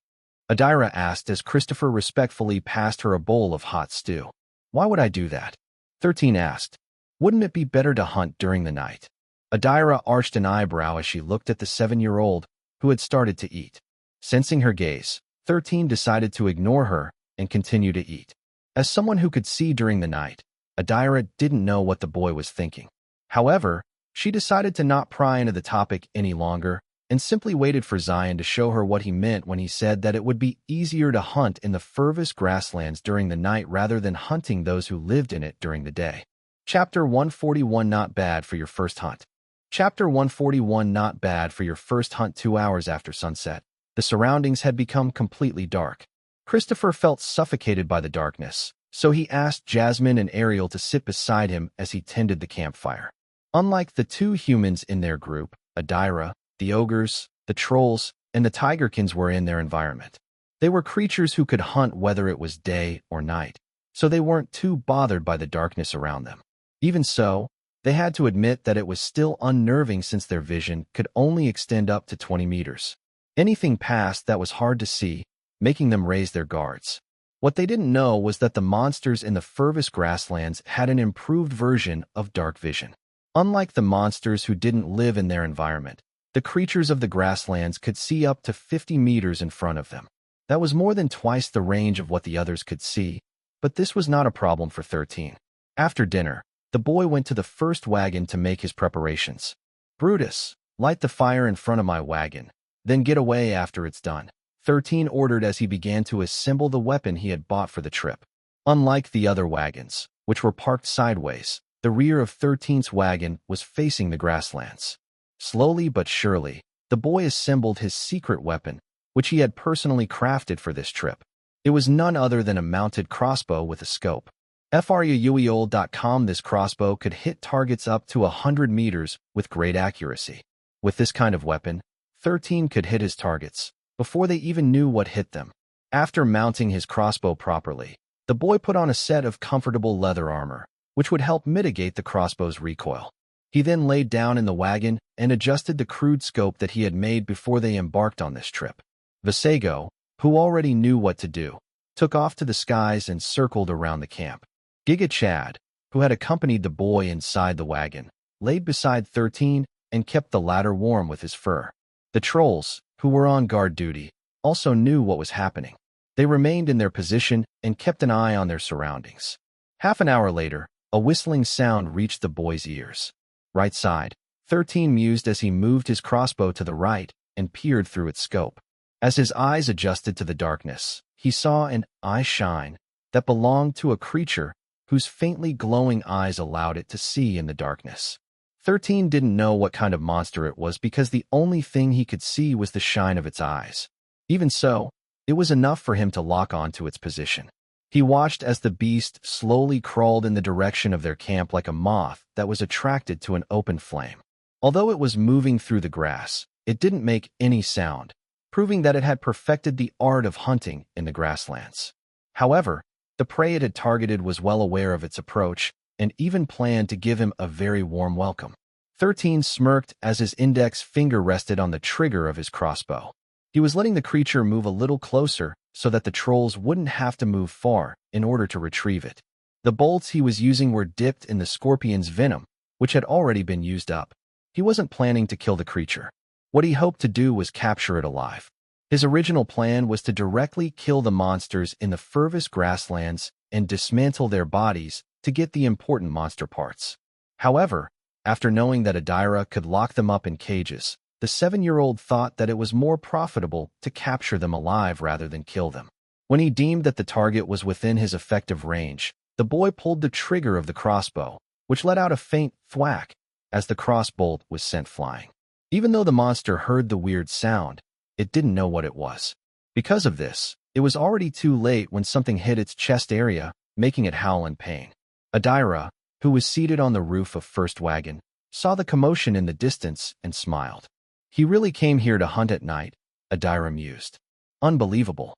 Adira asked as Christopher respectfully passed her a bowl of hot stew. Why would I do that? 13 asked. Wouldn't it be better to hunt during the night? Adira arched an eyebrow as she looked at the 7-year-old, who had started to eat. Sensing her gaze, 13 decided to ignore her and continue to eat. As someone who could see during the night, Adira didn't know what the boy was thinking. However, she decided to not pry into the topic any longer and simply waited for Xylen to show her what he meant when he said that it would be easier to hunt in the furthest grasslands during the night rather than hunting those who lived in it during the day. Chapter 141 Not Bad for Your First Hunt. Chapter 141 Not bad for your first hunt 2 hours after sunset. The surroundings had become completely dark. Christopher felt suffocated by the darkness, so he asked Jasmine and Ariel to sit beside him as he tended the campfire. Unlike the two humans in their group, Adira, the ogres, the trolls, and the tigerkins were in their environment. They were creatures who could hunt whether it was day or night, so they weren't too bothered by the darkness around them. Even so, they had to admit that it was still unnerving since their vision could only extend up to 20 meters. Anything past that was hard to see, making them raise their guards. What they didn't know was that the monsters in the furthest grasslands had an improved version of dark vision. Unlike the monsters who didn't live in their environment, the creatures of the grasslands could see up to 50 meters in front of them. That was more than twice the range of what the others could see, but this was not a problem for 13. After dinner, the boy went to the first wagon to make his preparations. "Brutus, light the fire in front of my wagon, then get away after it's done," 13 ordered as he began to assemble the weapon he had bought for the trip. Unlike the other wagons, which were parked sideways, the rear of 13's wagon was facing the grasslands. Slowly but surely, the boy assembled his secret weapon, which he had personally crafted for this trip. It was none other than a mounted crossbow with a scope. FRUEOL.com This crossbow could hit targets up to 100 meters with great accuracy. With this kind of weapon, 13 could hit his targets before they even knew what hit them. After mounting his crossbow properly, the boy put on a set of comfortable leather armor, which would help mitigate the crossbow's recoil. He then laid down in the wagon and adjusted the crude scope that he had made before they embarked on this trip. Visago, who already knew what to do, took off to the skies and circled around the camp. Giga Chad, who had accompanied the boy inside the wagon, laid beside 13 and kept the latter warm with his fur. The trolls, who were on guard duty, also knew what was happening. They remained in their position and kept an eye on their surroundings. Half an hour later, a whistling sound reached the boy's ears. "Right side," 13 mused as he moved his crossbow to the right and peered through its scope. As his eyes adjusted to the darkness, he saw an eye shine that belonged to a creature whose faintly glowing eyes allowed it to see in the darkness. 13 didn't know what kind of monster it was because the only thing he could see was the shine of its eyes. Even so, it was enough for him to lock on to its position. He watched as the beast slowly crawled in the direction of their camp like a moth that was attracted to an open flame. Although it was moving through the grass, it didn't make any sound, proving that it had perfected the art of hunting in the grasslands. However, the prey it had targeted was well aware of its approach and even planned to give him a very warm welcome. 13 smirked as his index finger rested on the trigger of his crossbow. He was letting the creature move a little closer so that the trolls wouldn't have to move far in order to retrieve it. The bolts he was using were dipped in the scorpion's venom, which had already been used up. He wasn't planning to kill the creature. What he hoped to do was capture it alive. His original plan was to directly kill the monsters in the furthest grasslands and dismantle their bodies to get the important monster parts. However, after knowing that Adira could lock them up in cages, the 7-year-old thought that it was more profitable to capture them alive rather than kill them. When he deemed that the target was within his effective range, the boy pulled the trigger of the crossbow, which let out a faint thwack as the crossbolt was sent flying. Even though the monster heard the weird sound, it didn't know what it was. Because of this, it was already too late when something hit its chest area, making it howl in pain. Adira, who was seated on the roof of first wagon, saw the commotion in the distance and smiled. "He really came here to hunt at night," Adira mused. "Unbelievable."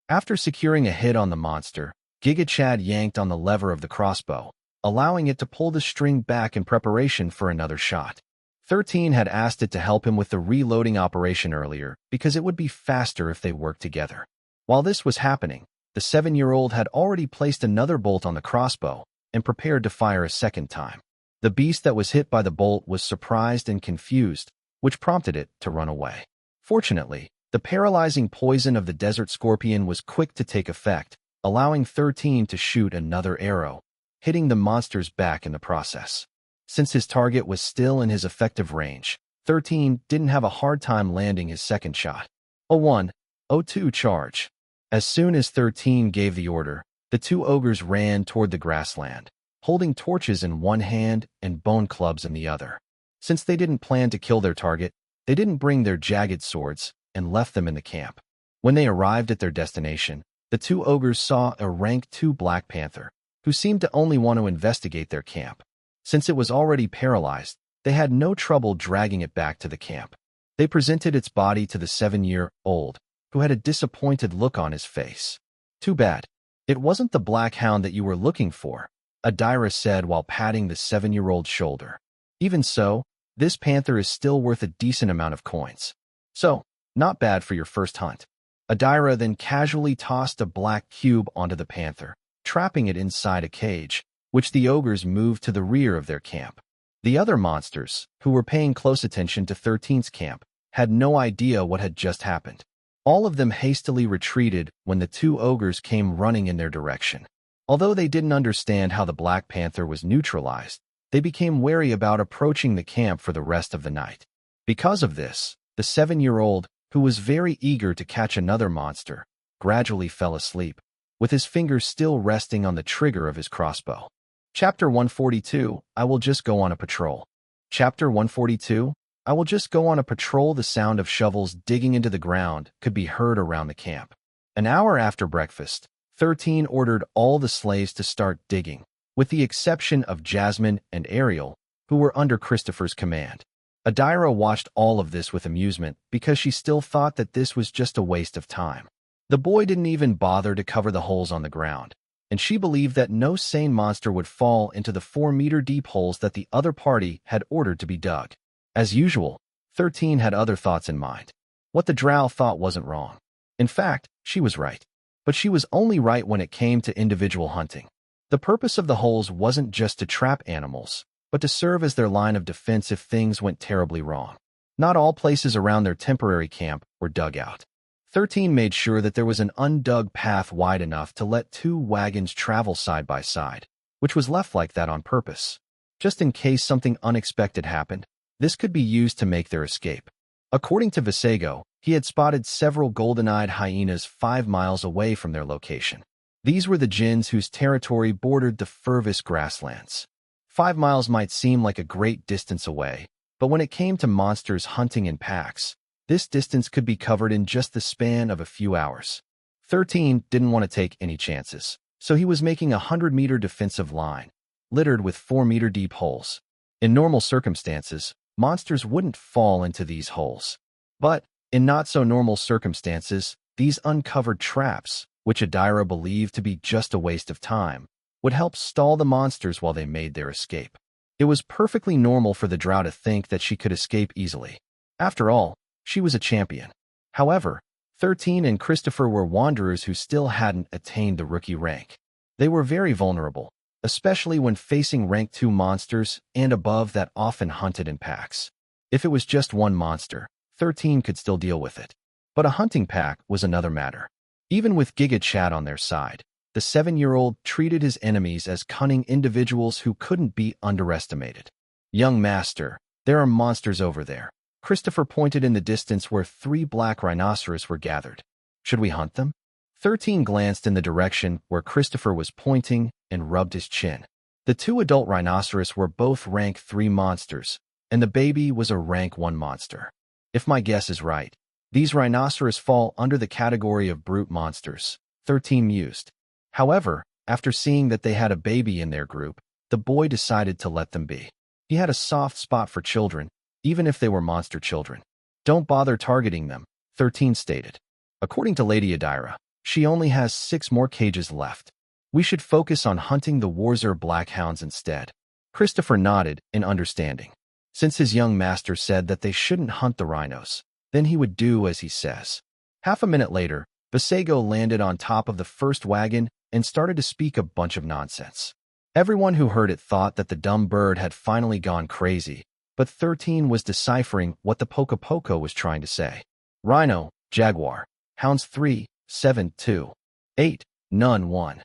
After securing a hit on the monster, Giga Chad yanked on the lever of the crossbow, allowing it to pull the string back in preparation for another shot. 13 had asked it to help him with the reloading operation earlier because it would be faster if they worked together. While this was happening, the 7-year-old had already placed another bolt on the crossbow and prepared to fire a second time. The beast that was hit by the bolt was surprised and confused, which prompted it to run away. Fortunately, the paralyzing poison of the desert scorpion was quick to take effect, allowing 13 to shoot another arrow, hitting the monster's back in the process. Since his target was still in his effective range, 13 didn't have a hard time landing his second shot. A 1-0-2 charge. As soon as 13 gave the order, the two ogres ran toward the grassland, holding torches in one hand and bone clubs in the other. Since they didn't plan to kill their target, they didn't bring their jagged swords and left them in the camp. When they arrived at their destination, the two ogres saw a rank 2 black panther, who seemed to only want to investigate their camp. Since it was already paralyzed, they had no trouble dragging it back to the camp. They presented its body to the 7-year-old, who had a disappointed look on his face. "Too bad. It wasn't the black hound that you were looking for," Adira said while patting the 7-year-old's shoulder. "Even so, this panther is still worth a decent amount of coins. So, not bad for your first hunt." Adira then casually tossed a black cube onto the panther, trapping it inside a cage, which the ogres moved to the rear of their camp. The other monsters, who were paying close attention to 13's camp, had no idea what had just happened. All of them hastily retreated when the two ogres came running in their direction. Although they didn't understand how the Black Panther was neutralized, they became wary about approaching the camp for the rest of the night. Because of this, the 7-year-old, who was very eager to catch another monster, gradually fell asleep, with his fingers still resting on the trigger of his crossbow. Chapter 142, I will just go on a patrol. Chapter 142, I will just go on a patrol. The sound of shovels digging into the ground could be heard around the camp. An hour after breakfast, 13 ordered all the slaves to start digging, with the exception of Jasmine and Ariel, who were under Christopher's command. Adira watched all of this with amusement because she still thought that this was just a waste of time. The boy didn't even bother to cover the holes on the ground, and she believed that no sane monster would fall into the 4-meter-deep holes that the other party had ordered to be dug. As usual, 13 had other thoughts in mind. What the drow thought wasn't wrong. In fact, she was right. But she was only right when it came to individual hunting. The purpose of the holes wasn't just to trap animals, but to serve as their line of defense if things went terribly wrong. Not all places around their temporary camp were dug out. 13 made sure that there was an undug path wide enough to let 2 wagons travel side by side, which was left like that on purpose. Just in case something unexpected happened, this could be used to make their escape. According to Visago, he had spotted several golden-eyed hyenas 5 miles away from their location. These were the jinns whose territory bordered the furthest grasslands. 5 miles might seem like a great distance away, but when it came to monsters hunting in packs, this distance could be covered in just the span of a few hours. 13 didn't want to take any chances, so he was making a 100-meter defensive line, littered with 4-meter-deep holes. In normal circumstances, monsters wouldn't fall into these holes. But, in not-so-normal circumstances, these uncovered traps, which Adira believed to be just a waste of time, would help stall the monsters while they made their escape. It was perfectly normal for the drow to think that she could escape easily. After all, she was a champion. However, 13 and Christopher were wanderers who still hadn't attained the rookie rank. They were very vulnerable, especially when facing rank 2 monsters and above that often hunted in packs. If it was just one monster, 13 could still deal with it. But a hunting pack was another matter. Even with Giga Chad on their side, the 7-year-old treated his enemies as cunning individuals who couldn't be underestimated. "Young master, there are monsters over there." Christopher pointed in the distance where 3 black rhinoceros were gathered. "Should we hunt them?" 13 glanced in the direction where Christopher was pointing and rubbed his chin. The 2 adult rhinoceros were both rank 3 monsters, and the baby was a rank 1 monster. If my guess is right, these rhinoceros fall under the category of brute monsters, 13 mused. However, after seeing that they had a baby in their group, the boy decided to let them be. He had a soft spot for children, even if they were monster children. "Don't bother targeting them," 13 stated. According to Lady Adira, she only has 6 more cages left. "We should focus on hunting the Warzer Blackhounds instead." Christopher nodded in understanding. Since his young master said that they shouldn't hunt the rhinos, then he would do as he says. Half a minute later, Visago landed on top of the first wagon and started to speak a bunch of nonsense. Everyone who heard it thought that the dumb bird had finally gone crazy, but 13 was deciphering what the Poco Poco was trying to say. "Rhino, jaguar, hounds 3, 7, 2, 8, none 1.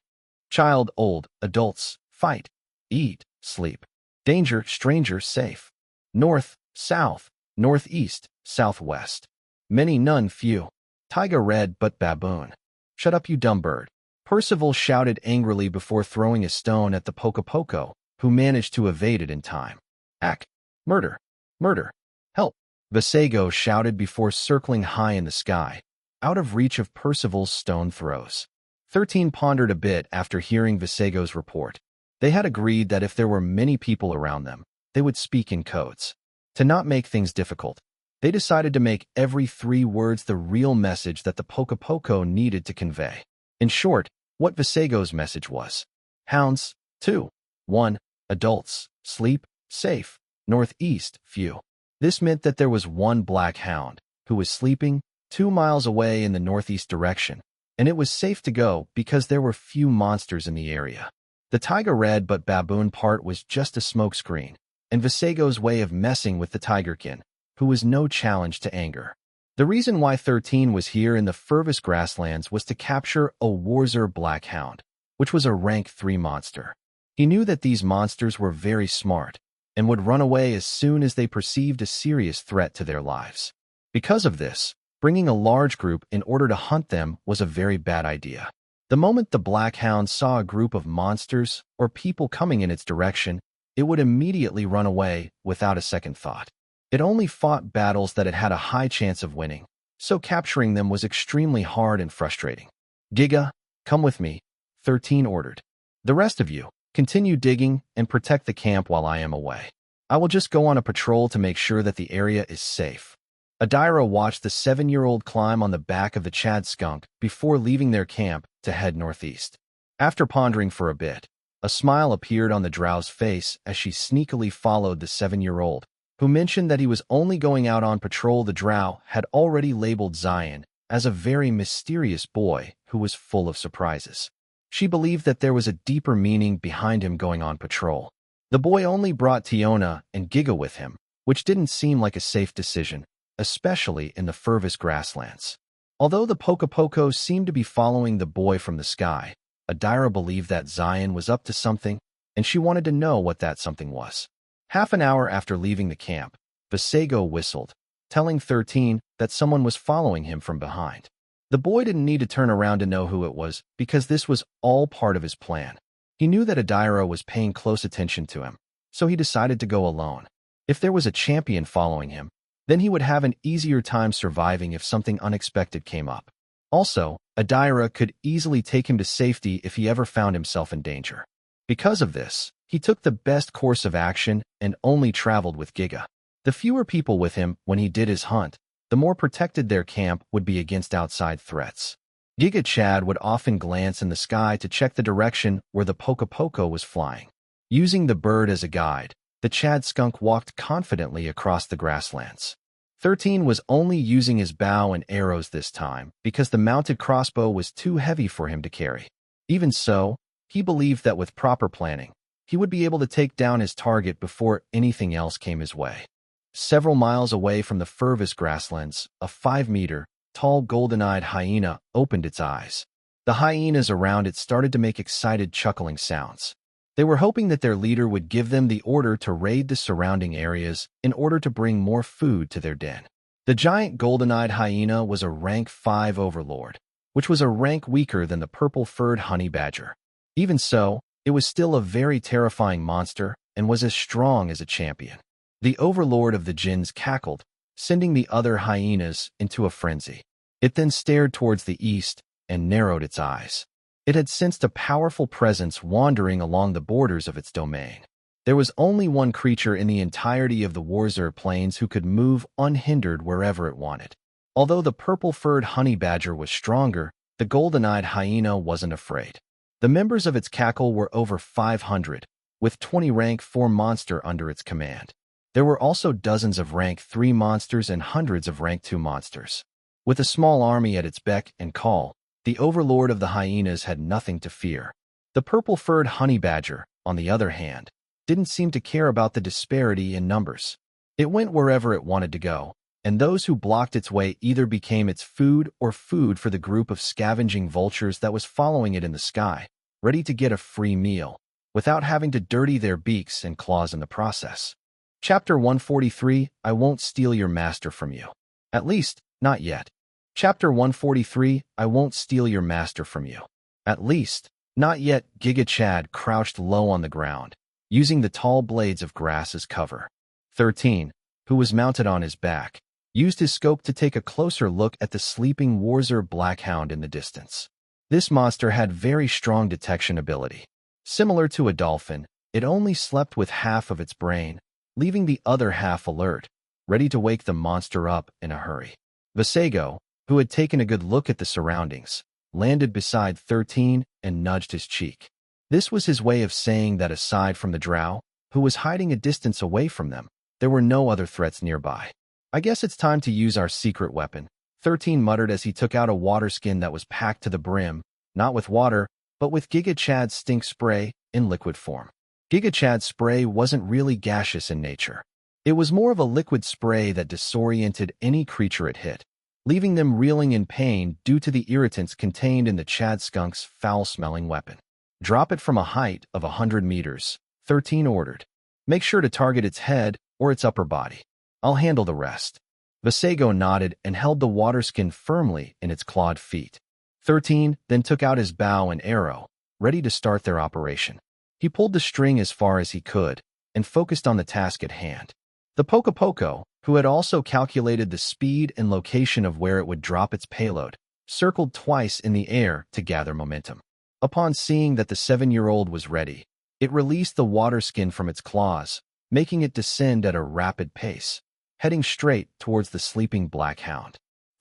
Child, old, adults, fight, eat, sleep. Danger, stranger, safe. North, south, northeast, southwest. Many, none, few. Taiga red but baboon. Shut up, you dumb bird. Percival shouted angrily before throwing a stone at the Poco, who managed to evade it in time. Ack! Murder! Murder! Help! Vasego shouted before circling high in the sky, out of reach of Percival's stone throws. 13 pondered a bit after hearing Vasego's report. They had agreed that if there were many people around them, they would speak in codes. To not make things difficult, they decided to make every 3 words the real message that the Poco needed to convey. In short, what Vasego's message was: hounds, 2. 1. Adults, sleep, safe, northeast, few. This meant that there was one black hound, who was sleeping 2 miles away in the northeast direction, and it was safe to go because there were few monsters in the area. The Taiga red but baboon part was just a smokescreen, and Vasego's way of messing with the tigerkin, who was no challenge to anger. The reason why 13 was here in the furthest grasslands was to capture a Warzer black hound, which was a rank 3 monster. He knew that these monsters were very smart and would run away as soon as they perceived a serious threat to their lives. Because of this, bringing a large group in order to hunt them was a very bad idea. The moment the black hound saw a group of monsters or people coming in its direction, it would immediately run away without a second thought. It only fought battles that it had a high chance of winning, so capturing them was extremely hard and frustrating. Giga, come with me, 13 ordered. The rest of you, continue digging and protect the camp while I am away. I will just go on a patrol to make sure that the area is safe. Adira watched the 7-year-old climb on the back of the Chad skunk before leaving their camp to head northeast. After pondering for a bit, a smile appeared on the drow's face as she sneakily followed the 7-year-old, who mentioned that he was only going out on patrol. The drow had already labeled Xylen as a very mysterious boy who was full of surprises. She believed that there was a deeper meaning behind him going on patrol. The boy only brought Tiona and Giga with him, which didn't seem like a safe decision, especially in the furthest grasslands. Although the Poco seemed to be following the boy from the sky, Adira believed that Xylen was up to something, and she wanted to know what that something was. Half an hour after leaving the camp, Vasego whistled, telling 13 that someone was following him from behind. The boy didn't need to turn around to know who it was, because this was all part of his plan. He knew that Adira was paying close attention to him, so he decided to go alone. If there was a champion following him, then he would have an easier time surviving if something unexpected came up. Also, Adira could easily take him to safety if he ever found himself in danger. Because of this, he took the best course of action and only traveled with Giga. The fewer people with him when he did his hunt, the more protected their camp would be against outside threats. Giga Chad would often glance in the sky to check the direction where the Poco was flying. Using the bird as a guide, the Chad skunk walked confidently across the grasslands. 13 was only using his bow and arrows this time because the mounted crossbow was too heavy for him to carry. Even so, he believed that with proper planning, he would be able to take down his target before anything else came his way. Several miles away from the furthest grasslands, a 5-meter tall golden-eyed hyena opened its eyes. The hyenas around it started to make excited chuckling sounds. They were hoping that their leader would give them the order to raid the surrounding areas in order to bring more food to their den. The giant golden-eyed hyena was a rank 5 overlord, which was a rank weaker than the purple-furred honey badger. Even so, it was still a very terrifying monster and was as strong as a champion. The overlord of the jinns cackled, sending the other hyenas into a frenzy. It then stared towards the east and narrowed its eyes. It had sensed a powerful presence wandering along the borders of its domain. There was only one creature in the entirety of the Warzer Plains who could move unhindered wherever it wanted. Although the purple-furred honey badger was stronger, the golden-eyed hyena wasn't afraid. The members of its cackle were over 500, with 20 rank 4 monster under its command. There were also dozens of rank 3 monsters and hundreds of rank 2 monsters. With a small army at its beck and call, the overlord of the hyenas had nothing to fear. The purple-furred honey badger, on the other hand, didn't seem to care about the disparity in numbers. It went wherever it wanted to go, and those who blocked its way either became its food or food for the group of scavenging vultures that was following it in the sky, ready to get a free meal. without having to dirty their beaks and claws in the process. Chapter 143, I won't steal your master from you. At least, not yet. Chapter 143, I won't steal your master from you. At least, not yet. Giga Chad crouched low on the ground, using the tall blades of grass as cover. 13, who was mounted on his back, used his scope to take a closer look at the sleeping Warzer Blackhound in the distance. This monster had very strong detection ability. Similar to a dolphin, it only slept with half of its brain, leaving the other half alert, ready to wake the monster up in a hurry. Vasego, who had taken a good look at the surroundings, landed beside 13 and nudged his cheek. This was his way of saying that aside from the drow, who was hiding a distance away from them, there were no other threats nearby. I guess it's time to use our secret weapon, 13 muttered as he took out a water skin that was packed to the brim, not with water, but with Giga Chad's stink spray in liquid form. Giga Chad's spray wasn't really gaseous in nature. It was more of a liquid spray that disoriented any creature it hit, leaving them reeling in pain due to the irritants contained in the Chad skunk's foul-smelling weapon. Drop it from a height of 100 meters, 13 ordered. Make sure to target its head or its upper body. I'll handle the rest. Vasego nodded and held the water skin firmly in its clawed feet. 13 then took out his bow and arrow, ready to start their operation. He pulled the string as far as he could and focused on the task at hand. The Poco, who had also calculated the speed and location of where it would drop its payload, circled twice in the air to gather momentum. Upon seeing that the 7-year-old was ready, it released the water skin from its claws, making it descend at a rapid pace, heading straight towards the sleeping Blackhound.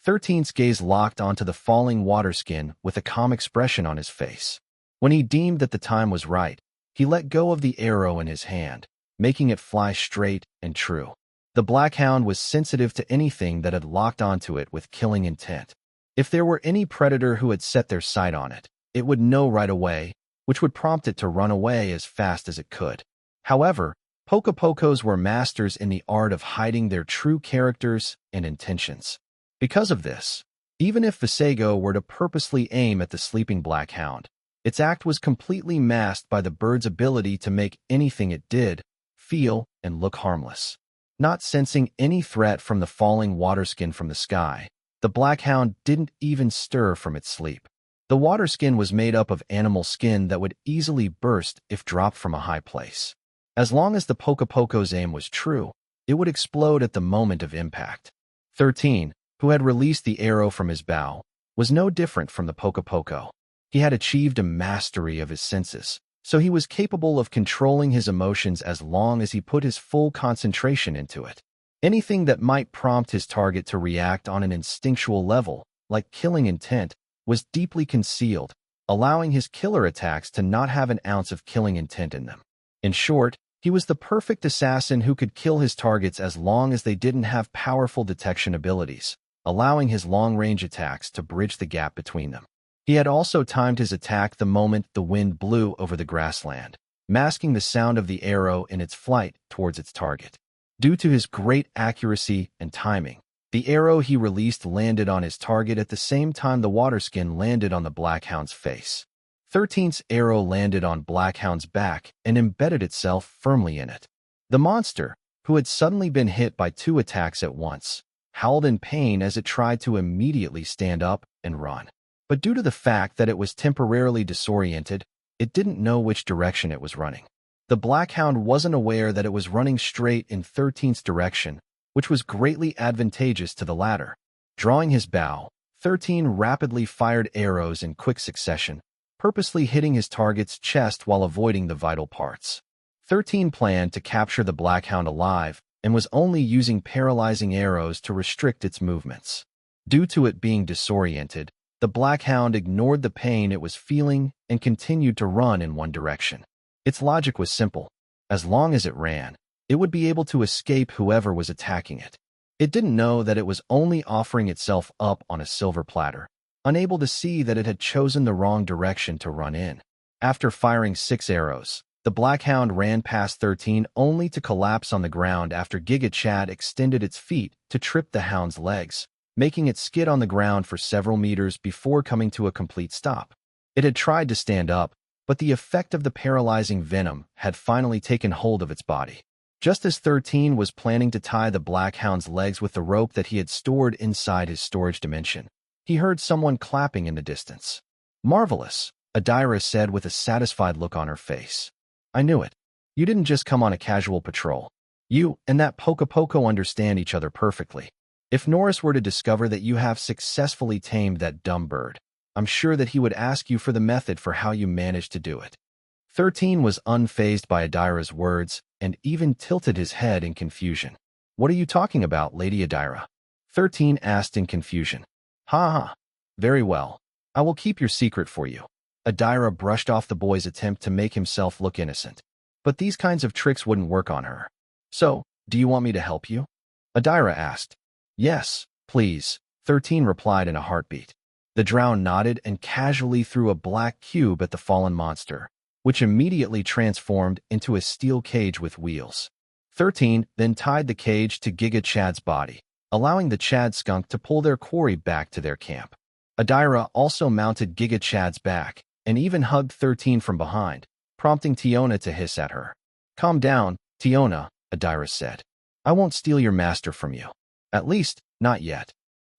13's gaze locked onto the falling water skin with a calm expression on his face. When he deemed that the time was right, he let go of the arrow in his hand, making it fly straight and true. The Blackhound was sensitive to anything that had locked onto it with killing intent. If there were any predator who had set their sight on it, it would know right away, which would prompt it to run away as fast as it could. However, Pocos were masters in the art of hiding their true characters and intentions. Because of this, even if Vasego were to purposely aim at the sleeping Blackhound, its act was completely masked by the bird's ability to make anything it did feel and look harmless. Not sensing any threat from the falling water skin from the sky, the Blackhound didn't even stir from its sleep. The water skin was made up of animal skin that would easily burst if dropped from a high place. As long as the Poco's aim was true, it would explode at the moment of impact. 13, who had released the arrow from his bow, was no different from the Poco. He had achieved a mastery of his senses, so he was capable of controlling his emotions as long as he put his full concentration into it. Anything that might prompt his target to react on an instinctual level, like killing intent, was deeply concealed, allowing his killer attacks to not have an ounce of killing intent in them. In short, he was the perfect assassin who could kill his targets as long as they didn't have powerful detection abilities, allowing his long-range attacks to bridge the gap between them. He had also timed his attack the moment the wind blew over the grassland, masking the sound of the arrow in its flight towards its target. Due to his great accuracy and timing, the arrow he released landed on his target at the same time the water skin landed on the Blackhound's face. 13's arrow landed on Blackhound's back and embedded itself firmly in it. The monster, who had suddenly been hit by 2 attacks at once, howled in pain as it tried to immediately stand up and run. But due to the fact that it was temporarily disoriented, it didn't know which direction it was running. The Blackhound wasn't aware that it was running straight in 13's direction, which was greatly advantageous to the latter. Drawing his bow, 13 rapidly fired arrows in quick succession, purposely hitting his target's chest while avoiding the vital parts. 13 planned to capture the Blackhound alive and was only using paralyzing arrows to restrict its movements. Due to it being disoriented, the Blackhound ignored the pain it was feeling and continued to run in one direction. Its logic was simple. As long as it ran, it would be able to escape whoever was attacking it. It didn't know that it was only offering itself up on a silver platter, unable to see that it had chosen the wrong direction to run in. After firing 6 arrows, the Blackhound ran past 13 only to collapse on the ground after Giga Chad extended its feet to trip the hound's legs, making it skid on the ground for several meters before coming to a complete stop. It had tried to stand up, but the effect of the paralyzing venom had finally taken hold of its body. Just as 13 was planning to tie the black hound's legs with the rope that he had stored inside his storage dimension, he heard someone clapping in the distance. "Marvelous," Adira said with a satisfied look on her face. "I knew it. You didn't just come on a casual patrol. You and that Poco understand each other perfectly. If Norris were to discover that you have successfully tamed that dumb bird, I'm sure that he would ask you for the method for how you managed to do it." 13 was unfazed by Adira's words and even tilted his head in confusion. "What are you talking about, Lady Adira?" 13 asked in confusion. "Ha ha. Very well. I will keep your secret for you." Adira brushed off the boy's attempt to make himself look innocent. But these kinds of tricks wouldn't work on her. "So, do you want me to help you?" Adira asked. "Yes, please," 13 replied in a heartbeat. The drow nodded and casually threw a black cube at the fallen monster, which immediately transformed into a steel cage with wheels. 13 then tied the cage to Giga Chad's body, allowing the Chad skunk to pull their quarry back to their camp. Adira also mounted Giga Chad's back and even hugged 13 from behind, prompting Tiona to hiss at her. "Calm down, Tiona," Adira said. "I won't steal your master from you. At least, not yet."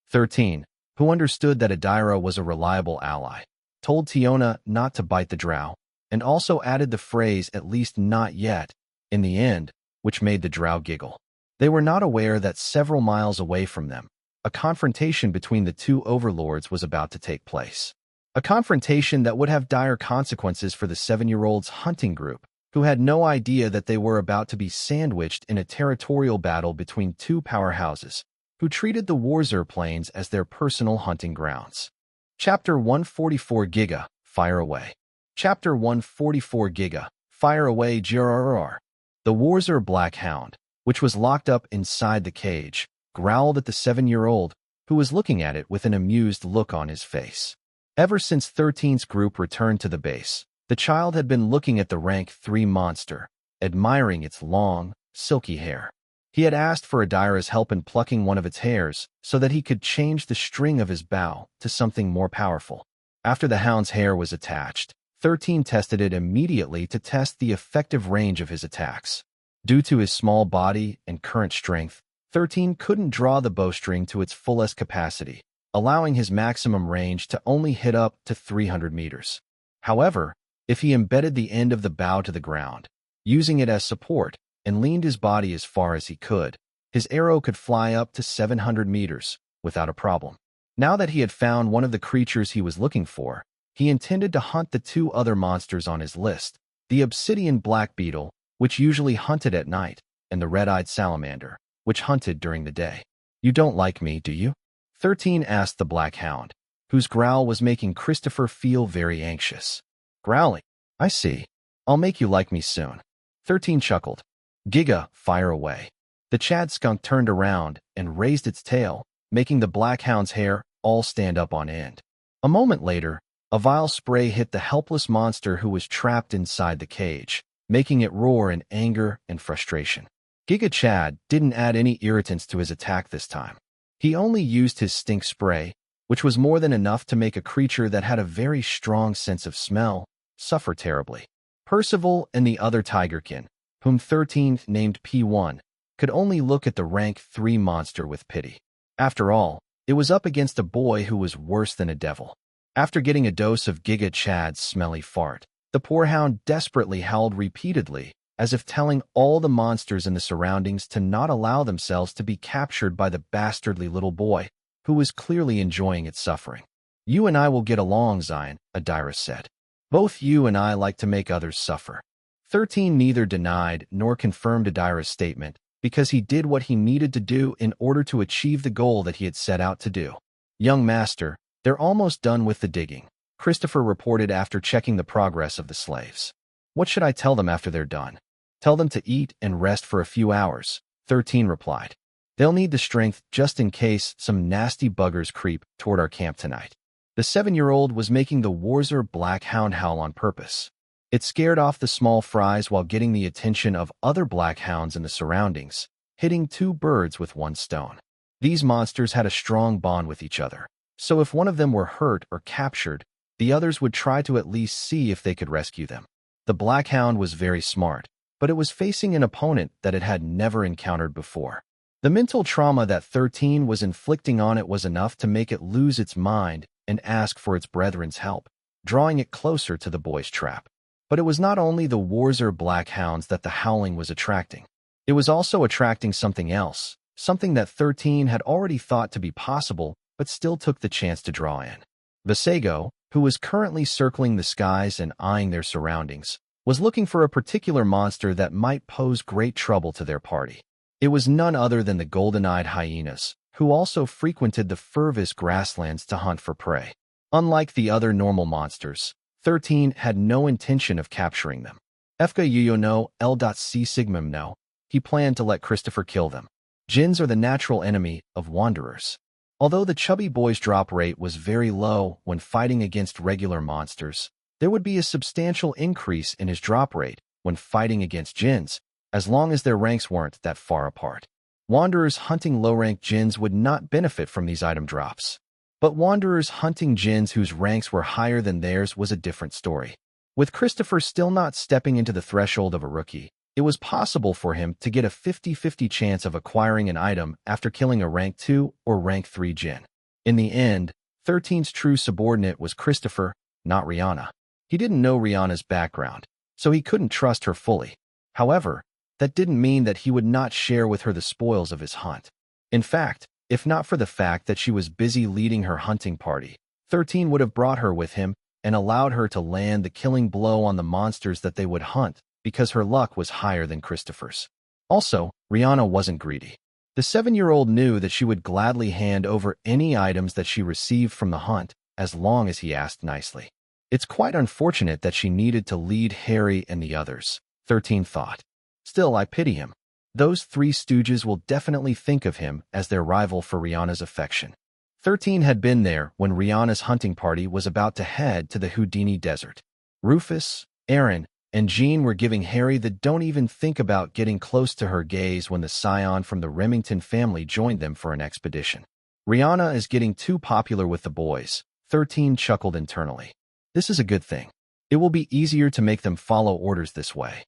13, who understood that Adira was a reliable ally, told Tiona not to bite the drow, and also added the phrase "at least not yet" in the end, which made the drow giggle. They were not aware that several miles away from them, a confrontation between the two overlords was about to take place. A confrontation that would have dire consequences for the 7-year-old's hunting group, who had no idea that they were about to be sandwiched in a territorial battle between two powerhouses, who treated the Warzur Plains as their personal hunting grounds. Chapter 144 Giga, Fire Away. Chapter 144 Giga, Fire Away GRRR. The Warzur Black Hound, which was locked up inside the cage, growled at the 7-year-old, who was looking at it with an amused look on his face. Ever since 13's group returned to the base, the child had been looking at the rank 3 monster, admiring its long, silky hair. He had asked for Adira's help in plucking one of its hairs so that he could change the string of his bow to something more powerful. After the hound's hair was attached, 13 tested it immediately to test the effective range of his attacks. Due to his small body and current strength, 13 couldn't draw the bowstring to its fullest capacity, allowing his maximum range to only hit up to 300 meters. However, if he embedded the end of the bow to the ground, using it as support, and leaned his body as far as he could, his arrow could fly up to 700 meters without a problem. Now that he had found one of the creatures he was looking for, he intended to hunt the 2 other monsters on his list, the obsidian black beetle, which usually hunted at night, and the red-eyed salamander, which hunted during the day. "You don't like me, do you?" 13 asked the black hound, whose growl was making Christopher feel very anxious. "Growling? I see. I'll make you like me soon." 13 chuckled. "Giga, fire away." The Chad skunk turned around and raised its tail, making the black hound's hair all stand up on end. A moment later, a vile spray hit the helpless monster who was trapped inside the cage, making it roar in anger and frustration. Giga Chad didn't add any irritants to his attack this time. He only used his stink spray, which was more than enough to make a creature that had a very strong sense of smell suffer terribly. Percival and the other tigerkin, whom 13 named P1, could only look at the rank 3 monster with pity. After all, it was up against a boy who was worse than a devil. After getting a dose of Giga Chad's smelly fart, the poor hound desperately howled repeatedly, as if telling all the monsters in the surroundings to not allow themselves to be captured by the bastardly little boy, who was clearly enjoying its suffering. "You and I will get along, Xylen," Adira said. "Both you and I like to make others suffer." 13 neither denied nor confirmed Adira's statement, because he did what he needed to do in order to achieve the goal that he had set out to do. "Young master, they're almost done with the digging," Christopher reported after checking the progress of the slaves. "What should I tell them after they're done?" "Tell them to eat and rest for a few hours," 13 replied. "They'll need the strength just in case some nasty buggers creep toward our camp tonight." The 7-year-old was making the Warzur Black Hound howl on purpose. It scared off the small fries while getting the attention of other black hounds in the surroundings, hitting 2 birds with 1 stone. These monsters had a strong bond with each other, so if one of them were hurt or captured, the others would try to at least see if they could rescue them. The Black Hound was very smart, but it was facing an opponent that it had never encountered before. The mental trauma that 13 was inflicting on it was enough to make it lose its mind and ask for its brethren's help, drawing it closer to the boy's trap. But it was not only the Warzer Black Hounds that the howling was attracting. It was also attracting something else, something that 13 had already thought to be possible but still took the chance to draw in. Vasego, who was currently circling the skies and eyeing their surroundings, was looking for a particular monster that might pose great trouble to their party. It was none other than the golden-eyed hyenas, who also frequented the furthest grasslands to hunt for prey. Unlike the other normal monsters, 13 had no intention of capturing them. Fka Yuyo no L.C Sigmum no, he planned to let Christopher kill them. Jinns are the natural enemy of wanderers. Although the chubby boy's drop rate was very low when fighting against regular monsters, there would be a substantial increase in his drop rate when fighting against jinns, as long as their ranks weren't that far apart. Wanderers hunting low-ranked jinns would not benefit from these item drops. But wanderers hunting jinns whose ranks were higher than theirs was a different story. With Christopher still not stepping into the threshold of a rookie, it was possible for him to get a 50-50 chance of acquiring an item after killing a rank 2 or rank 3 jinn. In the end, 13's true subordinate was Christopher, not Rihanna. He didn't know Rihanna's background, so he couldn't trust her fully. However, that didn't mean that he would not share with her the spoils of his hunt. In fact, if not for the fact that she was busy leading her hunting party, 13 would have brought her with him and allowed her to land the killing blow on the monsters that they would hunt because her luck was higher than Christopher's. Also, Rihanna wasn't greedy. The 7-year-old knew that she would gladly hand over any items that she received from the hunt as long as he asked nicely. It's quite unfortunate that she needed to lead Harry and the others, 13 thought. Still, I pity him. Those 3 stooges will definitely think of him as their rival for Rihanna's affection. 13 had been there when Rihanna's hunting party was about to head to the Houdini Desert. Rufus, Aaron, and Jean were giving Harry the don't even think about getting close to her gaze when the scion from the Remington family joined them for an expedition. Rihanna is getting too popular with the boys, 13 chuckled internally. This is a good thing. It will be easier to make them follow orders this way.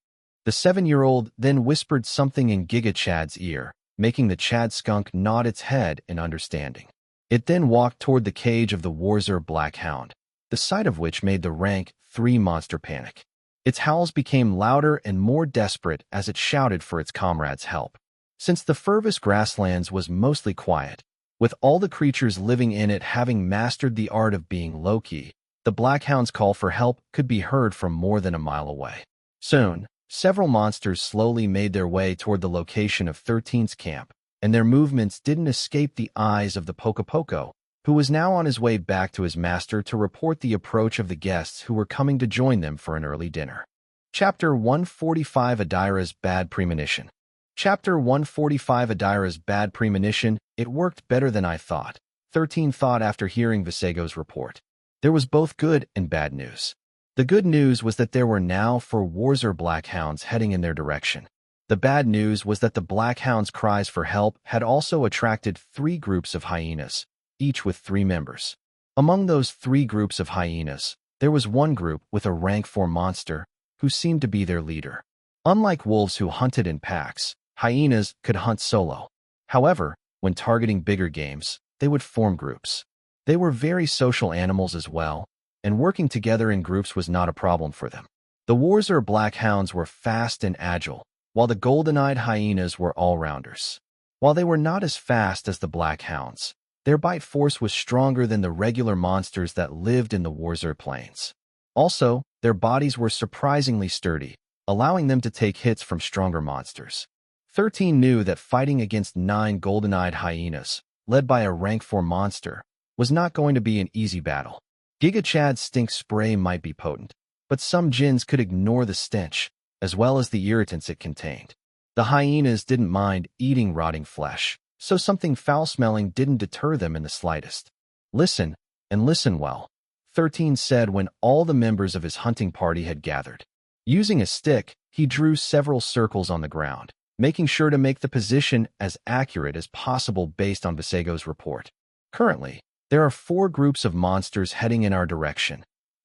The 7-year-old then whispered something in Giga Chad's ear, making the Chad skunk nod its head in understanding. It then walked toward the cage of the Warzer Black Hound, the sight of which made the rank 3 monster panic. Its howls became louder and more desperate as it shouted for its comrades' help. Since the furthest grasslands was mostly quiet, with all the creatures living in it having mastered the art of being low-key, the Black Hound's call for help could be heard from more than a mile away. Soon, several monsters slowly made their way toward the location of 13's camp, and their movements didn't escape the eyes of the Poco, who was now on his way back to his master to report the approach of the guests who were coming to join them for an early dinner. Chapter 145 Adira's Bad Premonition. Chapter 145 Adira's Bad Premonition. It worked better than I thought, 13 thought after hearing Vasego's report. There was both good and bad news. The good news was that there were now 4 Warzer Black Hounds heading in their direction. The bad news was that the Black Hounds' cries for help had also attracted 3 groups of hyenas, each with 3 members. Among those 3 groups of hyenas, there was one group with a rank 4 monster who seemed to be their leader. Unlike wolves who hunted in packs, hyenas could hunt solo. However, when targeting bigger games, they would form groups. They were very social animals as well, and working together in groups was not a problem for them. The Warzer Black Hounds were fast and agile, while the golden-eyed hyenas were all-rounders. While they were not as fast as the Black Hounds, their bite force was stronger than the regular monsters that lived in the Warzer Plains. Also, their bodies were surprisingly sturdy, allowing them to take hits from stronger monsters. 13 knew that fighting against 9 golden-eyed hyenas, led by a rank 4 monster, was not going to be an easy battle. Giga Chad's stink spray might be potent, but some jinns could ignore the stench, as well as the irritants it contained. The hyenas didn't mind eating rotting flesh, so something foul-smelling didn't deter them in the slightest. Listen, and listen well, 13 said when all the members of his hunting party had gathered. Using a stick, he drew several circles on the ground, making sure to make the position as accurate as possible based on Vasego's report. Currently, there are 4 groups of monsters heading in our direction,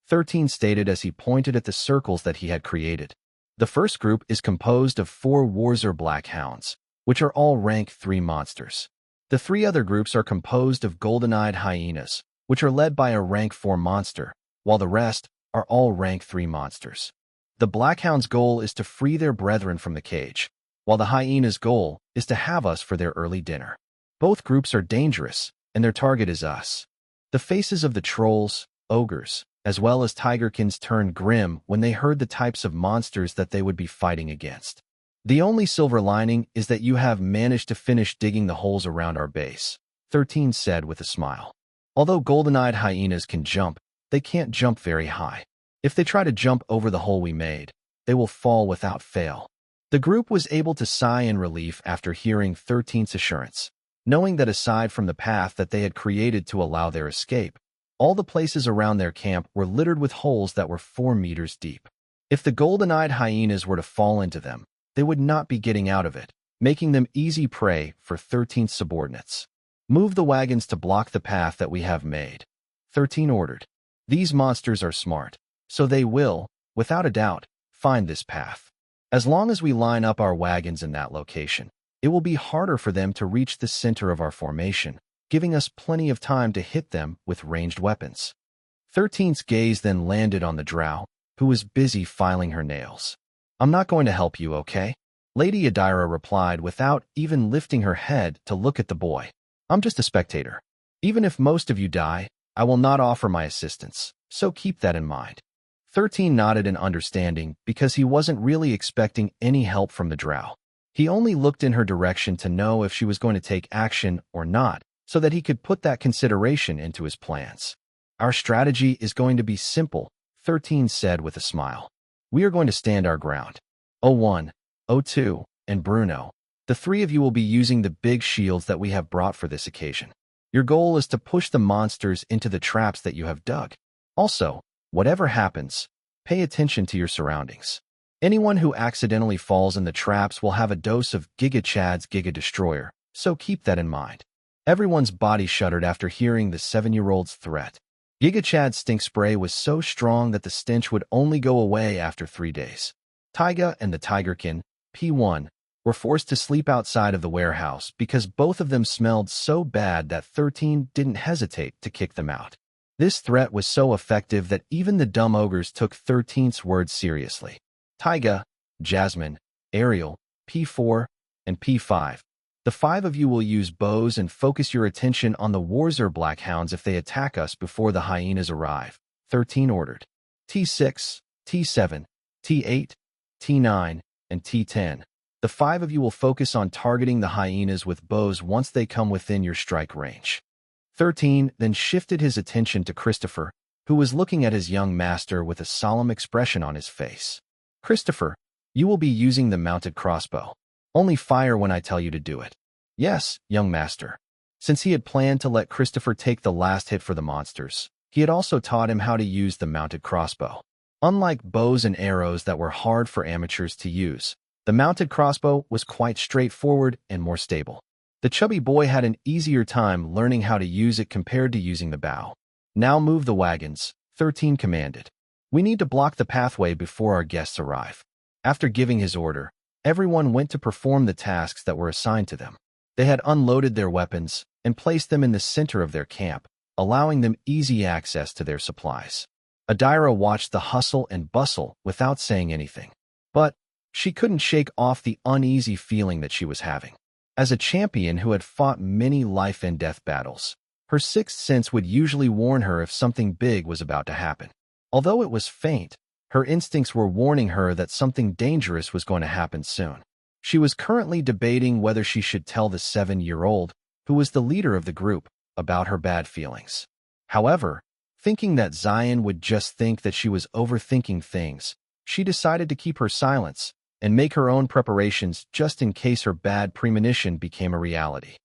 13 stated as he pointed at the circles that he had created. The first group is composed of 4 Warzer Black Hounds, which are all rank 3 monsters. The 3 other groups are composed of golden-eyed hyenas, which are led by a rank 4 monster, while the rest are all rank 3 monsters. The Blackhound's goal is to free their brethren from the cage, while the hyena's goal is to have us for their early dinner. Both groups are dangerous, and their target is us. The faces of the trolls, ogres, as well as tigerkins turned grim when they heard the types of monsters that they would be fighting against. The only silver lining is that you have managed to finish digging the holes around our base, 13 said with a smile. Although golden-eyed hyenas can jump, they can't jump very high. If they try to jump over the hole we made, they will fall without fail. The group was able to sigh in relief after hearing 13's assurance, knowing that aside from the path that they had created to allow their escape, all the places around their camp were littered with holes that were 4 meters deep. If the golden-eyed hyenas were to fall into them, they would not be getting out of it, making them easy prey for 13's subordinates. Move the wagons to block the path that we have made, 13 ordered. These monsters are smart, so they will, without a doubt, find this path. As long as we line up our wagons in that location, it will be harder for them to reach the center of our formation, giving us plenty of time to hit them with ranged weapons. 13's gaze then landed on the drow, who was busy filing her nails. I'm not going to help you, okay? Lady Adira replied without even lifting her head to look at the boy. I'm just a spectator. Even if most of you die, I will not offer my assistance, so keep that in mind. 13 nodded in understanding because he wasn't really expecting any help from the drow. He only looked in her direction to know if she was going to take action or not, so that he could put that consideration into his plans. Our strategy is going to be simple, 13 said with a smile. We are going to stand our ground. 01, 02, and Bruno, the 3 of you will be using the big shields that we have brought for this occasion. Your goal is to push the monsters into the traps that you have dug. Also, whatever happens, pay attention to your surroundings. Anyone who accidentally falls in the traps will have a dose of Giga Chad's Giga Destroyer, so keep that in mind. Everyone's body shuddered after hearing the 7-year-old's threat. Giga Chad's stink spray was so strong that the stench would only go away after 3 days. Taiga and the tigerkin, P1, were forced to sleep outside of the warehouse because both of them smelled so bad that 13 didn't hesitate to kick them out. This threat was so effective that even the dumb ogres took 13's words seriously. Taiga, Jasmine, Ariel, P4, and P5. The 5 of you will use bows and focus your attention on the Warzer Blackhounds if they attack us before the hyenas arrive, 13 ordered. T6, T7, T8, T9, and T10. The 5 of you will focus on targeting the hyenas with bows once they come within your strike range. 13 then shifted his attention to Christopher, who was looking at his young master with a solemn expression on his face. Christopher, you will be using the mounted crossbow. Only fire when I tell you to do it. Yes, young master. Since he had planned to let Christopher take the last hit for the monsters, he had also taught him how to use the mounted crossbow. Unlike bows and arrows that were hard for amateurs to use, the mounted crossbow was quite straightforward and more stable. The chubby boy had an easier time learning how to use it compared to using the bow. Now move the wagons, 13 commanded. We need to block the pathway before our guests arrive. After giving his order, everyone went to perform the tasks that were assigned to them. They had unloaded their weapons and placed them in the center of their camp, allowing them easy access to their supplies. Adira watched the hustle and bustle without saying anything. But she couldn't shake off the uneasy feeling that she was having. As a champion who had fought many life and death battles, her sixth sense would usually warn her if something big was about to happen. Although it was faint, her instincts were warning her that something dangerous was going to happen soon. She was currently debating whether she should tell the 7-year-old, who was the leader of the group, about her bad feelings. However, thinking that Xylen would just think that she was overthinking things, she decided to keep her silence and make her own preparations just in case her bad premonition became a reality.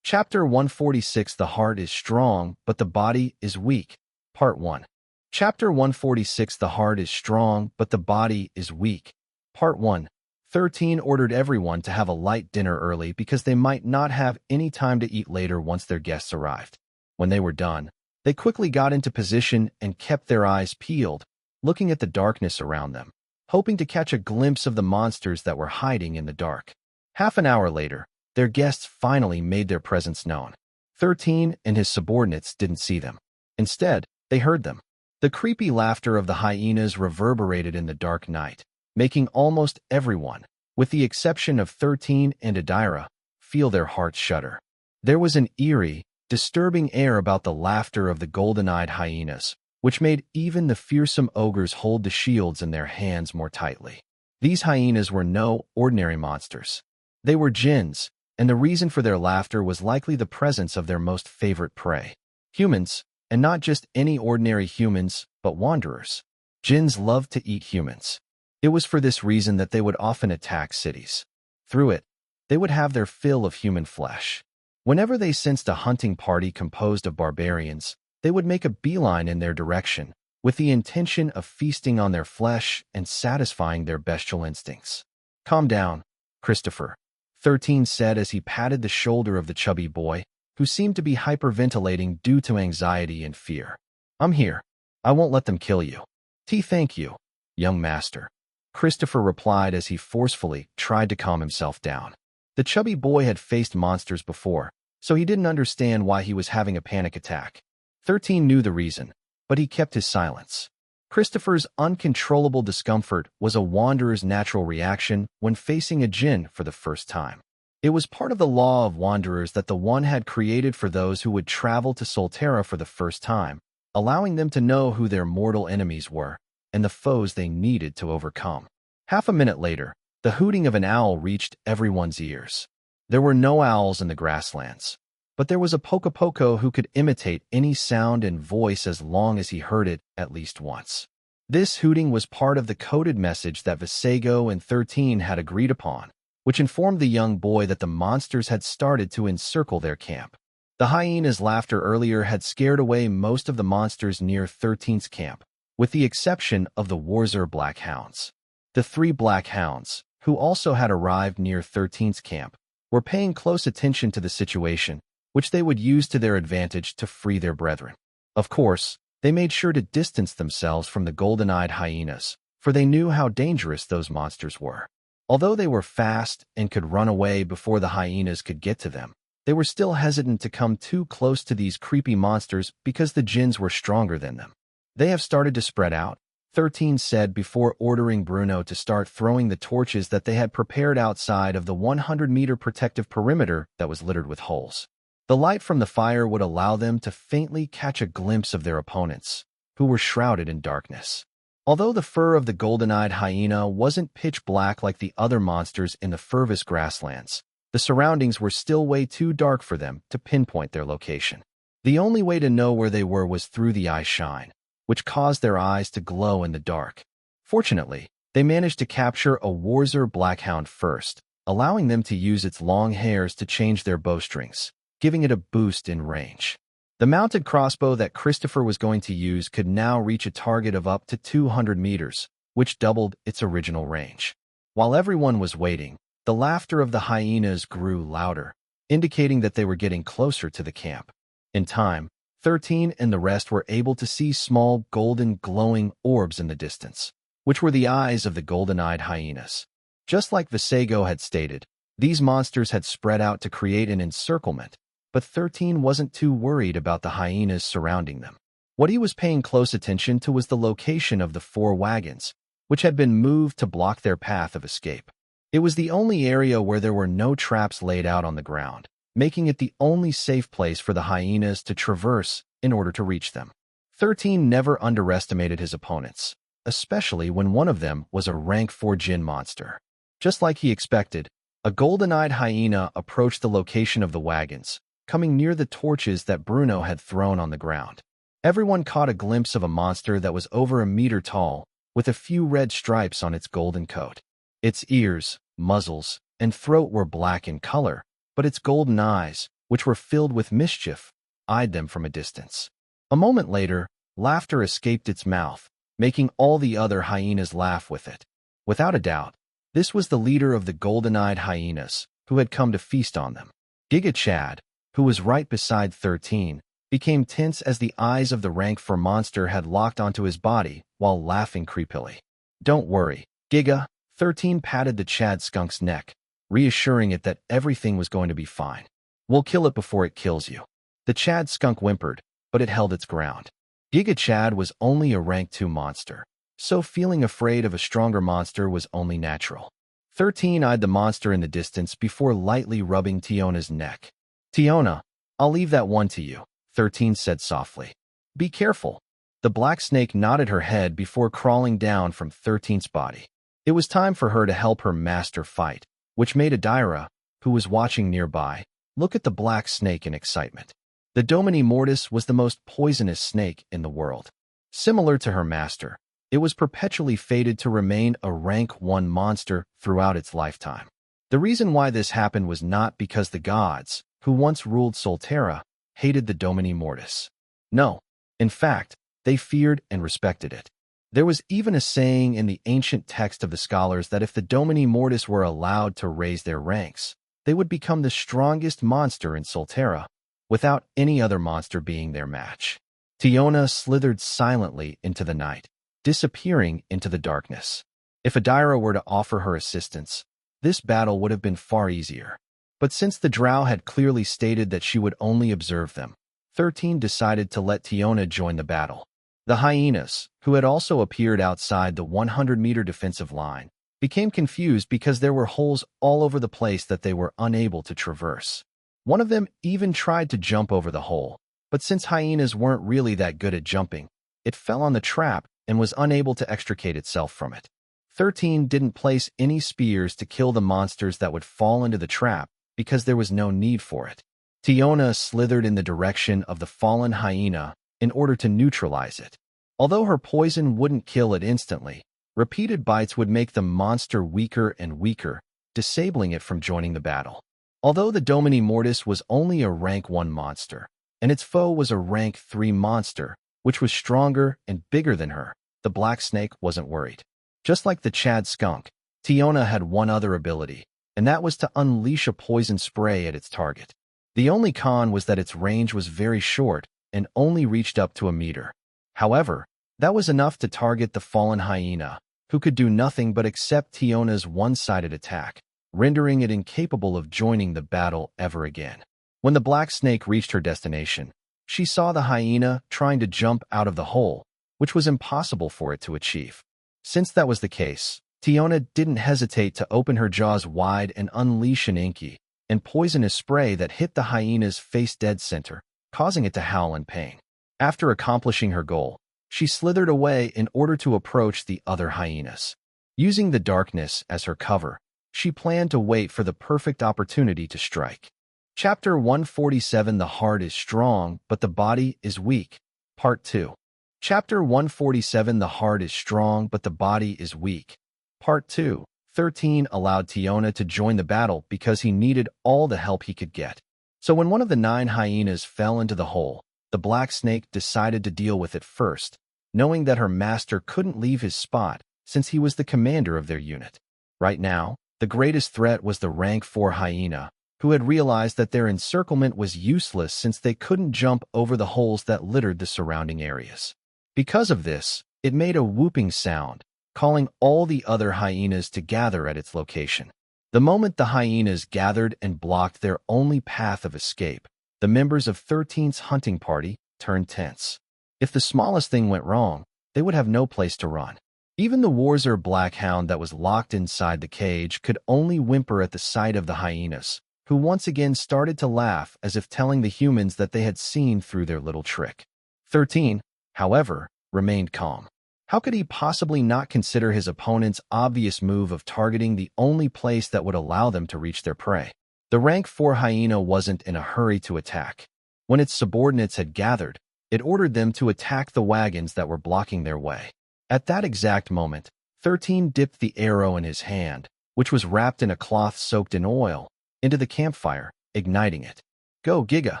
Chapter 146 The Heart is Strong, but the Body is Weak, Part 1. Chapter 146 The Heart is Strong, but the Body is Weak, Part 1. 13 ordered everyone to have a light dinner early because they might not have any time to eat later once their guests arrived. When they were done, They quickly got into position and kept their eyes peeled, looking at the darkness around them, hoping to catch a glimpse of the monsters that were hiding in the dark. Half an hour later, their guests finally made their presence known. 13 and his subordinates didn't see them. Instead, they heard them. The creepy laughter of the hyenas reverberated in the dark night, making almost everyone, with the exception of 13 and Adira, feel their hearts shudder. There was an eerie, disturbing air about the laughter of the golden-eyed hyenas, which made even the fearsome ogres hold the shields in their hands more tightly. These hyenas were no ordinary monsters. They were jinns, and the reason for their laughter was likely the presence of their most favorite prey. Humans, and not just any ordinary humans, but wanderers. Jinns loved to eat humans. It was for this reason that they would often attack cities. Through it, they would have their fill of human flesh. Whenever they sensed a hunting party composed of barbarians, they would make a beeline in their direction, with the intention of feasting on their flesh and satisfying their bestial instincts. "Calm down, Christopher," 13 said as he patted the shoulder of the chubby boy, who seemed to be hyperventilating due to anxiety and fear. "I'm here. I won't let them kill you." "Thank you, young master," Christopher replied as he forcefully tried to calm himself down. The chubby boy had faced monsters before, so he didn't understand why he was having a panic attack. 13 knew the reason, but he kept his silence. Christopher's uncontrollable discomfort was a wanderer's natural reaction when facing a jinn for the first time. It was part of the law of wanderers that the One had created for those who would travel to Solterra for the first time, allowing them to know who their mortal enemies were and the foes they needed to overcome. Half a minute later, the hooting of an owl reached everyone's ears. There were no owls in the grasslands, but there was a Poco who could imitate any sound and voice as long as he heard it at least once. This hooting was part of the coded message that Visago and 13 had agreed upon, which informed the young boy that the monsters had started to encircle their camp. The hyena's laughter earlier had scared away most of the monsters near 13's camp, with the exception of the Warzer Black Hounds. The 3 Black Hounds, who also had arrived near 13's camp, were paying close attention to the situation, which they would use to their advantage to free their brethren. Of course, they made sure to distance themselves from the golden-eyed hyenas, for they knew how dangerous those monsters were. Although they were fast and could run away before the hyenas could get to them, they were still hesitant to come too close to these creepy monsters because the jinns were stronger than them. "They have started to spread out," 13 said before ordering Bruno to start throwing the torches that they had prepared outside of the 100-meter protective perimeter that was littered with holes. The light from the fire would allow them to faintly catch a glimpse of their opponents, who were shrouded in darkness. Although the fur of the golden-eyed hyena wasn't pitch black like the other monsters in the Furvis grasslands, the surroundings were still way too dark for them to pinpoint their location. The only way to know where they were was through the eye shine, which caused their eyes to glow in the dark. Fortunately, they managed to capture a Warzer Blackhound first, allowing them to use its long hairs to change their bowstrings, giving it a boost in range. The mounted crossbow that Christopher was going to use could now reach a target of up to 200 meters, which doubled its original range. While everyone was waiting, the laughter of the hyenas grew louder, indicating that they were getting closer to the camp. In time, 13 and the rest were able to see small golden glowing orbs in the distance, which were the eyes of the golden-eyed hyenas. Just like Visago had stated, these monsters had spread out to create an encirclement, but 13 wasn't too worried about the hyenas surrounding them. What he was paying close attention to was the location of the 4 wagons, which had been moved to block their path of escape. It was the only area where there were no traps laid out on the ground, making it the only safe place for the hyenas to traverse in order to reach them. 13 never underestimated his opponents, especially when one of them was a rank 4 jinn monster. Just like he expected, a golden-eyed hyena approached the location of the wagons, coming near the torches that Bruno had thrown on the ground. Everyone caught a glimpse of a monster that was over a meter tall, with a few red stripes on its golden coat. Its ears, muzzles, and throat were black in color, but its golden eyes, which were filled with mischief, eyed them from a distance. A moment later, laughter escaped its mouth, making all the other hyenas laugh with it. Without a doubt, this was the leader of the golden-eyed hyenas, who had come to feast on them. Giga Chad, who was right beside 13, became tense as the eyes of the rank 4 monster had locked onto his body while laughing creepily. "Don't worry, Giga." 13 patted the Chad skunk's neck, reassuring it that everything was going to be fine. "We'll kill it before it kills you." The Chad skunk whimpered, but it held its ground. Giga Chad was only a rank 2 monster, so feeling afraid of a stronger monster was only natural. 13 eyed the monster in the distance before lightly rubbing Tiona's neck. "Tiona, I'll leave that one to you," 13 said softly. "Be careful." The black snake nodded her head before crawling down from 13's body. It was time for her to help her master fight, which made Adira, who was watching nearby, look at the black snake in excitement. The Domini Mortis was the most poisonous snake in the world. Similar to her master, it was perpetually fated to remain a rank 1 monster throughout its lifetime. The reason why this happened was not because the gods, who once ruled Solterra, hated the Domini Mortis. No, in fact, they feared and respected it. There was even a saying in the ancient text of the scholars that if the Domini Mortis were allowed to raise their ranks, they would become the strongest monster in Solterra, without any other monster being their match. Tiona slithered silently into the night, disappearing into the darkness. If Adira were to offer her assistance, this battle would have been far easier. But since the drow had clearly stated that she would only observe them, 13 decided to let Tiona join the battle. The hyenas, who had also appeared outside the 100-meter defensive line, became confused because there were holes all over the place that they were unable to traverse. One of them even tried to jump over the hole, but since hyenas weren't really that good at jumping, it fell on the trap and was unable to extricate itself from it. 13 didn't place any spears to kill the monsters that would fall into the trap because there was no need for it. Tiona slithered in the direction of the fallen hyena in order to neutralize it. Although her poison wouldn't kill it instantly, repeated bites would make the monster weaker and weaker, disabling it from joining the battle. Although the Domini Mortis was only a rank 1 monster, and its foe was a rank 3 monster, which was stronger and bigger than her, the black snake wasn't worried. Just like the Chad skunk, Tiona had one other ability, and that was to unleash a poison spray at its target. The only con was that its range was very short and only reached up to a meter. However, that was enough to target the fallen hyena, who could do nothing but accept Tiona's one-sided attack, rendering it incapable of joining the battle ever again. When the black snake reached her destination, she saw the hyena trying to jump out of the hole, which was impossible for it to achieve. Since that was the case, Tiona didn't hesitate to open her jaws wide and unleash an inky and poisonous spray that hit the hyena's face dead center, causing it to howl in pain. After accomplishing her goal, she slithered away in order to approach the other hyenas. Using the darkness as her cover, she planned to wait for the perfect opportunity to strike. Chapter 147 The Heart is Strong, but the Body is Weak. Part 2. Chapter 147 The Heart is Strong, but the Body is Weak. Part 2. 13 allowed Tiona to join the battle because he needed all the help he could get. So when one of the 9 hyenas fell into the hole, the black snake decided to deal with it first, knowing that her master couldn't leave his spot since he was the commander of their unit. Right now, the greatest threat was the rank 4 hyena, who had realized that their encirclement was useless since they couldn't jump over the holes that littered the surrounding areas. Because of this, it made a whooping sound, calling all the other hyenas to gather at its location. The moment the hyenas gathered and blocked their only path of escape, the members of 13's hunting party turned tense. If the smallest thing went wrong, they would have no place to run. Even the Warzer black hound that was locked inside the cage could only whimper at the sight of the hyenas, who once again started to laugh as if telling the humans that they had seen through their little trick. 13, however, remained calm. How could he possibly not consider his opponent's obvious move of targeting the only place that would allow them to reach their prey? The rank 4 hyena wasn't in a hurry to attack. When its subordinates had gathered, it ordered them to attack the wagons that were blocking their way. At that exact moment, 13 dipped the arrow in his hand, which was wrapped in a cloth soaked in oil, into the campfire, igniting it. "Go, Giga,"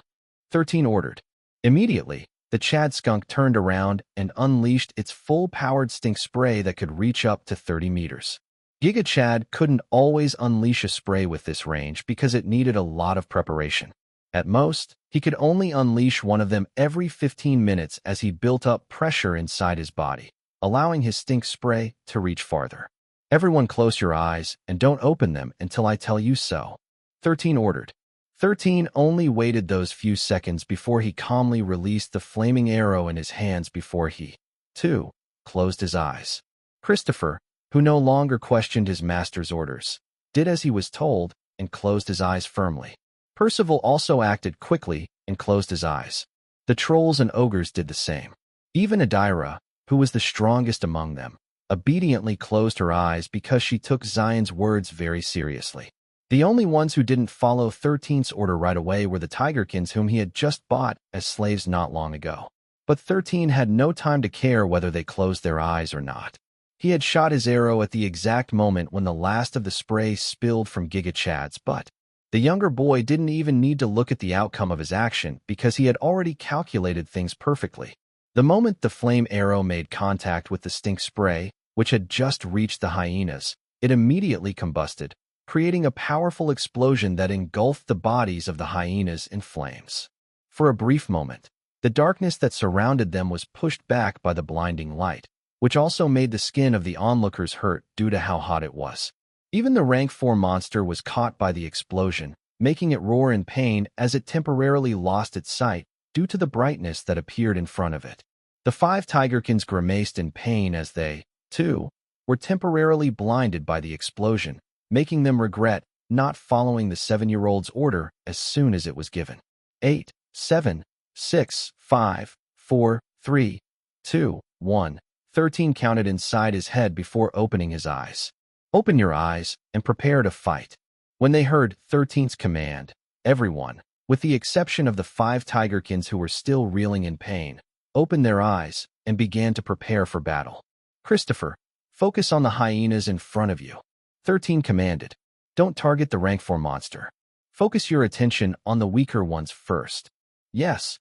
13 ordered. Immediately, the Chad skunk turned around and unleashed its full-powered stink spray that could reach up to 30 meters. Giga Chad couldn't always unleash a spray with this range because it needed a lot of preparation. At most, he could only unleash one of them every 15 minutes as he built up pressure inside his body, allowing his stink spray to reach farther. Everyone close your eyes and don't open them until I tell you so, 13 ordered. 13 only waited those few seconds before he calmly released the flaming arrow in his hands before he, too, closed his eyes. Christopher, who no longer questioned his master's orders, did as he was told and closed his eyes firmly. Percival also acted quickly and closed his eyes. The trolls and ogres did the same. Even Adira, who was the strongest among them, obediently closed her eyes because she took Xylen's words very seriously. The only ones who didn't follow 13's order right away were the Tigerkins whom he had just bought as slaves not long ago. But 13 had no time to care whether they closed their eyes or not. He had shot his arrow at the exact moment when the last of the spray spilled from Giga Chad's butt. The younger boy didn't even need to look at the outcome of his action because he had already calculated things perfectly. The moment the flame arrow made contact with the stink spray, which had just reached the hyenas, it immediately combusted, creating a powerful explosion that engulfed the bodies of the hyenas in flames. For a brief moment, the darkness that surrounded them was pushed back by the blinding light, which also made the skin of the onlookers hurt due to how hot it was. Even the rank 4 monster was caught by the explosion, making it roar in pain as it temporarily lost its sight due to the brightness that appeared in front of it. The 5 Tigerkins grimaced in pain as they, too, were temporarily blinded by the explosion, making them regret not following the 7-year-old's order as soon as it was given. 8, 7, 6, 5, 4, 3, 2, 1. 13 counted inside his head before opening his eyes. Open your eyes and prepare to fight. When they heard 13's command, everyone, with the exception of the 5 Tigerkins who were still reeling in pain, opened their eyes and began to prepare for battle. Christopher, focus on the hyenas in front of you. 13 commanded. Don't target the rank 4 monster. Focus your attention on the weaker ones first. Yes.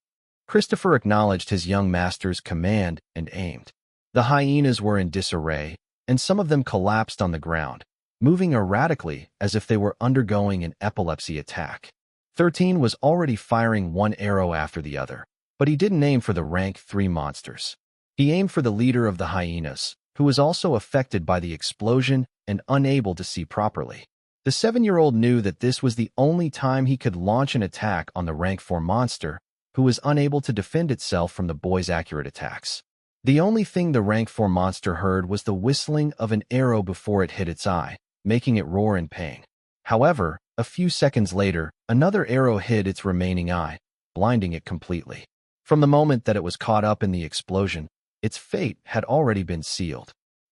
Christopher acknowledged his young master's command and aimed. The hyenas were in disarray, and some of them collapsed on the ground, moving erratically as if they were undergoing an epilepsy attack. 13 was already firing one arrow after the other, but he didn't aim for the rank 3 monsters. He aimed for the leader of the hyenas, who was also affected by the explosion and unable to see properly. The 7-year-old knew that this was the only time he could launch an attack on the rank 4 monster, who was unable to defend itself from the boy's accurate attacks. The only thing the rank 4 monster heard was the whistling of an arrow before it hit its eye, making it roar in pain. However, a few seconds later, another arrow hit its remaining eye, blinding it completely. From the moment that it was caught up in the explosion, its fate had already been sealed.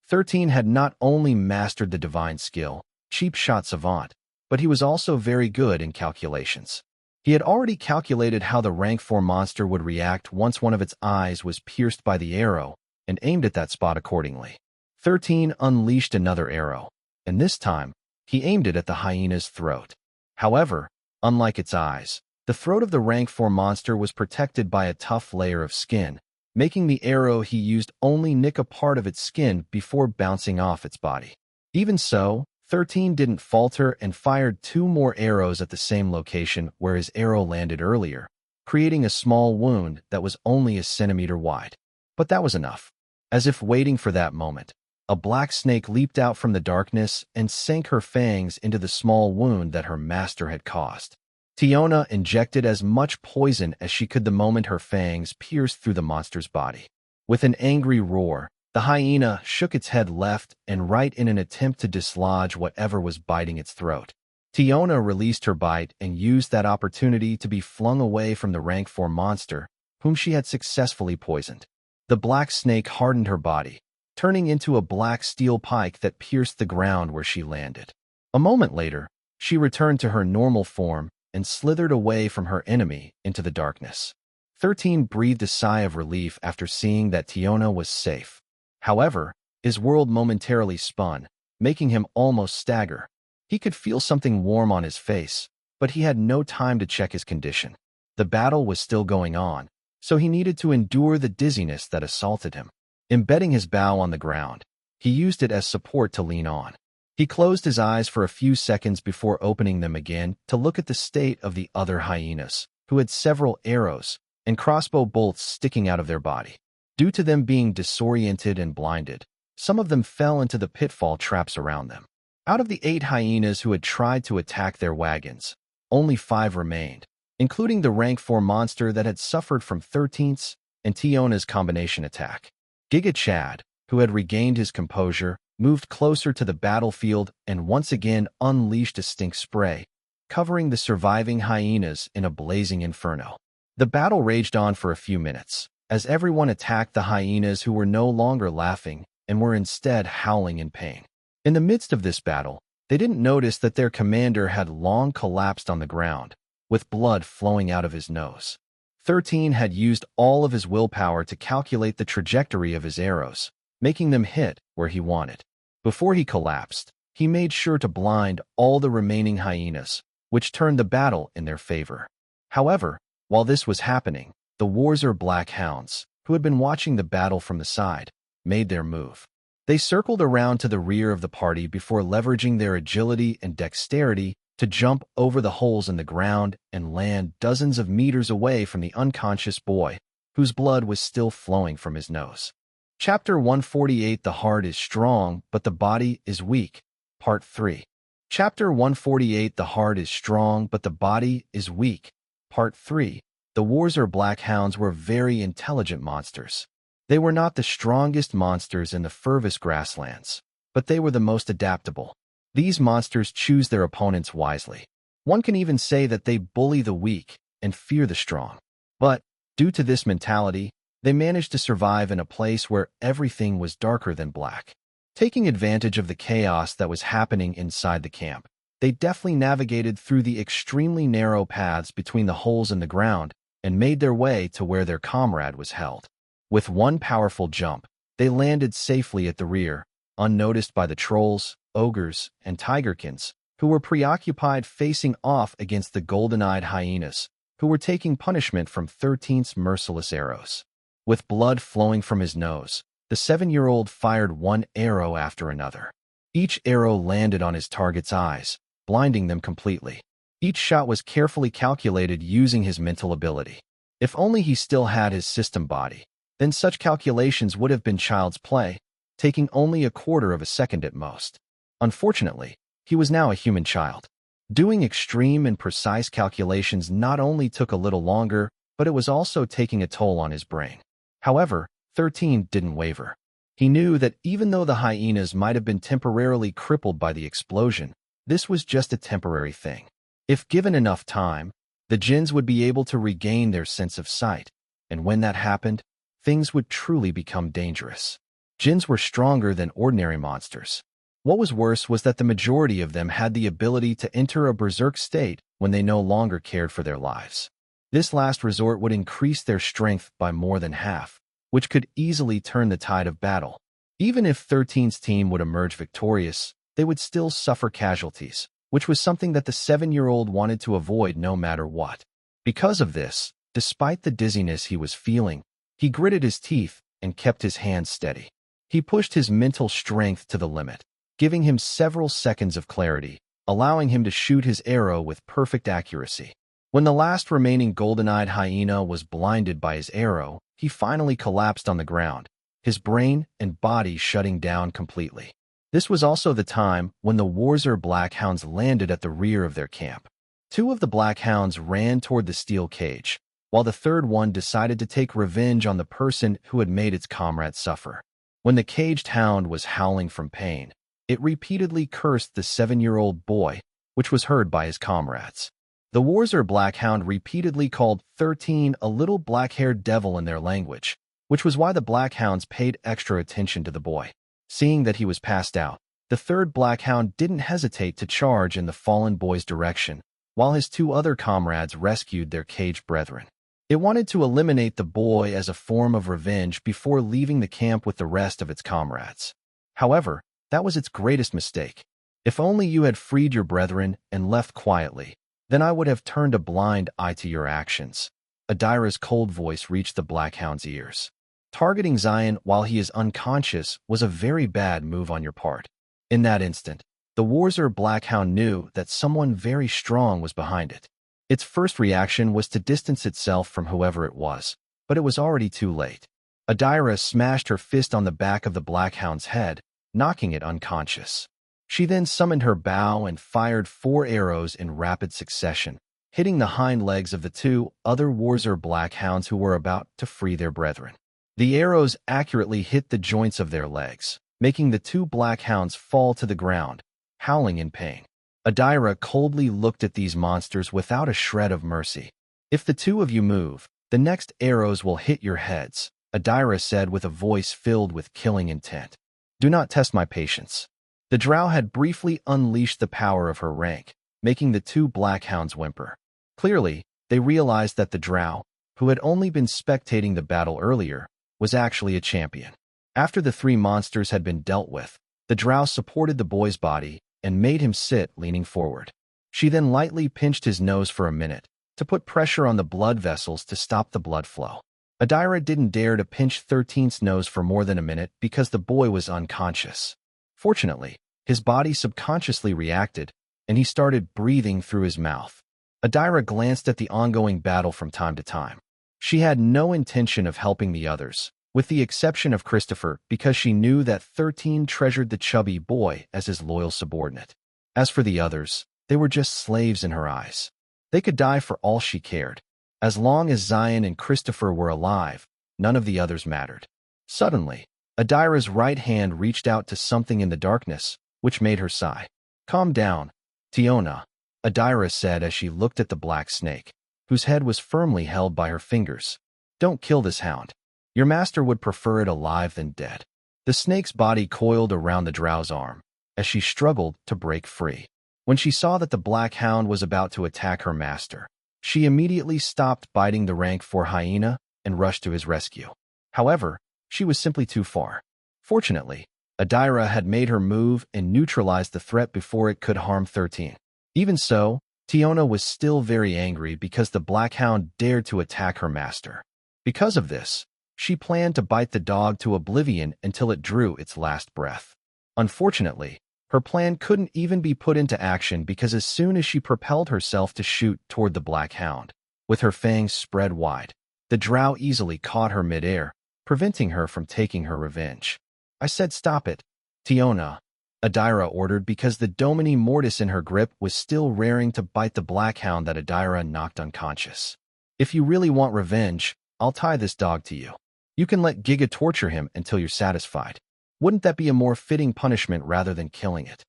13 had not only mastered the divine skill, cheap shot savant, but he was also very good in calculations. He had already calculated how the rank 4 monster would react once one of its eyes was pierced by the arrow and aimed at that spot accordingly. 13 unleashed another arrow, and this time, he aimed it at the hyena's throat. However, unlike its eyes, the throat of the rank 4 monster was protected by a tough layer of skin, making the arrow he used only nick a part of its skin before bouncing off its body. Even so, 13 didn't falter and fired 2 more arrows at the same location where his arrow landed earlier, creating a small wound that was only a centimeter wide. But that was enough. As if waiting for that moment, a black snake leaped out from the darkness and sank her fangs into the small wound that her master had caused. Tiona injected as much poison as she could the moment her fangs pierced through the monster's body. With an angry roar, the hyena shook its head left and right in an attempt to dislodge whatever was biting its throat. Tiona released her bite and used that opportunity to be flung away from the rank 4 monster, whom she had successfully poisoned. The black snake hardened her body, turning into a black steel pike that pierced the ground where she landed. A moment later, she returned to her normal form and slithered away from her enemy into the darkness. 13 breathed a sigh of relief after seeing that Tiona was safe. However, his world momentarily spun, making him almost stagger. He could feel something warm on his face, but he had no time to check his condition. The battle was still going on, so he needed to endure the dizziness that assaulted him. Embedding his bow on the ground, he used it as support to lean on. He closed his eyes for a few seconds before opening them again to look at the state of the other hyenas, who had several arrows and crossbow bolts sticking out of their body. Due to them being disoriented and blinded, some of them fell into the pitfall traps around them. Out of the 8 hyenas who had tried to attack their wagons, only 5 remained, including the rank 4 monster that had suffered from 13th's and Tiona's combination attack. Giga Chad, who had regained his composure, moved closer to the battlefield and once again unleashed a stink spray, covering the surviving hyenas in a blazing inferno. The battle raged on for a few minutes, as everyone attacked the hyenas who were no longer laughing and were instead howling in pain. In the midst of this battle, they didn't notice that their commander had long collapsed on the ground, with blood flowing out of his nose. 13 had used all of his willpower to calculate the trajectory of his arrows, making them hit where he wanted. Before he collapsed, he made sure to blind all the remaining hyenas, which turned the battle in their favor. However, while this was happening, the Warzer Black Hounds, who had been watching the battle from the side, made their move. They circled around to the rear of the party before leveraging their agility and dexterity to jump over the holes in the ground and land dozens of meters away from the unconscious boy, whose blood was still flowing from his nose. Chapter 148 The Heart is Strong, but the Body is Weak, Part 3. Chapter 148 The Heart is Strong, but the Body is Weak, Part 3. The Warzer Black Hounds were very intelligent monsters. They were not the strongest monsters in the furthest grasslands, but they were the most adaptable. These monsters choose their opponents wisely. One can even say that they bully the weak and fear the strong. But, due to this mentality, they managed to survive in a place where everything was darker than black. Taking advantage of the chaos that was happening inside the camp, they deftly navigated through the extremely narrow paths between the holes in the ground and made their way to where their comrade was held. With one powerful jump, they landed safely at the rear, unnoticed by the trolls, ogres, and tigerkins, who were preoccupied facing off against the golden-eyed hyenas, who were taking punishment from 13's merciless arrows. With blood flowing from his nose, the 7-year-old fired one arrow after another. Each arrow landed on his target's eyes, blinding them completely. Each shot was carefully calculated using his mental ability. If only he still had his system body, then such calculations would have been child's play, taking only a quarter of a second at most. Unfortunately, he was now a human child. Doing extreme and precise calculations not only took a little longer, but it was also taking a toll on his brain. However, 13 didn't waver. He knew that even though the hyenas might have been temporarily crippled by the explosion, this was just a temporary thing. If given enough time, the Jinns would be able to regain their sense of sight, and when that happened, things would truly become dangerous. Jinns were stronger than ordinary monsters. What was worse was that the majority of them had the ability to enter a berserk state when they no longer cared for their lives. This last resort would increase their strength by more than half, which could easily turn the tide of battle. Even if 13's team would emerge victorious, they would still suffer casualties, which was something that the 7-year-old wanted to avoid no matter what. Because of this, despite the dizziness he was feeling, he gritted his teeth and kept his hands steady. He pushed his mental strength to the limit, giving him several seconds of clarity, allowing him to shoot his arrow with perfect accuracy. When the last remaining golden-eyed hyena was blinded by his arrow, he finally collapsed on the ground, his brain and body shutting down completely. This was also the time when the Warzer Black Hounds landed at the rear of their camp. 2 of the Black Hounds ran toward the steel cage, while the third one decided to take revenge on the person who had made its comrade suffer. When the caged hound was howling from pain, it repeatedly cursed the 7-year-old boy, which was heard by his comrades. The Warzer Black Hound repeatedly called 13 a little black-haired devil in their language, which was why the Black Hounds paid extra attention to the boy. Seeing that he was passed out, the third Black Hound didn't hesitate to charge in the fallen boy's direction, while his 2 other comrades rescued their caged brethren. It wanted to eliminate the boy as a form of revenge before leaving the camp with the rest of its comrades. However, that was its greatest mistake. If only you had freed your brethren and left quietly, then I would have turned a blind eye to your actions. Adira's cold voice reached the Black Hound's ears. Targeting Xylen while he is unconscious was a very bad move on your part. In that instant, The Warzer Blackhound knew that someone very strong was behind it. Its first reaction was to distance itself from whoever it was, but it was already too late. Adira smashed her fist on the back of the Blackhound's head, knocking it unconscious. She then summoned her bow and fired 4 arrows in rapid succession, hitting the hind legs of the 2 other Warzer Blackhounds who were about to free their brethren. The arrows accurately hit the joints of their legs, making the 2 Blackhounds fall to the ground, howling in pain. Adira coldly looked at these monsters without a shred of mercy. "If the 2 of you move, the next arrows will hit your heads," Adira said with a voice filled with killing intent. "Do not test my patience." The drow had briefly unleashed the power of her rank, making the 2 Blackhounds whimper. Clearly, they realized that the drow, who had only been spectating the battle earlier, was actually a champion. After the 3 monsters had been dealt with, the drow supported the boy's body and made him sit leaning forward. She then lightly pinched his nose for a minute to put pressure on the blood vessels to stop the blood flow. Adira didn't dare to pinch 13's nose for more than a minute because the boy was unconscious. Fortunately, his body subconsciously reacted, and he started breathing through his mouth. Adira glanced at the ongoing battle from time to time. She had no intention of helping the others, with the exception of Christopher, because she knew that 13 treasured the chubby boy as his loyal subordinate. As for the others, they were just slaves in her eyes. They could die for all she cared. As long as Xylen and Christopher were alive, none of the others mattered. Suddenly, Adira's right hand reached out to something in the darkness, which made her sigh. "Calm down, Tiona," Adira said as she looked at the black snake, whose head was firmly held by her fingers. "Don't kill this hound. Your master would prefer it alive than dead." The snake's body coiled around the drow's arm, as she struggled to break free. When she saw that the black hound was about to attack her master, she immediately stopped biting the rank 4 hyena and rushed to his rescue. However, she was simply too far. Fortunately, Adira had made her move and neutralized the threat before it could harm 13. Even so, Tiona was still very angry because the black hound dared to attack her master. Because of this, she planned to bite the dog to oblivion until it drew its last breath. Unfortunately, her plan couldn't even be put into action because as soon as she propelled herself to shoot toward the black hound, with her fangs spread wide, the drow easily caught her midair, preventing her from taking her revenge. "I said stop it, Tiona," Adira ordered because the Domini Mortis in her grip was still raring to bite the black hound that Adira knocked unconscious. "If you really want revenge, I'll tie this dog to you. You can let Giga torture him until you're satisfied. Wouldn't that be a more fitting punishment rather than killing it?"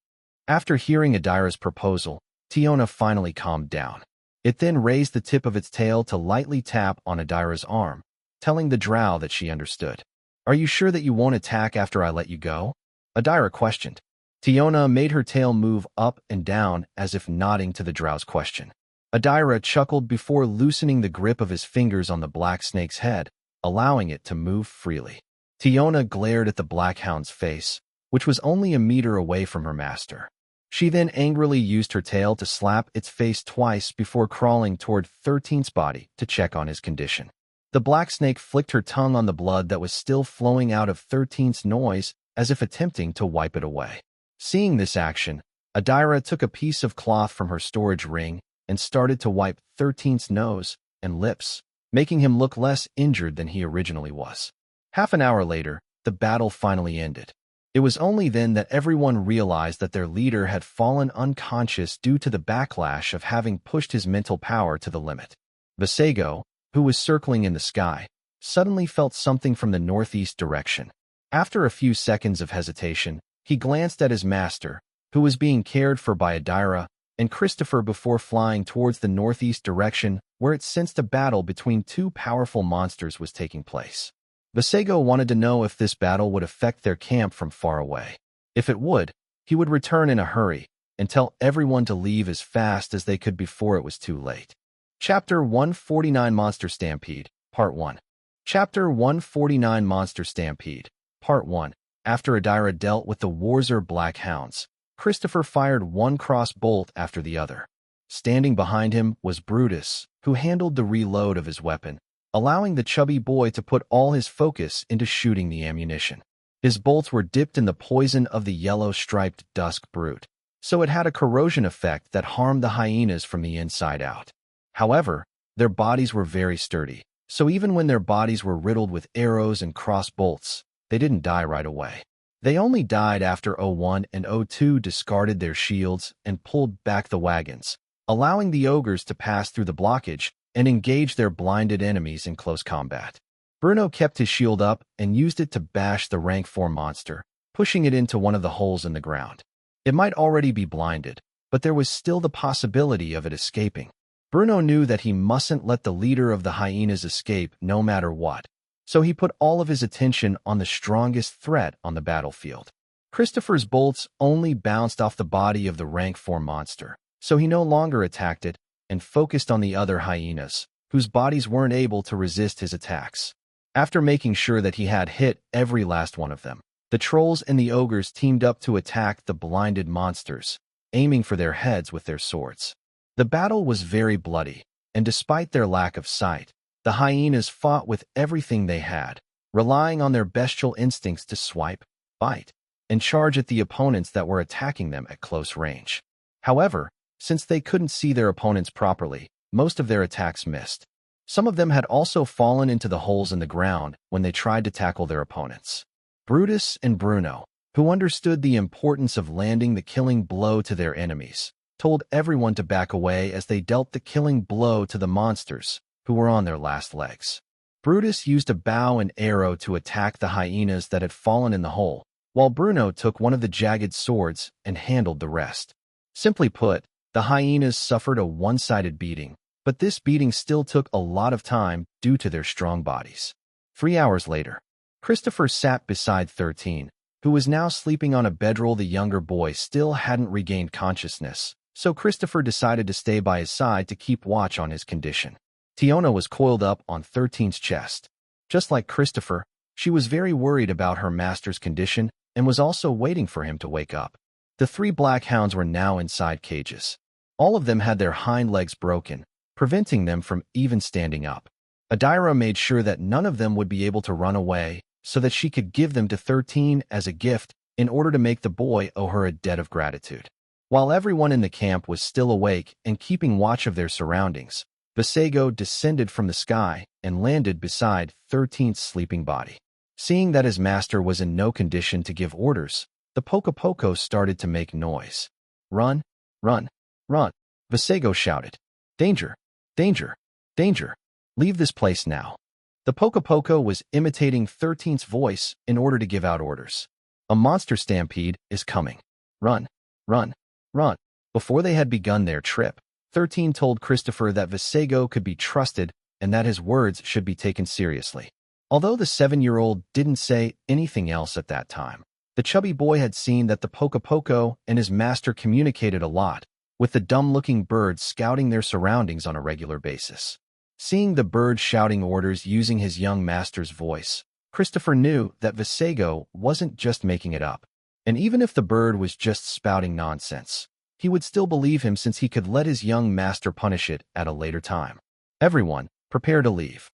After hearing Adira's proposal, Tiona finally calmed down. It then raised the tip of its tail to lightly tap on Adira's arm, telling the drow that she understood. "Are you sure that you won't attack after I let you go?" Adira questioned. Tiona made her tail move up and down as if nodding to the drow's question. Adira chuckled before loosening the grip of his fingers on the black snake's head, allowing it to move freely. Tiona glared at the black hound's face, which was only a meter away from her master. She then angrily used her tail to slap its face twice before crawling toward 13's body to check on his condition. The black snake flicked her tongue on the blood that was still flowing out of 13's nose as if attempting to wipe it away. Seeing this action, Adira took a piece of cloth from her storage ring and started to wipe 13's nose and lips, making him look less injured than he originally was. Half an hour later, the battle finally ended. It was only then that everyone realized that their leader had fallen unconscious due to the backlash of having pushed his mental power to the limit. Vasego, who was circling in the sky, suddenly felt something from the northeast direction. After a few seconds of hesitation, he glanced at his master, who was being cared for by Adira, and Christopher before flying towards the northeast direction where it sensed a battle between 2 powerful monsters was taking place. Vasego wanted to know if this battle would affect their camp from far away. If it would, he would return in a hurry and tell everyone to leave as fast as they could before it was too late. Chapter 149 Monster Stampede, Part 1. Chapter 149 Monster Stampede, Part 1. After Adira dealt with the Warzer Black Hounds, Christopher fired one cross bolt after the other. Standing behind him was Brutus, who handled the reload of his weapon, allowing the chubby boy to put all his focus into shooting the ammunition. His bolts were dipped in the poison of the yellow-striped dusk brute, so it had a corrosion effect that harmed the hyenas from the inside out. However, their bodies were very sturdy, so even when their bodies were riddled with arrows and cross bolts, they didn't die right away. They only died after O1 and O2 discarded their shields and pulled back the wagons, allowing the ogres to pass through the blockage and engage their blinded enemies in close combat. Bruno kept his shield up and used it to bash the rank 4 monster, pushing it into one of the holes in the ground. It might already be blinded, but there was still the possibility of it escaping. Bruno knew that he mustn't let the leader of the hyenas escape no matter what, so he put all of his attention on the strongest threat on the battlefield. Christopher's bolts only bounced off the body of the rank 4 monster, so he no longer attacked it and focused on the other hyenas, whose bodies weren't able to resist his attacks. After making sure that he had hit every last one of them, the trolls and the ogres teamed up to attack the blinded monsters, aiming for their heads with their swords. The battle was very bloody, and despite their lack of sight, the hyenas fought with everything they had, relying on their bestial instincts to swipe, bite, and charge at the opponents that were attacking them at close range. However, since they couldn't see their opponents properly, most of their attacks missed. Some of them had also fallen into the holes in the ground when they tried to tackle their opponents. Brutus and Bruno, who understood the importance of landing the killing blow to their enemies, told everyone to back away as they dealt the killing blow to the monsters, who were on their last legs. Brutus used a bow and arrow to attack the hyenas that had fallen in the hole, while Bruno took one of the jagged swords and handled the rest. Simply put, the hyenas suffered a one-sided beating, but this beating still took a lot of time due to their strong bodies. 3 hours later, Christopher sat beside 13, who was now sleeping on a bedroll. The younger boy still hadn't regained consciousness, so Christopher decided to stay by his side to keep watch on his condition. Tiona was coiled up on 13's chest. Just like Christopher, she was very worried about her master's condition and was also waiting for him to wake up. The 3 black hounds were now inside cages. All of them had their hind legs broken, preventing them from even standing up. Adira made sure that none of them would be able to run away so that she could give them to 13 as a gift in order to make the boy owe her a debt of gratitude. While everyone in the camp was still awake and keeping watch of their surroundings, Vasego descended from the sky and landed beside 13's sleeping body. Seeing that his master was in no condition to give orders, the Poco started to make noise. "Run, run, run," Vasego shouted. "Danger, danger, danger. Leave this place now." The Poco was imitating 13's voice in order to give out orders. "A monster stampede is coming. Run, run, run." Before they had begun their trip, 13 told Christopher that Vasego could be trusted and that his words should be taken seriously. Although the 7-year-old didn't say anything else at that time, the chubby boy had seen that the Poco and his master communicated a lot, with the dumb-looking birds scouting their surroundings on a regular basis. Seeing the bird shouting orders using his young master's voice, Christopher knew that Vasego wasn't just making it up. And even if the bird was just spouting nonsense, he would still believe him since he could let his young master punish it at a later time. "Everyone, prepare to leave,"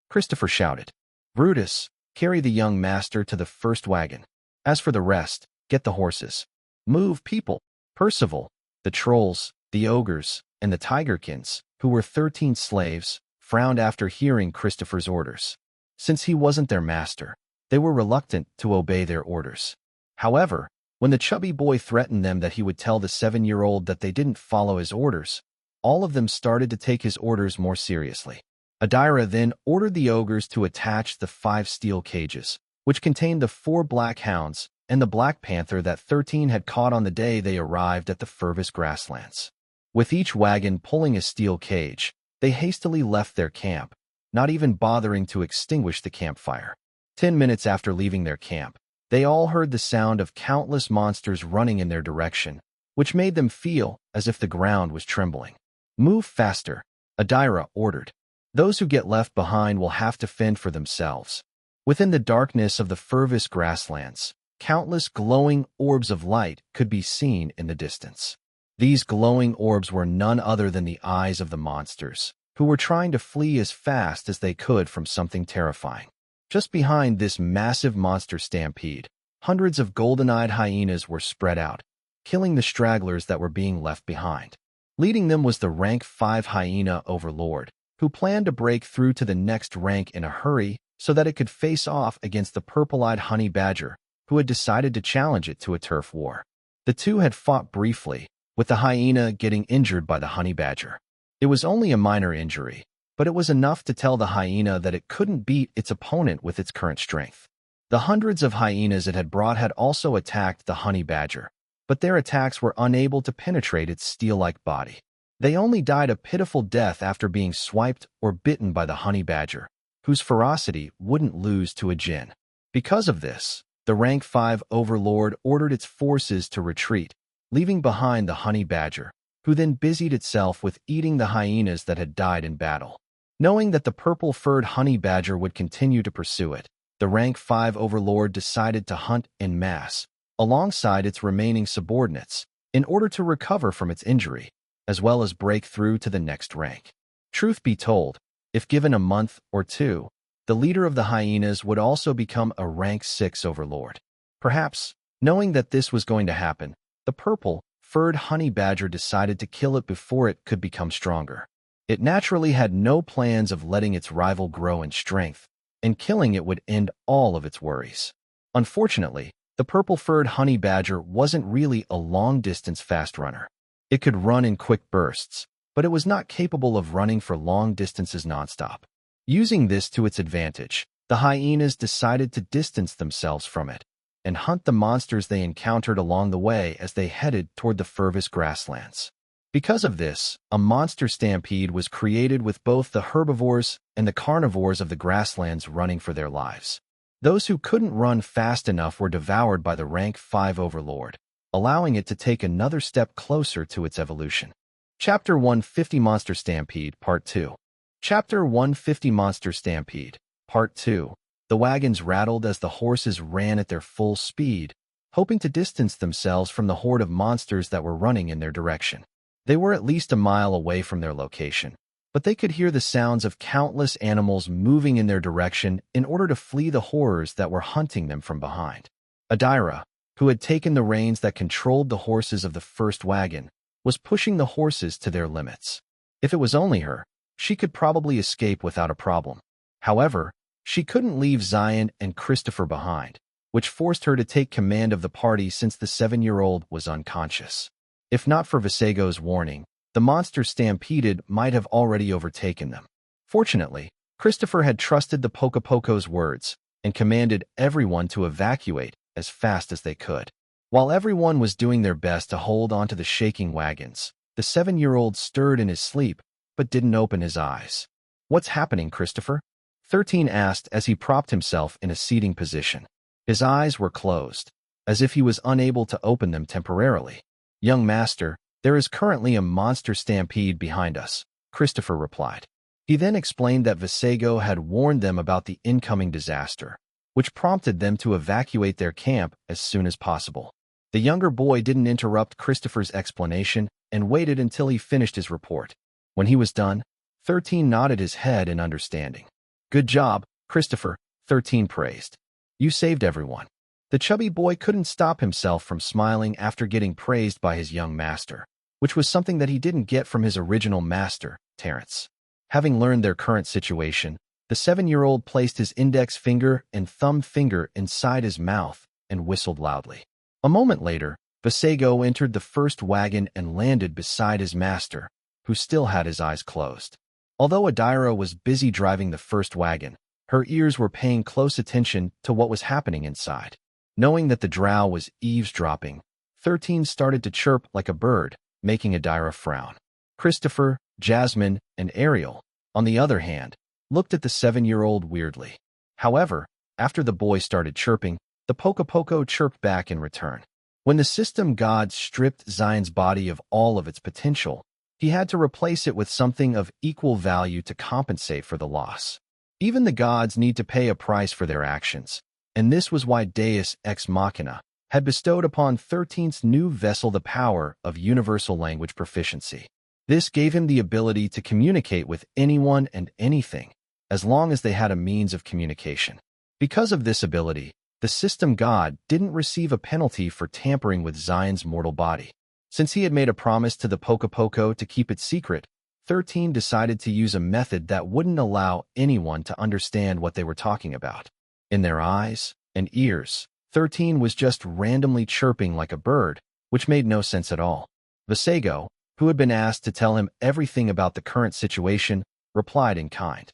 Christopher shouted. "Brutus, carry the young master to the first wagon. As for the rest, get the horses. Move, people." Percival, the trolls, the ogres, and the tigerkins, who were 13 slaves, frowned after hearing Christopher's orders. Since he wasn't their master, they were reluctant to obey their orders. However, when the chubby boy threatened them that he would tell the 7-year-old that they didn't follow his orders, all of them started to take his orders more seriously. Adira then ordered the ogres to attach the 5 steel cages, which contained the 4 black hounds and the black panther that 13 had caught on the day they arrived at the Furvis grasslands. With each wagon pulling a steel cage, they hastily left their camp, not even bothering to extinguish the campfire. 10 minutes after leaving their camp, they all heard the sound of countless monsters running in their direction, which made them feel as if the ground was trembling. "Move faster," Adira ordered. "Those who get left behind will have to fend for themselves." Within the darkness of the Furvis grasslands, countless glowing orbs of light could be seen in the distance. These glowing orbs were none other than the eyes of the monsters, who were trying to flee as fast as they could from something terrifying. Just behind this massive monster stampede, hundreds of golden-eyed hyenas were spread out, killing the stragglers that were being left behind. Leading them was the rank 5 hyena overlord, who planned to break through to the next rank in a hurry so that it could face off against the purple-eyed honey badger, who had decided to challenge it to a turf war. The two had fought briefly, with the hyena getting injured by the honey badger. It was only a minor injury, but it was enough to tell the hyena that it couldn't beat its opponent with its current strength. The hundreds of hyenas it had brought had also attacked the honey badger, but their attacks were unable to penetrate its steel-like body. They only died a pitiful death after being swiped or bitten by the honey badger, whose ferocity wouldn't lose to a djinn. Because of this, the rank 5 overlord ordered its forces to retreat, leaving behind the honey badger, who then busied itself with eating the hyenas that had died in battle. Knowing that the purple-furred honey badger would continue to pursue it, the rank 5 overlord decided to hunt en masse, alongside its remaining subordinates, in order to recover from its injury, as well as break through to the next rank. Truth be told, if given a month or two, the leader of the hyenas would also become a rank 6 overlord. Perhaps, knowing that this was going to happen, the purple-furred honey badger decided to kill it before it could become stronger. It naturally had no plans of letting its rival grow in strength, and killing it would end all of its worries. Unfortunately, the purple-furred honey badger wasn't really a long-distance fast runner. It could run in quick bursts, but it was not capable of running for long distances nonstop. Using this to its advantage, the hyenas decided to distance themselves from it and hunt the monsters they encountered along the way as they headed toward the furthest grasslands. Because of this, a monster stampede was created with both the herbivores and the carnivores of the grasslands running for their lives. Those who couldn't run fast enough were devoured by the rank 5 overlord, allowing it to take another step closer to its evolution. Chapter 150 Monster Stampede, Part 2. Chapter 150 Monster Stampede, Part 2. The wagons rattled as the horses ran at their full speed, hoping to distance themselves from the horde of monsters that were running in their direction. They were at least a mile away from their location, but they could hear the sounds of countless animals moving in their direction in order to flee the horrors that were hunting them from behind. Adira, who had taken the reins that controlled the horses of the first wagon, was pushing the horses to their limits. If it was only her, she could probably escape without a problem. However, she couldn't leave Xylen and Christopher behind, which forced her to take command of the party since the 7-year-old was unconscious. If not for Visego's warning, the monster stampeded might have already overtaken them. Fortunately, Christopher had trusted the Pocopoco's words and commanded everyone to evacuate as fast as they could. While everyone was doing their best to hold onto the shaking wagons, the 7-year-old stirred in his sleep but didn't open his eyes. "What's happening, Christopher?" 13 asked as he propped himself in a seating position. His eyes were closed, as if he was unable to open them temporarily. "Young master, there is currently a monster stampede behind us," Christopher replied. He then explained that Visego had warned them about the incoming disaster, which prompted them to evacuate their camp as soon as possible. The younger boy didn't interrupt Christopher's explanation and waited until he finished his report. When he was done, 13 nodded his head in understanding. "Good job, Christopher," 13 praised. "You saved everyone." The chubby boy couldn't stop himself from smiling after getting praised by his young master, which was something that he didn't get from his original master, Terrence. Having learned their current situation, the 7-year-old placed his index finger and thumb finger inside his mouth and whistled loudly. A moment later, Visego entered the first wagon and landed beside his master, who still had his eyes closed. Although Adira was busy driving the first wagon, her ears were paying close attention to what was happening inside. Knowing that the drow was eavesdropping, 13 started to chirp like a bird, making Adira frown. Christopher, Jasmine, and Ariel, on the other hand, looked at the 7-year-old weirdly. However, after the boy started chirping, the Pocopoco chirped back in return. When the system god stripped Zion's body of all of its potential, he had to replace it with something of equal value to compensate for the loss. Even the gods need to pay a price for their actions, and this was why Deus Ex Machina had bestowed upon 13's new vessel the power of universal language proficiency. This gave him the ability to communicate with anyone and anything, as long as they had a means of communication. Because of this ability, the system god didn't receive a penalty for tampering with Xylen's mortal body. Since he had made a promise to the Poco to keep it secret, 13 decided to use a method that wouldn't allow anyone to understand what they were talking about. In their eyes and ears, 13 was just randomly chirping like a bird, which made no sense at all. Vasego, who had been asked to tell him everything about the current situation, replied in kind.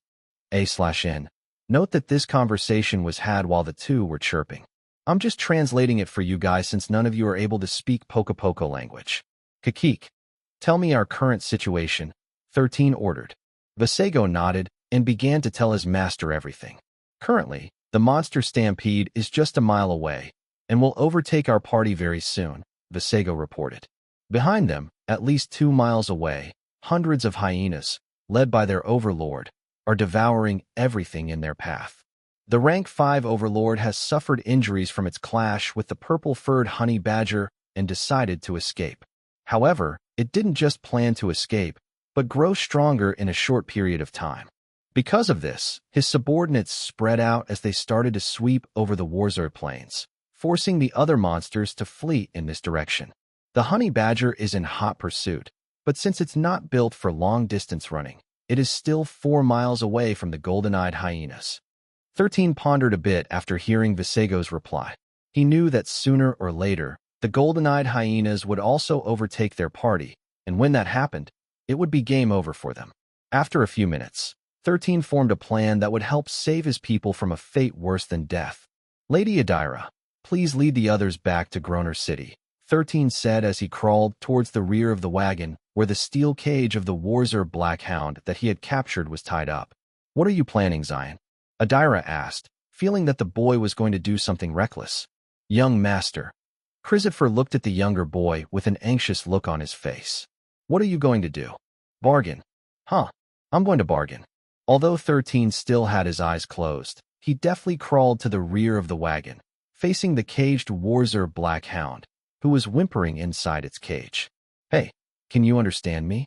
A/N. Note that this conversation was had while the two were chirping. I'm just translating it for you guys since none of you are able to speak Poco language. Kakik. Tell me our current situation, 13 ordered. Vasego nodded and began to tell his master everything. Currently, the monster stampede is just a mile away and will overtake our party very soon, Vasego reported. Behind them, at least 2 miles away, hundreds of hyenas, led by their overlord, are devouring everything in their path. The rank 5 overlord has suffered injuries from its clash with the purple-furred honey badger and decided to escape. However, it didn't just plan to escape, but grow stronger in a short period of time. Because of this, his subordinates spread out as they started to sweep over the Warzor plains, forcing the other monsters to flee in this direction. The honey badger is in hot pursuit, but since it's not built for long-distance running, it is still 4 miles away from the golden-eyed hyenas. 13 pondered a bit after hearing Vasego's reply. He knew that sooner or later, the golden-eyed hyenas would also overtake their party, and when that happened, it would be game over for them. After a few minutes, 13 formed a plan that would help save his people from a fate worse than death. Lady Adira, please lead the others back to Groner City, 13 said as he crawled towards the rear of the wagon where the steel cage of the Warzor black hound that he had captured was tied up. What are you planning, Xylen? Adira asked, feeling that the boy was going to do something reckless. Young master. Christopher looked at the younger boy with an anxious look on his face. What are you going to do? Bargain. Huh. I'm going to bargain. Although 13 still had his eyes closed, he deftly crawled to the rear of the wagon, facing the caged Warzor black hound, who was whimpering inside its cage. Hey, can you understand me?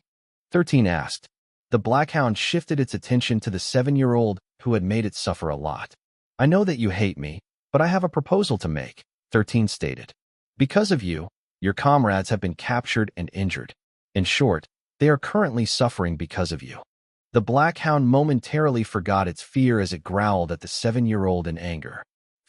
13 asked. The black hound shifted its attention to the 7-year-old who had made it suffer a lot. I know that you hate me, but I have a proposal to make, 13 stated. Because of you, your comrades have been captured and injured. In short, they are currently suffering because of you. The black hound momentarily forgot its fear as it growled at the 7-year-old in anger.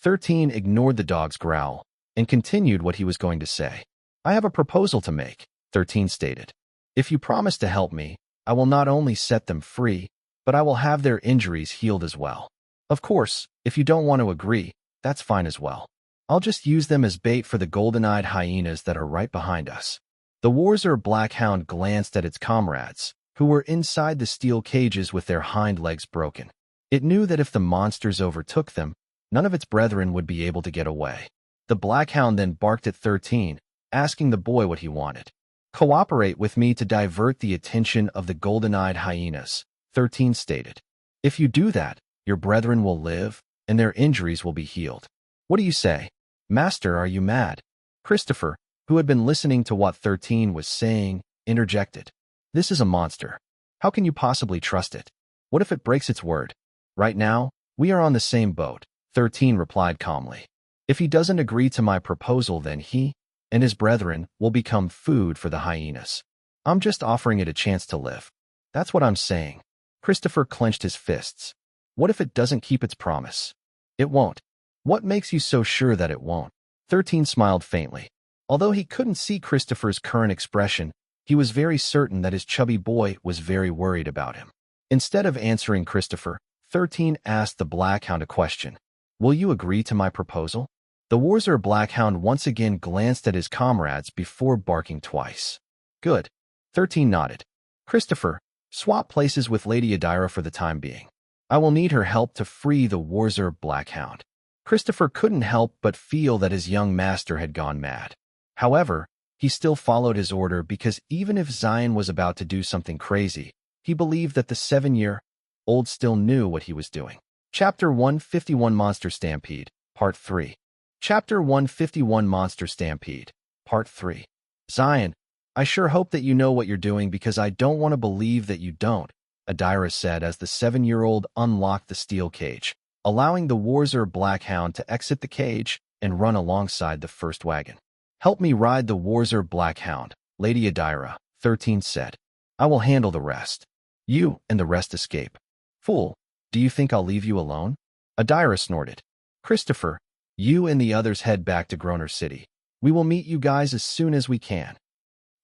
13 ignored the dog's growl and continued what he was going to say. I have a proposal to make, 13 stated. If you promise to help me, I will not only set them free, but I will have their injuries healed as well. Of course, if you don't want to agree, that's fine as well. I'll just use them as bait for the golden-eyed hyenas that are right behind us. The Warzor black hound glanced at its comrades, who were inside the steel cages with their hind legs broken. It knew that if the monsters overtook them, none of its brethren would be able to get away. The black hound then barked at 13, asking the boy what he wanted. Cooperate with me to divert the attention of the golden-eyed hyenas, 13 stated. If you do that, your brethren will live, and their injuries will be healed. What do you say? Master, are you mad? Christopher, who had been listening to what 13 was saying, interjected. This is a monster. How can you possibly trust it? What if it breaks its word? Right now, we are on the same boat, 13 replied calmly. If he doesn't agree to my proposal, then he and his brethren will become food for the hyenas. I'm just offering it a chance to live. That's what I'm saying. Christopher clenched his fists. What if it doesn't keep its promise? It won't. What makes you so sure that it won't? 13 smiled faintly. Although he couldn't see Christopher's current expression, he was very certain that his chubby boy was very worried about him. Instead of answering Christopher, 13 asked the black hound a question. Will you agree to my proposal? The Warzor black hound once again glanced at his comrades before barking twice. Good. 13 nodded. Christopher, swap places with Lady Adira for the time being. I will need her help to free the Warzor black hound. Christopher couldn't help but feel that his young master had gone mad. However, he still followed his order because even if Xylen was about to do something crazy, he believed that the 7-year-old still knew what he was doing. Chapter 151 Monster Stampede, Part 3. Chapter 151 Monster Stampede, Part 3. Xylen, I sure hope that you know what you're doing because I don't want to believe that you don't, Adira said as the 7-year-old unlocked the steel cage. allowing the Warzer Blackhound to exit the cage and run alongside the first wagon. "Help me ride the Warzer Blackhound," Lady Adira, 13, said. "I will handle the rest. You and the rest escape." "Fool, do you think I'll leave you alone?" Adira snorted. "Christopher, you and the others head back to Groner City. We will meet you guys as soon as we can."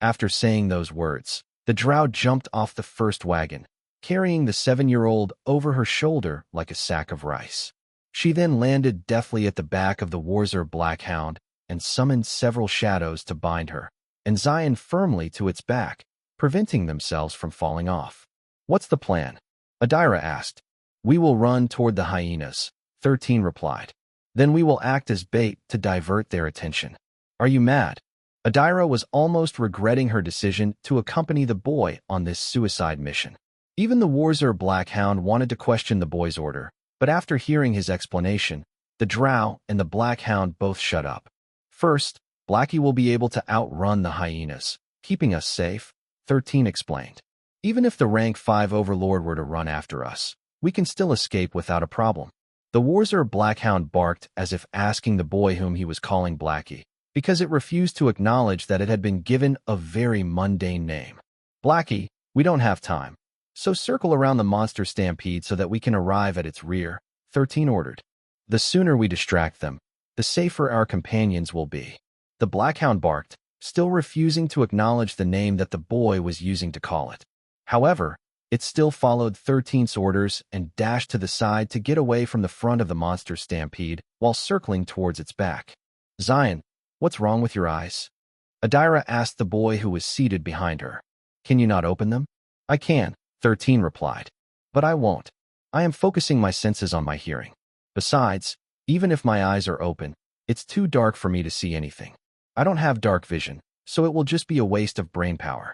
After saying those words, the drow jumped off the first wagon, carrying the 7-year-old over her shoulder like a sack of rice. She then landed deftly at the back of the Warzer Blackhound and summoned several shadows to bind her and Xylen firmly to its back, preventing themselves from falling off. "What's the plan?" Adira asked. "We will run toward the hyenas," 13 replied. "Then we will act as bait to divert their attention." "Are you mad?" Adira was almost regretting her decision to accompany the boy on this suicide mission. Even the Warzer Blackhound wanted to question the boy's order, but after hearing his explanation, the drow and the Blackhound both shut up. "First, Blackie will be able to outrun the hyenas, keeping us safe," 13 explained. "Even if the rank 5 overlord were to run after us, we can still escape without a problem." The Warzer Blackhound barked as if asking the boy whom he was calling Blackie, because it refused to acknowledge that it had been given a very mundane name. "Blackie, we don't have time. So circle around the monster stampede so that we can arrive at its rear," 13 ordered. "The sooner we distract them, the safer our companions will be." The Blackhound barked, still refusing to acknowledge the name that the boy was using to call it. However, it still followed 13's orders and dashed to the side to get away from the front of the monster stampede while circling towards its back. "Xylen, what's wrong with your eyes?" Adira asked the boy who was seated behind her. "Can you not open them?" "I can," 13 replied. "But I won't. I am focusing my senses on my hearing. Besides, even if my eyes are open, it's too dark for me to see anything. I don't have dark vision, so it will just be a waste of brain power."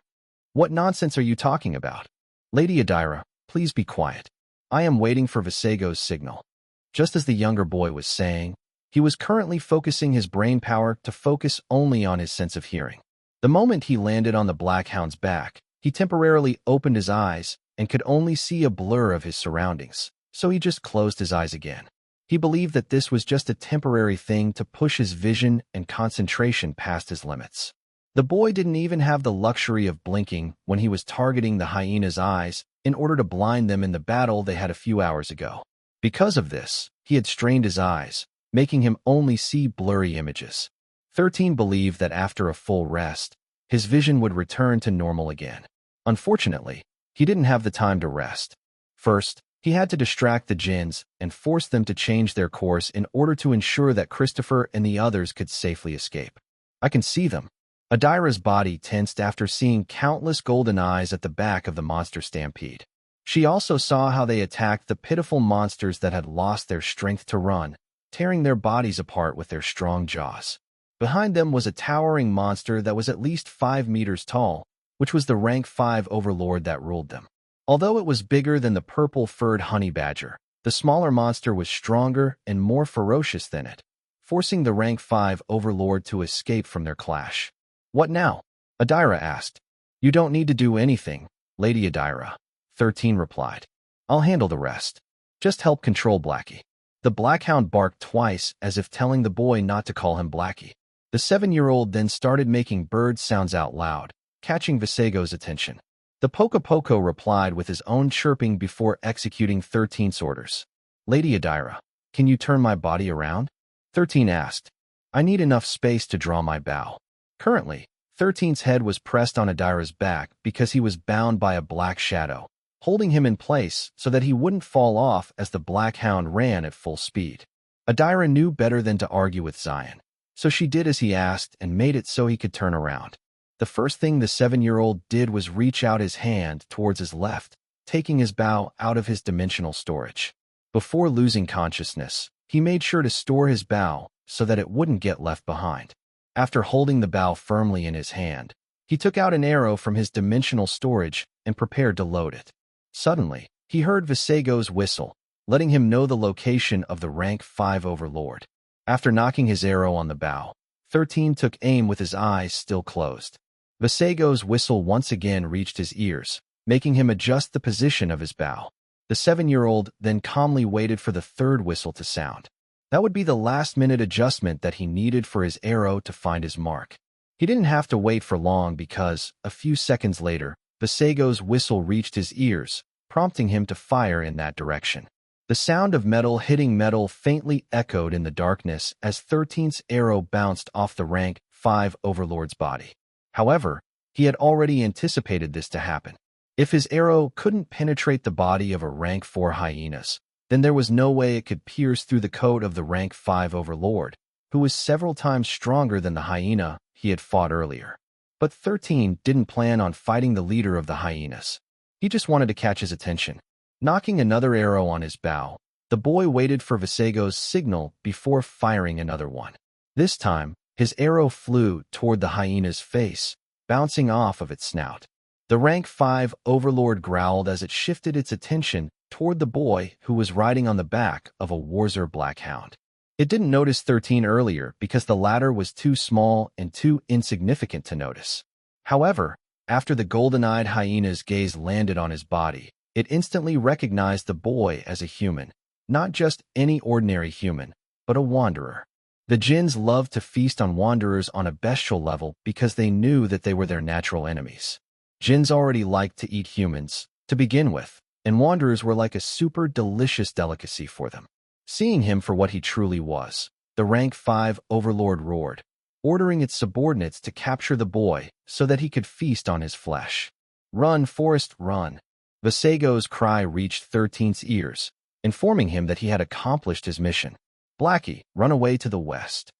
"What nonsense are you talking about?" "Lady Adira, please be quiet. I am waiting for Visego's signal." Just as the younger boy was saying, he was currently focusing his brain power to focus only on his sense of hearing. The moment he landed on the Blackhound's back, he temporarily opened his eyes and could only see a blur of his surroundings, so he just closed his eyes again. He believed that this was just a temporary thing to push his vision and concentration past his limits. The boy didn't even have the luxury of blinking when he was targeting the hyena's eyes in order to blind them in the battle they had a few hours ago. Because of this, he had strained his eyes, making him only see blurry images. 13 believed that after a full rest, his vision would return to normal again. Unfortunately, he didn't have the time to rest. First, he had to distract the djinns and force them to change their course in order to ensure that Christopher and the others could safely escape. "I can see them." Adira's body tensed after seeing countless golden eyes at the back of the monster stampede. She also saw how they attacked the pitiful monsters that had lost their strength to run, tearing their bodies apart with their strong jaws. Behind them was a towering monster that was at least 5 meters tall, which was the rank 5 overlord that ruled them. Although it was bigger than the purple-furred honey badger, the smaller monster was stronger and more ferocious than it, forcing the rank 5 overlord to escape from their clash. "What now?" Adira asked. "You don't need to do anything, Lady Adira," 13 replied. "I'll handle the rest. Just help control Blackie." The Blackhound barked twice as if telling the boy not to call him Blackie. The 7-year-old then started making bird sounds out loud, catching Visego's attention. The Poco replied with his own chirping before executing 13's orders. "Lady Adira, can you turn my body around?" 13 asked. "I need enough space to draw my bow." Currently, 13's head was pressed on Adira's back because he was bound by a black shadow, holding him in place so that he wouldn't fall off as the Blackhound ran at full speed. Adira knew better than to argue with Xylen, so she did as he asked and made it so he could turn around. The first thing the 7-year-old did was reach out his hand towards his left, taking his bow out of his dimensional storage. Before losing consciousness, he made sure to store his bow so that it wouldn't get left behind. After holding the bow firmly in his hand, he took out an arrow from his dimensional storage and prepared to load it. Suddenly, he heard Visego's whistle, letting him know the location of the rank 5 overlord. After knocking his arrow on the bow, 13 took aim with his eyes still closed. Visego's whistle once again reached his ears, making him adjust the position of his bow. The 7-year-old then calmly waited for the third whistle to sound. That would be the last-minute adjustment that he needed for his arrow to find his mark. He didn't have to wait for long because, a few seconds later, Visego's whistle reached his ears, prompting him to fire in that direction. The sound of metal hitting metal faintly echoed in the darkness as 13th's arrow bounced off the rank 5 overlord's body. However, he had already anticipated this to happen. If his arrow couldn't penetrate the body of a rank 4 hyenas, then there was no way it could pierce through the coat of the rank 5 overlord, who was several times stronger than the hyena he had fought earlier. But 13 didn't plan on fighting the leader of the hyenas. He just wanted to catch his attention. Knocking another arrow on his bow, the boy waited for Visego's signal before firing another one. This time, his arrow flew toward the hyena's face, bouncing off of its snout. The rank 5 overlord growled as it shifted its attention toward the boy who was riding on the back of a Warzer black hound. It didn't notice 13 earlier because the latter was too small and too insignificant to notice. However, after the golden-eyed hyena's gaze landed on his body, it instantly recognized the boy as a human, not just any ordinary human, but a wanderer. The jinns loved to feast on wanderers on a bestial level because they knew that they were their natural enemies. Jinns already liked to eat humans, to begin with, and wanderers were like a super delicious delicacy for them. Seeing him for what he truly was, the rank 5 overlord roared, ordering its subordinates to capture the boy so that he could feast on his flesh. "Run, Forest, run!" Visego's cry reached 13th's ears, informing him that he had accomplished his mission. "Blackie, run away to the west,"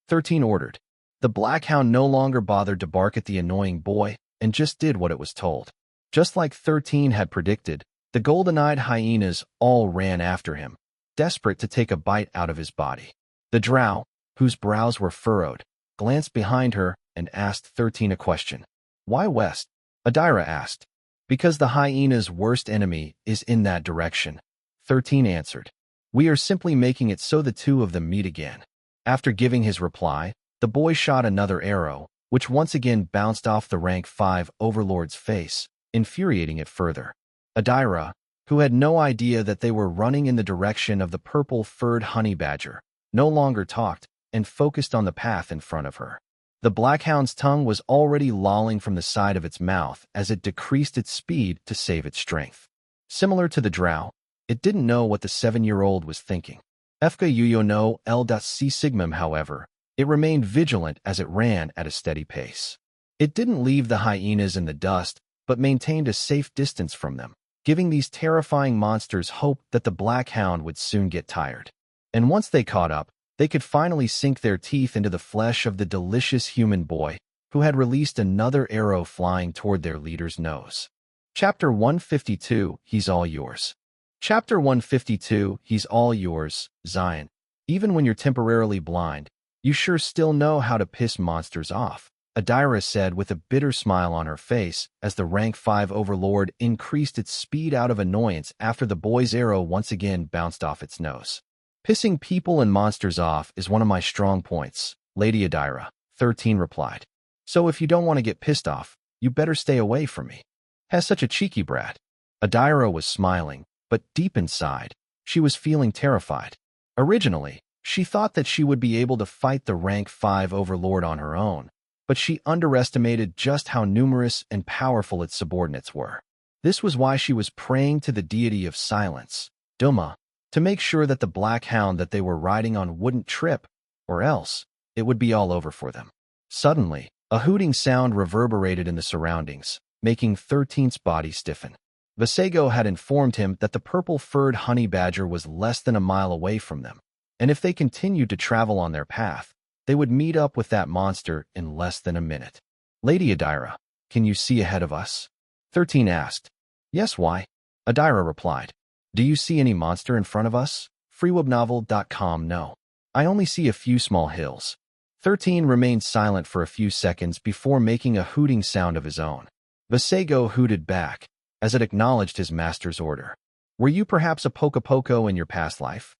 13 ordered. The black hound no longer bothered to bark at the annoying boy and just did what it was told. Just like 13 had predicted, the golden-eyed hyenas all ran after him, desperate to take a bite out of his body. The drow, whose brows were furrowed, glanced behind her and asked 13 a question. "Why west?" Adira asked. "Because the hyena's worst enemy is in that direction," 13 answered. "We are simply making it so the two of them meet again." After giving his reply, the boy shot another arrow, which once again bounced off the rank 5 overlord's face, infuriating it further. Adira, who had no idea that they were running in the direction of the purple-furred honey badger, no longer talked and focused on the path in front of her. The blackhound's tongue was already lolling from the side of its mouth as it decreased its speed to save its strength. Similar to the drow, it didn't know what the 7-year-old was thinking. Efka Yuyo no L.C. Sigmum, however, it remained vigilant as it ran at a steady pace. It didn't leave the hyenas in the dust, but maintained a safe distance from them, giving these terrifying monsters hope that the black hound would soon get tired. And once they caught up, they could finally sink their teeth into the flesh of the delicious human boy who had released another arrow flying toward their leader's nose. Chapter 152, He's All Yours. Chapter 152, He's All Yours, Xylen. Even when you're temporarily blind, you sure still know how to piss monsters off, Adira said with a bitter smile on her face as the rank 5 overlord increased its speed out of annoyance after the boy's arrow once again bounced off its nose. "Pissing people and monsters off is one of my strong points, Lady Adira," 13 replied. "So if you don't want to get pissed off, you better stay away from me." "Has such a cheeky brat." Adira was smiling, but deep inside, she was feeling terrified. Originally, she thought that she would be able to fight the rank 5 overlord on her own, but she underestimated just how numerous and powerful its subordinates were. This was why she was praying to the deity of silence, Duma, to make sure that the black hound that they were riding on wouldn't trip, or else it would be all over for them. Suddenly, a hooting sound reverberated in the surroundings, making 13's body stiffen. Visego had informed him that the purple-furred honey badger was less than a mile away from them, and if they continued to travel on their path, they would meet up with that monster in less than a minute. "Lady Adira, can you see ahead of us?" 13 asked. "Yes, why?" Adira replied. "Do you see any monster in front of us?" freewebnovel.com. "No. I only see a few small hills." 13 remained silent for a few seconds before making a hooting sound of his own. Visego hooted back, as it acknowledged his master's order. "Were you perhaps a Poco in your past life?"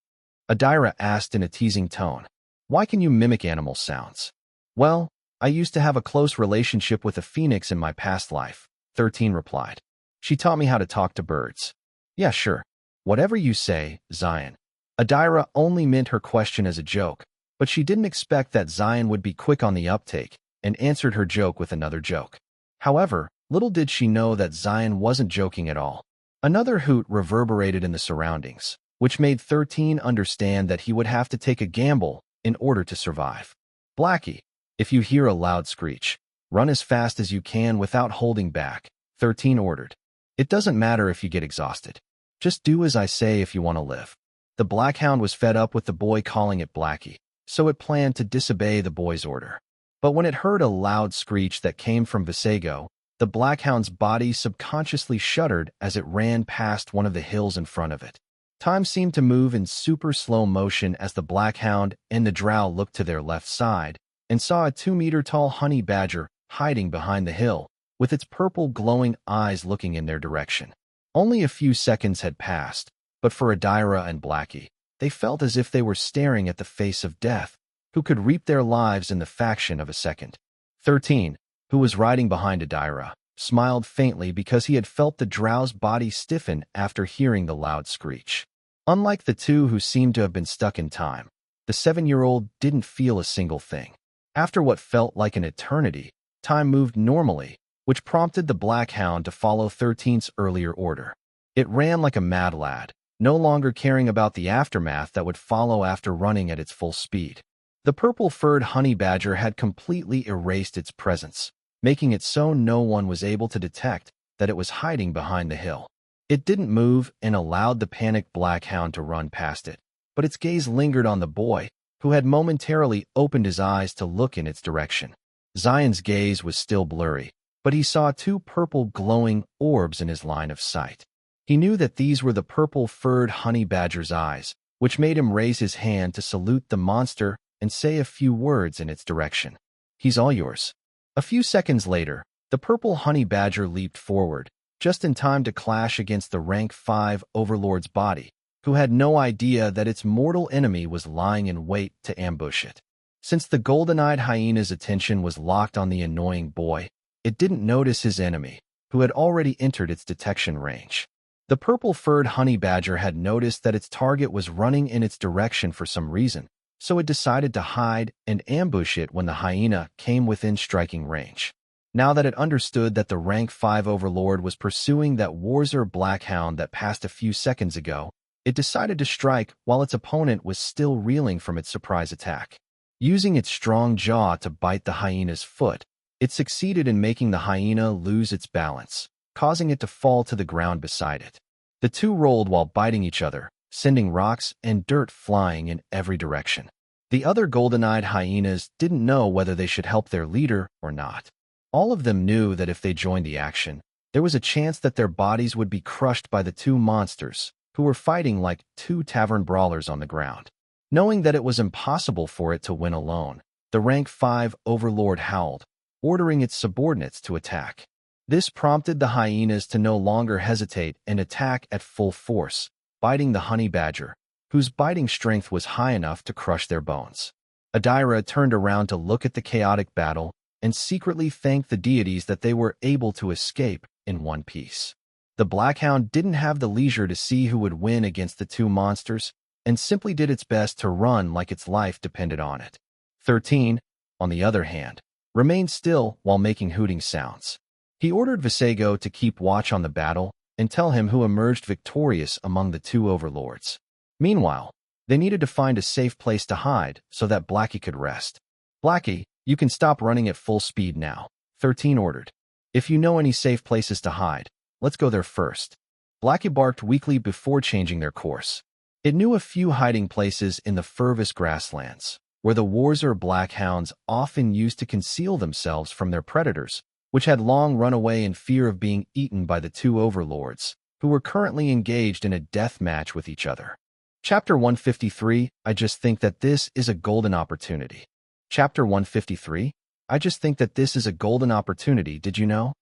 Adira asked in a teasing tone. "Why can you mimic animal sounds?" "Well, I used to have a close relationship with a phoenix in my past life," 13 replied. "She taught me how to talk to birds." "Yeah, sure. Whatever you say, Xylen. Adira only meant her question as a joke, but she didn't expect that Xylen would be quick on the uptake and answered her joke with another joke. However, little did she know that Xylen wasn't joking at all. Another hoot reverberated in the surroundings, which made 13 understand that he would have to take a gamble in order to survive. Blackie, if you hear a loud screech, run as fast as you can without holding back, 13 ordered. It doesn't matter if you get exhausted. Just do as I say if you want to live. The Blackhound was fed up with the boy calling it Blackie, so it planned to disobey the boy's order. But when it heard a loud screech that came from Visago, the Blackhound's body subconsciously shuddered as it ran past one of the hills in front of it. Time seemed to move in super slow motion as the Blackhound and the Drow looked to their left side and saw a 2-meter-tall honey badger hiding behind the hill, with its purple glowing eyes looking in their direction. Only a few seconds had passed, but for Adira and Blackie, they felt as if they were staring at the face of death, who could reap their lives in the fraction of a second. 13, who was riding behind Adira, smiled faintly because he had felt the Drow's body stiffen after hearing the loud screech. Unlike the two who seemed to have been stuck in time, the 7-year-old didn't feel a single thing. After what felt like an eternity, time moved normally, which prompted the Blackhound to follow 13's earlier order. It ran like a mad lad, no longer caring about the aftermath that would follow after running at its full speed. The purple-furred honey badger had completely erased its presence, making it so no one was able to detect that it was hiding behind the hill. It didn't move and allowed the panicked Blackhound to run past it, but its gaze lingered on the boy, who had momentarily opened his eyes to look in its direction. Xylen's gaze was still blurry, but he saw 2 purple glowing orbs in his line of sight. He knew that these were the purple-furred honey badger's eyes, which made him raise his hand to salute the monster and say a few words in its direction. He's all yours. A few seconds later, the purple honey badger leaped forward, just in time to clash against the rank 5 overlord's body, who had no idea that its mortal enemy was lying in wait to ambush it. Since the golden-eyed hyena's attention was locked on the annoying boy, it didn't notice his enemy, who had already entered its detection range. The purple-furred honey badger had noticed that its target was running in its direction for some reason, so it decided to hide and ambush it when the hyena came within striking range. Now that it understood that the rank 5 overlord was pursuing that Warzer Blackhound that passed a few seconds ago, it decided to strike while its opponent was still reeling from its surprise attack. Using its strong jaw to bite the hyena's foot, it succeeded in making the hyena lose its balance, causing it to fall to the ground beside it. The two rolled while biting each other, sending rocks and dirt flying in every direction. The other golden-eyed hyenas didn't know whether they should help their leader or not. All of them knew that if they joined the action, there was a chance that their bodies would be crushed by the 2 monsters, who were fighting like 2 tavern brawlers on the ground. Knowing that it was impossible for it to win alone, the rank 5 overlord howled, ordering its subordinates to attack. This prompted the hyenas to no longer hesitate and attack at full force, biting the honey badger, whose biting strength was high enough to crush their bones. Adira turned around to look at the chaotic battle and secretly thanked the deities that they were able to escape in one piece. The Blackhound didn't have the leisure to see who would win against the 2 monsters, and simply did its best to run like its life depended on it. 13, on the other hand, remained still while making hooting sounds. He ordered Visago to keep watch on the battle and tell him who emerged victorious among the 2 overlords. Meanwhile, they needed to find a safe place to hide so that Blackie could rest. Blackie, you can stop running at full speed now, 13 ordered. If you know any safe places to hide, let's go there first. Blackie barked weakly before changing their course. It knew a few hiding places in the furthest grasslands, where the Warzer Blackhounds often used to conceal themselves from their predators, which had long run away in fear of being eaten by the 2 overlords, who were currently engaged in a death match with each other. Chapter 153, I just think that this is a golden opportunity. Chapter 153, I just think that this is a golden opportunity, did you know?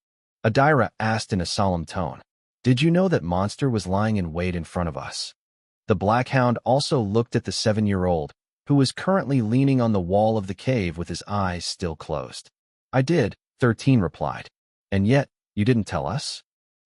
Adira asked in a solemn tone. Did you know that monster was lying in wait in front of us? The Blackhound also looked at the 7-year-old, who was currently leaning on the wall of the cave with his eyes still closed. I did, 13 replied. And yet, you didn't tell us?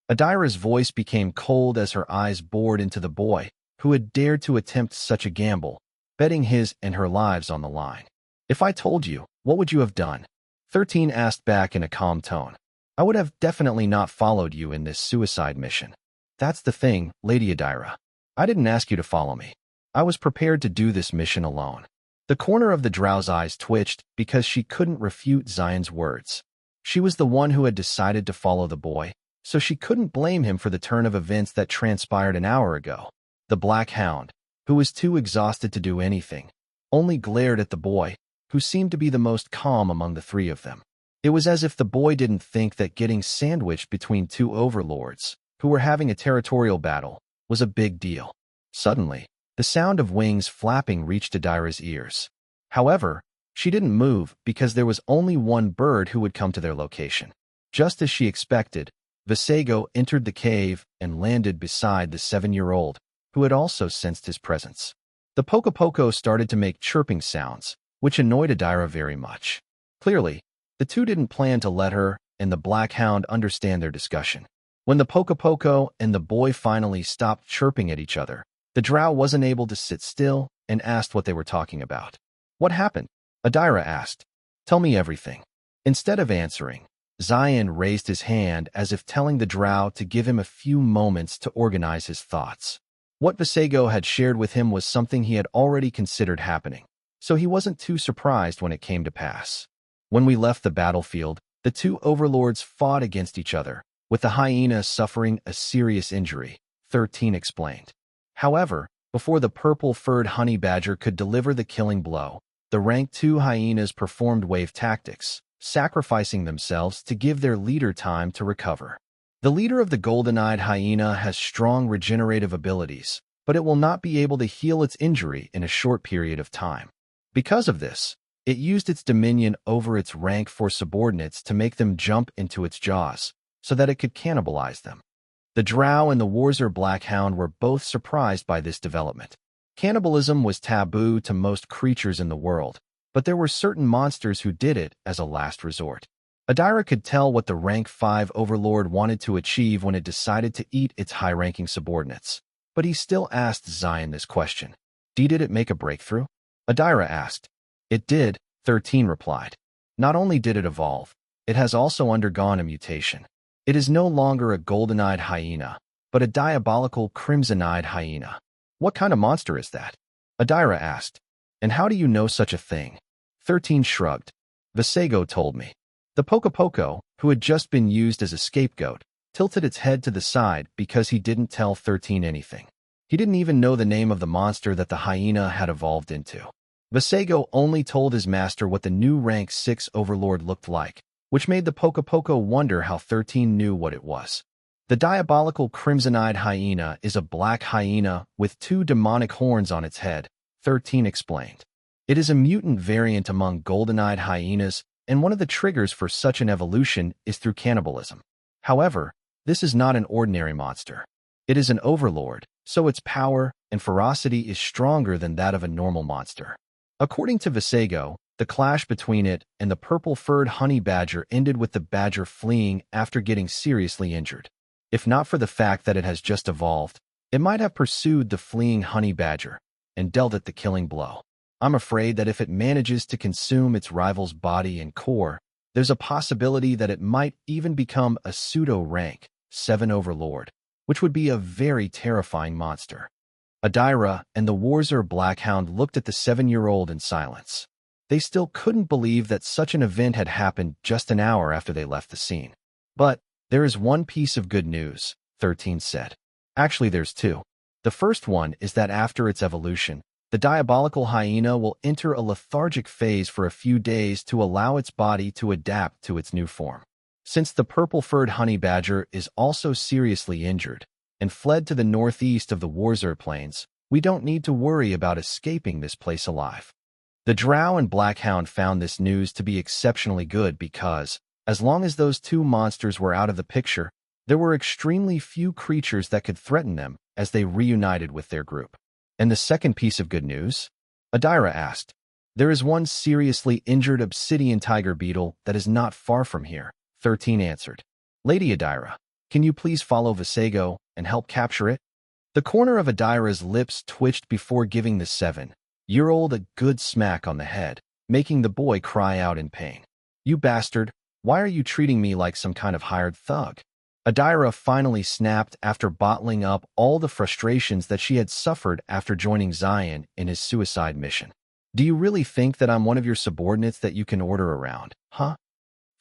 Adira's voice became cold as her eyes bored into the boy who had dared to attempt such a gamble, betting his and her lives on the line. "If I told you, what would you have done?" 13 asked back in a calm tone. "I would have definitely not followed you in this suicide mission." "That's the thing, Lady Adira. I didn't ask you to follow me. I was prepared to do this mission alone." The corner of the drow's eyes twitched because she couldn't refute Xylen's words. She was the one who had decided to follow the boy, so she couldn't blame him for the turn of events that transpired an hour ago. The Black Hound, who was too exhausted to do anything, only glared at the boy, who seemed to be the most calm among the three of them. It was as if the boy didn't think that getting sandwiched between two overlords, who were having a territorial battle, was a big deal. Suddenly, the sound of wings flapping reached Adira's ears. However, she didn't move because there was only one bird who would come to their location. Just as she expected, Visago entered the cave and landed beside the 7-year-old, who had also sensed his presence. The Poco started to make chirping sounds, which annoyed Adira very much. Clearly, the two didn't plan to let her and the Black Hound understand their discussion. When the Poco and the boy finally stopped chirping at each other, the drow wasn't able to sit still and asked what they were talking about. "What happened?" Adira asked. "Tell me everything." Instead of answering, Xylen raised his hand as if telling the drow to give him a few moments to organize his thoughts. What Visago had shared with him was something he had already considered happening, so he wasn't too surprised when it came to pass. "When we left the battlefield, the two overlords fought against each other, with the hyena suffering a serious injury," 13 explained. However, before the purple-furred honey badger could deliver the killing blow, the rank 2 hyenas performed wave tactics, sacrificing themselves to give their leader time to recover. The leader of the golden-eyed hyena has strong regenerative abilities, but it will not be able to heal its injury in a short period of time. Because of this, it used its dominion over its rank 4 subordinates to make them jump into its jaws, so that it could cannibalize them. The drow and the Warzer Black Hound were both surprised by this development. Cannibalism was taboo to most creatures in the world, but there were certain monsters who did it as a last resort. Adira could tell what the rank 5 overlord wanted to achieve when it decided to eat its high-ranking subordinates, but he still asked Xylen this question. "Did it make a breakthrough?" Adira asked. "It did," 13 replied. "Not only did it evolve, it has also undergone a mutation. It is no longer a golden-eyed hyena, but a diabolical crimson-eyed hyena." "What kind of monster is that?" Adira asked. "And how do you know such a thing?" 13 shrugged. "Visago told me." The Poco, who had just been used as a scapegoat, tilted its head to the side because he didn't tell 13 anything. He didn't even know the name of the monster that the hyena had evolved into. Visago only told his master what the new rank 6 overlord looked like, which made the Poco wonder how 13 knew what it was. The diabolical crimson-eyed hyena is a black hyena with 2 demonic horns on its head, 13 explained. It is a mutant variant among golden-eyed hyenas, and one of the triggers for such an evolution is through cannibalism. However, this is not an ordinary monster. It is an overlord, so its power and ferocity is stronger than that of a normal monster. According to Visago, the clash between it and the purple-furred honey badger ended with the badger fleeing after getting seriously injured. If not for the fact that it has just evolved, it might have pursued the fleeing honey badger and dealt it the killing blow. I'm afraid that if it manages to consume its rival's body and core, there's a possibility that it might even become a pseudo-rank 7 overlord, which would be a very terrifying monster. Adira and the Warzer Black Hound looked at the 7-year-old in silence. They still couldn't believe that such an event had happened just an hour after they left the scene. "But there is one piece of good news," 13 said. "Actually, there's 2. The first one is that after its evolution, the diabolical hyena will enter a lethargic phase for a few days to allow its body to adapt to its new form. Since the purple-furred honey badger is also seriously injured and fled to the northeast of the Warzer Plains, we don't need to worry about escaping this place alive." The drow and Black Hound found this news to be exceptionally good because, as long as those 2 monsters were out of the picture, there were extremely few creatures that could threaten them as they reunited with their group. "And the second piece of good news?" Adira asked. "There is one seriously injured obsidian tiger beetle that is not far from here," 13 answered. "Lady Adira, Can you please follow Visago and help capture it? The corner of Adira's lips twitched before giving the 7-year-old a good smack on the head, making the boy cry out in pain. You bastard, why are you treating me like some kind of hired thug? Adira finally snapped after bottling up all the frustrations that she had suffered after joining Xylen in his suicide mission. Do you really think that I'm one of your subordinates that you can order around, huh?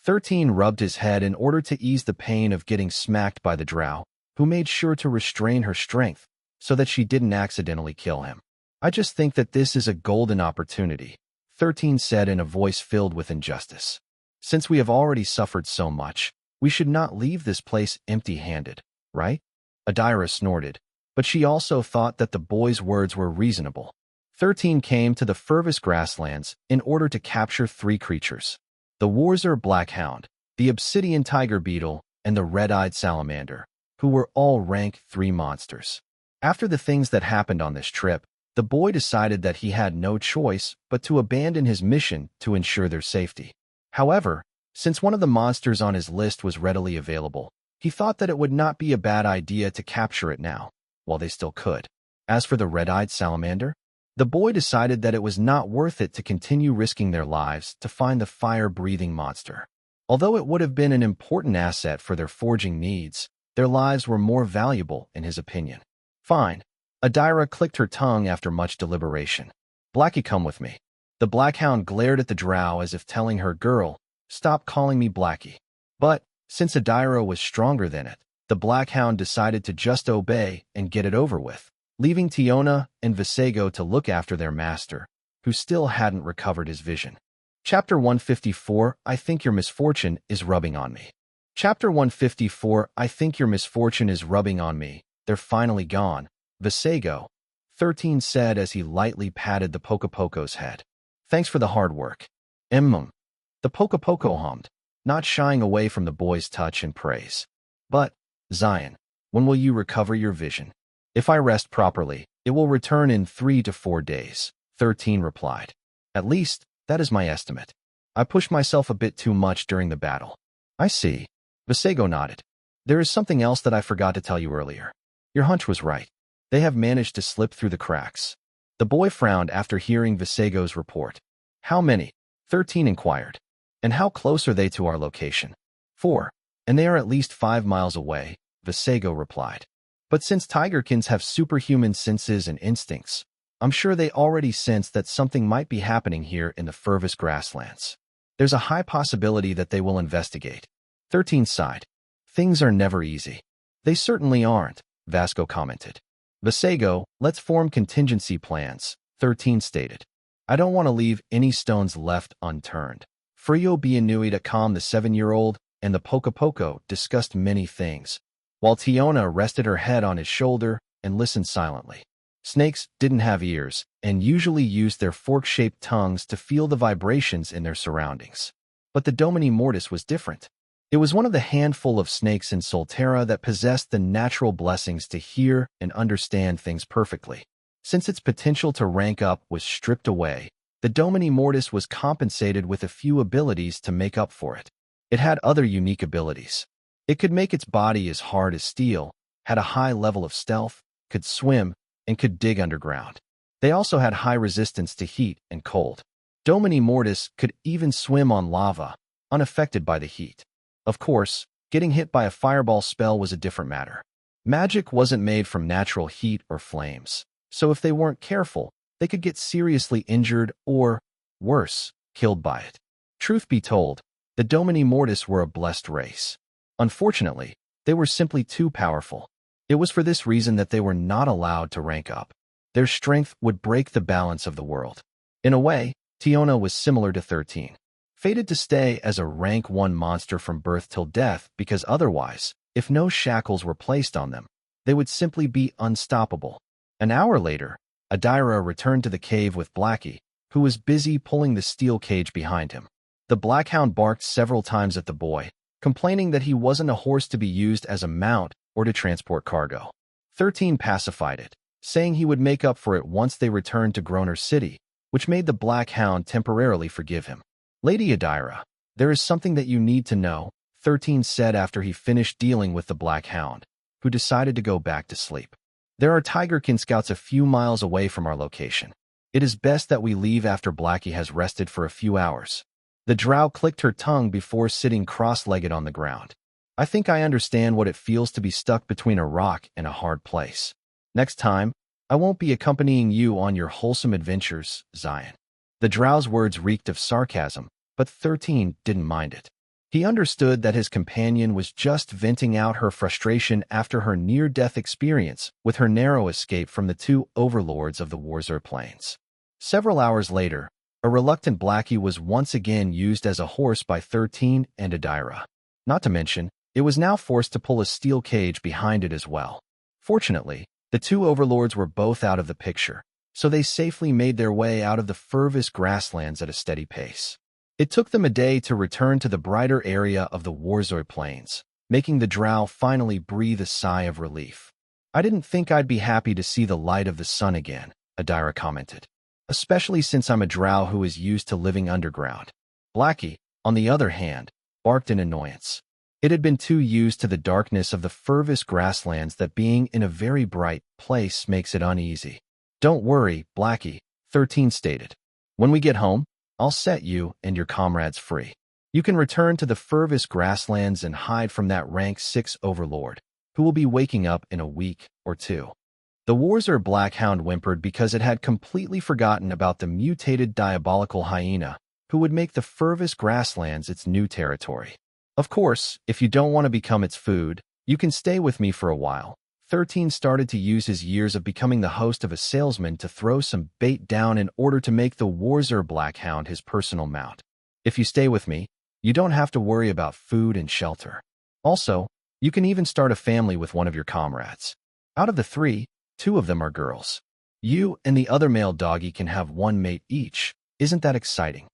13 rubbed his head in order to ease the pain of getting smacked by the drow, who made sure to restrain her strength so that she didn't accidentally kill him. I just think that this is a golden opportunity, 13 said in a voice filled with injustice. Since we have already suffered so much, we should not leave this place empty-handed, right? Adira snorted, but she also thought that the boy's words were reasonable. 13 came to the furthest grasslands in order to capture 3 creatures: the Warzer Blackhound, the Obsidian Tiger Beetle, and the Red-Eyed Salamander, who were all rank 3 monsters. After the things that happened on this trip, the boy decided that he had no choice but to abandon his mission to ensure their safety. However, since one of the monsters on his list was readily available, he thought that it would not be a bad idea to capture it now, while they still could. As for the Red-Eyed Salamander, the boy decided that it was not worth it to continue risking their lives to find the fire-breathing monster. Although it would have been an important asset for their forging needs, their lives were more valuable in his opinion. Fine. Adira clicked her tongue after much deliberation. Blackie, come with me. The Blackhound glared at the drow as if telling her, girl, stop calling me Blackie. But, since Adira was stronger than it, the Blackhound decided to just obey and get it over with, leaving Tiona and Visago to look after their master, who still hadn't recovered his vision. Chapter 154, I think your misfortune is rubbing on me. Chapter 154, I think your misfortune is rubbing on me. They're finally gone, Visago, 13 said as he lightly patted the Pocopoco's head. Thanks for the hard work. The Pocopoco hummed, not shying away from the boy's touch and praise. But, Xylen, when will you recover your vision? If I rest properly, it will return in 3 to 4 days, 13 replied. At least, that is my estimate. I pushed myself a bit too much during the battle. I see. Visago nodded. There is something else that I forgot to tell you earlier. Your hunch was right. They have managed to slip through the cracks. The boy frowned after hearing Visago's report. How many? 13 inquired. And how close are they to our location? 4. And they are at least 5 miles away, Visago replied. But since Tigerkins have superhuman senses and instincts, I'm sure they already sense that something might be happening here in the furthest grasslands. There's a high possibility that they will investigate. 13 sighed. Things are never easy. They certainly aren't, Vasco commented. Visago, let's form contingency plans, 13 stated. I don't want to leave any stones left unturned. Frio Bianui to calm the 7-year-old and the Pocopoco discussed many things, while Tiona rested her head on his shoulder and listened silently. Snakes didn't have ears and usually used their fork-shaped tongues to feel the vibrations in their surroundings. But the Domini Mortis was different. It was one of the handful of snakes in Solterra that possessed the natural blessings to hear and understand things perfectly. Since its potential to rank up was stripped away, the Domini Mortis was compensated with a few abilities to make up for it. It had other unique abilities. It could make its body as hard as steel, had a high level of stealth, could swim, and could dig underground. They also had high resistance to heat and cold. Domini Mortis could even swim on lava, unaffected by the heat. Of course, getting hit by a fireball spell was a different matter. Magic wasn't made from natural heat or flames, so if they weren't careful, they could get seriously injured or, worse, killed by it. Truth be told, the Domini Mortis were a blessed race. Unfortunately, they were simply too powerful. It was for this reason that they were not allowed to rank up. Their strength would break the balance of the world. In a way, Tiona was similar to 13. Fated to stay as a rank 1 monster from birth till death because otherwise, if no shackles were placed on them, they would simply be unstoppable. An hour later, Adira returned to the cave with Blackie, who was busy pulling the steel cage behind him. The Blackhound barked several times at the boy, complaining that he wasn't a horse to be used as a mount or to transport cargo. 13 pacified it, saying he would make up for it once they returned to Groner City, which made the Blackhound temporarily forgive him. Lady Adira, there is something that you need to know, 13 said after he finished dealing with the black hound, who decided to go back to sleep. There are tigerkin scouts a few miles away from our location. It is best that we leave after Blackie has rested for a few hours. The drow clicked her tongue before sitting cross-legged on the ground. I think I understand what it feels to be stuck between a rock and a hard place. Next time, I won't be accompanying you on your wholesome adventures, Xylen. The drow's words reeked of sarcasm, but 13 didn't mind it. He understood that his companion was just venting out her frustration after her near-death experience with her narrow escape from the two overlords of the Warzur Plains. Several hours later, a reluctant Blackie was once again used as a horse by 13 and Adira. Not to mention, it was now forced to pull a steel cage behind it as well. Fortunately, the two overlords were both out of the picture, so they safely made their way out of the furthest grasslands at a steady pace. It took them a day to return to the brighter area of the Warzur Plains, making the drow finally breathe a sigh of relief. I didn't think I'd be happy to see the light of the sun again, Adira commented, especially since I'm a drow who is used to living underground. Blackie, on the other hand, barked in annoyance. It had been too used to the darkness of the furthest grasslands that being in a very bright place makes it uneasy. Don't worry, Blackie, 13 stated. When we get home, I'll set you and your comrades free. You can return to the furthest grasslands and hide from that rank 6 overlord, who will be waking up in a week or two. The Warzur Blackhound whimpered because it had completely forgotten about the mutated diabolical hyena, who would make the furthest grasslands its new territory. Of course, if you don't want to become its food, you can stay with me for a while. 13 started to use his years of becoming the host of a salesman to throw some bait down in order to make the Warzur Blackhound his personal mount. If you stay with me, you don't have to worry about food and shelter. Also, you can even start a family with one of your comrades. Out of the 3, 2 of them are girls. You and the other male doggy can have one mate each. Isn't that exciting?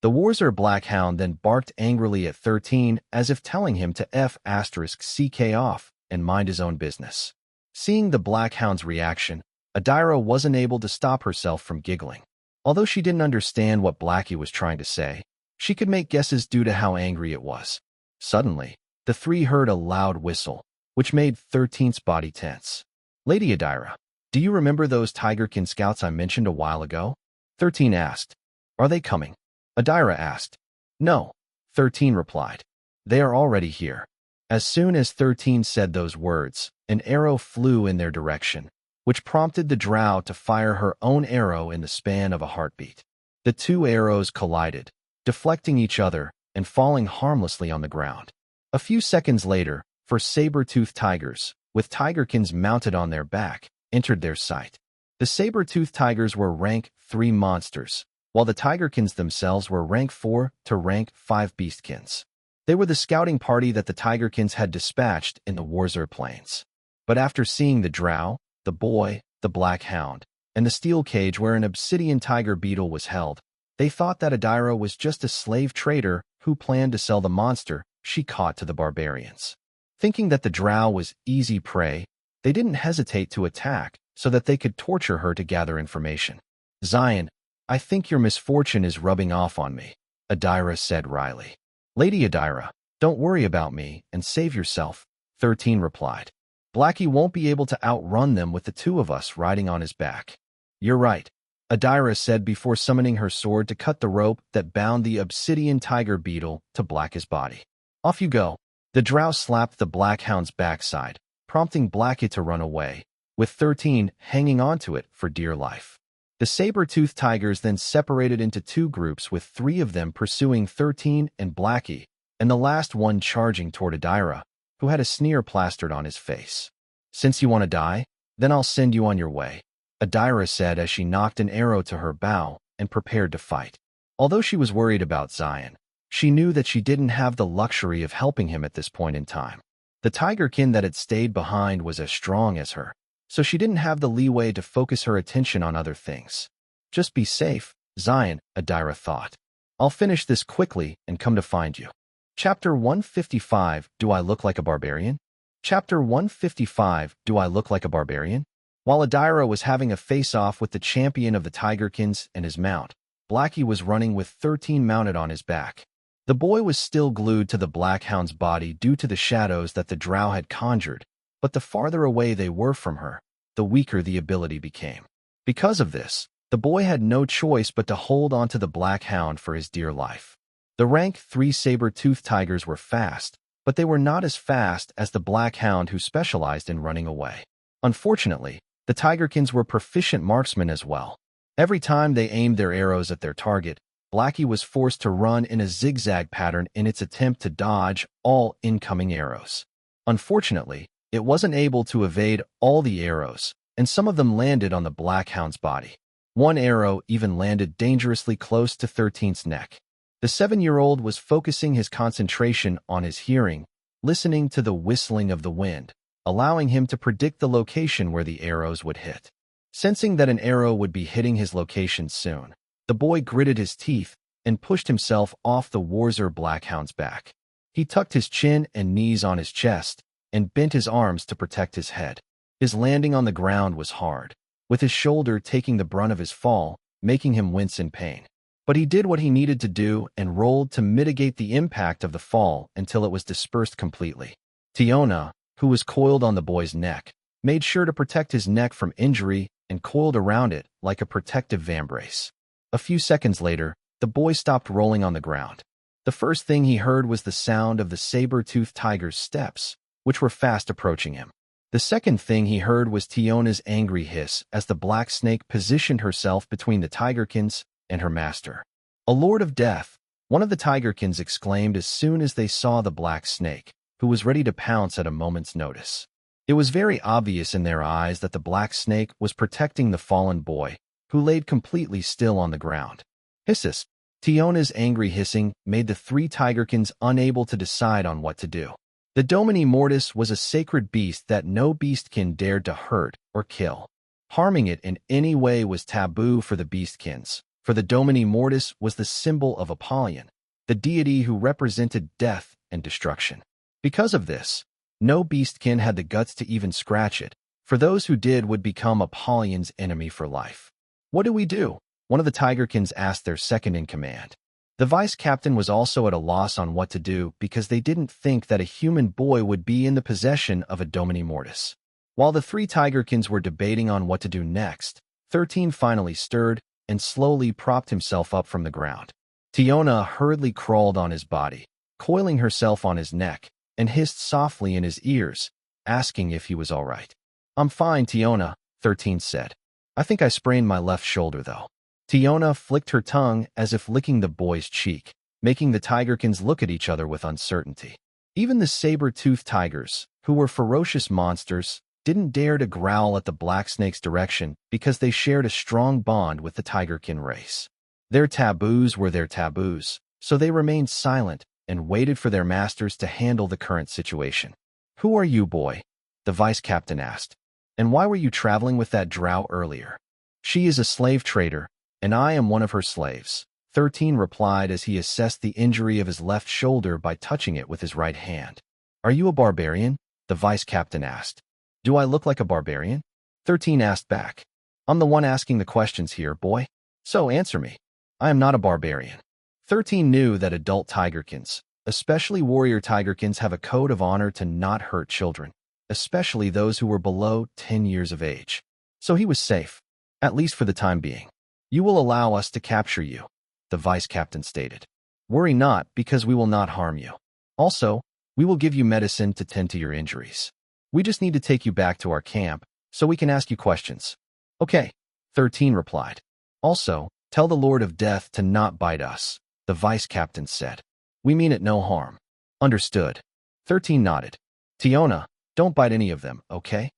The Warzur Blackhound then barked angrily at 13 as if telling him to F***CK off and mind his own business. Seeing the Blackhound's reaction, Adira wasn't able to stop herself from giggling. Although she didn't understand what Blackie was trying to say, she could make guesses due to how angry it was. Suddenly, the 3 heard a loud whistle, which made 13's body tense. Lady Adira, do you remember those tigerkin scouts I mentioned a while ago? 13 asked. Are they coming? Adira asked. No, 13 replied. They are already here. As soon as 13 said those words, an arrow flew in their direction, which prompted the drow to fire her own arrow in the span of a heartbeat. The 2 arrows collided, deflecting each other and falling harmlessly on the ground. A few seconds later, 4 saber-toothed tigers, with tigerkins mounted on their back, entered their sight. The saber-toothed tigers were rank 3 monsters, while the tigerkins themselves were rank 4 to rank 5 beastkins. They were the scouting party that the tigerkins had dispatched in the Warzur Plains. But after seeing the drow, the boy, the black hound, and the steel cage where an obsidian tiger beetle was held, they thought that Adira was just a slave trader who planned to sell the monster she caught to the barbarians. Thinking that the drow was easy prey, they didn't hesitate to attack so that they could torture her to gather information. Xylen, I think your misfortune is rubbing off on me, Adira said wryly. Lady Adira, don't worry about me and save yourself, 13 replied. Blackie won't be able to outrun them with the 2 of us riding on his back. You're right, Adira said before summoning her sword to cut the rope that bound the obsidian tiger beetle to Blackie's body. Off you go. The drow slapped the black hound's backside, prompting Blackie to run away, with 13 hanging onto it for dear life. The saber-toothed tigers then separated into 2 groups with 3 of them pursuing 13 and Blackie, and the last one charging toward Adira, who had a sneer plastered on his face. Since you want to die, then I'll send you on your way, Adira said as she knocked an arrow to her bow and prepared to fight. Although she was worried about Xylen, she knew that she didn't have the luxury of helping him at this point in time. The tigerkin that had stayed behind was as strong as her, so she didn't have the leeway to focus her attention on other things. Just be safe, Xylen, Adira thought. I'll finish this quickly and come to find you. Chapter 155, Do I Look Like a Barbarian? Chapter 155, Do I Look Like a Barbarian? While Adira was having a face-off with the champion of the tigerkins and his mount, Blackie was running with 13 mounted on his back. The boy was still glued to the black hound's body due to the shadows that the drow had conjured, but the farther away they were from her, the weaker the ability became. Because of this, the boy had no choice but to hold onto the black hound for his dear life. The rank 3 saber-toothed tigers were fast, but they were not as fast as the black hound who specialized in running away. Unfortunately, the tigerkins were proficient marksmen as well. Every time they aimed their arrows at their target, Blackie was forced to run in a zigzag pattern in its attempt to dodge all incoming arrows. Unfortunately, it wasn't able to evade all the arrows, and some of them landed on the black hound's body. One arrow even landed dangerously close to 13's neck. The 7-year-old was focusing his concentration on his hearing, listening to the whistling of the wind, allowing him to predict the location where the arrows would hit. Sensing that an arrow would be hitting his location soon, the boy gritted his teeth and pushed himself off the Warzer Blackhound's back. He tucked his chin and knees on his chest and bent his arms to protect his head. His landing on the ground was hard, with his shoulder taking the brunt of his fall, making him wince in pain. But he did what he needed to do and rolled to mitigate the impact of the fall until it was dispersed completely. Tiona, who was coiled on the boy's neck, made sure to protect his neck from injury and coiled around it like a protective vambrace. A few seconds later, the boy stopped rolling on the ground. The first thing he heard was the sound of the saber-toothed tiger's steps, which were fast approaching him. The second thing he heard was Tiona's angry hiss as the black snake positioned herself between the tigerkins and her master. "A lord of death," one of the tigerkins exclaimed as soon as they saw the black snake, who was ready to pounce at a moment's notice. It was very obvious in their eyes that the black snake was protecting the fallen boy, who laid completely still on the ground. Hisses. Tiona's angry hissing made the 3 tigerkins unable to decide on what to do. The Domini Mortis was a sacred beast that no beastkin dared to hurt or kill. Harming it in any way was taboo for the beastkins, for the Domini Mortis was the symbol of Apollyon, the deity who represented death and destruction. Because of this, no beastkin had the guts to even scratch it, for those who did would become Apollon's enemy for life. "What do we do?" one of the tigerkins asked their second-in-command. The vice-captain was also at a loss on what to do because they didn't think that a human boy would be in the possession of a Domini Mortis. While the 3 tigerkins were debating on what to do next, 13 finally stirred and slowly propped himself up from the ground. Tiona hurriedly crawled on his body, coiling herself on his neck, and hissed softly in his ears, asking if he was all right. "I'm fine, Tiona," 13 said. "I think I sprained my left shoulder, though." Tiona flicked her tongue as if licking the boy's cheek, making the tigerkins look at each other with uncertainty. Even the saber-toothed tigers, who were ferocious monsters, didn't dare to growl at the black snake's direction because they shared a strong bond with the tigerkin race. Their taboos were their taboos, so they remained silent and waited for their masters to handle the current situation. "Who are you, boy?" the vice-captain asked. "And why were you traveling with that drow earlier?" "She is a slave trader, and I am one of her slaves," 13 replied as he assessed the injury of his left shoulder by touching it with his right hand. "Are you a barbarian?" the vice-captain asked. "Do I look like a barbarian?" 13 asked back. "I'm the one asking the questions here, boy. So answer me." "I am not a barbarian." 13 knew that adult tigerkins, especially warrior tigerkins, have a code of honor to not hurt children, especially those who were below 10 years of age. So he was safe, at least for the time being. "You will allow us to capture you," the vice-captain stated. "Worry not, because we will not harm you. Also, we will give you medicine to tend to your injuries. We just need to take you back to our camp so we can ask you questions." "Okay," 13 replied. "Also, tell the Lord of Death to not bite us," the vice-captain said. "We mean it no harm." "Understood." 13 nodded. "Tiona, don't bite any of them, okay?"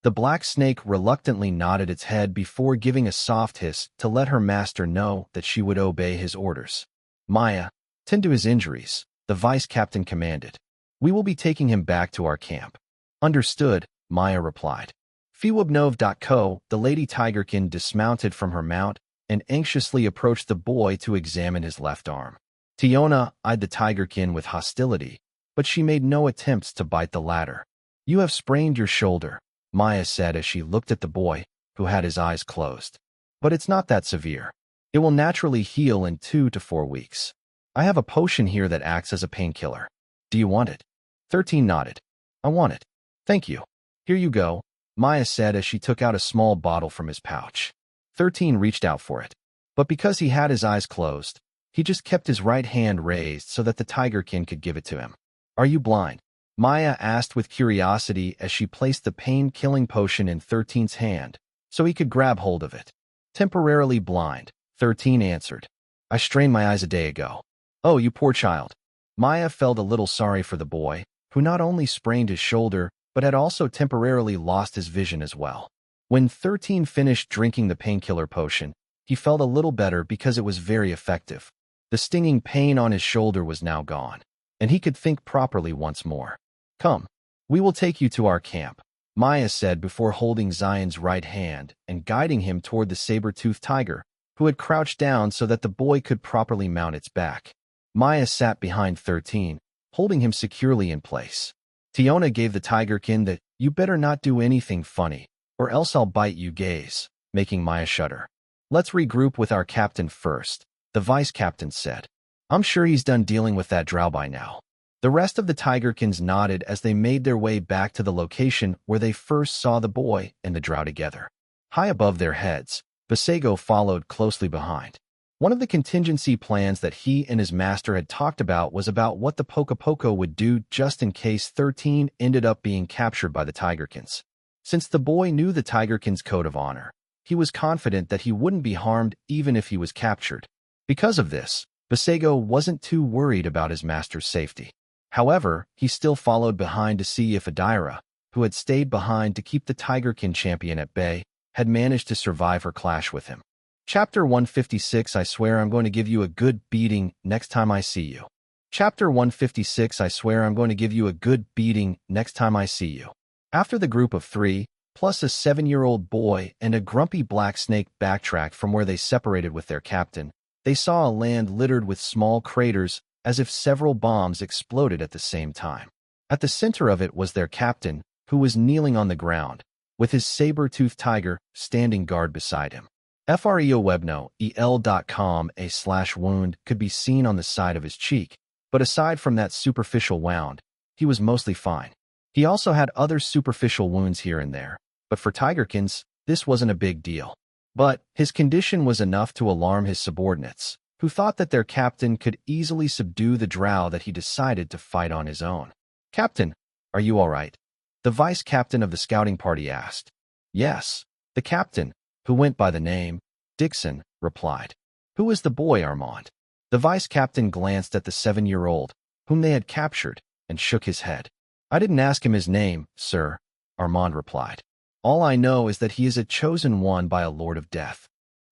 The black snake reluctantly nodded its head before giving a soft hiss to let her master know that she would obey his orders. "Maya, tend to his injuries," the vice-captain commanded. "We will be taking him back to our camp." "Understood," Maya replied. Fiwubnov.co, the lady tigerkin dismounted from her mount and anxiously approached the boy to examine his left arm. Tiona eyed the tigerkin with hostility, but she made no attempts to bite the latter. "You have sprained your shoulder," Maya said as she looked at the boy, who had his eyes closed. "But it's not that severe. It will naturally heal in 2 to 4 weeks." I have a potion here that acts as a painkiller. Do you want it? 13 nodded. I want it. Thank you. Here you go, Maya said as she took out a small bottle from his pouch. 13 reached out for it. But because he had his eyes closed, he just kept his right hand raised so that the tigerkin could give it to him. Are you blind? Maya asked with curiosity as she placed the pain-killing potion in 13's hand so he could grab hold of it. Temporarily blind, 13 answered. I strained my eyes a day ago. Oh, you poor child. Maya felt a little sorry for the boy, who not only sprained his shoulder, but had also temporarily lost his vision as well. When 13 finished drinking the painkiller potion, he felt a little better because it was very effective. The stinging pain on his shoulder was now gone, and he could think properly once more. Come, we will take you to our camp, Maya said before holding Xylen's right hand and guiding him toward the saber-toothed tiger, who had crouched down so that the boy could properly mount its back. Maya sat behind 13, holding him securely in place. Tiona gave the tigerkin the "you better not do anything funny, or else I'll bite you" gaze, making Maya shudder. Let's regroup with our captain first, the vice-captain said. I'm sure he's done dealing with that drow by now. The rest of the tigerkins nodded as they made their way back to the location where they first saw the boy and the drow together. High above their heads, Vasego followed closely behind. One of the contingency plans that he and his master had talked about was about what the Poco would do just in case 13 ended up being captured by the tigerkins. Since the boy knew the tigerkins' code of honor, he was confident that he wouldn't be harmed even if he was captured. Because of this, Vasego wasn't too worried about his master's safety. However, he still followed behind to see if Adira, who had stayed behind to keep the tigerkin champion at bay, had managed to survive her clash with him. Chapter 156 I swear I'm going to give you a good beating next time I see you. Chapter 156 I swear I'm going to give you a good beating next time I see you. After the group of 3, plus a 7-year-old boy and a grumpy black snake backtracked from where they separated with their captain, they saw a land littered with small craters as if several bombs exploded at the same time. At the center of it was their captain, who was kneeling on the ground, with his saber-toothed tiger standing guard beside him. FREOWEBNO EL.com/wound could be seen on the side of his cheek, but aside from that superficial wound, he was mostly fine. He also had other superficial wounds here and there, but for tigerkins, this wasn't a big deal. But his condition was enough to alarm his subordinates, who thought that their captain could easily subdue the drow that he decided to fight on his own. Captain, are you all right? The vice-captain of the scouting party asked. Yes, the captain, who went by the name Dixon, replied. Who is the boy, Armand? The vice-captain glanced at the 7-year-old, whom they had captured, and shook his head. I didn't ask him his name, sir, Armand replied. All I know is that he is a chosen one by a lord of death.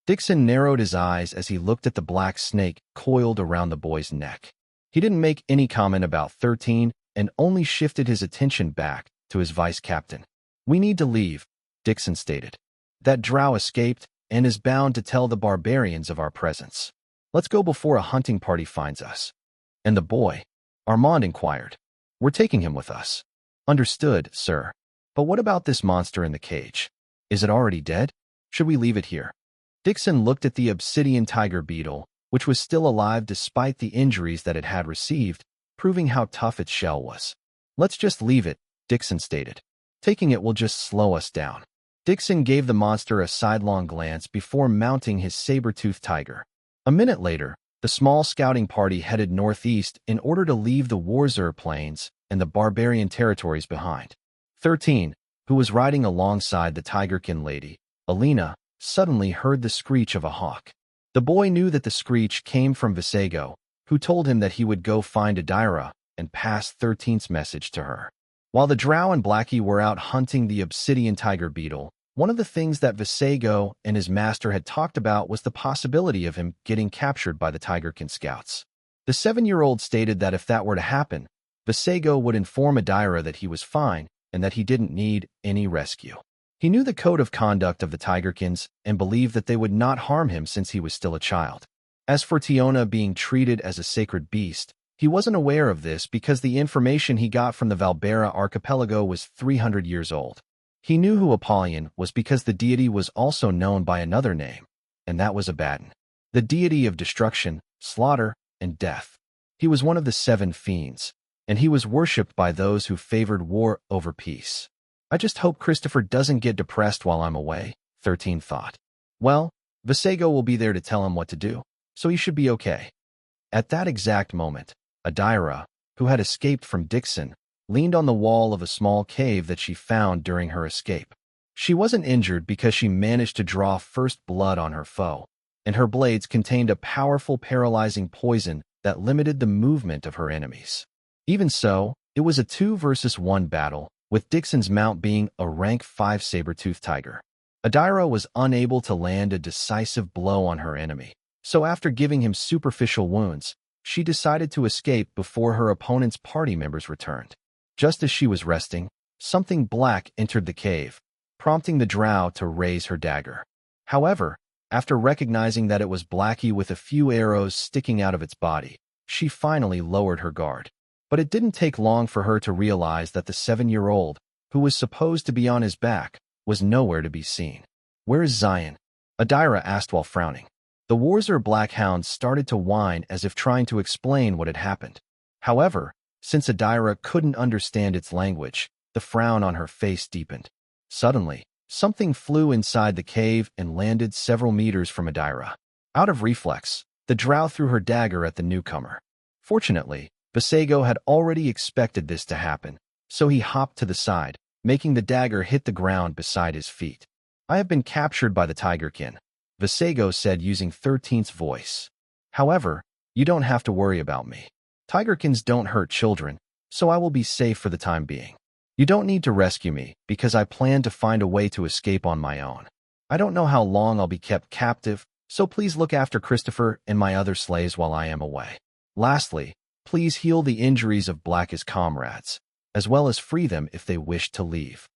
Dixon narrowed his eyes as he looked at the black snake coiled around the boy's neck. He didn't make any comment about 13 and only shifted his attention back to his vice-captain. We need to leave, Dixon stated. That drow escaped and is bound to tell the barbarians of our presence. Let's go before a hunting party finds us. And the boy? Armand inquired. We're taking him with us. Understood, sir. But what about this monster in the cage? Is it already dead? Should we leave it here? Dixon looked at the obsidian tiger beetle, which was still alive despite the injuries that it had received, proving how tough its shell was. Let's just leave it, Dixon stated. Taking it will just slow us down. Dixon gave the monster a sidelong glance before mounting his saber-toothed tiger. A minute later, the small scouting party headed northeast in order to leave the Warzur plains and the barbarian territories behind. 13, who was riding alongside the tigerkin lady, Alina, suddenly heard the screech of a hawk. The boy knew that the screech came from Vasego, who told him that he would go find Adira and pass 13's message to her. While the drow and Blackie were out hunting the obsidian tiger beetle, one of the things that Vasego and his master had talked about was the possibility of him getting captured by the tigerkin scouts. The 7-year-old stated that if that were to happen, Vasego would inform Adira that he was fine and that he didn't need any rescue. He knew the code of conduct of the tigerkins and believed that they would not harm him since he was still a child. As for Tiona being treated as a sacred beast, he wasn't aware of this because the information he got from the Valbera archipelago was 300 years old. He knew who Apollyon was because the deity was also known by another name, and that was Abaddon, the deity of destruction, slaughter, and death. He was one of the 7 fiends, and he was worshipped by those who favored war over peace. I just hope Christopher doesn't get depressed while I'm away, 13 thought. Well, Vasego will be there to tell him what to do, so he should be okay. At that exact moment, Adira, who had escaped from Dixon, leaned on the wall of a small cave that she found during her escape. She wasn't injured because she managed to draw first blood on her foe, and her blades contained a powerful paralyzing poison that limited the movement of her enemies. Even so, it was a 2 versus 1 battle, with Dixon's mount being a rank 5 saber-toothed tiger. Adira was unable to land a decisive blow on her enemy, so after giving him superficial wounds, she decided to escape before her opponent's party members returned. Just as she was resting, something black entered the cave, prompting the drow to raise her dagger. However, after recognizing that it was Blackie with a few arrows sticking out of its body, she finally lowered her guard. But it didn't take long for her to realize that the 7-year-old, who was supposed to be on his back, was nowhere to be seen. "Where is Xylen?" Adira asked while frowning. The Warzer Blackhound started to whine as if trying to explain what had happened. However, since Adira couldn't understand its language, the frown on her face deepened. Suddenly, something flew inside the cave and landed several meters from Adira. Out of reflex, the drow threw her dagger at the newcomer. Fortunately, Vasego had already expected this to happen, so he hopped to the side, making the dagger hit the ground beside his feet. "I have been captured by the Tigerkin," Vasego said using 13th's voice. "However, you don't have to worry about me. Tigerkins don't hurt children, so I will be safe for the time being. You don't need to rescue me because I plan to find a way to escape on my own. I don't know how long I'll be kept captive, so please look after Christopher and my other slaves while I am away. Lastly, please heal the injuries of Black's comrades, as well as free them if they wish to leave."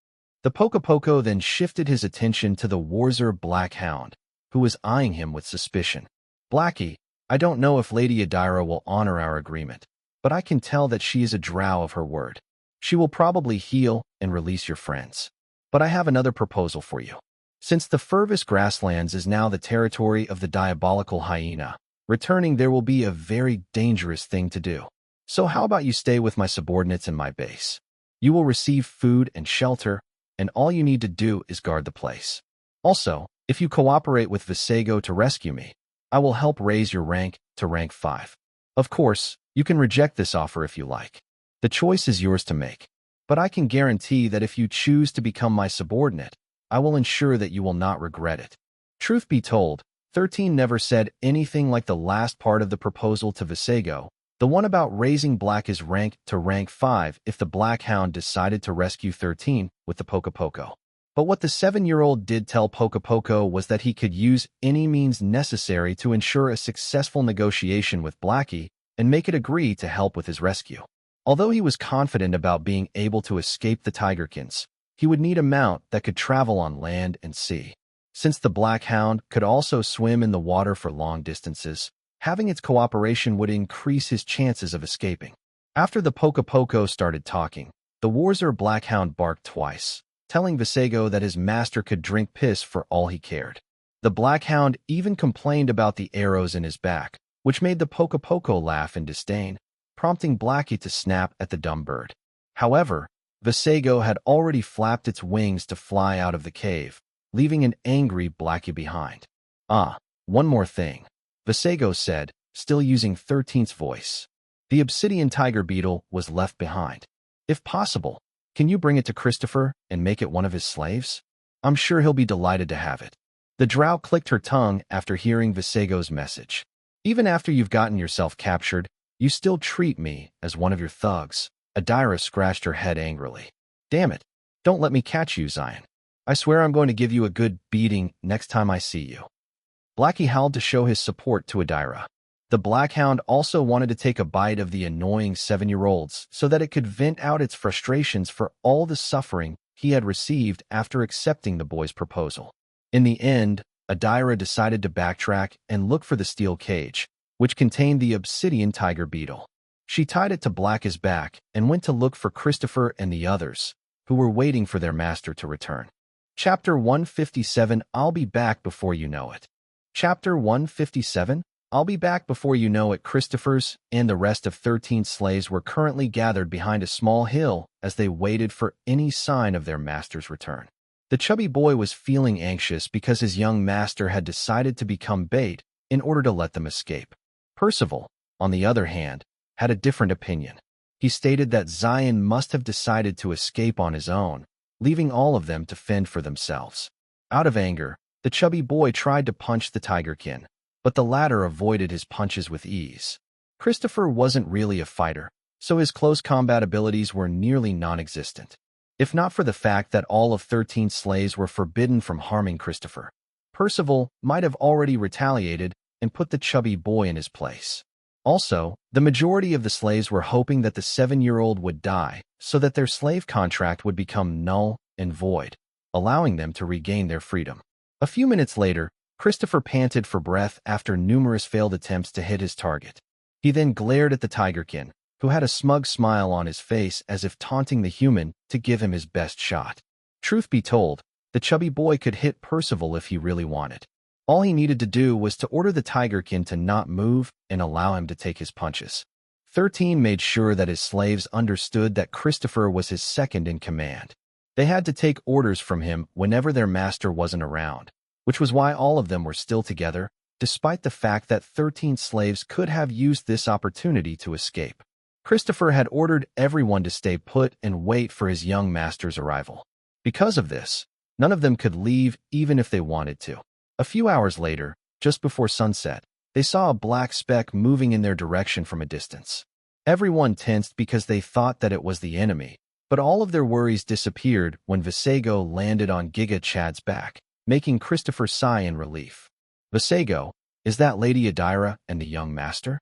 The Poco then shifted his attention to the Warzer Blackhound, who was eyeing him with suspicion. "Blackie, I don't know if Lady Adira will honor our agreement, but I can tell that she is a drow of her word. She will probably heal and release your friends. But I have another proposal for you. Since the Furvis Grasslands is now the territory of the diabolical hyena, returning there will be a very dangerous thing to do. So how about you stay with my subordinates in my base? You will receive food and shelter, and all you need to do is guard the place. Also, if you cooperate with Vasego to rescue me, I will help raise your rank to rank 5. Of course, you can reject this offer if you like. The choice is yours to make, but I can guarantee that if you choose to become my subordinate, I will ensure that you will not regret it." Truth be told, 13 never said anything like the last part of the proposal to Vasego, the one about raising Black's rank to rank 5 if the Blackhound decided to rescue 13 with the Poco. But what the 7-year-old did tell Poco was that he could use any means necessary to ensure a successful negotiation with Blackie and make it agree to help with his rescue. Although he was confident about being able to escape the Tigerkins, he would need a mount that could travel on land and sea. Since the Blackhound could also swim in the water for long distances, having its cooperation would increase his chances of escaping. After the Poco started talking, the Warzer Blackhound barked twice, telling Vasego that his master could drink piss for all he cared. The Blackhound even complained about the arrows in his back, which made the Poco laugh in disdain, prompting Blackie to snap at the dumb bird. However, Vasego had already flapped its wings to fly out of the cave, leaving an angry Blackie behind. One more thing," Vasego said, still using 13th's voice. "The obsidian tiger beetle was left behind. If possible, can you bring it to Christopher and make it one of his slaves? I'm sure he'll be delighted to have it." The drow clicked her tongue after hearing Vasego's message. "Even after you've gotten yourself captured, you still treat me as one of your thugs." Adira scratched her head angrily. "Damn it, don't let me catch you, Xylen. I swear I'm going to give you a good beating next time I see you." Blackie howled to show his support to Adira. The Blackhound also wanted to take a bite of the annoying 7-year-olds so that it could vent out its frustrations for all the suffering he had received after accepting the boy's proposal. In the end, Adira decided to backtrack and look for the steel cage, which contained the obsidian tiger beetle. She tied it to Black's back and went to look for Christopher and the others, who were waiting for their master to return. Chapter 157, I'll be back before you know it. Chapter 157, I'll be back before you know it." Christopher's and the rest of 13 slaves were currently gathered behind a small hill as they waited for any sign of their master's return. The chubby boy was feeling anxious because his young master had decided to become bait in order to let them escape. Percival, on the other hand, had a different opinion. He stated that Xylen must have decided to escape on his own, leaving all of them to fend for themselves. Out of anger, the chubby boy tried to punch the tigerkin, but the latter avoided his punches with ease. Christopher wasn't really a fighter, so his close combat abilities were nearly non-existent. If not for the fact that all of 13 slaves were forbidden from harming Christopher, Percival might have already retaliated and put the chubby boy in his place. Also, the majority of the slaves were hoping that the 7-year-old would die so that their slave contract would become null and void, allowing them to regain their freedom. A few minutes later, Christopher panted for breath after numerous failed attempts to hit his target. He then glared at the tigerkin, who had a smug smile on his face as if taunting the human to give him his best shot. Truth be told, the chubby boy could hit Percival if he really wanted. All he needed to do was to order the tigerkin to not move and allow him to take his punches. 13 made sure that his slaves understood that Christopher was his second in command. They had to take orders from him whenever their master wasn't around, which was why all of them were still together, despite the fact that 13 slaves could have used this opportunity to escape. Christopher had ordered everyone to stay put and wait for his young master's arrival. Because of this, none of them could leave even if they wanted to. A few hours later, just before sunset, they saw a black speck moving in their direction from a distance. Everyone tensed because they thought that it was the enemy, but all of their worries disappeared when Visago landed on Giga Chad's back, making Christopher sigh in relief. "Visago, is that Lady Adira and the young master?"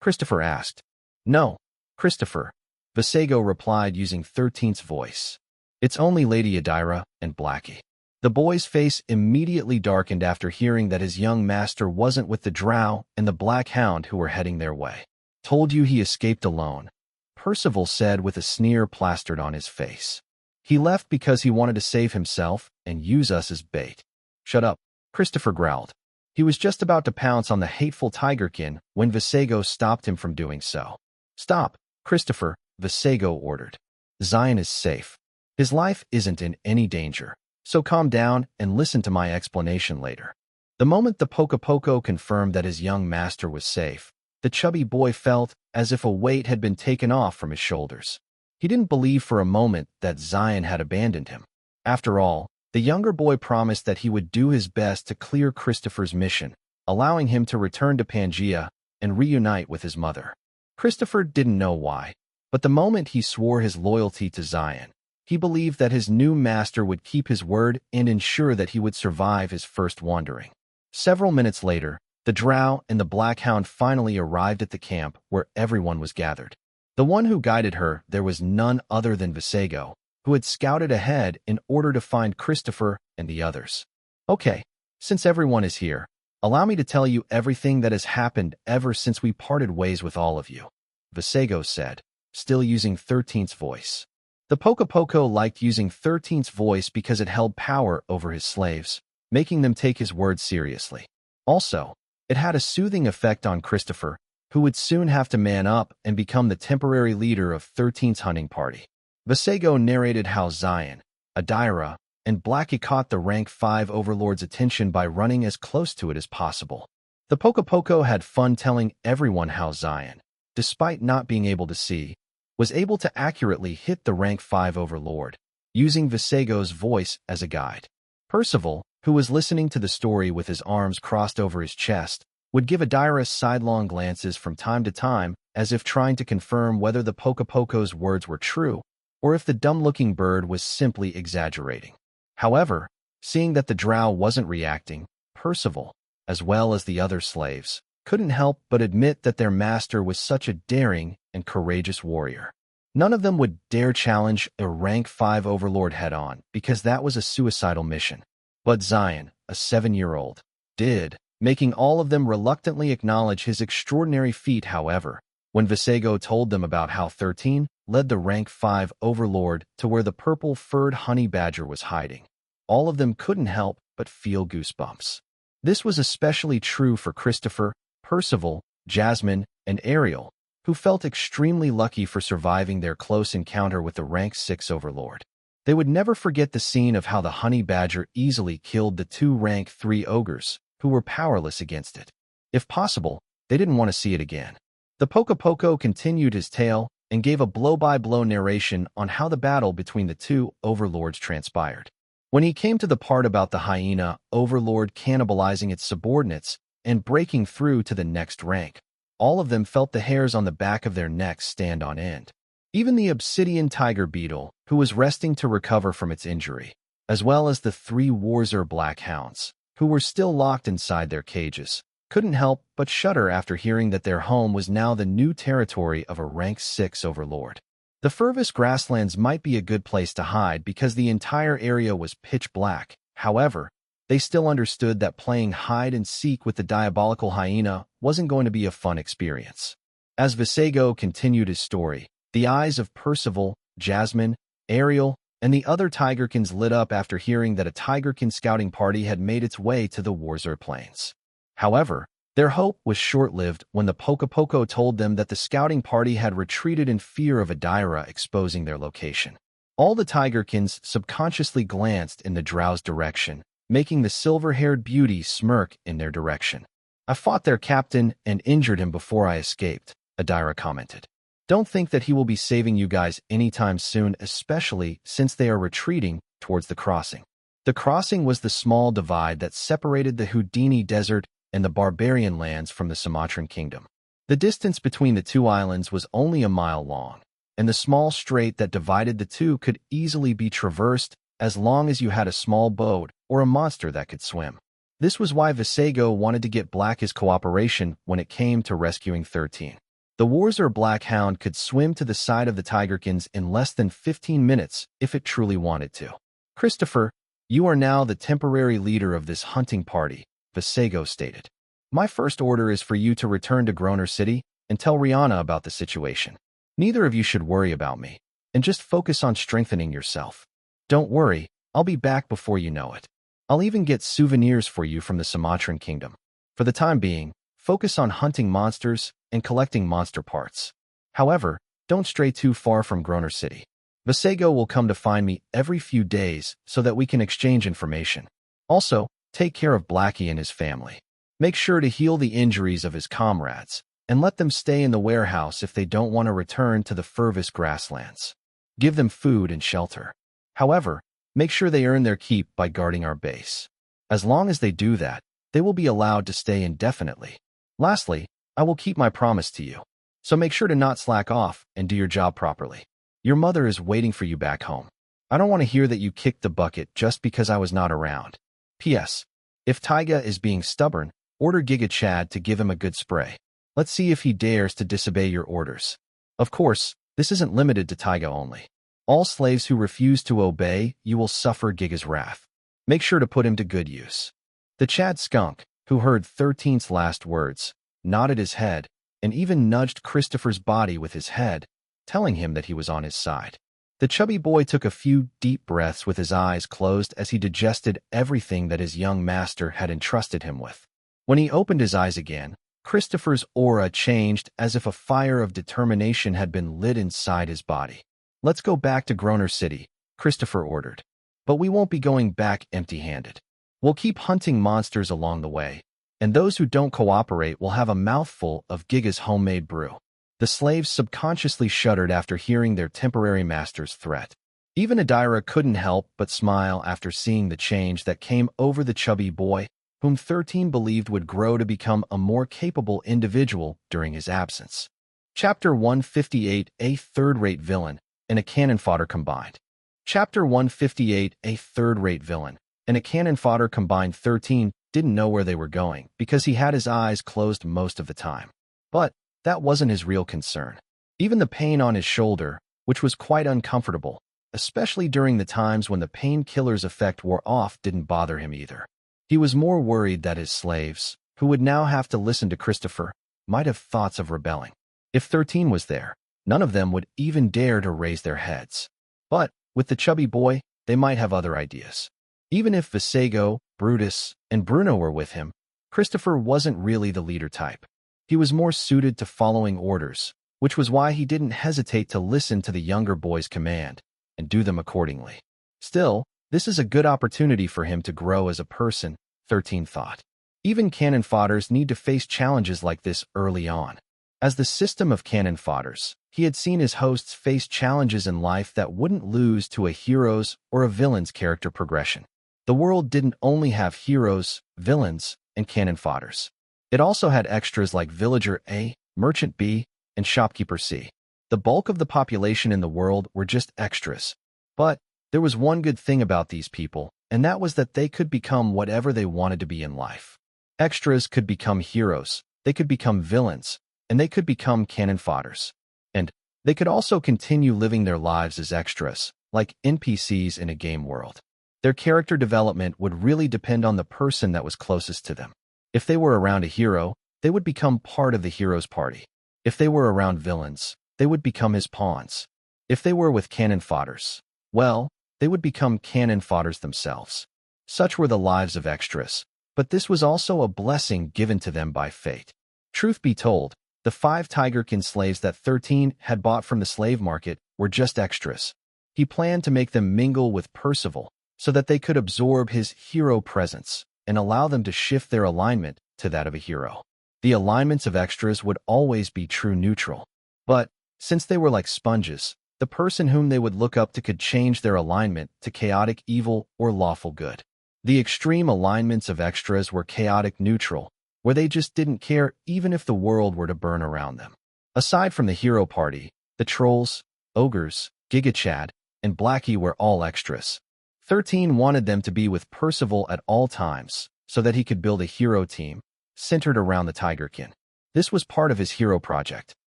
Christopher asked. "No, Christopher," Visago replied using 13's voice. "It's only Lady Adira and Blackie." The boy's face immediately darkened after hearing that his young master wasn't with the drow and the black hound who were heading their way. "Told you he escaped alone," Percival said with a sneer plastered on his face. "He left because he wanted to save himself and use us as bait." "Shut up," Christopher growled. He was just about to pounce on the hateful tigerkin when Visago stopped him from doing so. "Stop, Christopher," Visago ordered. "Xylen is safe. His life isn't in any danger, so calm down and listen to my explanation later." The moment the Poco confirmed that his young master was safe, the chubby boy felt as if a weight had been taken off from his shoulders. He didn't believe for a moment that Xylen had abandoned him. After all, the younger boy promised that he would do his best to clear Christopher's mission, allowing him to return to Pangaea and reunite with his mother. Christopher didn't know why, but the moment he swore his loyalty to Xylen, he believed that his new master would keep his word and ensure that he would survive his first wandering. Several minutes later, the drow and the black hound finally arrived at the camp where everyone was gathered. The one who guided her there was none other than Visago, who had scouted ahead in order to find Christopher and the others. "Okay, since everyone is here, allow me to tell you everything that has happened ever since we parted ways with all of you," Visago said, still using 13's voice. The Poco liked using 13's voice because it held power over his slaves, making them take his words seriously. Also, it had a soothing effect on Christopher, who would soon have to man up and become the temporary leader of 13's hunting party. Visago narrated how Xylen, Adira, and Blackie caught the rank 5 overlord's attention by running as close to it as possible. The Poco had fun telling everyone how Xylen, despite not being able to see, was able to accurately hit the rank 5 overlord, using Visago's voice as a guide. Percival, who was listening to the story with his arms crossed over his chest, would give Adira sidelong glances from time to time as if trying to confirm whether the Poco's words were true or if the dumb-looking bird was simply exaggerating. However, seeing that the drow wasn't reacting, Percival, as well as the other slaves, couldn't help but admit that their master was such a daring and courageous warrior. None of them would dare challenge a rank 5 overlord head-on because that was a suicidal mission. But Xylen, a 7-year-old, did, making all of them reluctantly acknowledge his extraordinary feat. However, when Visago told them about how 13 led the rank 5 overlord to where the purple-furred honey badger was hiding, all of them couldn't help but feel goosebumps. This was especially true for Christopher, Percival, Jasmine, and Ariel, who felt extremely lucky for surviving their close encounter with the rank 6 overlord. They would never forget the scene of how the honey badger easily killed the 2 rank 3 ogres, who were powerless against it. If possible, they didn't want to see it again. The Poco continued his tale and gave a blow-by-blow narration on how the battle between the 2 overlords transpired. When he came to the part about the hyena overlord cannibalizing its subordinates and breaking through to the next rank, all of them felt the hairs on the back of their necks stand on end. Even the obsidian tiger beetle, who was resting to recover from its injury, as well as the 3 Warzer black hounds, who were still locked inside their cages, couldn't help but shudder after hearing that their home was now the new territory of a rank 6 overlord. The Furvous grasslands might be a good place to hide because the entire area was pitch black. However, they still understood that playing hide-and-seek with the diabolical hyena wasn't going to be a fun experience. As Visago continued his story, the eyes of Percival, Jasmine, Ariel, and the other Tigerkins lit up after hearing that a Tigerkin scouting party had made its way to the Warzer Plains. However, their hope was short-lived when the Poco told them that the scouting party had retreated in fear of Adira exposing their location. All the Tigerkins subconsciously glanced in the Drow's direction, making the silver-haired beauty smirk in their direction. "I fought their captain and injured him before I escaped," Adira commented. "Don't think that he will be saving you guys anytime soon, especially since they are retreating towards the crossing." The crossing was the small divide that separated the Houdini Desert and the barbarian lands from the Sumatran kingdom. The distance between the 2 islands was only a mile long, and the small strait that divided the 2 could easily be traversed as long as you had a small boat or a monster that could swim. This was why Visago wanted to get Black's cooperation when it came to rescuing 13. The Warzer Black Hound could swim to the side of the Tigerkins in less than 15 minutes if it truly wanted to. "Christopher, you are now the temporary leader of this hunting party," Visago stated. "My first order is for you to return to Groner City and tell Rihanna about the situation. Neither of you should worry about me, and just focus on strengthening yourself. Don't worry, I'll be back before you know it. I'll even get souvenirs for you from the Sumatran kingdom. For the time being, focus on hunting monsters and collecting monster parts. However, don't stray too far from Groner City. Visago will come to find me every few days so that we can exchange information. Also, take care of Blackie and his family. Make sure to heal the injuries of his comrades, and let them stay in the warehouse if they don't want to return to the Furvous grasslands. Give them food and shelter. However, make sure they earn their keep by guarding our base. As long as they do that, they will be allowed to stay indefinitely. Lastly, I will keep my promise to you. So make sure to not slack off and do your job properly. Your mother is waiting for you back home. I don't want to hear that you kicked the bucket just because I was not around. P.S. If Taiga is being stubborn, order Giga Chad to give him a good spray. Let's see if he dares to disobey your orders. Of course, this isn't limited to Taiga only. All slaves who refuse to obey, you will suffer Giga's wrath. Make sure to put him to good use." The Chad skunk, who heard 13's last words, nodded his head and even nudged Christopher's body with his head, telling him that he was on his side. The chubby boy took a few deep breaths with his eyes closed as he digested everything that his young master had entrusted him with. When he opened his eyes again, Christopher's aura changed as if a fire of determination had been lit inside his body. "Let's go back to Groner City," Christopher ordered. "But we won't be going back empty-handed. We'll keep hunting monsters along the way, and those who don't cooperate will have a mouthful of Giga's homemade brew." The slaves subconsciously shuddered after hearing their temporary master's threat. Even Adira couldn't help but smile after seeing the change that came over the chubby boy, whom 13 believed would grow to become a more capable individual during his absence. Chapter 158, A Third-Rate Villain and a Cannon Fodder Combined. Chapter 158, A Third-Rate Villain and a Cannon Fodder Combined. 13 didn't know where they were going because he had his eyes closed most of the time. But that wasn't his real concern. Even the pain on his shoulder, which was quite uncomfortable, especially during the times when the painkiller's effect wore off, didn't bother him either. He was more worried that his slaves, who would now have to listen to Christopher, might have thoughts of rebelling. If 13 was there, none of them would even dare to raise their heads. But with the chubby boy, they might have other ideas. Even if Visago, Brutus, and Bruno were with him, Christopher wasn't really the leader type. He was more suited to following orders, which was why he didn't hesitate to listen to the younger boy's command and do them accordingly. Still, this is a good opportunity for him to grow as a person, 13 thought. Even cannon fodders need to face challenges like this early on. As the system of cannon fodders, he had seen his hosts face challenges in life that wouldn't lose to a hero's or a villain's character progression. The world didn't only have heroes, villains, and cannon fodders. It also had extras like Villager A, Merchant B, and Shopkeeper C. The bulk of the population in the world were just extras. But there was one good thing about these people, and that was that they could become whatever they wanted to be in life. Extras could become heroes, they could become villains, and they could become cannon fodders. And they could also continue living their lives as extras, like NPCs in a game world. Their character development would really depend on the person that was closest to them. If they were around a hero, they would become part of the hero's party. If they were around villains, they would become his pawns. If they were with cannon fodders, well, they would become cannon fodders themselves. Such were the lives of extras, but this was also a blessing given to them by fate. Truth be told, the 5 tigerkin slaves that 13 had bought from the slave market were just extras. He planned to make them mingle with Percival so that they could absorb his hero presence and allow them to shift their alignment to that of a hero. The alignments of extras would always be true neutral. But since they were like sponges, the person whom they would look up to could change their alignment to chaotic evil or lawful good. The extreme alignments of extras were chaotic neutral, where they just didn't care even if the world were to burn around them. Aside from the hero party, the trolls, ogres, Gigachad, and Blackie were all extras. 13 wanted them to be with Percival at all times so that he could build a hero team centered around the tigerkin. This was part of his hero project.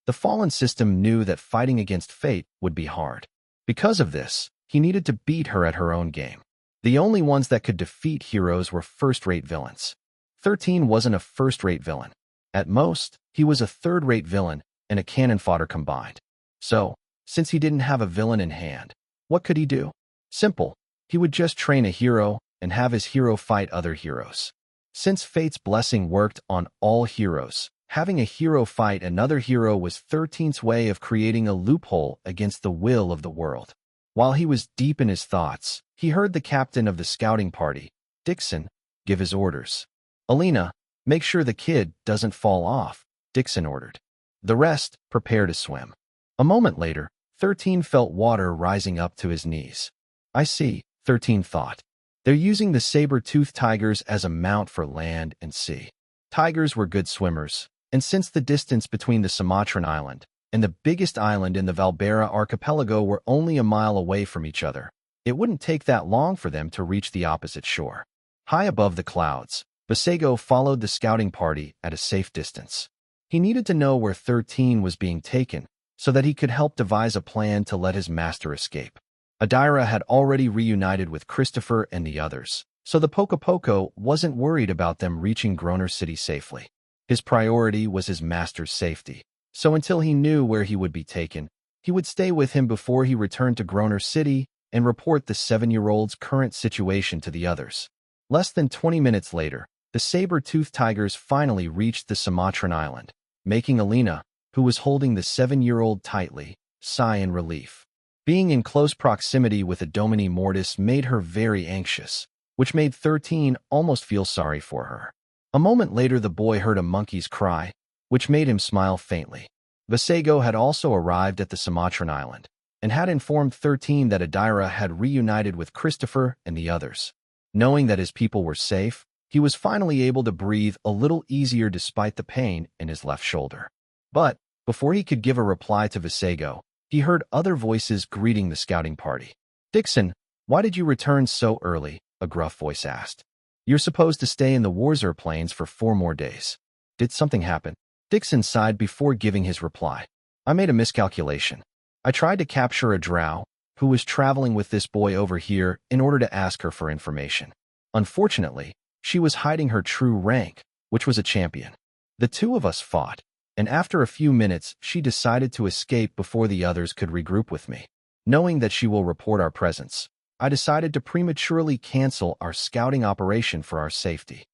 The Fallen system knew that fighting against fate would be hard. Because of this, he needed to beat her at her own game. The only ones that could defeat heroes were first-rate villains. 13 wasn't a first-rate villain. At most, he was a third-rate villain and a cannon fodder combined. So, since he didn't have a villain in hand, what could he do? Simple. He would just train a hero and have his hero fight other heroes. Since fate's blessing worked on all heroes, having a hero fight another hero was 13's way of creating a loophole against the will of the world. While he was deep in his thoughts, he heard the captain of the scouting party, Dixon, give his orders. "Alina, make sure the kid doesn't fall off," Dixon ordered. The rest prepare to swim. A moment later, 13 felt water rising up to his knees. "I see," 13 thought. "They're using the saber-toothed tigers as a mount for land and sea." Tigers were good swimmers, and since the distance between the Sumatran island and the biggest island in the Valbera archipelago were only a mile away from each other, it wouldn't take that long for them to reach the opposite shore. High above the clouds, Vasego followed the scouting party at a safe distance. He needed to know where 13 was being taken so that he could help devise a plan to let his master escape. Adira had already reunited with Christopher and the others, so the Poco Poco wasn't worried about them reaching Groner City safely. His priority was his master's safety, so until he knew where he would be taken, he would stay with him before he returned to Groner City and report the 7-year-old's current situation to the others. Less than 20 minutes later, the saber-toothed tigers finally reached the Sumatran island, making Alina, who was holding the 7-year-old tightly, sigh in relief. Being in close proximity with a Domini Mortis made her very anxious, which made 13 almost feel sorry for her. A moment later the boy heard a monkey's cry, which made him smile faintly. Vasego had also arrived at the Sumatran island, and had informed 13 that Adira had reunited with Christopher and the others. Knowing that his people were safe, he was finally able to breathe a little easier despite the pain in his left shoulder. But, before he could give a reply to Vasego, he heard other voices greeting the scouting party. "Dixon, why did you return so early?" a gruff voice asked. "You're supposed to stay in the Warzer Plains for 4 more days. Did something happen?" Dixon sighed before giving his reply. "I made a miscalculation. I tried to capture a drow, who was traveling with this boy over here in order to ask her for information. Unfortunately, she was hiding her true rank, which was a champion. The 2 of us fought, and after a few minutes she decided to escape before the others could regroup with me. Knowing that she will report our presence, I decided to prematurely cancel our scouting operation for our safety."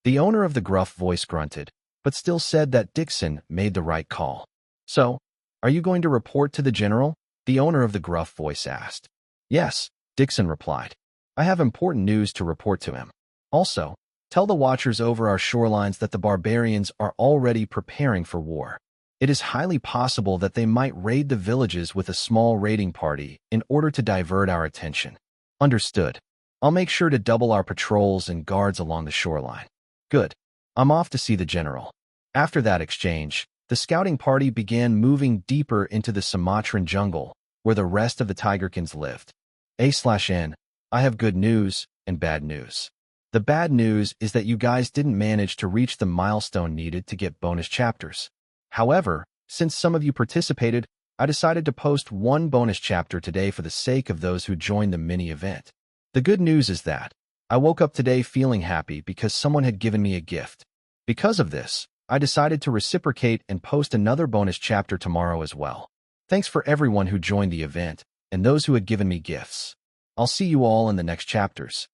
The owner of the gruff voice grunted, but still said that Dixon made the right call. "So, are you going to report to the general?" the owner of the gruff voice asked. "Yes," Dixon replied. "I have important news to report to him. Also, tell the watchers over our shorelines that the barbarians are already preparing for war. It is highly possible that they might raid the villages with a small raiding party in order to divert our attention." "Understood. I'll make sure to double our patrols and guards along the shoreline." "Good. I'm off to see the general." After that exchange, the scouting party began moving deeper into the Sumatran jungle, where the rest of the Tigerkins lived. A/N, I have good news and bad news. The bad news is that you guys didn't manage to reach the milestone needed to get bonus chapters. However, since some of you participated, I decided to post one bonus chapter today for the sake of those who joined the mini-event. The good news is that I woke up today feeling happy because someone had given me a gift. Because of this, I decided to reciprocate and post another bonus chapter tomorrow as well. Thanks for everyone who joined the event and those who had given me gifts. I'll see you all in the next chapters.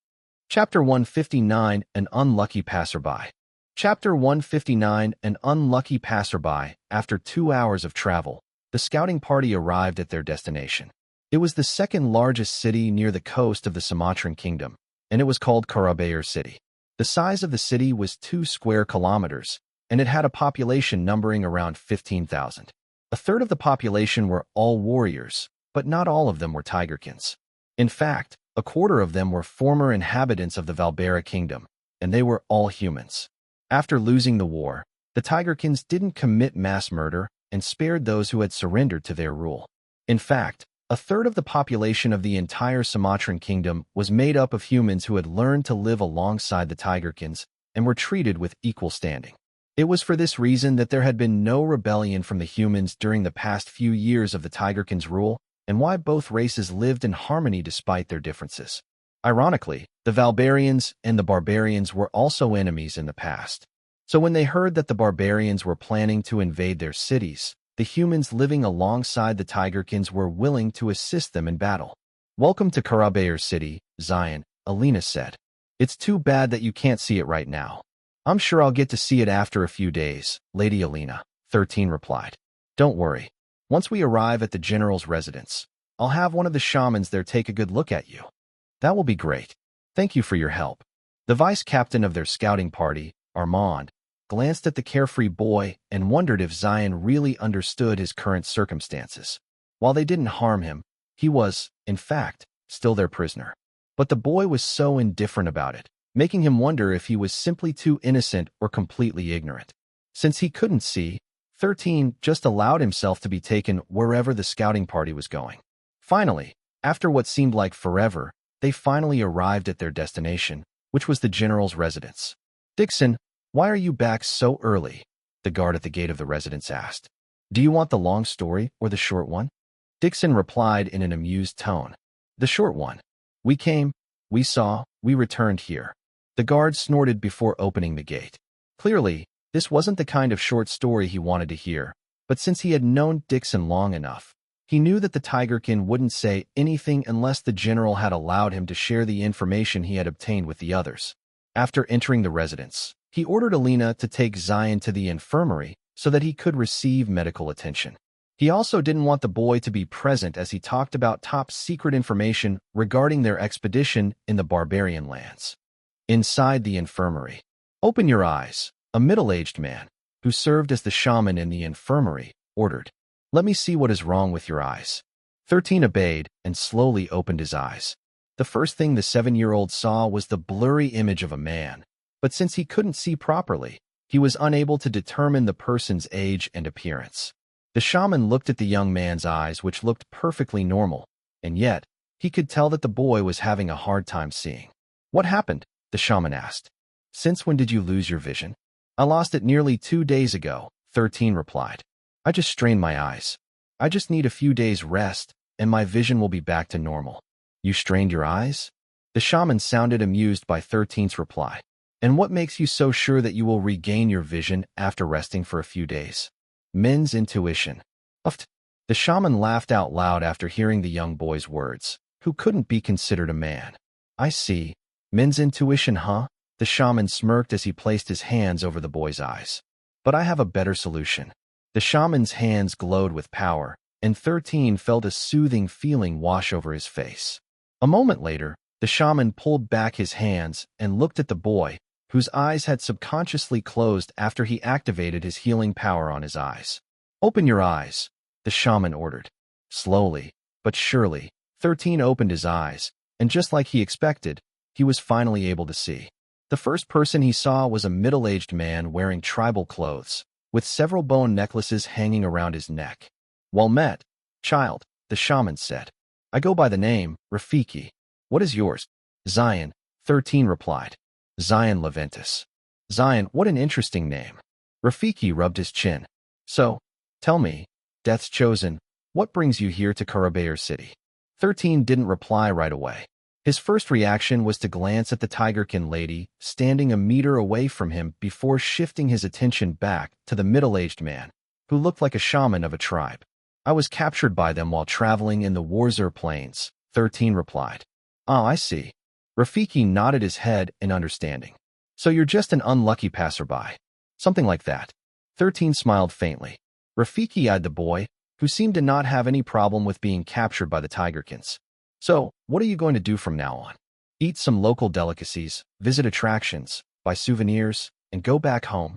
Chapter 159, An Unlucky Passerby. Chapter 159, An Unlucky Passerby. After 2 hours of travel, the scouting party arrived at their destination. It was the second largest city near the coast of the Sumatran Kingdom, and it was called Karabayar City. The size of the city was 2 square kilometers, and it had a population numbering around 15,000. A third of the population were all warriors, but not all of them were Tigerkins. In fact, a quarter of them were former inhabitants of the Valbera Kingdom, and they were all humans. After losing the war, the Tigerkins didn't commit mass murder and spared those who had surrendered to their rule. In fact, a third of the population of the entire Sumatran Kingdom was made up of humans who had learned to live alongside the Tigerkins and were treated with equal standing. It was for this reason that there had been no rebellion from the humans during the past few years of the Tigerkins' rule, and why both races lived in harmony despite their differences. Ironically, the Valbarians and the Barbarians were also enemies in the past. So when they heard that the Barbarians were planning to invade their cities, the humans living alongside the Tigerkins were willing to assist them in battle. "Welcome to Karabayar City, Xylen," Alina said. "It's too bad that you can't see it right now." "I'm sure I'll get to see it after a few days," Lady Alina, 13, replied. "Don't worry. Once we arrive at the general's residence, I'll have one of the shamans there take a good look at you." "That will be great. Thank you for your help." The vice-captain of their scouting party, Armand, glanced at the carefree boy and wondered if Xylen really understood his current circumstances. While they didn't harm him, he was, in fact, still their prisoner. But the boy was so indifferent about it, making him wonder if he was simply too innocent or completely ignorant. Since he couldn't see, 13 just allowed himself to be taken wherever the scouting party was going. Finally, after what seemed like forever, they finally arrived at their destination, which was the general's residence. "Dixon, why are you back so early?" the guard at the gate of the residence asked. "Do you want the long story or the short one?" Dixon replied in an amused tone. "The short one. We came, we saw, we returned here." The guard snorted before opening the gate. Clearly, this wasn't the kind of short story he wanted to hear, but since he had known Dixon long enough, he knew that the Tigerkin wouldn't say anything unless the general had allowed him to share the information he had obtained with the others. After entering the residence, he ordered Alina to take Xylen to the infirmary so that he could receive medical attention. He also didn't want the boy to be present as he talked about top-secret information regarding their expedition in the barbarian lands. Inside the infirmary, "Open your eyes," a middle-aged man, who served as the shaman in the infirmary, ordered. "Let me see what is wrong with your eyes." 13 obeyed and slowly opened his eyes. The first thing the 7-year-old saw was the blurry image of a man, but since he couldn't see properly, he was unable to determine the person's age and appearance. The shaman looked at the young man's eyes, which looked perfectly normal, and yet, he could tell that the boy was having a hard time seeing. "What happened?" the shaman asked. "Since when did you lose your vision?" "I lost it nearly 2 days ago," 13 replied. "I just strained my eyes. I just need a few days rest, and my vision will be back to normal." "You strained your eyes?" The shaman sounded amused by 13's reply. "And what makes you so sure that you will regain your vision after resting for a few days?" "Men's intuition." Uft. The shaman laughed out loud after hearing the young boy's words, who couldn't be considered a man. "I see. Men's intuition, huh?" The shaman smirked as he placed his hands over the boy's eyes. But I have a better solution. The shaman's hands glowed with power, and 13 felt a soothing feeling wash over his face. A moment later, the shaman pulled back his hands and looked at the boy, whose eyes had subconsciously closed after he activated his healing power on his eyes. "Open your eyes," the shaman ordered. Slowly, but surely, 13 opened his eyes, and just like he expected, he was finally able to see. The first person he saw was a middle-aged man wearing tribal clothes, with several bone necklaces hanging around his neck. "Well met, child," the shaman said. "I go by the name Rafiki. What is yours?" "Xylen," 13 replied. "Xylen Leventus." "Xylen, what an interesting name." Rafiki rubbed his chin. "So, tell me, Death's Chosen, what brings you here to Karabayr City?" 13 didn't reply right away. His first reaction was to glance at the tigerkin lady standing a meter away from him before shifting his attention back to the middle-aged man, who looked like a shaman of a tribe. "I was captured by them while traveling in the Warzer Plains," 13 replied. "Oh, I see." Rafiki nodded his head in understanding. "So you're just an unlucky passerby." "Something like that." 13 smiled faintly. Rafiki eyed the boy, who seemed to not have any problem with being captured by the tigerkins. "So, what are you going to do from now on?" "Eat some local delicacies, visit attractions, buy souvenirs, and go back home,"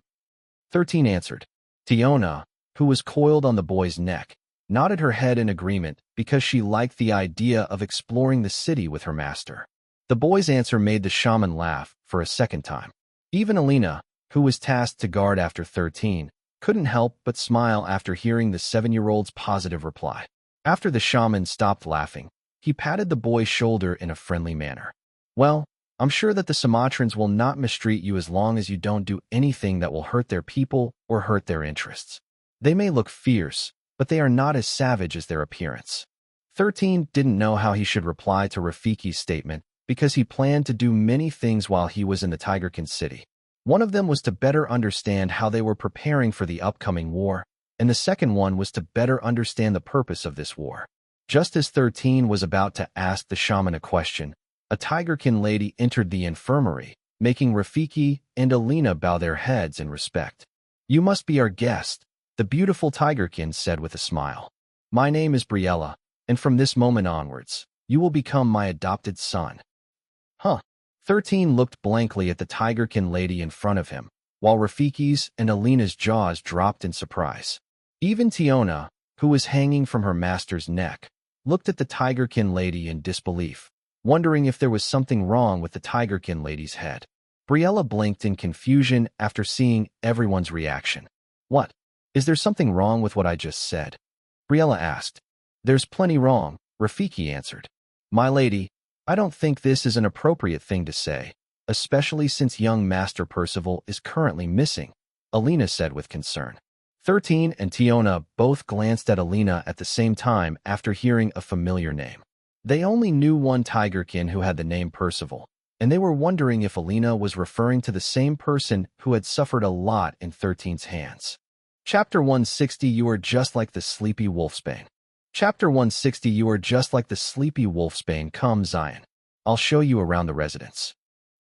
13 answered. Tiona, who was coiled on the boy's neck, nodded her head in agreement because she liked the idea of exploring the city with her master. The boy's answer made the shaman laugh for a second time. Even Alina, who was tasked to guard after 13, couldn't help but smile after hearing the 7-year-old's positive reply. After the shaman stopped laughing, he patted the boy's shoulder in a friendly manner. "Well, I'm sure that the Sumatrans will not mistreat you as long as you don't do anything that will hurt their people or hurt their interests. They may look fierce, but they are not as savage as their appearance." 13 didn't know how he should reply to Rafiki's statement because he planned to do many things while he was in the Tigerkin city. One of them was to better understand how they were preparing for the upcoming war, and the second one was to better understand the purpose of this war. Just as 13 was about to ask the shaman a question, a tigerkin lady entered the infirmary, making Rafiki and Alina bow their heads in respect. "You must be our guest," the beautiful tigerkin said with a smile. "My name is Briella, and from this moment onwards, you will become my adopted son." "Huh." 13 looked blankly at the tigerkin lady in front of him, while Rafiki's and Alina's jaws dropped in surprise. Even Tiona, who was hanging from her master's neck, looked at the tigerkin lady in disbelief, wondering if there was something wrong with the tigerkin lady's head. Briella blinked in confusion after seeing everyone's reaction. "What? Is there something wrong with what I just said?" Briella asked. "There's plenty wrong," Rafiki answered. "My lady, I don't think this is an appropriate thing to say, especially since young Master Percival is currently missing," Alina said with concern. 13 and Tiona both glanced at Alina at the same time after hearing a familiar name. They only knew one tigerkin who had the name Percival, and they were wondering if Alina was referring to the same person who had suffered a lot in 13's hands. Chapter 160 You Are Just Like the Sleepy Wolfsbane. Chapter 160 You Are Just Like the Sleepy Wolfsbane. Come, Xylen. I'll show you around the residence.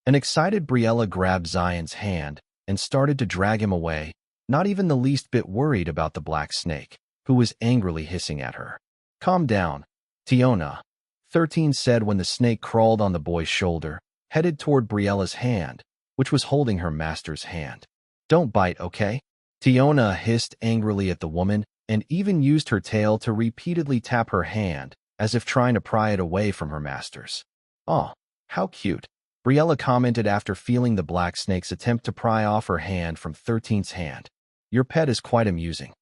An excited Briella grabbed Xylen's hand and started to drag him away, not even the least bit worried about the black snake, who was angrily hissing at her. "Calm down, Tiona," 13 said when the snake crawled on the boy's shoulder, headed toward Briella's hand, which was holding her master's hand. "Don't bite, okay?" Tiona hissed angrily at the woman and even used her tail to repeatedly tap her hand, as if trying to pry it away from her master's. "Oh, how cute," Briella commented after feeling the black snake's attempt to pry off her hand from 13's hand. "Your pet is quite amusing."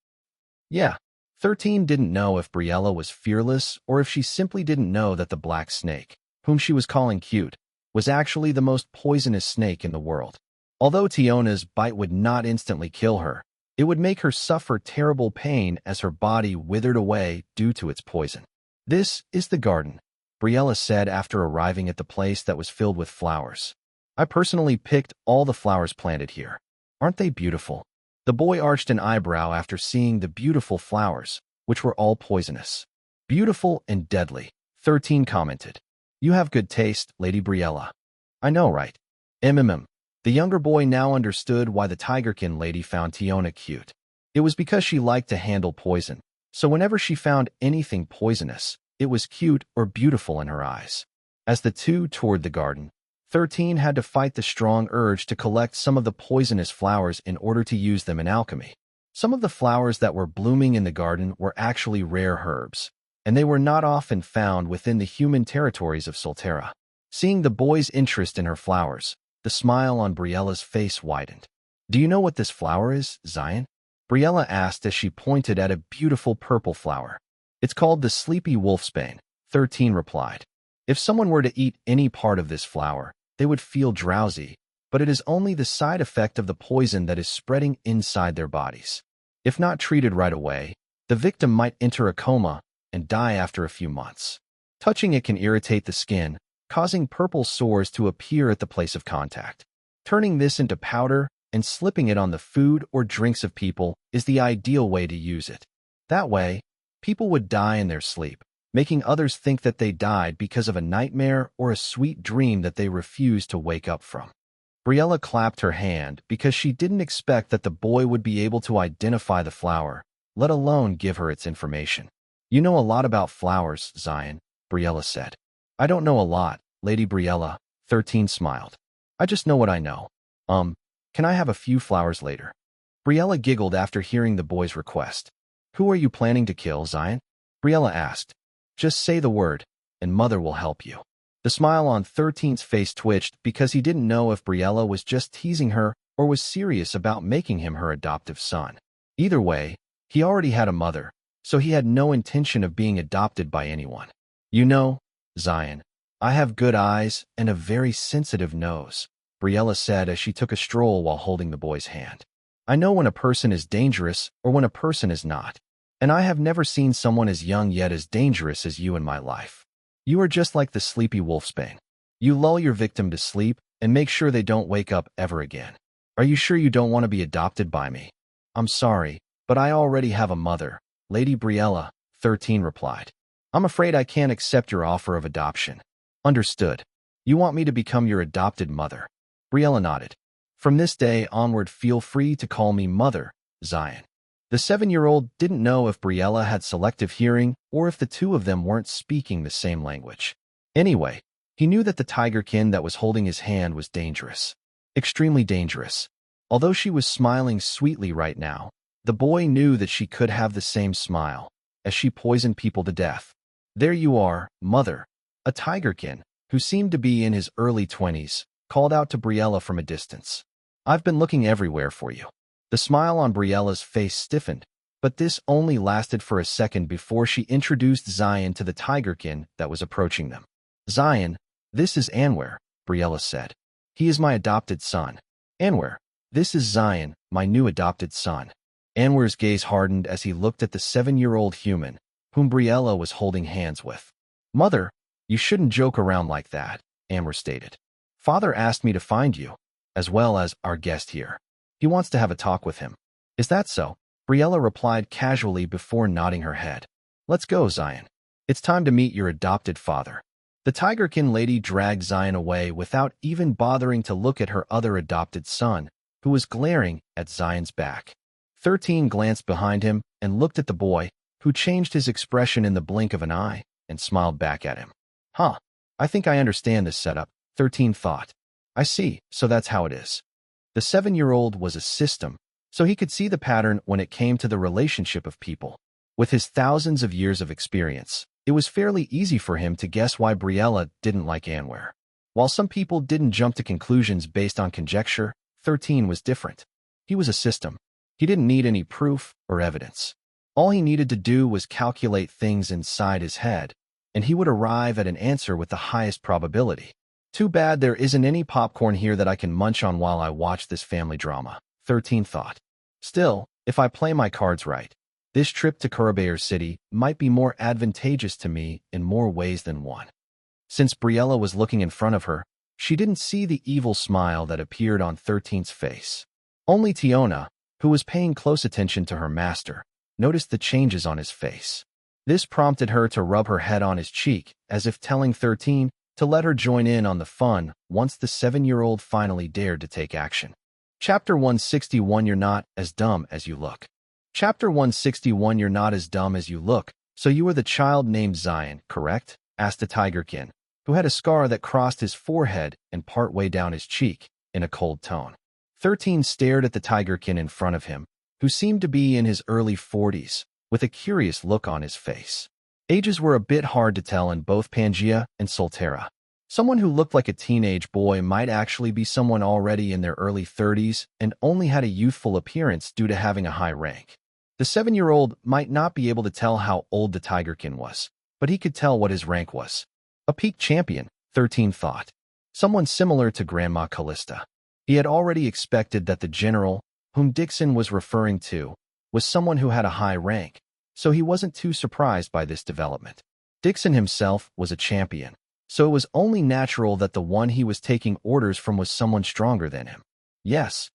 Yeah, 13 didn't know if Briella was fearless or if she simply didn't know that the black snake, whom she was calling cute, was actually the most poisonous snake in the world. Although Tiona's bite would not instantly kill her, it would make her suffer terrible pain as her body withered away due to its poison. "This is the garden," Briella said after arriving at the place that was filled with flowers. "I personally picked all the flowers planted here. Aren't they beautiful?" The boy arched an eyebrow after seeing the beautiful flowers, which were all poisonous. "Beautiful and deadly," 13 commented. "You have good taste, Lady Briella." "I know, right?" The The younger boy now understood why the tigerkin lady found Tiona cute. It was because she liked to handle poison, so whenever she found anything poisonous, it was cute or beautiful in her eyes. As the two toured the garden, 13 had to fight the strong urge to collect some of the poisonous flowers in order to use them in alchemy. Some of the flowers that were blooming in the garden were actually rare herbs, and they were not often found within the human territories of Solterra. Seeing the boy's interest in her flowers, the smile on Briella's face widened. "Do you know what this flower is, Xylen?" Briella asked as she pointed at a beautiful purple flower. "It's called the sleepy wolfsbane," 13 replied. "If someone were to eat any part of this flower, they would feel drowsy, but it is only the side effect of the poison that is spreading inside their bodies. If not treated right away, the victim might enter a coma and die after a few months. Touching it can irritate the skin, causing purple sores to appear at the place of contact. Turning this into powder and slipping it on the food or drinks of people is the ideal way to use it. That way, people would die in their sleep, making others think that they died because of a nightmare or a sweet dream that they refused to wake up from." Briella clapped her hand because she didn't expect that the boy would be able to identify the flower, let alone give her its information. "You know a lot about flowers, Xylen," Briella said. "I don't know a lot, Lady Briella," 13 smiled. "I just know what I know. Can I have a few flowers later?" Briella giggled after hearing the boy's request. "Who are you planning to kill, Xylen?" Briella asked. "Just say the word, and Mother will help you." The smile on 13's face twitched because he didn't know if Briella was just teasing her or was serious about making him her adoptive son. Either way, he already had a mother, so he had no intention of being adopted by anyone. "You know, Xylen, I have good eyes and a very sensitive nose," Briella said as she took a stroll while holding the boy's hand. "I know when a person is dangerous or when a person is not, and I have never seen someone as young yet as dangerous as you in my life. You are just like the sleepy wolfsbane. You lull your victim to sleep and make sure they don't wake up ever again. Are you sure you don't want to be adopted by me?" "I'm sorry, but I already have a mother," Lady Briella, 13 replied. "I'm afraid I can't accept your offer of adoption." "Understood. You want me to become your adopted mother?" Briella nodded. "From this day onward, feel free to call me Mother, Xylen." The 7-year-old didn't know if Briella had selective hearing or if the two of them weren't speaking the same language. Anyway, he knew that the tigerkin that was holding his hand was dangerous. Extremely dangerous. Although she was smiling sweetly right now, the boy knew that she could have the same smile, as she poisoned people to death. "There you are, Mother," a tigerkin, who seemed to be in his early 20s, called out to Briella from a distance. "I've been looking everywhere for you." The smile on Briella's face stiffened, but this only lasted for a second before she introduced Xylen to the tigerkin that was approaching them. "Xylen, this is Anwer," Briella said. "He is my adopted son." "Anwer, this is Xylen, my new adopted son." Anwer's gaze hardened as he looked at the 7-year-old human, whom Briella was holding hands with. "Mother, you shouldn't joke around like that," Anwer stated. "Father asked me to find you, as well as our guest here. He wants to have a talk with him." "Is that so?" Briella replied casually before nodding her head. "Let's go, Xylen. It's time to meet your adopted father." The tigerkin lady dragged Xylen away without even bothering to look at her other adopted son, who was glaring at Xylen's back. 13 glanced behind him and looked at the boy, who changed his expression in the blink of an eye and smiled back at him. "Huh, I think I understand this setup," 13 thought. "I see, so that's how it is." The 7-year-old was a system, so he could see the pattern when it came to the relationship of people. With his thousands of years of experience, it was fairly easy for him to guess why Briella didn't like Anwer. While some people didn't jump to conclusions based on conjecture, 13 was different. He was a system. He didn't need any proof or evidence. All he needed to do was calculate things inside his head, and he would arrive at an answer with the highest probability. "Too bad there isn't any popcorn here that I can munch on while I watch this family drama," 13 thought. "Still, if I play my cards right, this trip to Kurabayr City might be more advantageous to me in more ways than one." Since Briella was looking in front of her, she didn't see the evil smile that appeared on 13's face. Only Tiona, who was paying close attention to her master, noticed the changes on his face. This prompted her to rub her head on his cheek, as if telling 13, to let her join in on the fun once the 7-year-old finally dared to take action. Chapter 161 You're Not As Dumb As You Look. Chapter 161 You're not as dumb as you look. So you are the child named Xylen, correct? Asked the tigerkin, who had a scar that crossed his forehead and partway down his cheek, in a cold tone. 13 stared at the tigerkin in front of him, who seemed to be in his early 40s, with a curious look on his face. Ages were a bit hard to tell in both Pangea and Solterra. Someone who looked like a teenage boy might actually be someone already in their early 30s and only had a youthful appearance due to having a high rank. The 7-year-old might not be able to tell how old the tigerkin was, but he could tell what his rank was. A peak champion, 13 thought. Someone similar to Grandma Callista. He had already expected that the general, whom Dixon was referring to, was someone who had a high rank, so he wasn't too surprised by this development. Dixon himself was a champion, so it was only natural that the one he was taking orders from was someone stronger than him. Yes.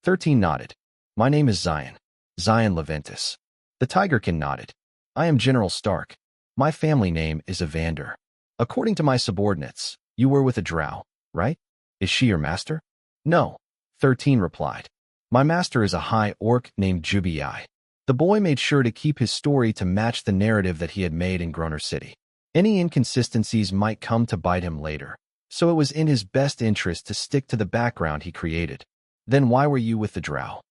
13 nodded. My name is Xylen. Xylen Leventus. The tigerkin nodded. I am General Stark. My family name is Evander. According to my subordinates, you were with a drow, right? Is she your master? No. 13 replied. My master is a high orc named Jubii. The boy made sure to keep his story to match the narrative that he had made in Groner City. Any inconsistencies might come to bite him later, so it was in his best interest to stick to the background he created. Then why were you with the drow?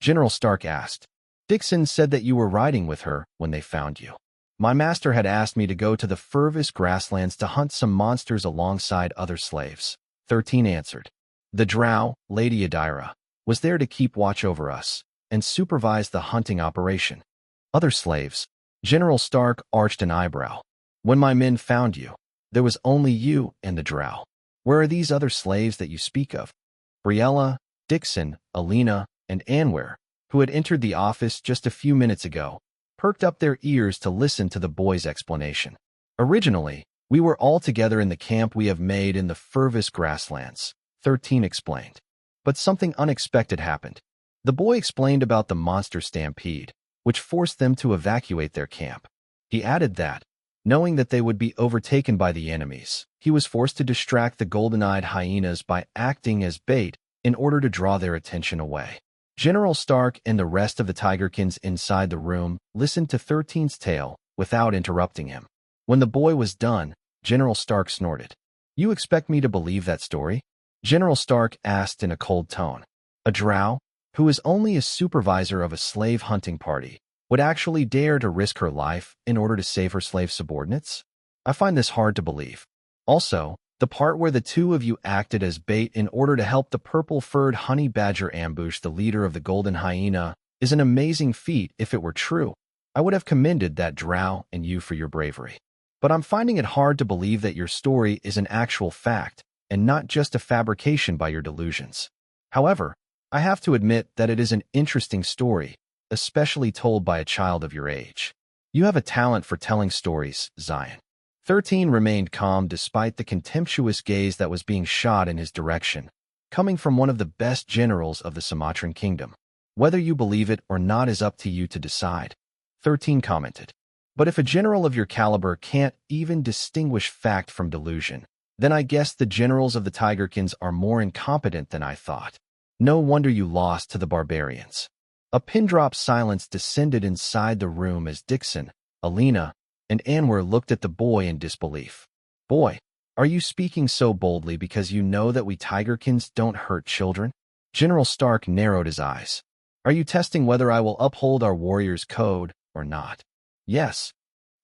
General Stark asked. Dixon said that you were riding with her when they found you. My master had asked me to go to the furthest grasslands to hunt some monsters alongside other slaves. 13 answered. The drow, Lady Adira, was there to keep watch over us and supervise the hunting operation. Other slaves. General Stark arched an eyebrow. When my men found you, there was only you and the drow. Where are these other slaves that you speak of? Briella, Dixon, Alina, and Anwer, who had entered the office just a few minutes ago, perked up their ears to listen to the boy's explanation. Originally, we were all together in the camp we have made in the furthest grasslands, 13 explained. But something unexpected happened. The boy explained about the monster stampede, which forced them to evacuate their camp. He added that, knowing that they would be overtaken by the enemies, he was forced to distract the golden-eyed hyenas by acting as bait in order to draw their attention away. General Stark and the rest of the tigerkins inside the room listened to 13's tale without interrupting him. When the boy was done, General Stark snorted. You expect me to believe that story? General Stark asked in a cold tone. A drow, who is only a supervisor of a slave hunting party, would actually dare to risk her life in order to save her slave subordinates? I find this hard to believe. Also, the part where the two of you acted as bait in order to help the purple-furred honey badger ambush the leader of the golden hyena is an amazing feat if it were true. I would have commended that drow and you for your bravery. But I'm finding it hard to believe that your story is an actual fact and not just a fabrication by your delusions. However, I have to admit that it is an interesting story, especially told by a child of your age. You have a talent for telling stories, Xylen. 13 remained calm despite the contemptuous gaze that was being shot in his direction, coming from one of the best generals of the Sumatran kingdom. Whether you believe it or not is up to you to decide, 13 commented. But if a general of your caliber can't even distinguish fact from delusion, then I guess the generals of the tigerkins are more incompetent than I thought. No wonder you lost to the barbarians. A pin-drop silence descended inside the room as Dixon, Alina, and Anwer looked at the boy in disbelief. Boy, are you speaking so boldly because you know that we tigerkins don't hurt children? General Stark narrowed his eyes. Are you testing whether I will uphold our warrior's code or not? Yes.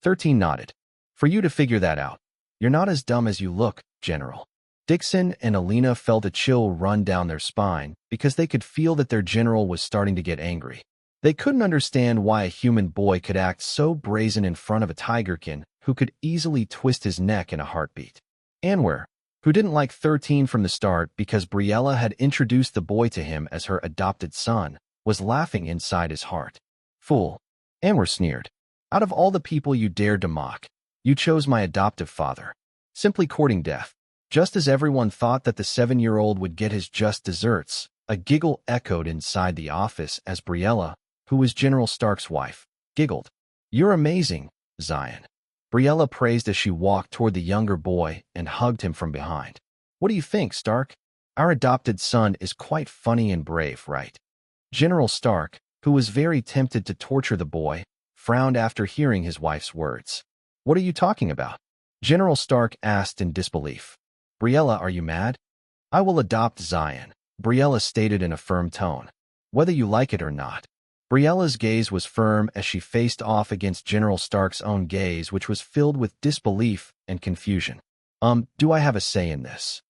13 nodded. For you to figure that out. You're not as dumb as you look, General. Dixon and Alina felt a chill run down their spine because they could feel that their general was starting to get angry. They couldn't understand why a human boy could act so brazen in front of a tigerkin who could easily twist his neck in a heartbeat. Anwer, who didn't like 13 from the start because Briella had introduced the boy to him as her adopted son, was laughing inside his heart. Fool. Anwer sneered. Out of all the people you dared to mock, you chose my adoptive father. Simply courting death. Just as everyone thought that the 7-year-old would get his just desserts, a giggle echoed inside the office as Briella, who was General Stark's wife, giggled. You're amazing, Xylen. Briella praised as she walked toward the younger boy and hugged him from behind. What do you think, Stark? Our adopted son is quite funny and brave, right? General Stark, who was very tempted to torture the boy, frowned after hearing his wife's words. What are you talking about? General Stark asked in disbelief. Briella, are you mad? I will adopt Xylen, Briella stated in a firm tone. Whether you like it or not. Briella's gaze was firm as she faced off against General Stark's own gaze, which was filled with disbelief and confusion. Do I have a say in this?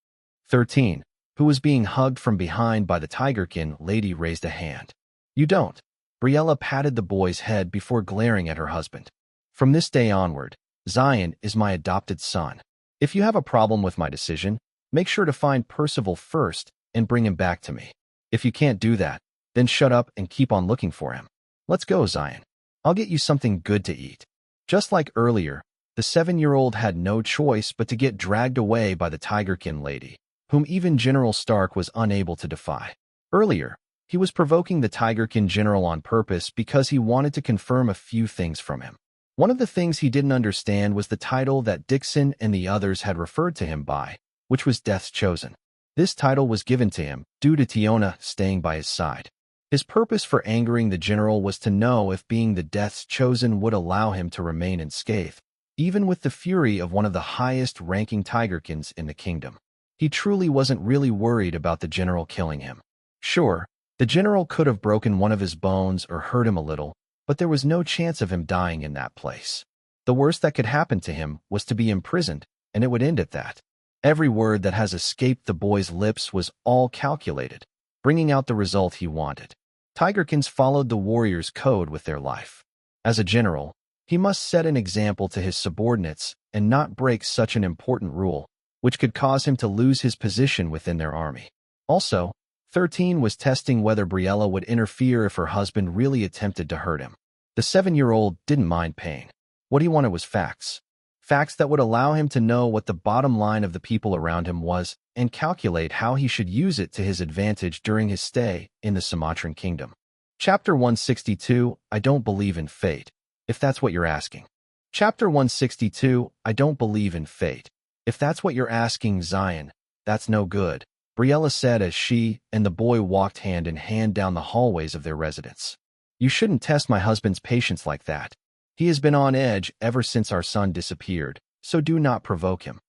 13, who was being hugged from behind by the Tigerkin lady, raised a hand. You don't. Briella patted the boy's head before glaring at her husband. From this day onward, Xylen is my adopted son. If you have a problem with my decision, make sure to find Percival first and bring him back to me. If you can't do that, then shut up and keep on looking for him. Let's go, Xylen. I'll get you something good to eat. Just like earlier, the 7-year-old had no choice but to get dragged away by the Tigerkin lady, whom even General Stark was unable to defy. Earlier, he was provoking the Tigerkin general on purpose because he wanted to confirm a few things from him. One of the things he didn't understand was the title that Dixon and the others had referred to him by, which was Death's Chosen. This title was given to him due to Tiona staying by his side. His purpose for angering the general was to know if being the Death's Chosen would allow him to remain unscathed, even with the fury of one of the highest-ranking Tigerkins in the kingdom. He truly wasn't really worried about the general killing him. Sure, the general could have broken one of his bones or hurt him a little, but there was no chance of him dying in that place. The worst that could happen to him was to be imprisoned, and it would end at that. Every word that has escaped the boy's lips was all calculated, bringing out the result he wanted. Tigerkins followed the warrior's code with their life. As a general, he must set an example to his subordinates and not break such an important rule, which could cause him to lose his position within their army. Also, 13 was testing whether Briella would interfere if her husband really attempted to hurt him. The 7-year-old didn't mind pain. What he wanted was facts. Facts that would allow him to know what the bottom line of the people around him was and calculate how he should use it to his advantage during his stay in the Sumatran kingdom. Chapter 162, I Don't Believe in Fate, if that's what you're asking. Chapter 162, I Don't Believe in Fate. If that's what you're asking, Xylen, that's no good, Briella said as she and the boy walked hand in hand down the hallways of their residence. You shouldn't test my husband's patience like that. He has been on edge ever since our son disappeared, so do not provoke him.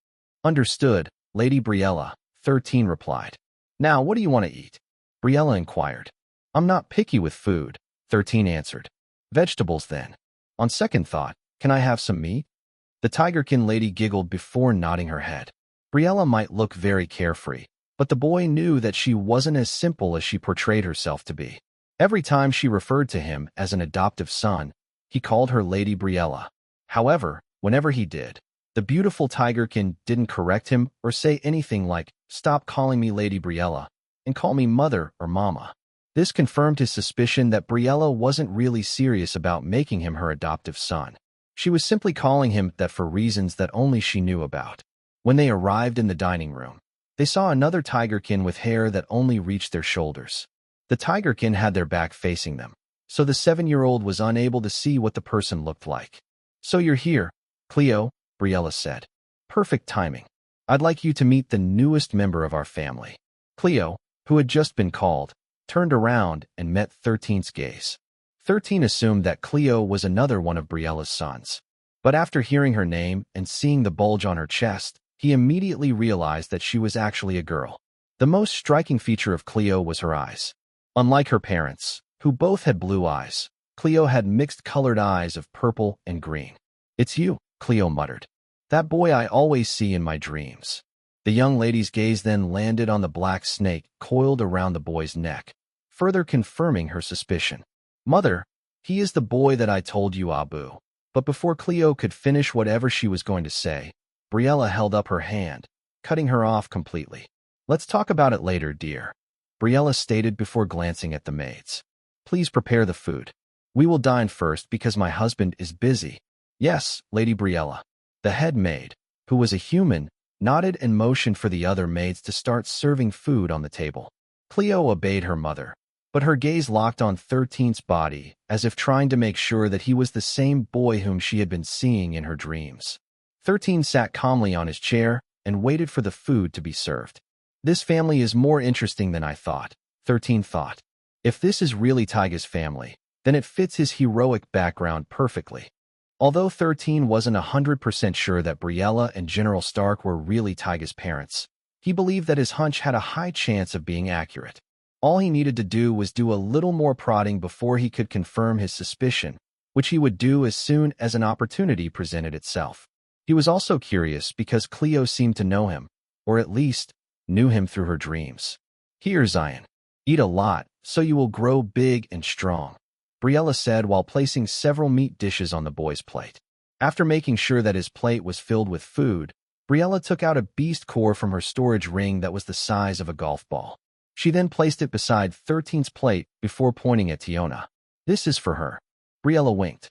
Understood, Lady Briella, 13 replied. Now, what do you want to eat? Briella inquired. I'm not picky with food, 13 answered. Vegetables, then. On second thought, can I have some meat? The Tigerkin lady giggled before nodding her head. Briella might look very carefree, but the boy knew that she wasn't as simple as she portrayed herself to be. Every time she referred to him as an adoptive son, he called her Lady Briella. However, whenever he did, the beautiful Tigerkin didn't correct him or say anything like, stop calling me Lady Briella, and call me Mother or Mama. This confirmed his suspicion that Briella wasn't really serious about making him her adoptive son. She was simply calling him that for reasons that only she knew about. When they arrived in the dining room, they saw another Tigerkin with hair that only reached their shoulders. The Tigerkin had their back facing them, so the 7-year-old was unable to see what the person looked like. So you're here, Cleo, Briella said. Perfect timing. I'd like you to meet the newest member of our family. Cleo, who had just been called, turned around and met 13's gaze. 13 assumed that Cleo was another one of Briella's sons. But after hearing her name and seeing the bulge on her chest, he immediately realized that she was actually a girl. The most striking feature of Cleo was her eyes. Unlike her parents, who both had blue eyes, Cleo had mixed-colored eyes of purple and green. It's you, Cleo muttered. That boy I always see in my dreams. The young lady's gaze then landed on the black snake coiled around the boy's neck, further confirming her suspicion. Mother, he is the boy that I told you, Abu. But before Cleo could finish whatever she was going to say, Briella held up her hand, cutting her off completely. Let's talk about it later, dear, Briella stated before glancing at the maids. Please prepare the food. We will dine first because my husband is busy. Yes, Lady Briella. The head maid, who was a human, nodded and motioned for the other maids to start serving food on the table. Cleo obeyed her mother, But her gaze locked on 13's body, as if trying to make sure that he was the same boy whom she had been seeing in her dreams. 13 sat calmly on his chair and waited for the food to be served. This family is more interesting than I thought, 13 thought. If this is really Taiga's family, then it fits his heroic background perfectly. Although 13 wasn't 100% sure that Briella and General Stark were really Taiga's parents, he believed that his hunch had a high chance of being accurate. All he needed to do was do a little more prodding before he could confirm his suspicion, which he would do as soon as an opportunity presented itself. He was also curious because Cleo seemed to know him, or at least knew him through her dreams. Here, Xylen, eat a lot so you will grow big and strong, Briella said while placing several meat dishes on the boy's plate. After making sure that his plate was filled with food, Briella took out a beast core from her storage ring that was the size of a golf ball. She then placed it beside 13's plate before pointing at Tiona. This is for her. Briella winked.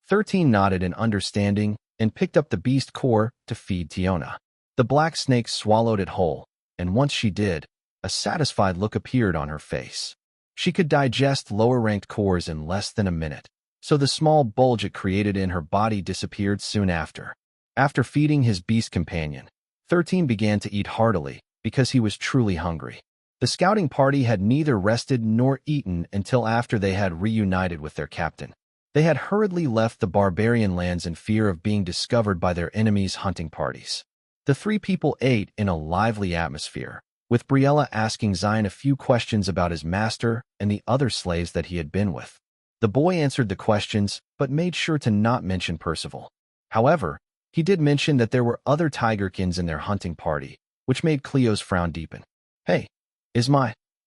13 nodded in understanding and picked up the beast core to feed Tiona. The black snake swallowed it whole, and once she did, a satisfied look appeared on her face. She could digest lower-ranked cores in less than a minute, so the small bulge it created in her body disappeared soon after. After feeding his beast companion, 13 began to eat heartily because he was truly hungry. The scouting party had neither rested nor eaten until after they had reunited with their captain. They had hurriedly left the barbarian lands in fear of being discovered by their enemies' hunting parties. The three people ate in a lively atmosphere, with Briella asking Xylen a few questions about his master and the other slaves that he had been with. The boy answered the questions, but made sure to not mention Percival. However, he did mention that there were other Tigerkins in their hunting party, which made Cleo's frown deepen. Hey,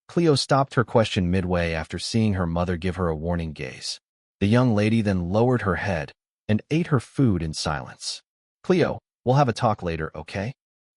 Cleo stopped her question midway after seeing her mother give her a warning gaze. The young lady then lowered her head and ate her food in silence. Cleo, we'll have a talk later, okay?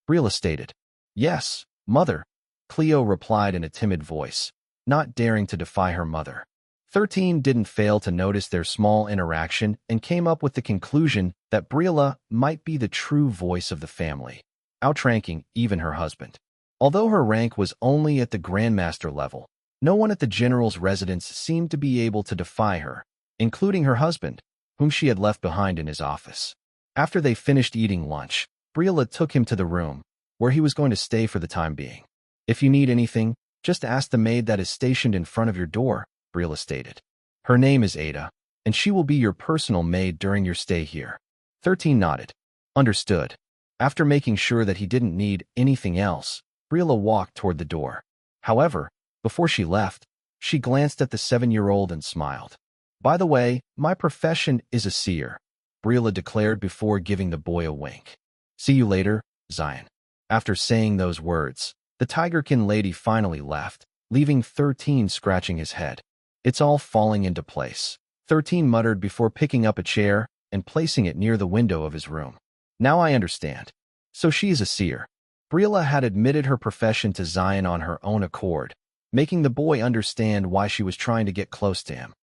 Briella stated. Yes, mother, Cleo replied in a timid voice, not daring to defy her mother. 13 didn't fail to notice their small interaction and came up with the conclusion that Briella might be the true voice of the family, outranking even her husband. Although her rank was only at the Grandmaster level, no one at the General's residence seemed to be able to defy her, including her husband, whom she had left behind in his office. After they finished eating lunch, Briella took him to the room, where he was going to stay for the time being. If you need anything, just ask the maid that is stationed in front of your door, Briella stated. Her name is Ada, and she will be your personal maid during your stay here. 13 nodded. Understood. After making sure that he didn't need anything else, Briella walked toward the door. However, before she left, she glanced at the 7-year-old and smiled. By the way, my profession is a seer, Briella declared before giving the boy a wink. See you later, Xylen. After saying those words, the Tigerkin lady finally left, leaving 13 scratching his head. It's all falling into place, 13 muttered before picking up a chair and placing it near the window of his room. Now I understand. So she is a seer. Briella had admitted her profession to Xylen on her own accord, making the boy understand why she was trying to get close to him.